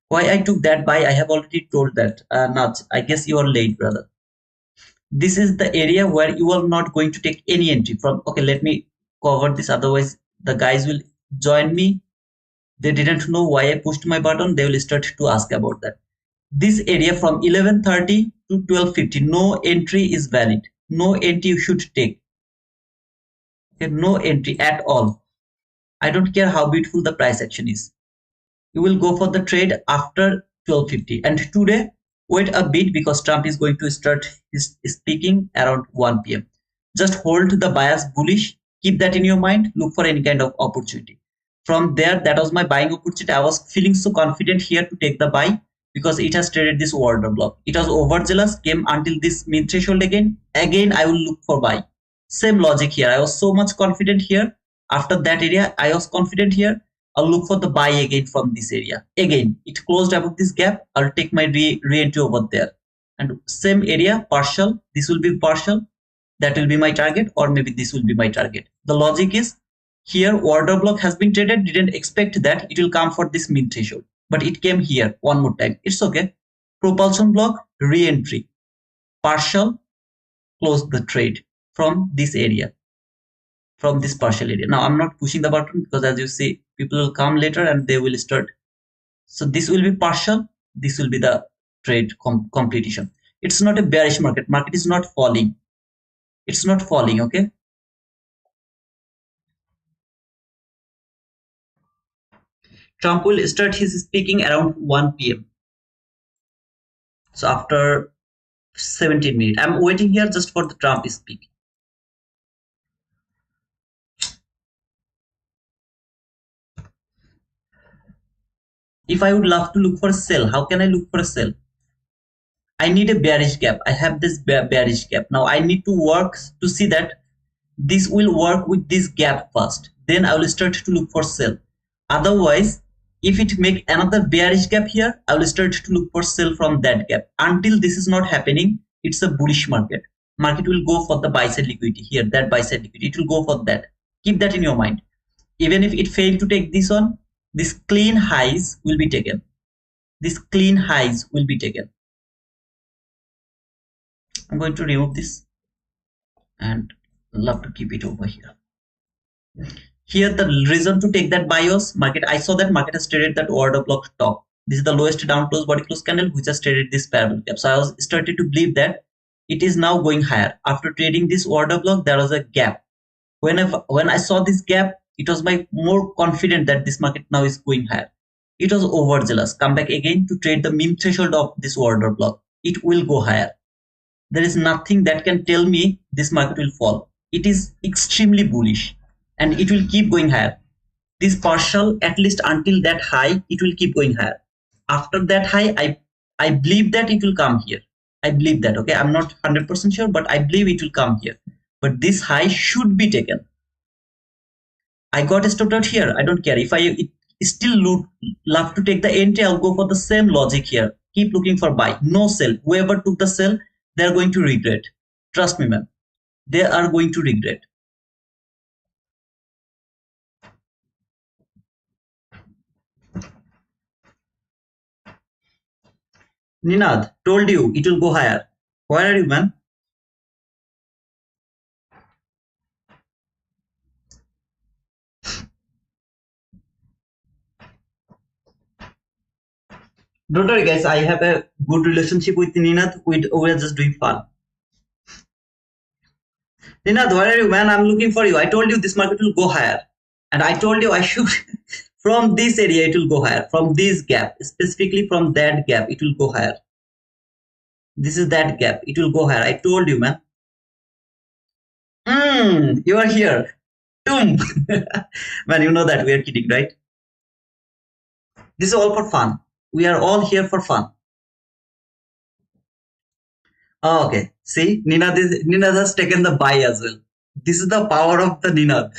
Why I took that buy, I have already told that. Naj, I guess you are late, brother. This is the area where you are not going to take any entry from. Okay, let me cover this. Otherwise, the guys will join me. They didn't know why I pushed my button. They will start to ask about that. This area from 11:30 to 12:50, no entry is valid. No entry you should take. Okay, no entry at all. I don't care how beautiful the price action is. You will go for the trade after 12:50. And today, wait a bit because Trump is going to start his speaking around 1 p.m. Just hold the bias bullish. Keep that in your mind. Look for any kind of opportunity. From there, that was my buying opportunity. I was feeling so confident here to take the buy because it has traded this order block. It was overzealous, came until this mid threshold again. Again, I will look for buy. Same logic here. I was so much confident here. After that area, I was confident here. I'll look for the buy again from this area. Again, it closed above this gap. I'll take my re-entry over there. And same area, partial. This will be partial. That will be my target, or maybe this will be my target. The logic is here order block has been traded. Didn't expect that it will come for this mid threshold, but it came here one more time. It's okay. Propulsion block, re-entry, partial, close the trade from this area, from this partial area. Now I'm not pushing the button because as you see, people will come later and they will start. So this will be partial. This will be the trade completion. It's not a bearish market. Market is not falling. It's not falling. Okay. Trump will start his speaking around 1 p.m. So after 17 minutes, I'm waiting here just for the Trump speak. If I would love to look for a sell, how can I look for a sell? I need a bearish gap. I have this bearish gap. Now I need to work to see that this will work with this gap first. Then I will start to look for sell. Otherwise, if it make another bearish gap here, I will start to look for sell from that gap. Until this is not happening, it's a bullish market. Market will go for the buy side liquidity here, that buy side liquidity. It will go for that. Keep that in your mind. Even if it failed to take this one, this clean highs will be taken. This clean highs will be taken. I'm going to remove this and love to keep it over here. Here the reason to take that bias market, I saw that market has traded that order block top. This is the lowest down close body close candle which has traded this parallel gap. So I was started to believe that it is now going higher. After trading this order block, there was a gap. When I saw this gap, It was my more confident that this market now is going higher. It was overzealous. Come back again to trade the mean threshold of this order block. It will go higher. There is nothing that can tell me this market will fall. It is extremely bullish and it will keep going higher. This partial, at least until that high, it will keep going higher. After that high, I believe that it will come here. I believe that, okay? I'm not 100% sure, but I believe it will come here. But this high should be taken. I got stopped out here. I don't care. If I still love to take the entry, I'll go for the same logic here. Keep looking for buy. No sell. Whoever took the sell, they're going to regret. Trust me, man. They are going to regret. Ninad, told you it will go higher. Where are you, man? Don't worry, guys. I have a good relationship with Ninad. We are just doing fun. Ninad, where are you, man? I'm looking for you. I told you this market will go higher. And I told you I should, from this area, it will go higher. From this gap, specifically from that gap, it will go higher. This is that gap. It will go higher. I told you, man. You are here. Boom. Man, you know that we are kidding, right? This is all for fun. We are all here for fun. Oh, okay. See, Ninad has taken the buy as well. This is the power of the Ninad.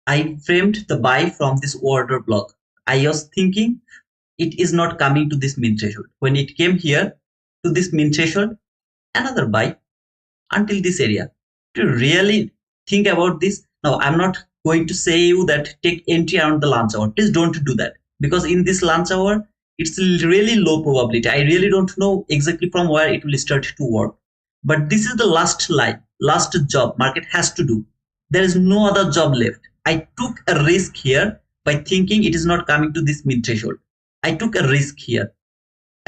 I framed the buy from this order block. I was thinking it is not coming to this min threshold. When it came here to this min threshold, another buy until this area. To really think about this, now I'm not going to say you that take entry around the lunch hour. Please don't do that, because in this lunch hour, it's really low probability. I really don't know exactly from where it will start to work. But this is the last line, last job market has to do. There is no other job left. I took a risk here by thinking it is not coming to this mid threshold. I took a risk here.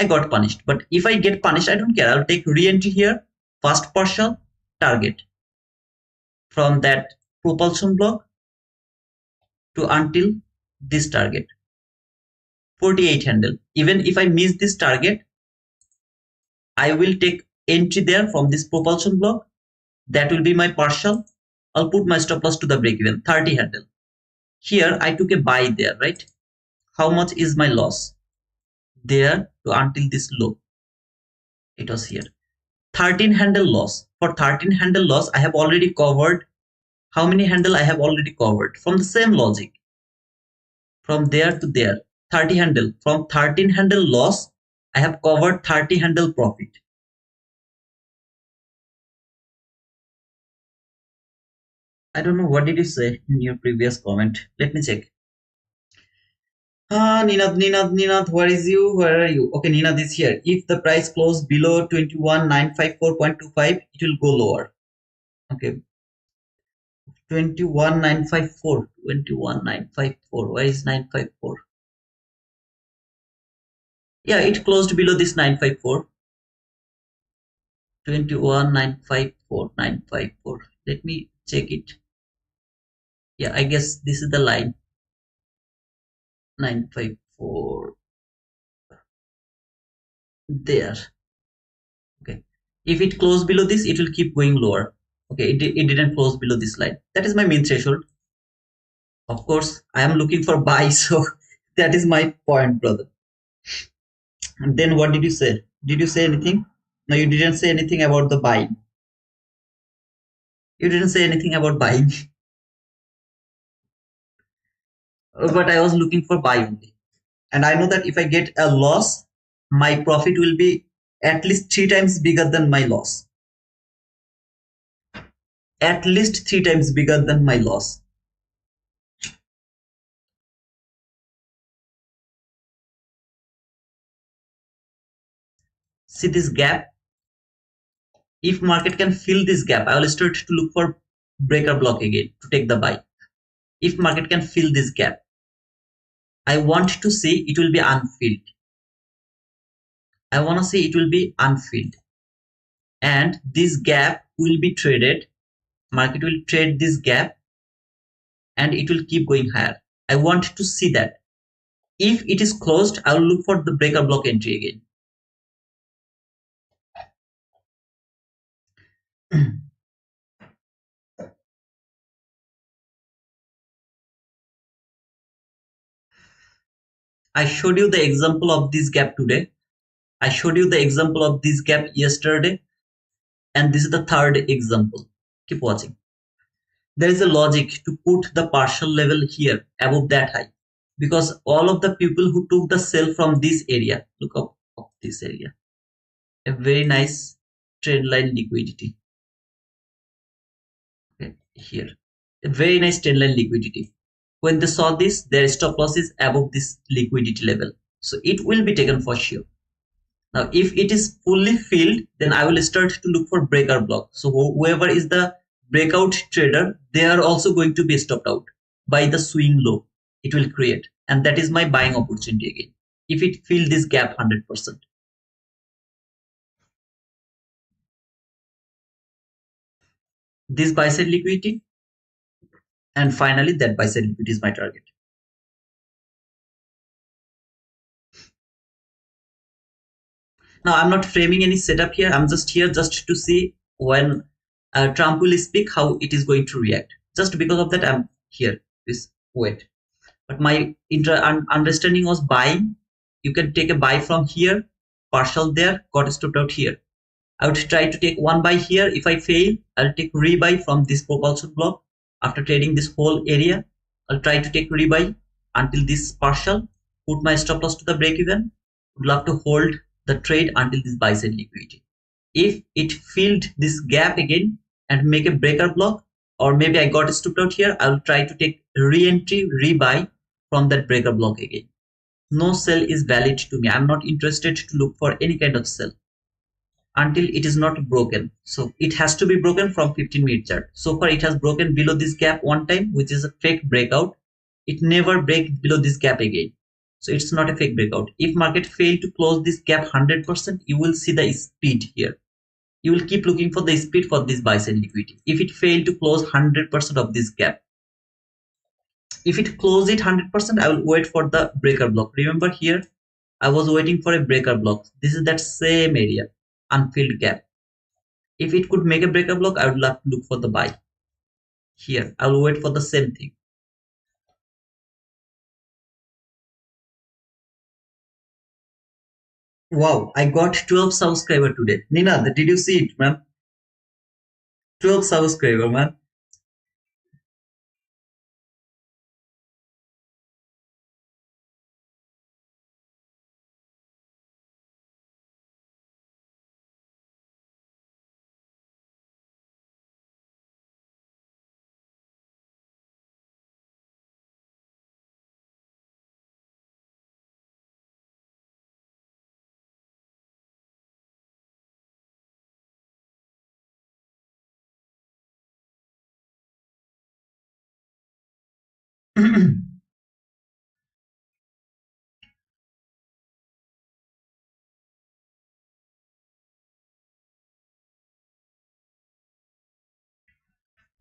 I got punished. But if I get punished, I don't care. I'll take re-entry here, first partial, target. From that propulsion block to until this target. 48 handle. Even if I miss this target, I will take entry there from this propulsion block. That will be my partial. I'll put my stop loss to the break even, 30 handle. Here I took a buy there, right? How much is my loss? There to until this low. It was here. 13 handle loss. For 13 handle loss, I have already covered. How many handle I have already covered? From the same logic. From there to there. 30 handle. From 13 handle loss, I have covered 30 handle profit. I don't know, what did you say in your previous comment? Let me check. Ninad, where is you? Where are you? Okay, Ninad is here. If the price closed below 21954.25, it will go lower. Okay. 21954. 21954. Where is 954? Yeah, it closed below this 954. 21954. 954. Let me check it. Yeah, I guess this is the line. 954. There. Okay. If it closed below this, it will keep going lower. Okay, it didn't close below this line. That is my main threshold. Of course, I am looking for buy, so that is my point, brother. And then what did you say? Did you say anything? No, you didn't say anything about the buying. You didn't say anything about buying. But I was looking for buy only. And I know that if I get a loss, my profit will be at least 3 times bigger than my loss. At least 3 times bigger than my loss. See this gap? If market can fill this gap, I will start to look for breaker block again to take the buy. If market can fill this gap, I want to see it will be unfilled. I want to see it will be unfilled. and this gap will be traded. Market will trade this gap and it will keep going higher. I want to see that. If it is closed, I will look for the breaker block entry again. I showed you the example of this gap today. I showed you the example of this gap yesterday, and this is the third example. Keep watching. There is a logic to put the partial level here above that high, because all of the people who took the sell from this area, look up this area, a very nice trend line liquidity. Okay, here, a very nice trend line liquidity. When they saw this, their stop loss is above this liquidity level, so it will be taken for sure. Now, if it is fully filled, then I will start to look for breaker block. So whoever is the breakout trader, they are also going to be stopped out by the swing low it will create. And that is my buying opportunity again. If it fill this gap 100%. This buy side liquidity. And finally, that buy side liquidity is my target. Now, I'm not framing any setup here. I'm just here just to see when Trump will speak, how it is going to react. Just because of that, I'm here. Please wait. But my understanding was buying. You can take a buy from here, partial there, got stopped out here. I would try to take one buy here. If I fail, I'll take rebuy from this propulsion block. After trading this whole area, I'll try to take rebuy until this partial, put my stop loss to the break even. Would love to hold the trade until this buy side liquidity. If it filled this gap again and make a breaker block, or maybe I got stopped out here, I'll try to take re-entry, rebuy from that breaker block again. No sell is valid to me. I'm not interested to look for any kind of sell until it is not broken. So it has to be broken from 15-minute chart. So far it has broken below this gap one time, which is a fake breakout. It never breaks below this gap again. So it's not a fake breakout. If market fail to close this gap 100%, you will see the speed here. You will keep looking for the speed for this buy side liquidity. If it fail to close 100% of this gap, if it close it 100%, I will wait for the breaker block. Remember here, I was waiting for a breaker block. This is that same area, unfilled gap. If it could make a breaker block, I would love to look for the buy. Here, I will wait for the same thing. Wow, I got 12 subscriber today. Nina, did you see it, man? 12 subscriber, man.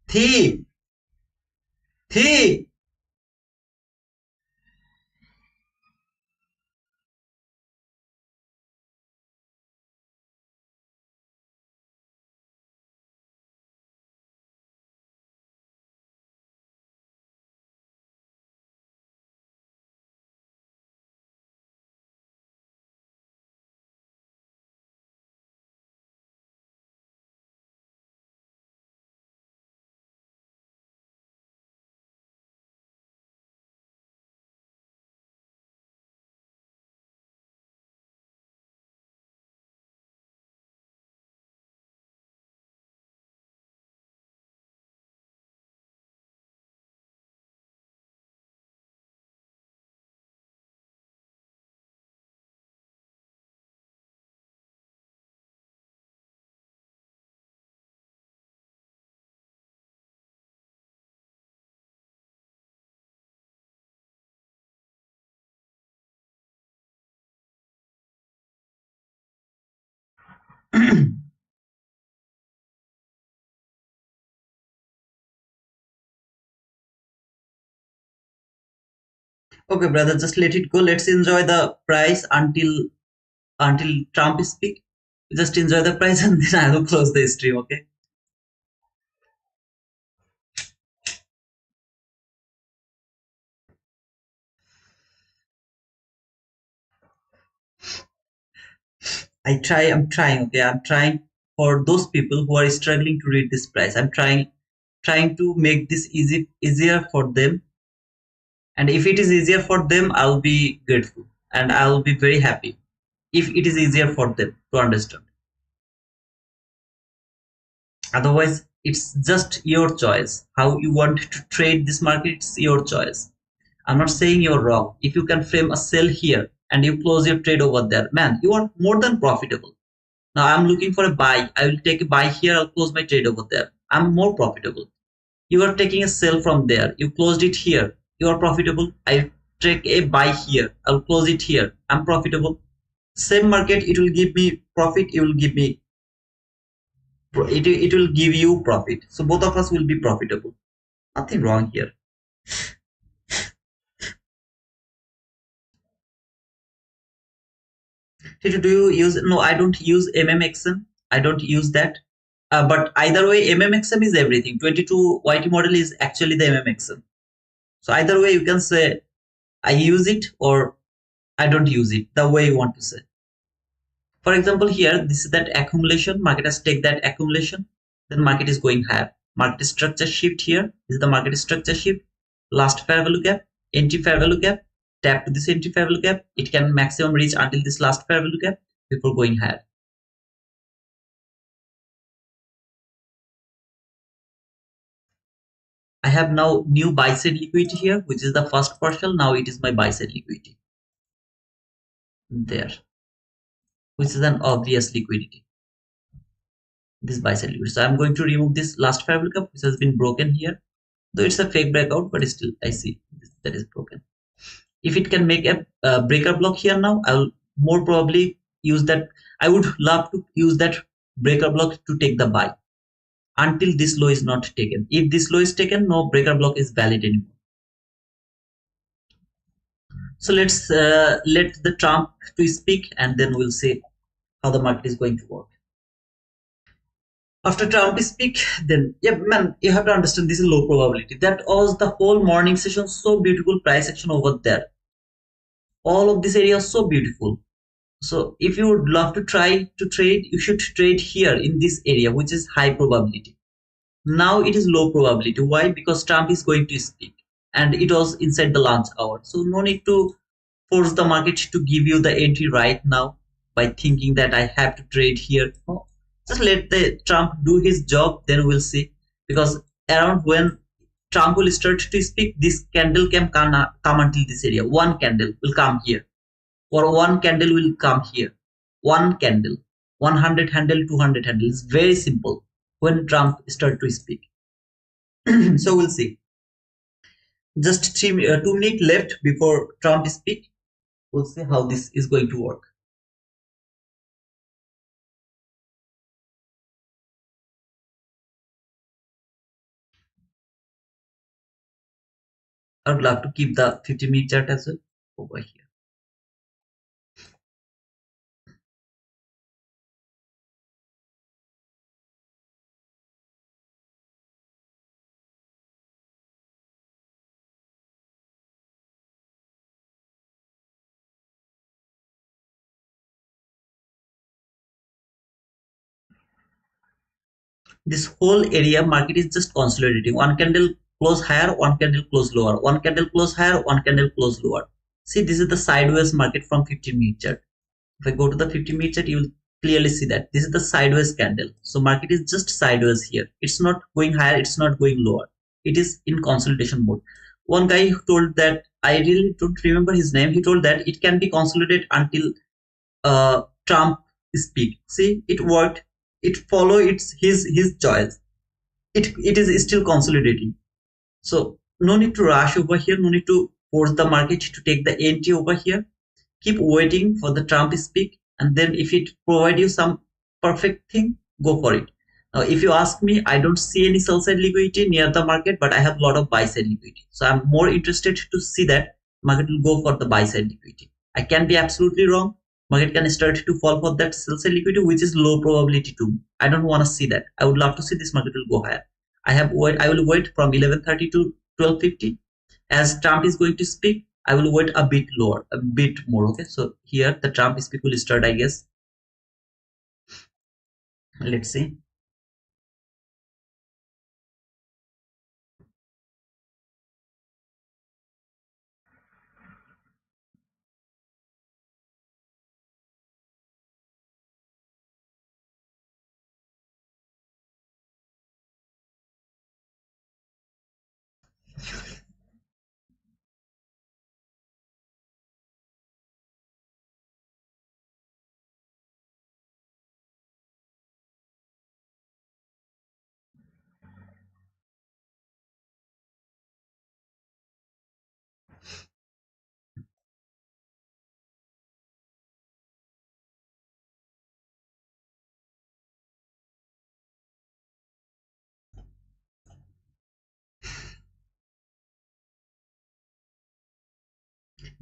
Thi, thi. Okay, brother, just let it go. Let's enjoy the price until Trump speak. Just enjoy the price and then I will close the stream. Okay. I'm trying. Okay, I'm trying for those people who are struggling to read this price. I'm trying to make this easier for them. And if it is easier for them, I'll be grateful and I'll be very happy if it is easier for them to understand. Otherwise, it's just your choice. How you want to trade this market, it's your choice. I'm not saying you're wrong. If you can frame a sell here and you close your trade over there, man, you are more than profitable. Now I'm looking for a buy. I will take a buy here. I'll close my trade over there. I'm more profitable. You are taking a sell from there. You closed it here. You are profitable. I take a buy here. I'll close it here. I'm profitable. Same market, it will give me profit. You will give me it will give you profit. So both of us will be profitable. Nothing wrong here. Do you use? No, I don't use MMXM. I don't use that. But either way, MMXM is everything. 22 YT model is actually the MMXM. So either way, you can say I use it or I don't use it. The way you want to say. For example, here this is that accumulation. Market has take that accumulation. Then market is going higher. Market structure shift here. This is the market structure shift. Last fair value gap, entry fair value gap. Tap to this entry fair value gap. It can maximum reach until this last fair value gap before going higher. I have now new buy side liquidity here, which is the first partial. Now it is my buy side liquidity there, which is an obvious liquidity. This buy side liquidity. So I'm going to remove this last fair value gap, which has been broken here. Though it's a fake breakout, but still I see that is broken. If it can make a breaker block here now, I will more probably use that. I would love to use that breaker block to take the buy until this low is not taken. If this low is taken, no breaker block is valid anymore. So let's let the Trump to speak and then we'll see how the market is going to work. After Trump speak, then yeah, man, you have to understand this is low probability. That was the whole morning session. So beautiful price action over there. All of this area is so beautiful. So if you would love to try to trade, you should trade here in this area, which is high probability. Now it is low probability. Why? Because Trump is going to speak and it was inside the lunch hour. So no need to force the market to give you the entry right now by thinking that I have to trade here. No, just let the Trump do his job, then we'll see. Because around when Trump will start to speak, this candle can come until this area. One candle will come here, or one candle will come here. One candle, 100 handle, 200 handle. It's very simple when Trump start to speak. So we'll see. Just 2 minutes left before Trump speak. We'll see how this is going to work. I would love to keep the 50-minute chart as well over here. This whole area market is just consolidating. One candle close higher, one candle close lower, one candle close higher, one candle close lower. See, this is the sideways market from 15-minute chart. If I go to the 50-minute chart, you will clearly see that this is the sideways candle. So market is just sideways here. It's not going higher, it's not going lower. It is in consolidation mode. One guy told that, I really don't remember his name, he told that it can be consolidated until Trump speak. See, it worked. It follow its his choice. It is still consolidating. So no need to rush over here. No need to force the market to take the entry over here. Keep waiting for the Trump speak, and then if it provide you some perfect thing, go for it. Now, if you ask me, I don't see any sell side liquidity near the market, but I have a lot of buy side liquidity. So I'm more interested to see that market will go for the buy side liquidity. I can be absolutely wrong. Market can start to fall for that sell side liquidity, which is low probability too. I don't want to see that. I would love to see this market will go higher. I will wait from 11:30 to 12:50. As Trump is going to speak, I will wait a bit lower, a bit more. Okay, so here the Trump speak will start, I guess. Let's see.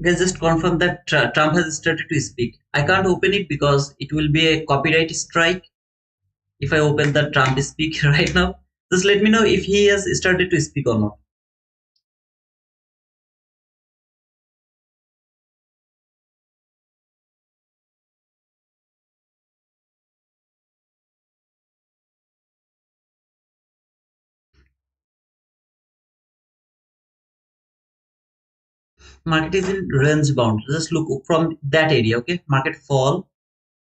Guys, just confirm that Trump has started to speak. I can't open it because it will be a copyright strike if I open the Trump speak right now. Just let me know if he has started to speak or not. Market is in range bound. Just look from that area. Okay, market fall,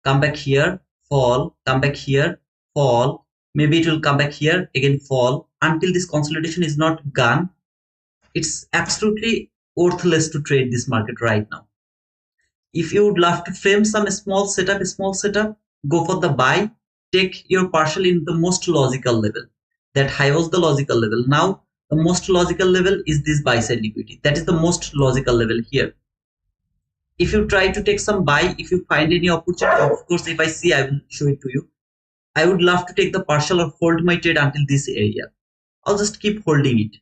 come back here, fall, come back here, fall. Maybe it will come back here again, fall until this consolidation is not gone. It's absolutely worthless to trade this market right now. If you would love to frame some small setup, go for the buy. Take your partial in the most logical level. That high was the logical level. Now the most logical level is this buy side liquidity. That is the most logical level here. If you try to take some buy, if you find any opportunity, of course, if I see, I will show it to you. I would love to take the partial or hold my trade until this area. I'll just keep holding it.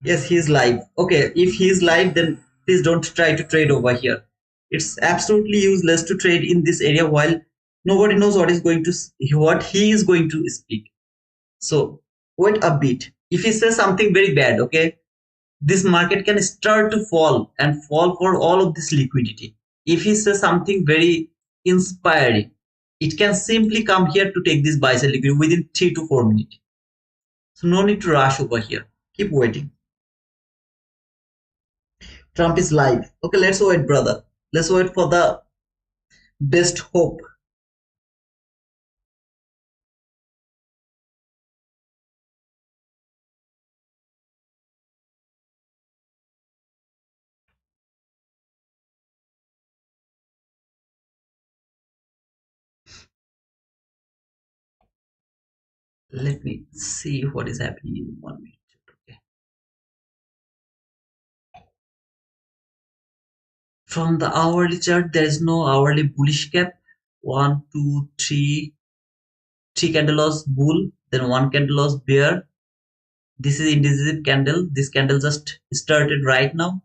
Yes, he's live. Okay, if he's live, then please don't try to trade over here. It's absolutely useless to trade in this area while nobody knows what he is going to speak. So wait a bit. If he says something very bad, okay, this market can start to fall and fall for all of this liquidity. If he says something very inspiring, it can simply come here to take this buy side liquidity within 3 to 4 minutes. So no need to rush over here. Keep waiting. Trump is live. Okay, let's wait, brother. Let's wait for the best hope. Let me see what is happening in 1 minute. Okay. From the hourly chart, there is no hourly bullish gap. One, two, three. Three candles bull, then one candle bear. This is indecisive candle. This candle just started right now.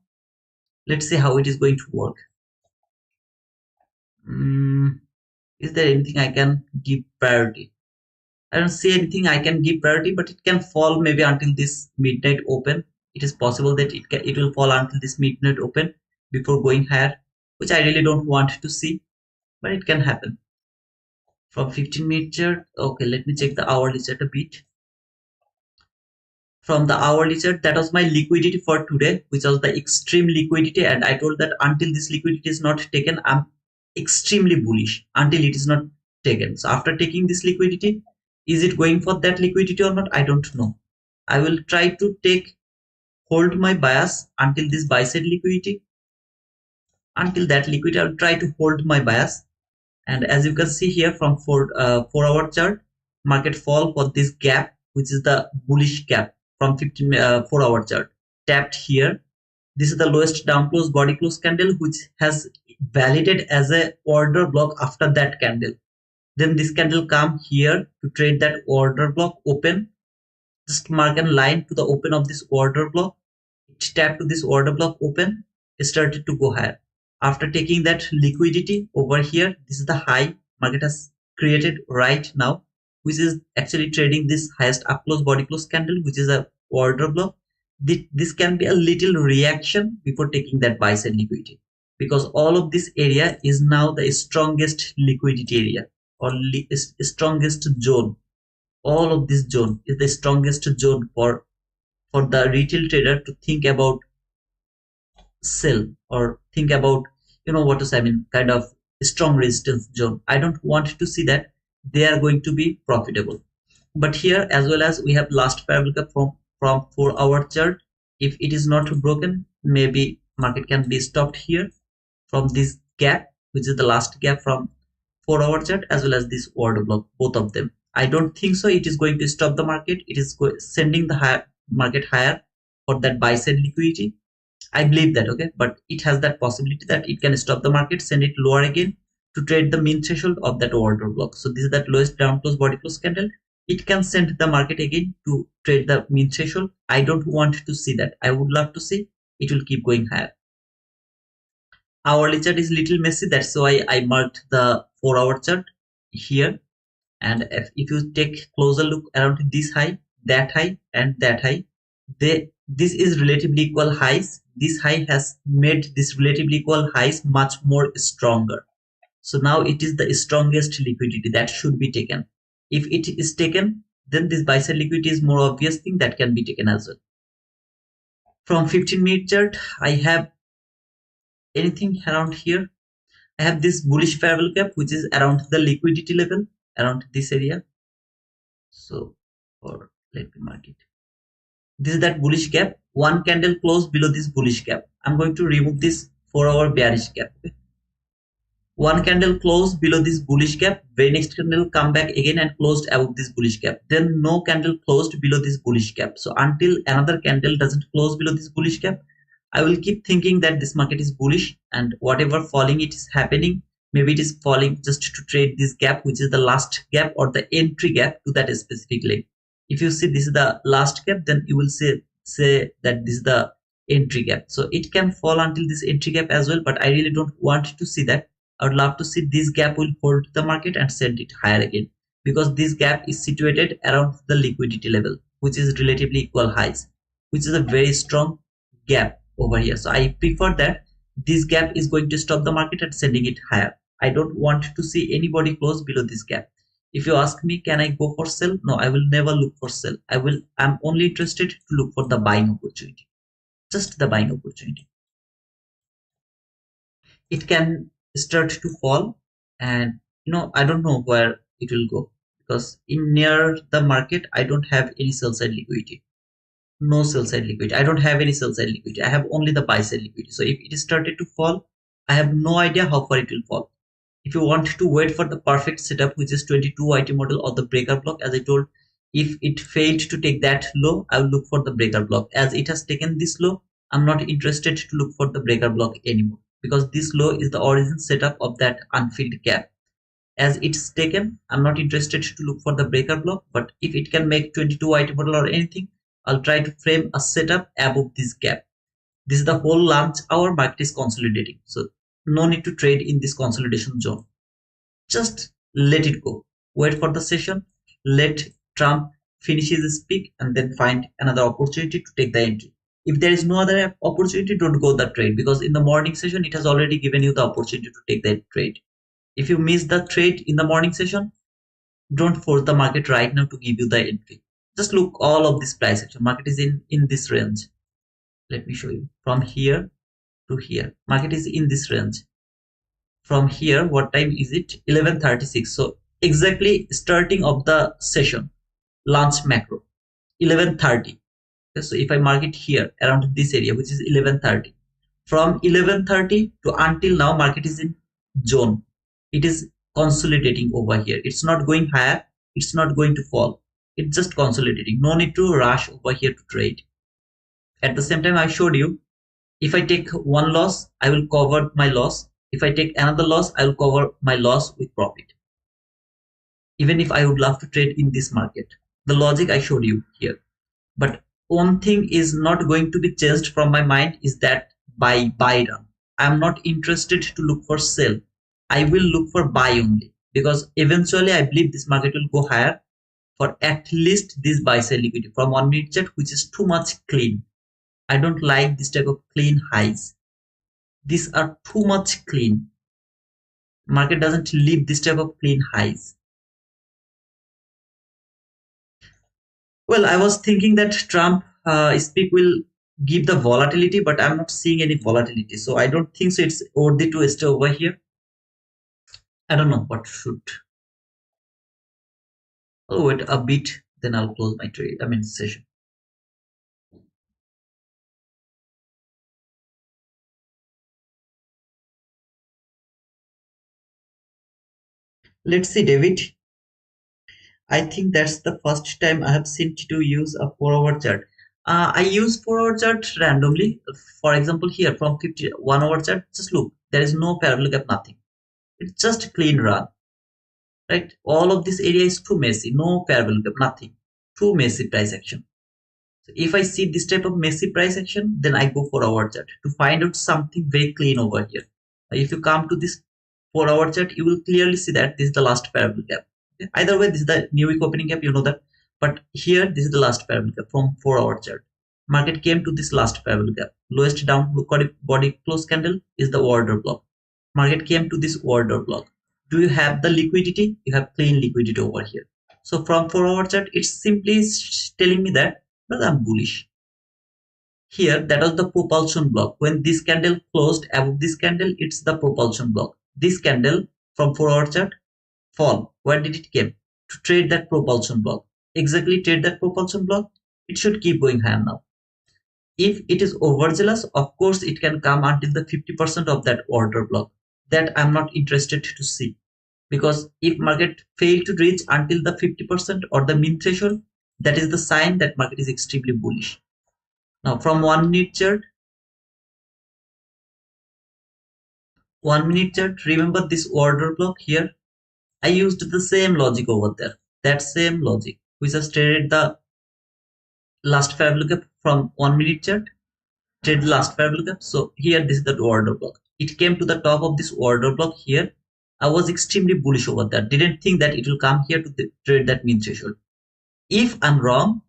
Let's see how it is going to work. Is there anything I can give priority? I don't see anything I can give priority, but it can fall maybe until this midnight open. It is possible that it will fall until this midnight open before going higher, which I really don't want to see, but it can happen. From 15-minute chart, okay, let me check the hourly chart a bit. From the hourly chart, that was my liquidity for today, which was the extreme liquidity, and I told that until this liquidity is not taken, I'm extremely bullish until it is not taken. So after taking this liquidity, is it going for that liquidity or not? I don't know. I will try to hold my bias until this buy side liquidity. Until that liquidity, I'll try to hold my bias. And as you can see here from 4-hour chart, market fall for this gap, which is the bullish gap from 4-hour chart. Tapped here. This is the lowest down close body close candle, which has validated as a order block after that candle. Then this candle come here to trade that order block open. Just mark a line to the open of this order block. Tap to this order block open, it started to go higher. After taking that liquidity over here, this is the high market has created right now, which is actually trading this highest up close body close candle, which is a order block. This can be a little reaction before taking that buy side liquidity, because all of this area is now the strongest liquidity area or strongest zone. All of this zone is the strongest zone for the retail trader to think about sell or think about, what to say, I mean, kind of strong resistance zone. I don't want to see that they are going to be profitable. But here as well as we have last parabolic from 4-hour chart. If it is not broken, maybe market can be stopped here from this gap, which is the last gap from 4-hour chart, as well as this order block, both of them. I don't think so it is going to stop the market. It is sending the market higher for that buy side liquidity. I believe that, okay, but it has that possibility that it can stop the market, send it lower again to trade the mean threshold of that order block. So this is that lowest down close body close candle. It can send the market again to trade the mean threshold. I don't want to see that. I would love to see it will keep going higher. Hourly chart is little messy, that's why I marked the 4-hour chart here. And if you take closer look around this high, that high, and that high, this is relatively equal highs. This high has made this relatively equal highs much more stronger. So now it is the strongest liquidity that should be taken. If it is taken, then this buy side liquidity is more obvious thing that can be taken as well. From 15-minute chart, I have anything around here. I have this bullish parallel gap, which is around the liquidity level, around this area. So, or let me mark it. This is that bullish gap. One candle closed below this bullish gap. I'm going to remove this 4-hour bearish gap. Okay? One candle closed below this bullish gap. Very next candle come back again and closed above this bullish gap. Then no candle closed below this bullish gap. So until another candle doesn't close below this bullish gap, I will keep thinking that this market is bullish, and whatever falling it is happening, maybe it is falling just to trade this gap, which is the last gap or the entry gap to that specific leg. If you see this is the last gap, then you will say that this is the entry gap. So it can fall until this entry gap as well, but I really don't want to see that. I would love to see this gap will hold the market and send it higher again, because this gap is situated around the liquidity level, which is relatively equal highs, which is a very strong gap over here. So I prefer that this gap is going to stop the market and sending it higher. I don't want to see anybody close below this gap. If you ask me, can I go for sell? No, I will never look for sell. I'm only interested to look for the buying opportunity, just the buying opportunity. It can start to fall, and I don't know where it will go, because in near the market I don't have any sell side liquidity. No sell side liquidity. I don't have any sell side liquidity. I have only the buy side liquidity. So if it started to fall, I have no idea how far it will fall. If you want to wait for the perfect setup, which is 22 IT model or the breaker block, as I told, if it failed to take that low, I will look for the breaker block. As it has taken this low, I'm not interested to look for the breaker block anymore, because this low is the origin setup of that unfilled gap. As it's taken, I'm not interested to look for the breaker block, but if it can make 22 IT model or anything, I'll try to frame a setup above this gap. This is the whole lunch hour market is consolidating. So no need to trade in this consolidation zone. Just let it go. Wait for the session. Let Trump finish his speak and then find another opportunity to take the entry. If there is no other opportunity, don't go the trade, because in the morning session, it has already given you the opportunity to take that trade. If you miss the trade in the morning session, don't force the market right now to give you the entry. Just look all of this price action. Market is in this range. Let me show you. From here to here, market is in this range. From here, what time is it? 11:36. So exactly starting of the session, launch macro, 11:30. Okay, so if I mark it here around this area, which is 11:30, from 11:30 to until now, market is in zone. It is consolidating over here. It's not going higher. It's not going to fall. It's just consolidating. No need to rush over here to trade. At the same time, I showed you, if I take one loss, I will cover my loss. If I take another loss, I will cover my loss with profit. Even if I would love to trade in this market, the logic I showed you here. But one thing is not going to be changed from my mind is that buy run. I'm not interested to look for sell. I will look for buy only because eventually I believe this market will go higher for at least this buy sell liquidity from 1 minute chart, which is too much clean. I don't like this type of clean highs. These are too much clean. Market doesn't leave this type of clean highs. Well, I was thinking that Trump speak will give the volatility, but I'm not seeing any volatility. So I don't think so. It's worthy to stay over here. I don't know what should. I'll wait a bit, then I'll close my trade. I mean session. Let's see, David. I think that's the first time I have seen Tito use a 4 hour chart. I use 4 hour chart randomly. For example, here from 51 hour chart, just look. There is no parallel gap, nothing. It's just a clean run, right? All of this area is too messy. No parallel gap, nothing. Too messy price action. So if I see this type of messy price action, then I go for hour chart to find out something very clean over here. If you come to this 4 hour chart, you will clearly see that this is the last parallel gap. Okay? Either way, this is the new week opening gap, you know that. But here, this is the last parallel gap from 4 hour chart. Market came to this last parallel gap. Lowest down body close candle is the order block. Market came to this order block. Do you have the liquidity? You have clean liquidity over here. So from 4 hour chart, it's simply telling me that well, I'm bullish. Here, that was the propulsion block. When this candle closed above this candle, it's the propulsion block. This candle from 4 hour chart fall. Where did it came? To trade that propulsion block. Exactly trade that propulsion block. It should keep going higher now. If it is overzealous, of course, it can come until the 50% of that order block. That I'm not interested to see. Because if market fail to reach until the 50% or the min threshold, that is the sign that market is extremely bullish. Now from 1 minute chart, 1 minute chart, remember this order block here. I used the same logic over there. That same logic. We just traded the last parallel gap from 1 minute chart. Trade the last parallel gap. So here this is the order block. It came to the top of this order block here. I was extremely bullish over there. Didn't think that it will come here to trade that min threshold. If I'm wrong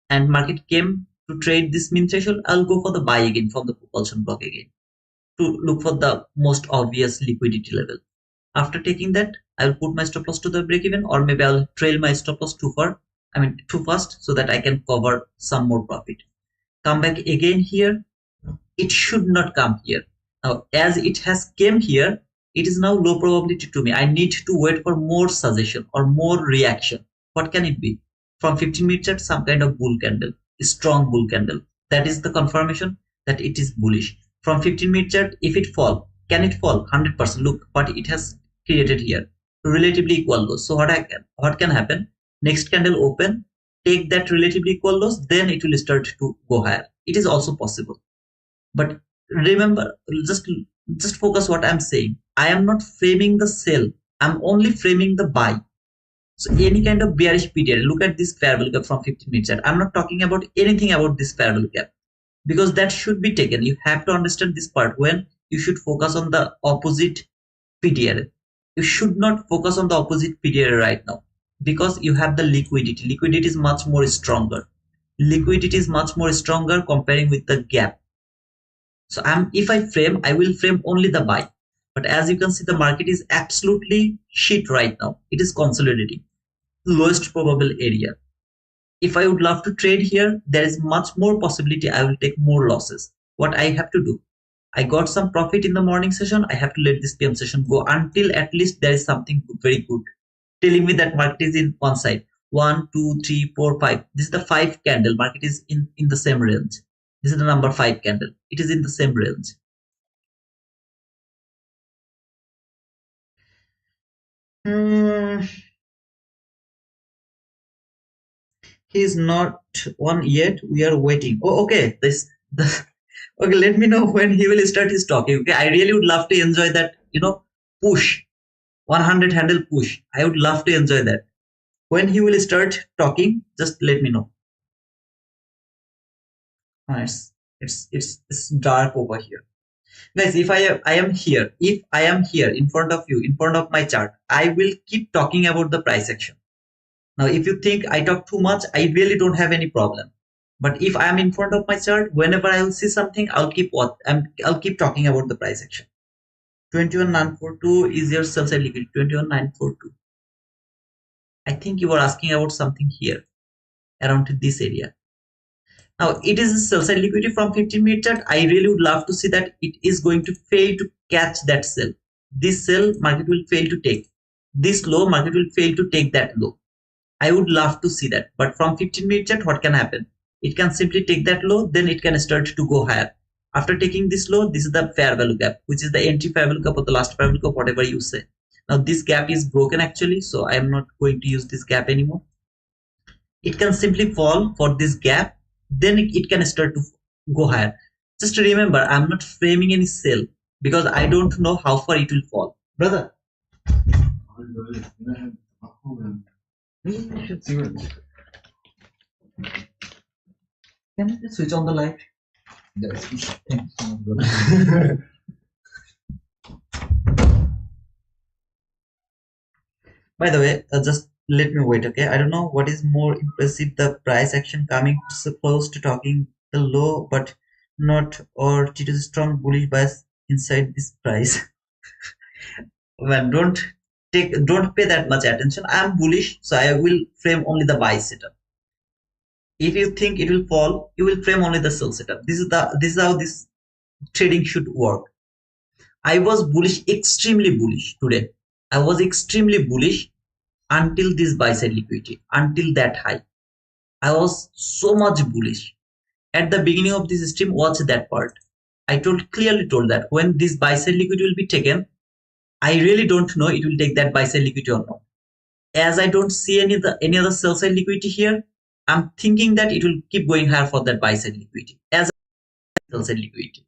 and market came to trade this min threshold, I'll go for the buy again from the propulsion block again to look for the most obvious liquidity level. After taking that, I'll put my stop loss to the break even, or maybe I'll trail my stop loss too fast so that I can cover some more profit. Come back again here. It should not come here. Now, as it has came here, it is now low probability to me. I need to wait for more suggestion or more reaction. What can it be? From 15 minute chart, some kind of bull candle, a strong bull candle. That is the confirmation that it is bullish. From 15 minute chart, if it fall, can it fall? 100%. Look what it has created here. Relatively equal lows. So what can happen? Next candle open, take that relatively equal lows, then it will start to go higher. It is also possible. But remember, just focus what I'm saying. I am not framing the sell. I'm only framing the buy. So any kind of bearish period, look at this parallel gap from 15 minute chart. I'm not talking about anything about this parallel gap because that should be taken. You have to understand this part when you should focus on the opposite PDR. You should not focus on the opposite PDR right now because you have the liquidity. Liquidity is much more stronger. Liquidity is much more stronger comparing with the gap. So if I frame, I will frame only the buy. But as you can see, the market is absolutely shit right now. It is consolidating. Lowest probable area. If I would love to trade here, there is much more possibility I will take more losses. What I have to do? I got some profit in the morning session. I have to let this PM session go until at least there is something very good telling me that market is in one side. 1, 2, 3, 4, 5. This is the 5 candle. Market is in the same range. This is the number 5 candle. It is in the same range. He is not on yet. We are waiting. Oh, okay. Okay. Let me know when he will start his talking. Okay. I really would love to enjoy that. Push 100 handle push. I would love to enjoy that. When he will start talking, just let me know. It's dark over here. Guys, if I am here in front of you, in front of my chart, I will keep talking about the price action. Now, if you think I talk too much, I really don't have any problem. But if I am in front of my chart, whenever I will see something, I'll keep talking about the price action. 21942 is your sell side liquidity. 21942. I think you were asking about something here, around this area. Now, it is a sell side liquidity from 15-minute chart. I really would love to see that it is going to fail to catch that sell. This sell, market will fail to take. This low, market will fail to take that low. I would love to see that. But from 15-minute chart, what can happen? It can simply take that low, then it can start to go higher. After taking this low, this is the fair value gap, which is the entry fair value gap or the last fair value gap, whatever you say. Now, this gap is broken actually, so I am not going to use this gap anymore. It can simply fall for this gap, then it can start to go higher. Just remember, I'm not framing any sell because I don't know how far it will fall. Brother. Can you just switch on the light? Yes. By the way, just let me wait, okay? I don't know what is more impressive, the price action coming close to talking the low, but not, or it is strong bullish bias inside this price. Well, don't pay that much attention. I am bullish, so I will frame only the buy setup. If you think it will fall, you will frame only the sell setup. This is how this trading should work. I was bullish, extremely bullish today. I was extremely bullish until this buy side liquidity, until that high. I was so much bullish. At the beginning of this stream, watch that part. I clearly told that when this buy side liquidity will be taken, I really don't know it will take that buy side liquidity or not. As I don't see any other sell side liquidity here, I'm thinking that it will keep going higher for that buy side liquidity as sell side liquidity.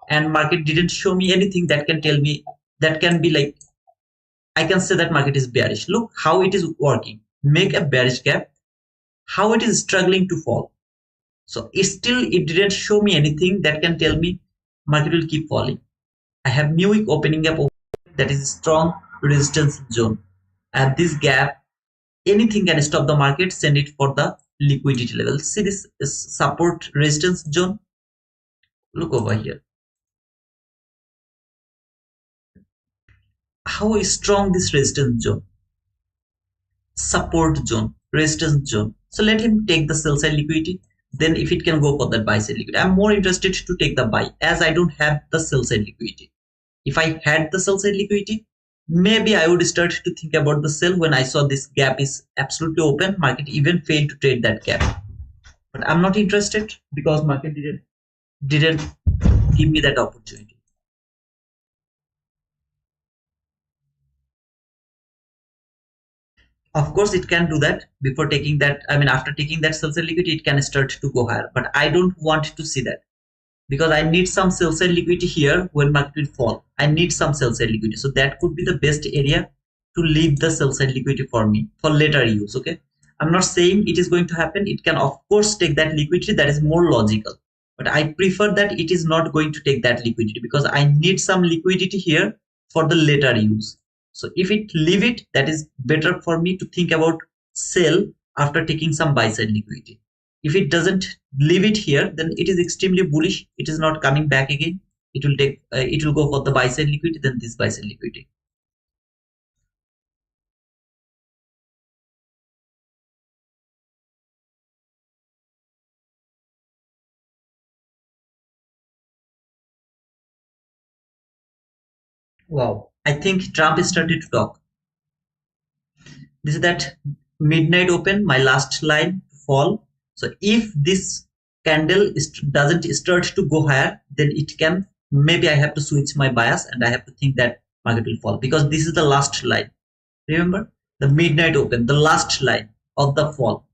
And market didn't show me anything that can tell me, that can be like, I can say that market is bearish. Look how it is working. Make a bearish gap, how it is struggling to fall. So it didn't show me anything that can tell me market will keep falling. I have new week opening up that is strong resistance zone. At this gap, anything can stop the market, send it for the liquidity level. See this is support resistance zone. Look over here. How strong this resistance zone, support zone, resistance zone. So let him take the sell side liquidity. Then if it can go for that buy side liquidity, I'm more interested to take the buy as I don't have the sell side liquidity. If I had the sell side liquidity, maybe I would start to think about the sell when I saw this gap is absolutely open. Market even failed to trade that gap. But I'm not interested because market didn't give me that opportunity. Of course, it can do that before taking that. I mean, after taking that sell side liquidity, it can start to go higher. But I don't want to see that because I need some sell side liquidity here when market will fall. I need some sell side liquidity. So that could be the best area to leave the sell side liquidity for me for later use. Okay. I'm not saying it is going to happen. It can of course take that liquidity. That is more logical. But I prefer that it is not going to take that liquidity because I need some liquidity here for the later use. So if it leave it, that is better for me to think about sell after taking some buy side liquidity. If it doesn't leave it here, then it is extremely bullish. It is not coming back again. It will go for the buy side liquidity, then this buy side liquidity. Wow. I think Trump started to talk. This is that midnight open, my last line fall. So if this candle doesn't start to go higher, then it can, maybe I have to switch my bias and I have to think that market will fall because this is the last line. Remember the midnight open, the last line of the fall.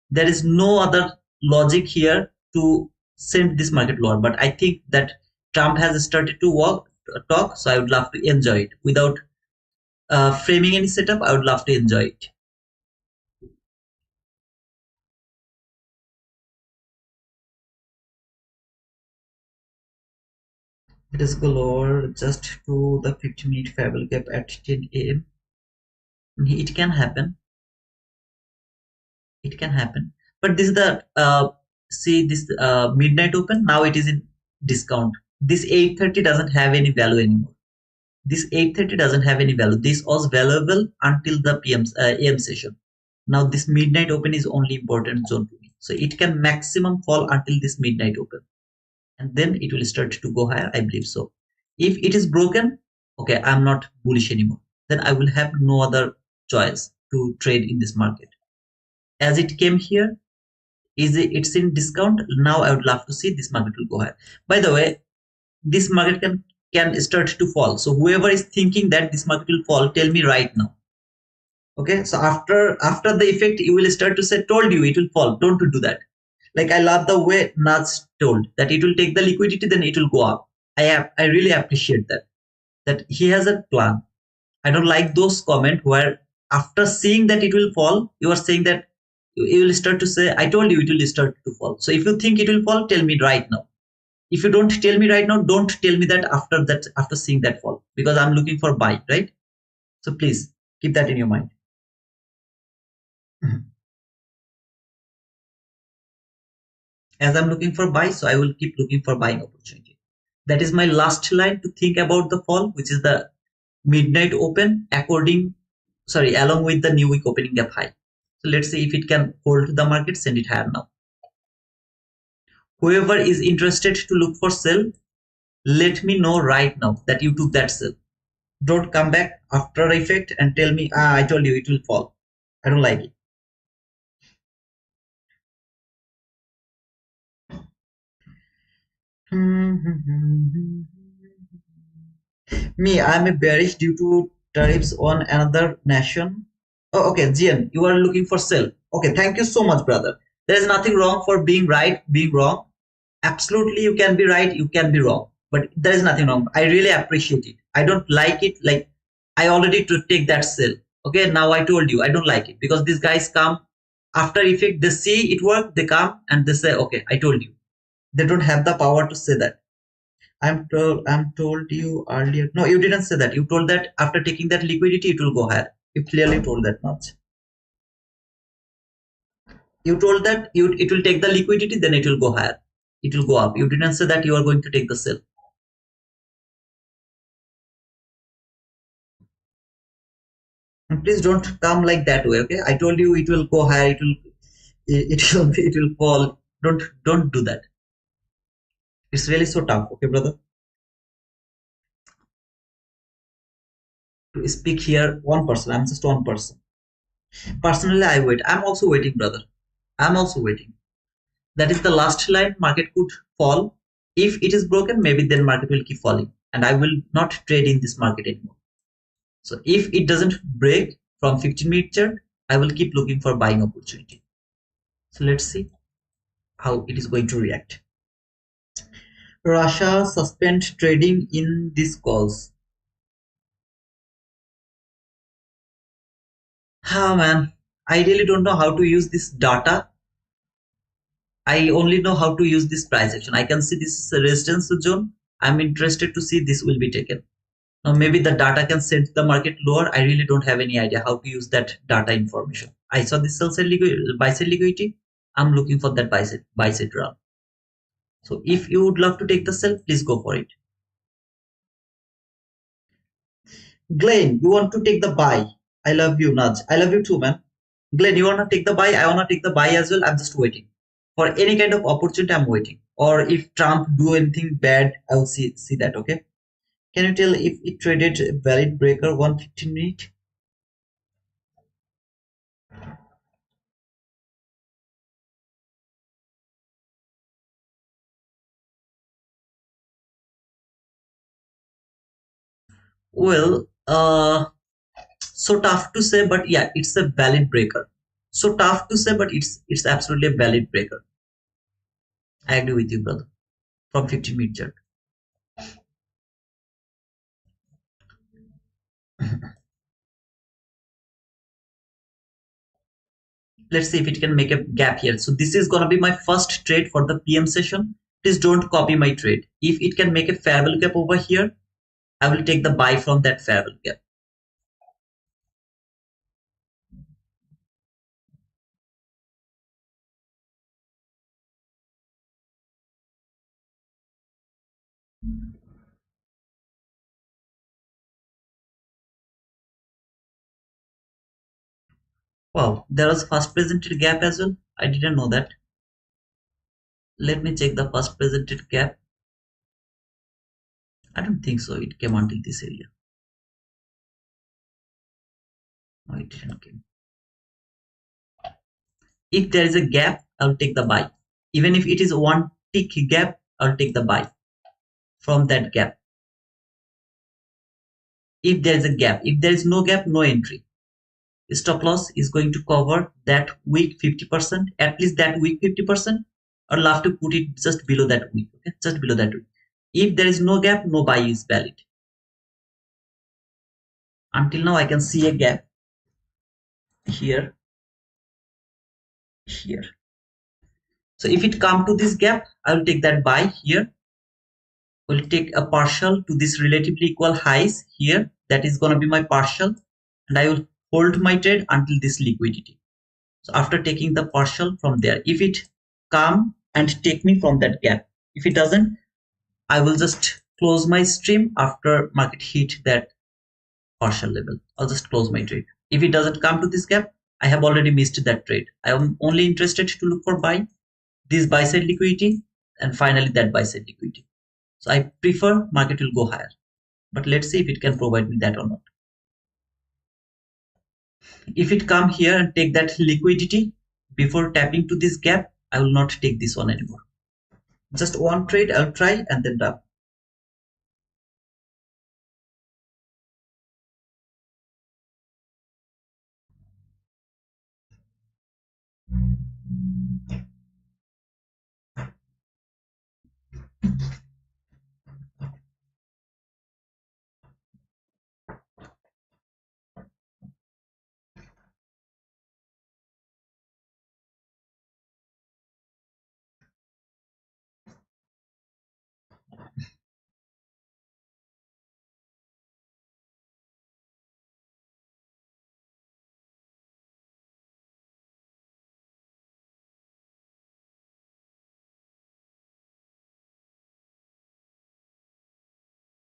There is no other logic here to send this market lower. But I think that Trump has started to talk, so I would love to enjoy it without framing any setup. I would love to enjoy it. It is go lower just to the 15-minute favorable gap at 10 a.m. It can happen. It can happen. But this is the see this midnight open. Now it is in discount. This 8:30 doesn't have any value anymore. This 8:30 doesn't have any value. This was valuable until the PM AM session. Now this midnight open is only important zone to me. So it can maximum fall until this midnight open, and then it will start to go higher. I believe so. If it is broken, okay, I'm not bullish anymore. Then I will have no other choice to trade in this market. As it came here, it's in discount. Now I would love to see this market will go higher. By the way, this market can start to fall. So whoever is thinking that this market will fall, tell me right now. Okay, so after the effect, you will start to say, told you it will fall. Don't do that. Like I love the way Naz told that it will take the liquidity, then it will go up. I really appreciate that he has a plan. I don't like those comments where after seeing that it will fall, you are saying that you will start to say, I told you it will start to fall. So if you think it will fall, tell me right now. If you don't tell me right now, don't tell me that after seeing that fall, because I'm looking for buy, right? So please keep that in your mind. As I'm looking for buy, so I will keep looking for buying opportunity. That is my last line to think about the fall, which is the midnight open along with the new week opening gap high. So let's see if it can hold the market, send it higher now. Whoever is interested to look for sell, let me know right now that you took that sell. Don't come back after effect and tell me, I told you it will fall. I don't like it. Me, I'm a bearish due to tariffs on another nation. Oh, okay, Jian, you are looking for sell. Okay, thank you so much, brother. There is nothing wrong for being right, being wrong. Absolutely, you can be right, you can be wrong, but there is nothing wrong. I really appreciate it. I don't like it. Like I already to take that sell. Okay, now I told you I don't like it because these guys come after effect. They see it work, they come and they say, okay, I told you. They don't have the power to say that. I'm told you earlier. No, you didn't say that. You told that after taking that liquidity, it will go higher. You clearly told that much. You told that it will take the liquidity, then it will go higher. It will go up. You didn't say that you are going to take the sell. And please don't come like that way, okay? I told you it will go higher. It will fall. Don't do that. It's really so tough, okay, brother? To speak here, one person. I'm just one person. Personally, I wait. I'm also waiting, brother. I'm also waiting. That is the last line. Market could fall. If it is broken, maybe then market will keep falling, and I will not trade in this market anymore. So if it doesn't break from 15-minute chart, I will keep looking for buying opportunity. So let's see how it is going to react. Russia suspend trading in this cause. Ah man, I really don't know how to use this data. I only know how to use this price action. I can see this is a resistance zone. I'm interested to see this will be taken. Now maybe the data can set the market lower. I really don't have any idea how to use that data information. I saw this sell side buy side liquidity. I'm looking for that buy side run. So if you would love to take the sell, please go for it. Glenn, you want to take the buy. I love you, Nudge. I love you too, man. Glenn, you want to take the buy? I want to take the buy as well. I'm just waiting. For any kind of opportunity, I'm waiting. Or if Trump do anything bad, I'll see that, okay? Can you tell if it traded valid breaker 115 minute? Well, so tough to say, but yeah, it's a valid breaker. So tough to say, but it's absolutely a valid breaker. I agree with you, brother. From 15-minute chart. Let's see if it can make a gap here. So this is gonna be my first trade for the PM session. Please don't copy my trade. If it can make a fair value gap over here, I will take the buy from that fair value gap. Wow, there was first presented gap as well. I didn't know that. Let me check the first presented gap. I don't think so. It came until this area. No, it didn't come. If there is a gap, I'll take the buy. Even if it is one tick gap, I'll take the buy from that gap. If there is a gap, if there is no gap, no entry. Stop loss is going to cover that week 50%, at least that week 50%. I'll have to put it just below that week, okay? Just below that week. If there is no gap, no buy is valid. Until now, I can see a gap here, here. So if it come to this gap, I will take that buy here. We'll take a partial to this relatively equal highs here. That is going to be my partial, and I will hold my trade until this liquidity. So after taking the partial from there, if it come and take me from that gap, if it doesn't, I will just close my stream after market hit that partial level. I'll just close my trade. If it doesn't come to this gap, I have already missed that trade. I am only interested to look for buy, this buy side liquidity, and finally that buy side liquidity. So I prefer market will go higher, but let's see if it can provide me that or not. If it come here and take that liquidity before tapping to this gap, I will not take this one anymore. Just one trade I'll try and then done.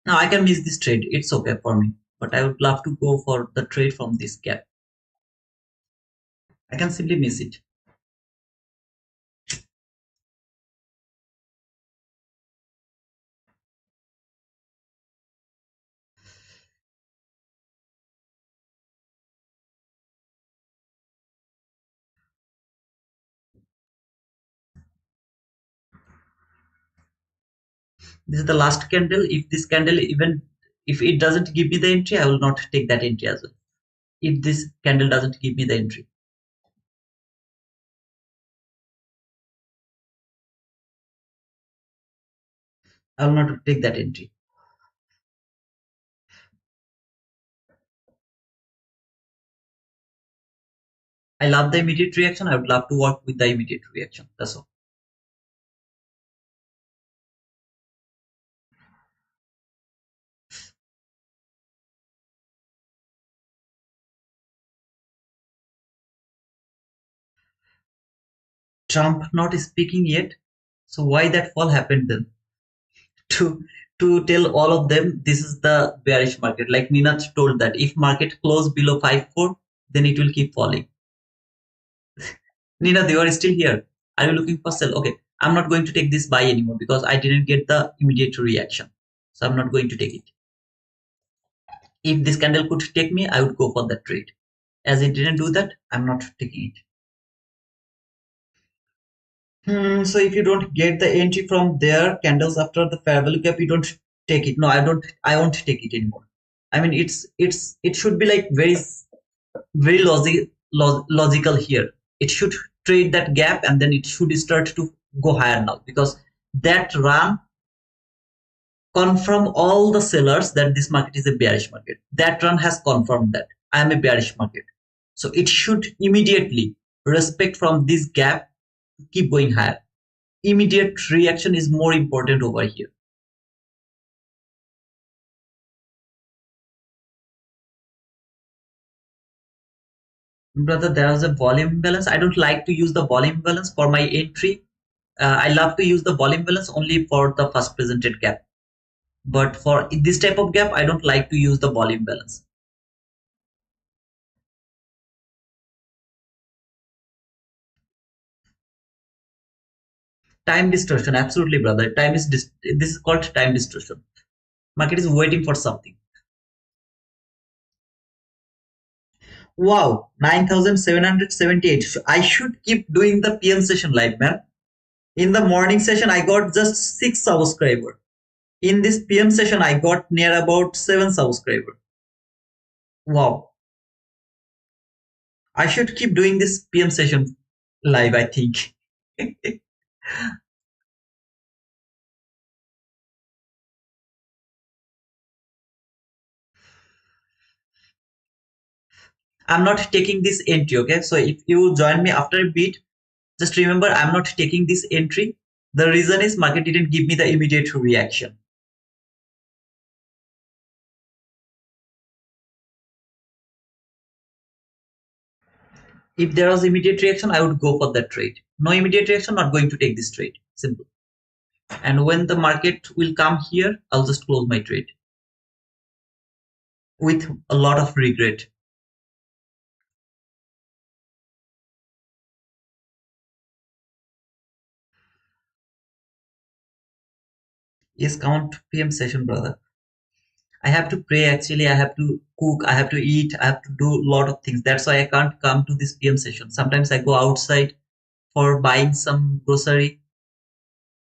Now I can miss this trade. It's okay for me, but I would love to go for the trade from this gap. I can simply miss it. This is the last candle. If this candle, even if it doesn't give me the entry, I will not take that entry as well. If this candle doesn't give me the entry, I will not take that entry. I love the immediate reaction. I would love to work with the immediate reaction. That's all. Trump not speaking yet. So why that fall happened then? To tell all of them this is the bearish market. Like Ninat told that if market close below 5.4, then it will keep falling. Nina, you are still here. Are you looking for sell? Okay, I'm not going to take this buy anymore because I didn't get the immediate reaction. So I'm not going to take it. If this candle could take me, I would go for that trade. As it didn't do that, I'm not taking it. So if you don't get the entry from there, candles after the fair value gap, you don't take it. No, I don't. I won't take it anymore. I mean, it should be like very logical here. It should trade that gap and then it should start to go higher now because that run confirm all the sellers that this market is a bearish market. That run has confirmed that I am a bearish market. So it should immediately respect from this gap to keep going higher. immediate reaction is more important over here. Brother, there is a volume balance. I don't like to use the volume balance for my entry. I love to use the volume balance only for the first presented gap. But for this type of gap, I don't like to use the volume balance. Time distortion, absolutely, brother. This is called time distortion. Market is waiting for something. Wow, 9,778. I should keep doing the PM session live, man. In the morning session, I got just 6 subscribers. In this PM session, I got near about 7 subscribers. Wow. I should keep doing this PM session live, I think. I'm not taking this entry, okay? So if you join me after a bit, just remember I'm not taking this entry. The reason is market didn't give me the immediate reaction. If there was immediate reaction, I would go for that trade. No immediate reaction, not going to take this trade. Simple. And when the market will come here, I'll just close my trade with a lot of regret. Yes, count PM session, brother. I have to pray actually, I have to cook, I have to eat, I have to do a lot of things. That's why I can't come to this PM session. Sometimes I go outside for buying some grocery,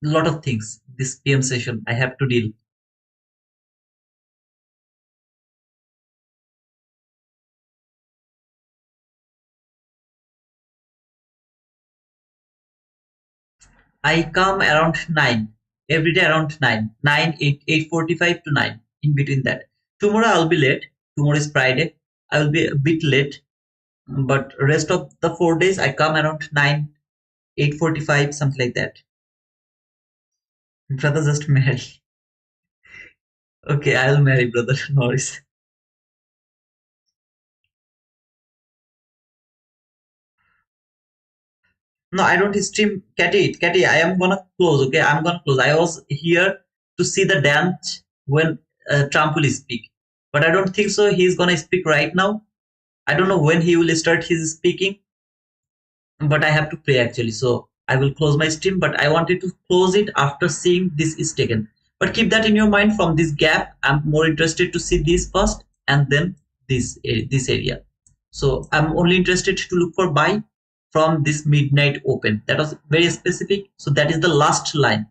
a lot of things. This PM session I have to deal. I come around 9, every day around 9, 9, 8, 8:45 to 9, in between that. Tomorrow I'll be late. Tomorrow is Friday. I will be a bit late, but rest of the 4 days I come around 9, 8:45, something like that. Brother, just marry. Okay, I'll marry, brother. No worries. No, I don't stream Catty, I am gonna close, okay? I'm gonna close. I was here to see the dance when Trump will speak. But I don't think so he's gonna speak right now. I don't know when he will start his speaking, but I have to pray actually. So I will close my stream, but I wanted to close it after seeing this is taken. But keep that in your mind from this gap. I'm more interested to see this first and then this area. So I'm only interested to look for buy from this midnight open. That was very specific. So that is the last line.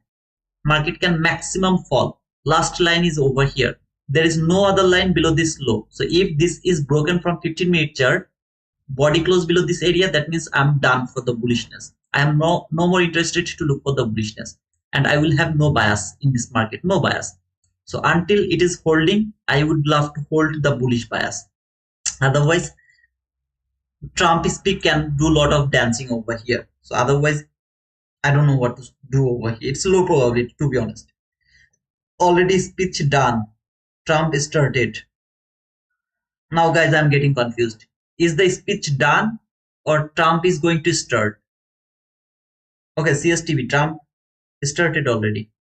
Market can maximum fall. Last line is over here. There is no other line below this low. So if this is broken from 15-minute chart, body close below this area, that means I'm done for the bullishness. I am no more interested to look for the bullishness, and I will have no bias in this market, no bias. So until it is holding, I would love to hold the bullish bias. Otherwise, Trump speak can do a lot of dancing over here. So otherwise, I don't know what to do over here. It's low probability, to be honest. Already speech done. Trump started. Now, guys, I'm getting confused. Is the speech done or Trump is going to start? Okay, CSTV, Trump started already.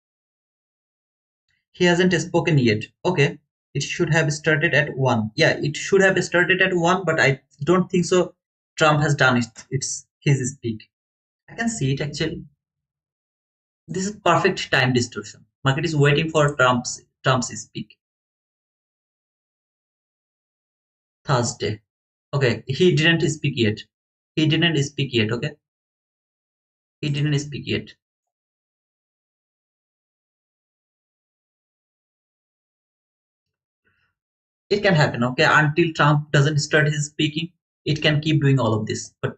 He hasn't spoken yet. Okay, it should have started at 1. Yeah, it should have started at 1, but I don't think so. Trump has done it. It's his speak. I can see it actually. This is perfect time distortion. Market is waiting for Trump's speak. Thursday. Okay, he didn't speak yet. He didn't speak yet. Okay, he didn't speak yet. It can happen, okay, until Trump doesn't start his speaking. It can keep doing all of this, but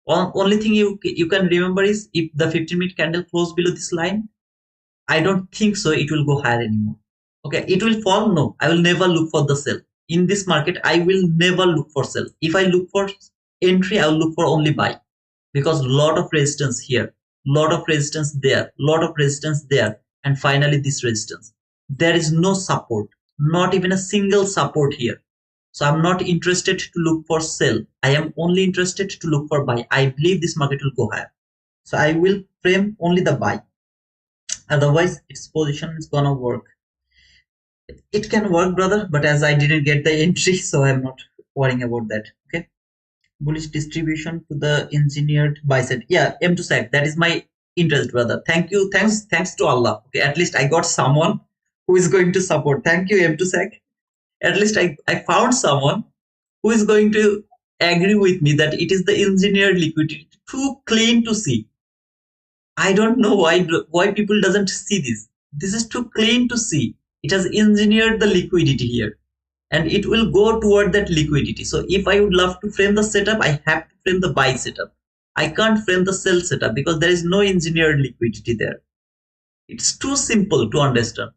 only thing you can remember is if the 15-minute candle close below this line, I don't think so it will go higher anymore. Okay, it will fall. No, I will never look for the sell in this market. I will never look for sell. If I look for entry, I will look for only buy, because lot of resistance here. lot of resistance there, lot of resistance there, and finally this resistance. There is no support, not even a single support here. So I'm not interested to look for sell. I am only interested to look for buy. I believe this market will go higher. So I will frame only the buy. Otherwise, its position is gonna work. It can work, brother, but as I didn't get the entry, so I'm not worrying about that. Okay. Bullish distribution to the engineered bicep. Yeah, M2 SAC. That is my interest, brother. Thank you. Thanks to Allah. Okay, at least I got someone who is going to support. Thank you, M2 SAC. At least I found someone who is going to agree with me that it is the engineered liquidity, too clean to see. I don't know why people doesn't see this. This is too clean to see. It has engineered the liquidity here, and it will go toward that liquidity. So if I would love to frame the setup, I have to frame the buy setup. I can't frame the sell setup because there is no engineered liquidity there. It's too simple to understand.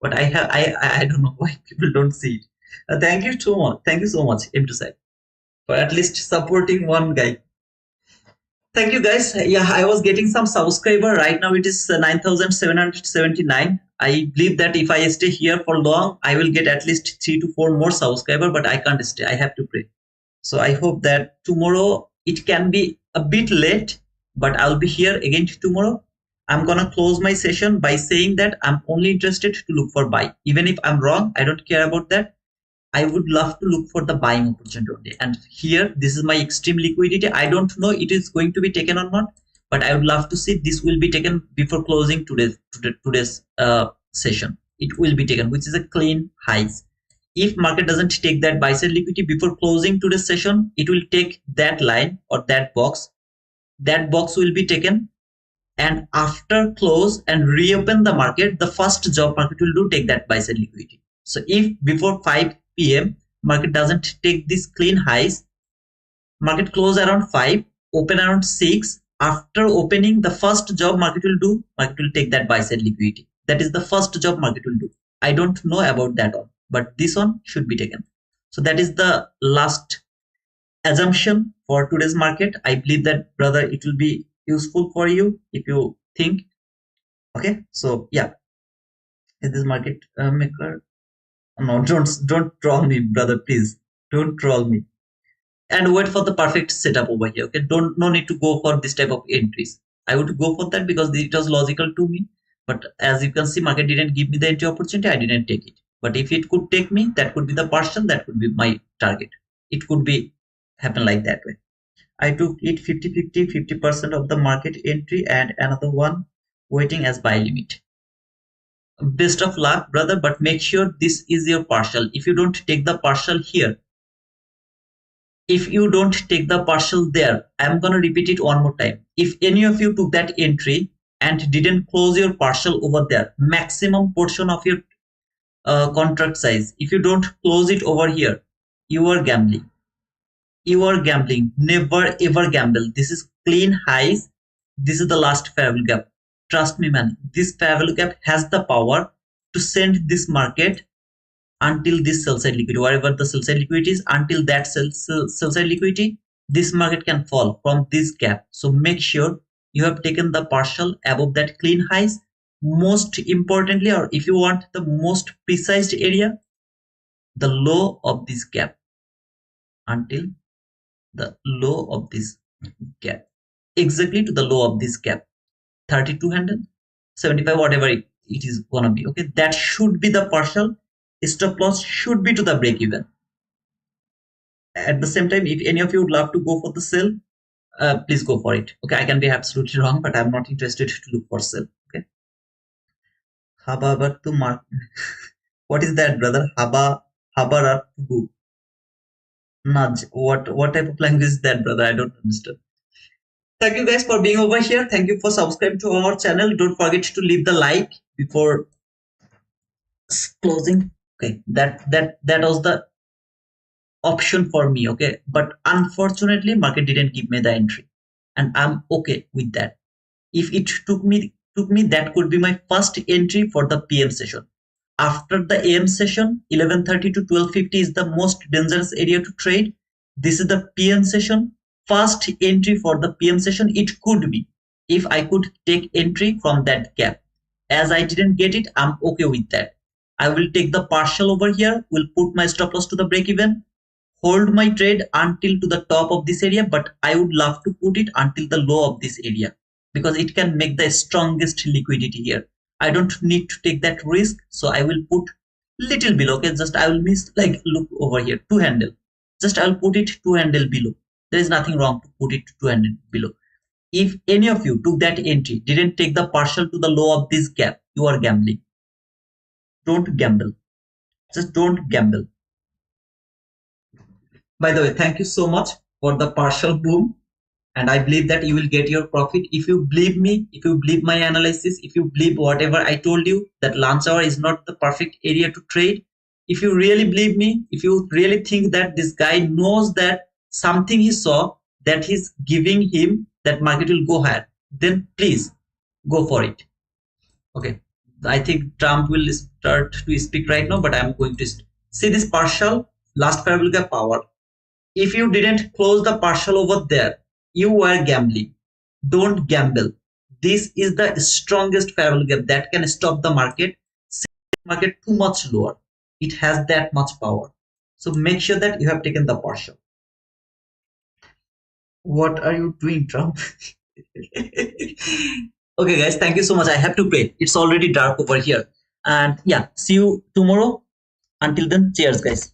But I don't know why people don't see it. Thank you so much. Thank you so much, M2Side, for at least supporting one guy. Thank you, guys. Yeah, I was getting some subscriber. Right now it is 9,779. I believe that if I stay here for long, I will get at least 3 to 4 more subscriber, but I can't stay. I have to pray. So I hope that tomorrow it can be a bit late, but I'll be here again tomorrow. I'm gonna close my session by saying that I'm only interested to look for buy. Even if I'm wrong, I don't care about that. I would love to look for the buying opportunity only. And here, this is my extreme liquidity. I don't know it is going to be taken or not, but I would love to see this will be taken before closing today's session. It will be taken, which is a clean highs. If market doesn't take that buy side liquidity before closing today's session, it will take that line or that box. That box will be taken, and after close and reopen the market, the first job market will do take that buy side liquidity. So if before 5 p.m. market doesn't take these clean highs, market close around 5, open around 6. After opening, the first job market will take that buy side liquidity. That is the first job market will do. I don't know about that one, but this one should be taken. So that is the last assumption for today's market. I believe that, brother, it will be useful for you if you think. Okay, so yeah, is this market maker? No, don't troll me, brother, please. Don't troll me. And wait for the perfect setup over here. Okay, no need to go for this type of entries. I would go for that because it was logical to me. But as you can see, market didn't give me the entry opportunity. I didn't take it. But if it could take me, that could be the partial. That could be my target. It could be happen like that way. I took it 50% of the market entry and another one waiting as buy limit. Best of luck, brother, but make sure this is your partial. If you don't take the partial here, if you don't take the partial there, I'm gonna repeat it one more time. If any of you took that entry and didn't close your partial over there, maximum portion of your contract size, if you don't close it over here, you are gambling. You are gambling. Never ever gamble. This is clean highs. This is the last fair value gap. Trust me, man. This fair value gap has the power to send this market until this sell side liquidity, wherever the sell side liquidity is, until that sell side liquidity, this market can fall from this gap. So make sure you have taken the partial above that clean highs. Most importantly, or if you want the most precise area, the low of this gap until the low of this gap, exactly to the low of this gap, 3200, 75, whatever it is gonna be. Okay, that should be the partial. Stop loss should be to the break even. At the same time, if any of you would love to go for the sell, please go for it. Okay, I can be absolutely wrong, but I'm not interested to look for sell. Okay, haba to mark. What is that, brother? Haba to nudge. What type of language is that, brother? I don't understand. Thank you guys for being over here. Thank you for subscribing to our channel. Don't forget to leave the like before closing. Okay, that was the option for me. Okay, but unfortunately market didn't give me the entry, and I'm okay with that. If it took me, that could be my first entry for the PM session. After the AM session, 11:30 to 12:50 is the most dangerous area to trade. This is the PM session. First entry for the PM session, it could be. if I could take entry from that gap. As I didn't get it, I'm okay with that. I will take the partial over here, will put my stop loss to the break even, hold my trade until to the top of this area, but I would love to put it until the low of this area because it can make the strongest liquidity here. I don't need to take that risk, so I will put little below. Okay, just I will miss, like, look over here, two handle. Just I'll put it two handle below. There is nothing wrong to put it two handle below. If any of you took that entry, didn't take the partial to the low of this gap, you are gambling. Don't gamble. Just don't gamble. By the way, thank you so much for the partial boom. And I believe that you will get your profit. If you believe me, if you believe my analysis, if you believe whatever I told you, that lunch hour is not the perfect area to trade. If you really believe me, if you really think that this guy knows that something he saw that he's giving him that market will go higher, then please go for it. Okay. I think Trump will start to speak right now, but I'm going to see this partial last parabolic power. If you didn't close the partial over there, you were gambling. Don't gamble. This is the strongest parallel gap that can stop the market too much lower. It has that much power. So make sure that you have taken the partial. What are you doing, Trump? Okay, guys, thank you so much. I have to pray. It's already dark over here. And yeah, see you tomorrow. Until then, cheers, guys.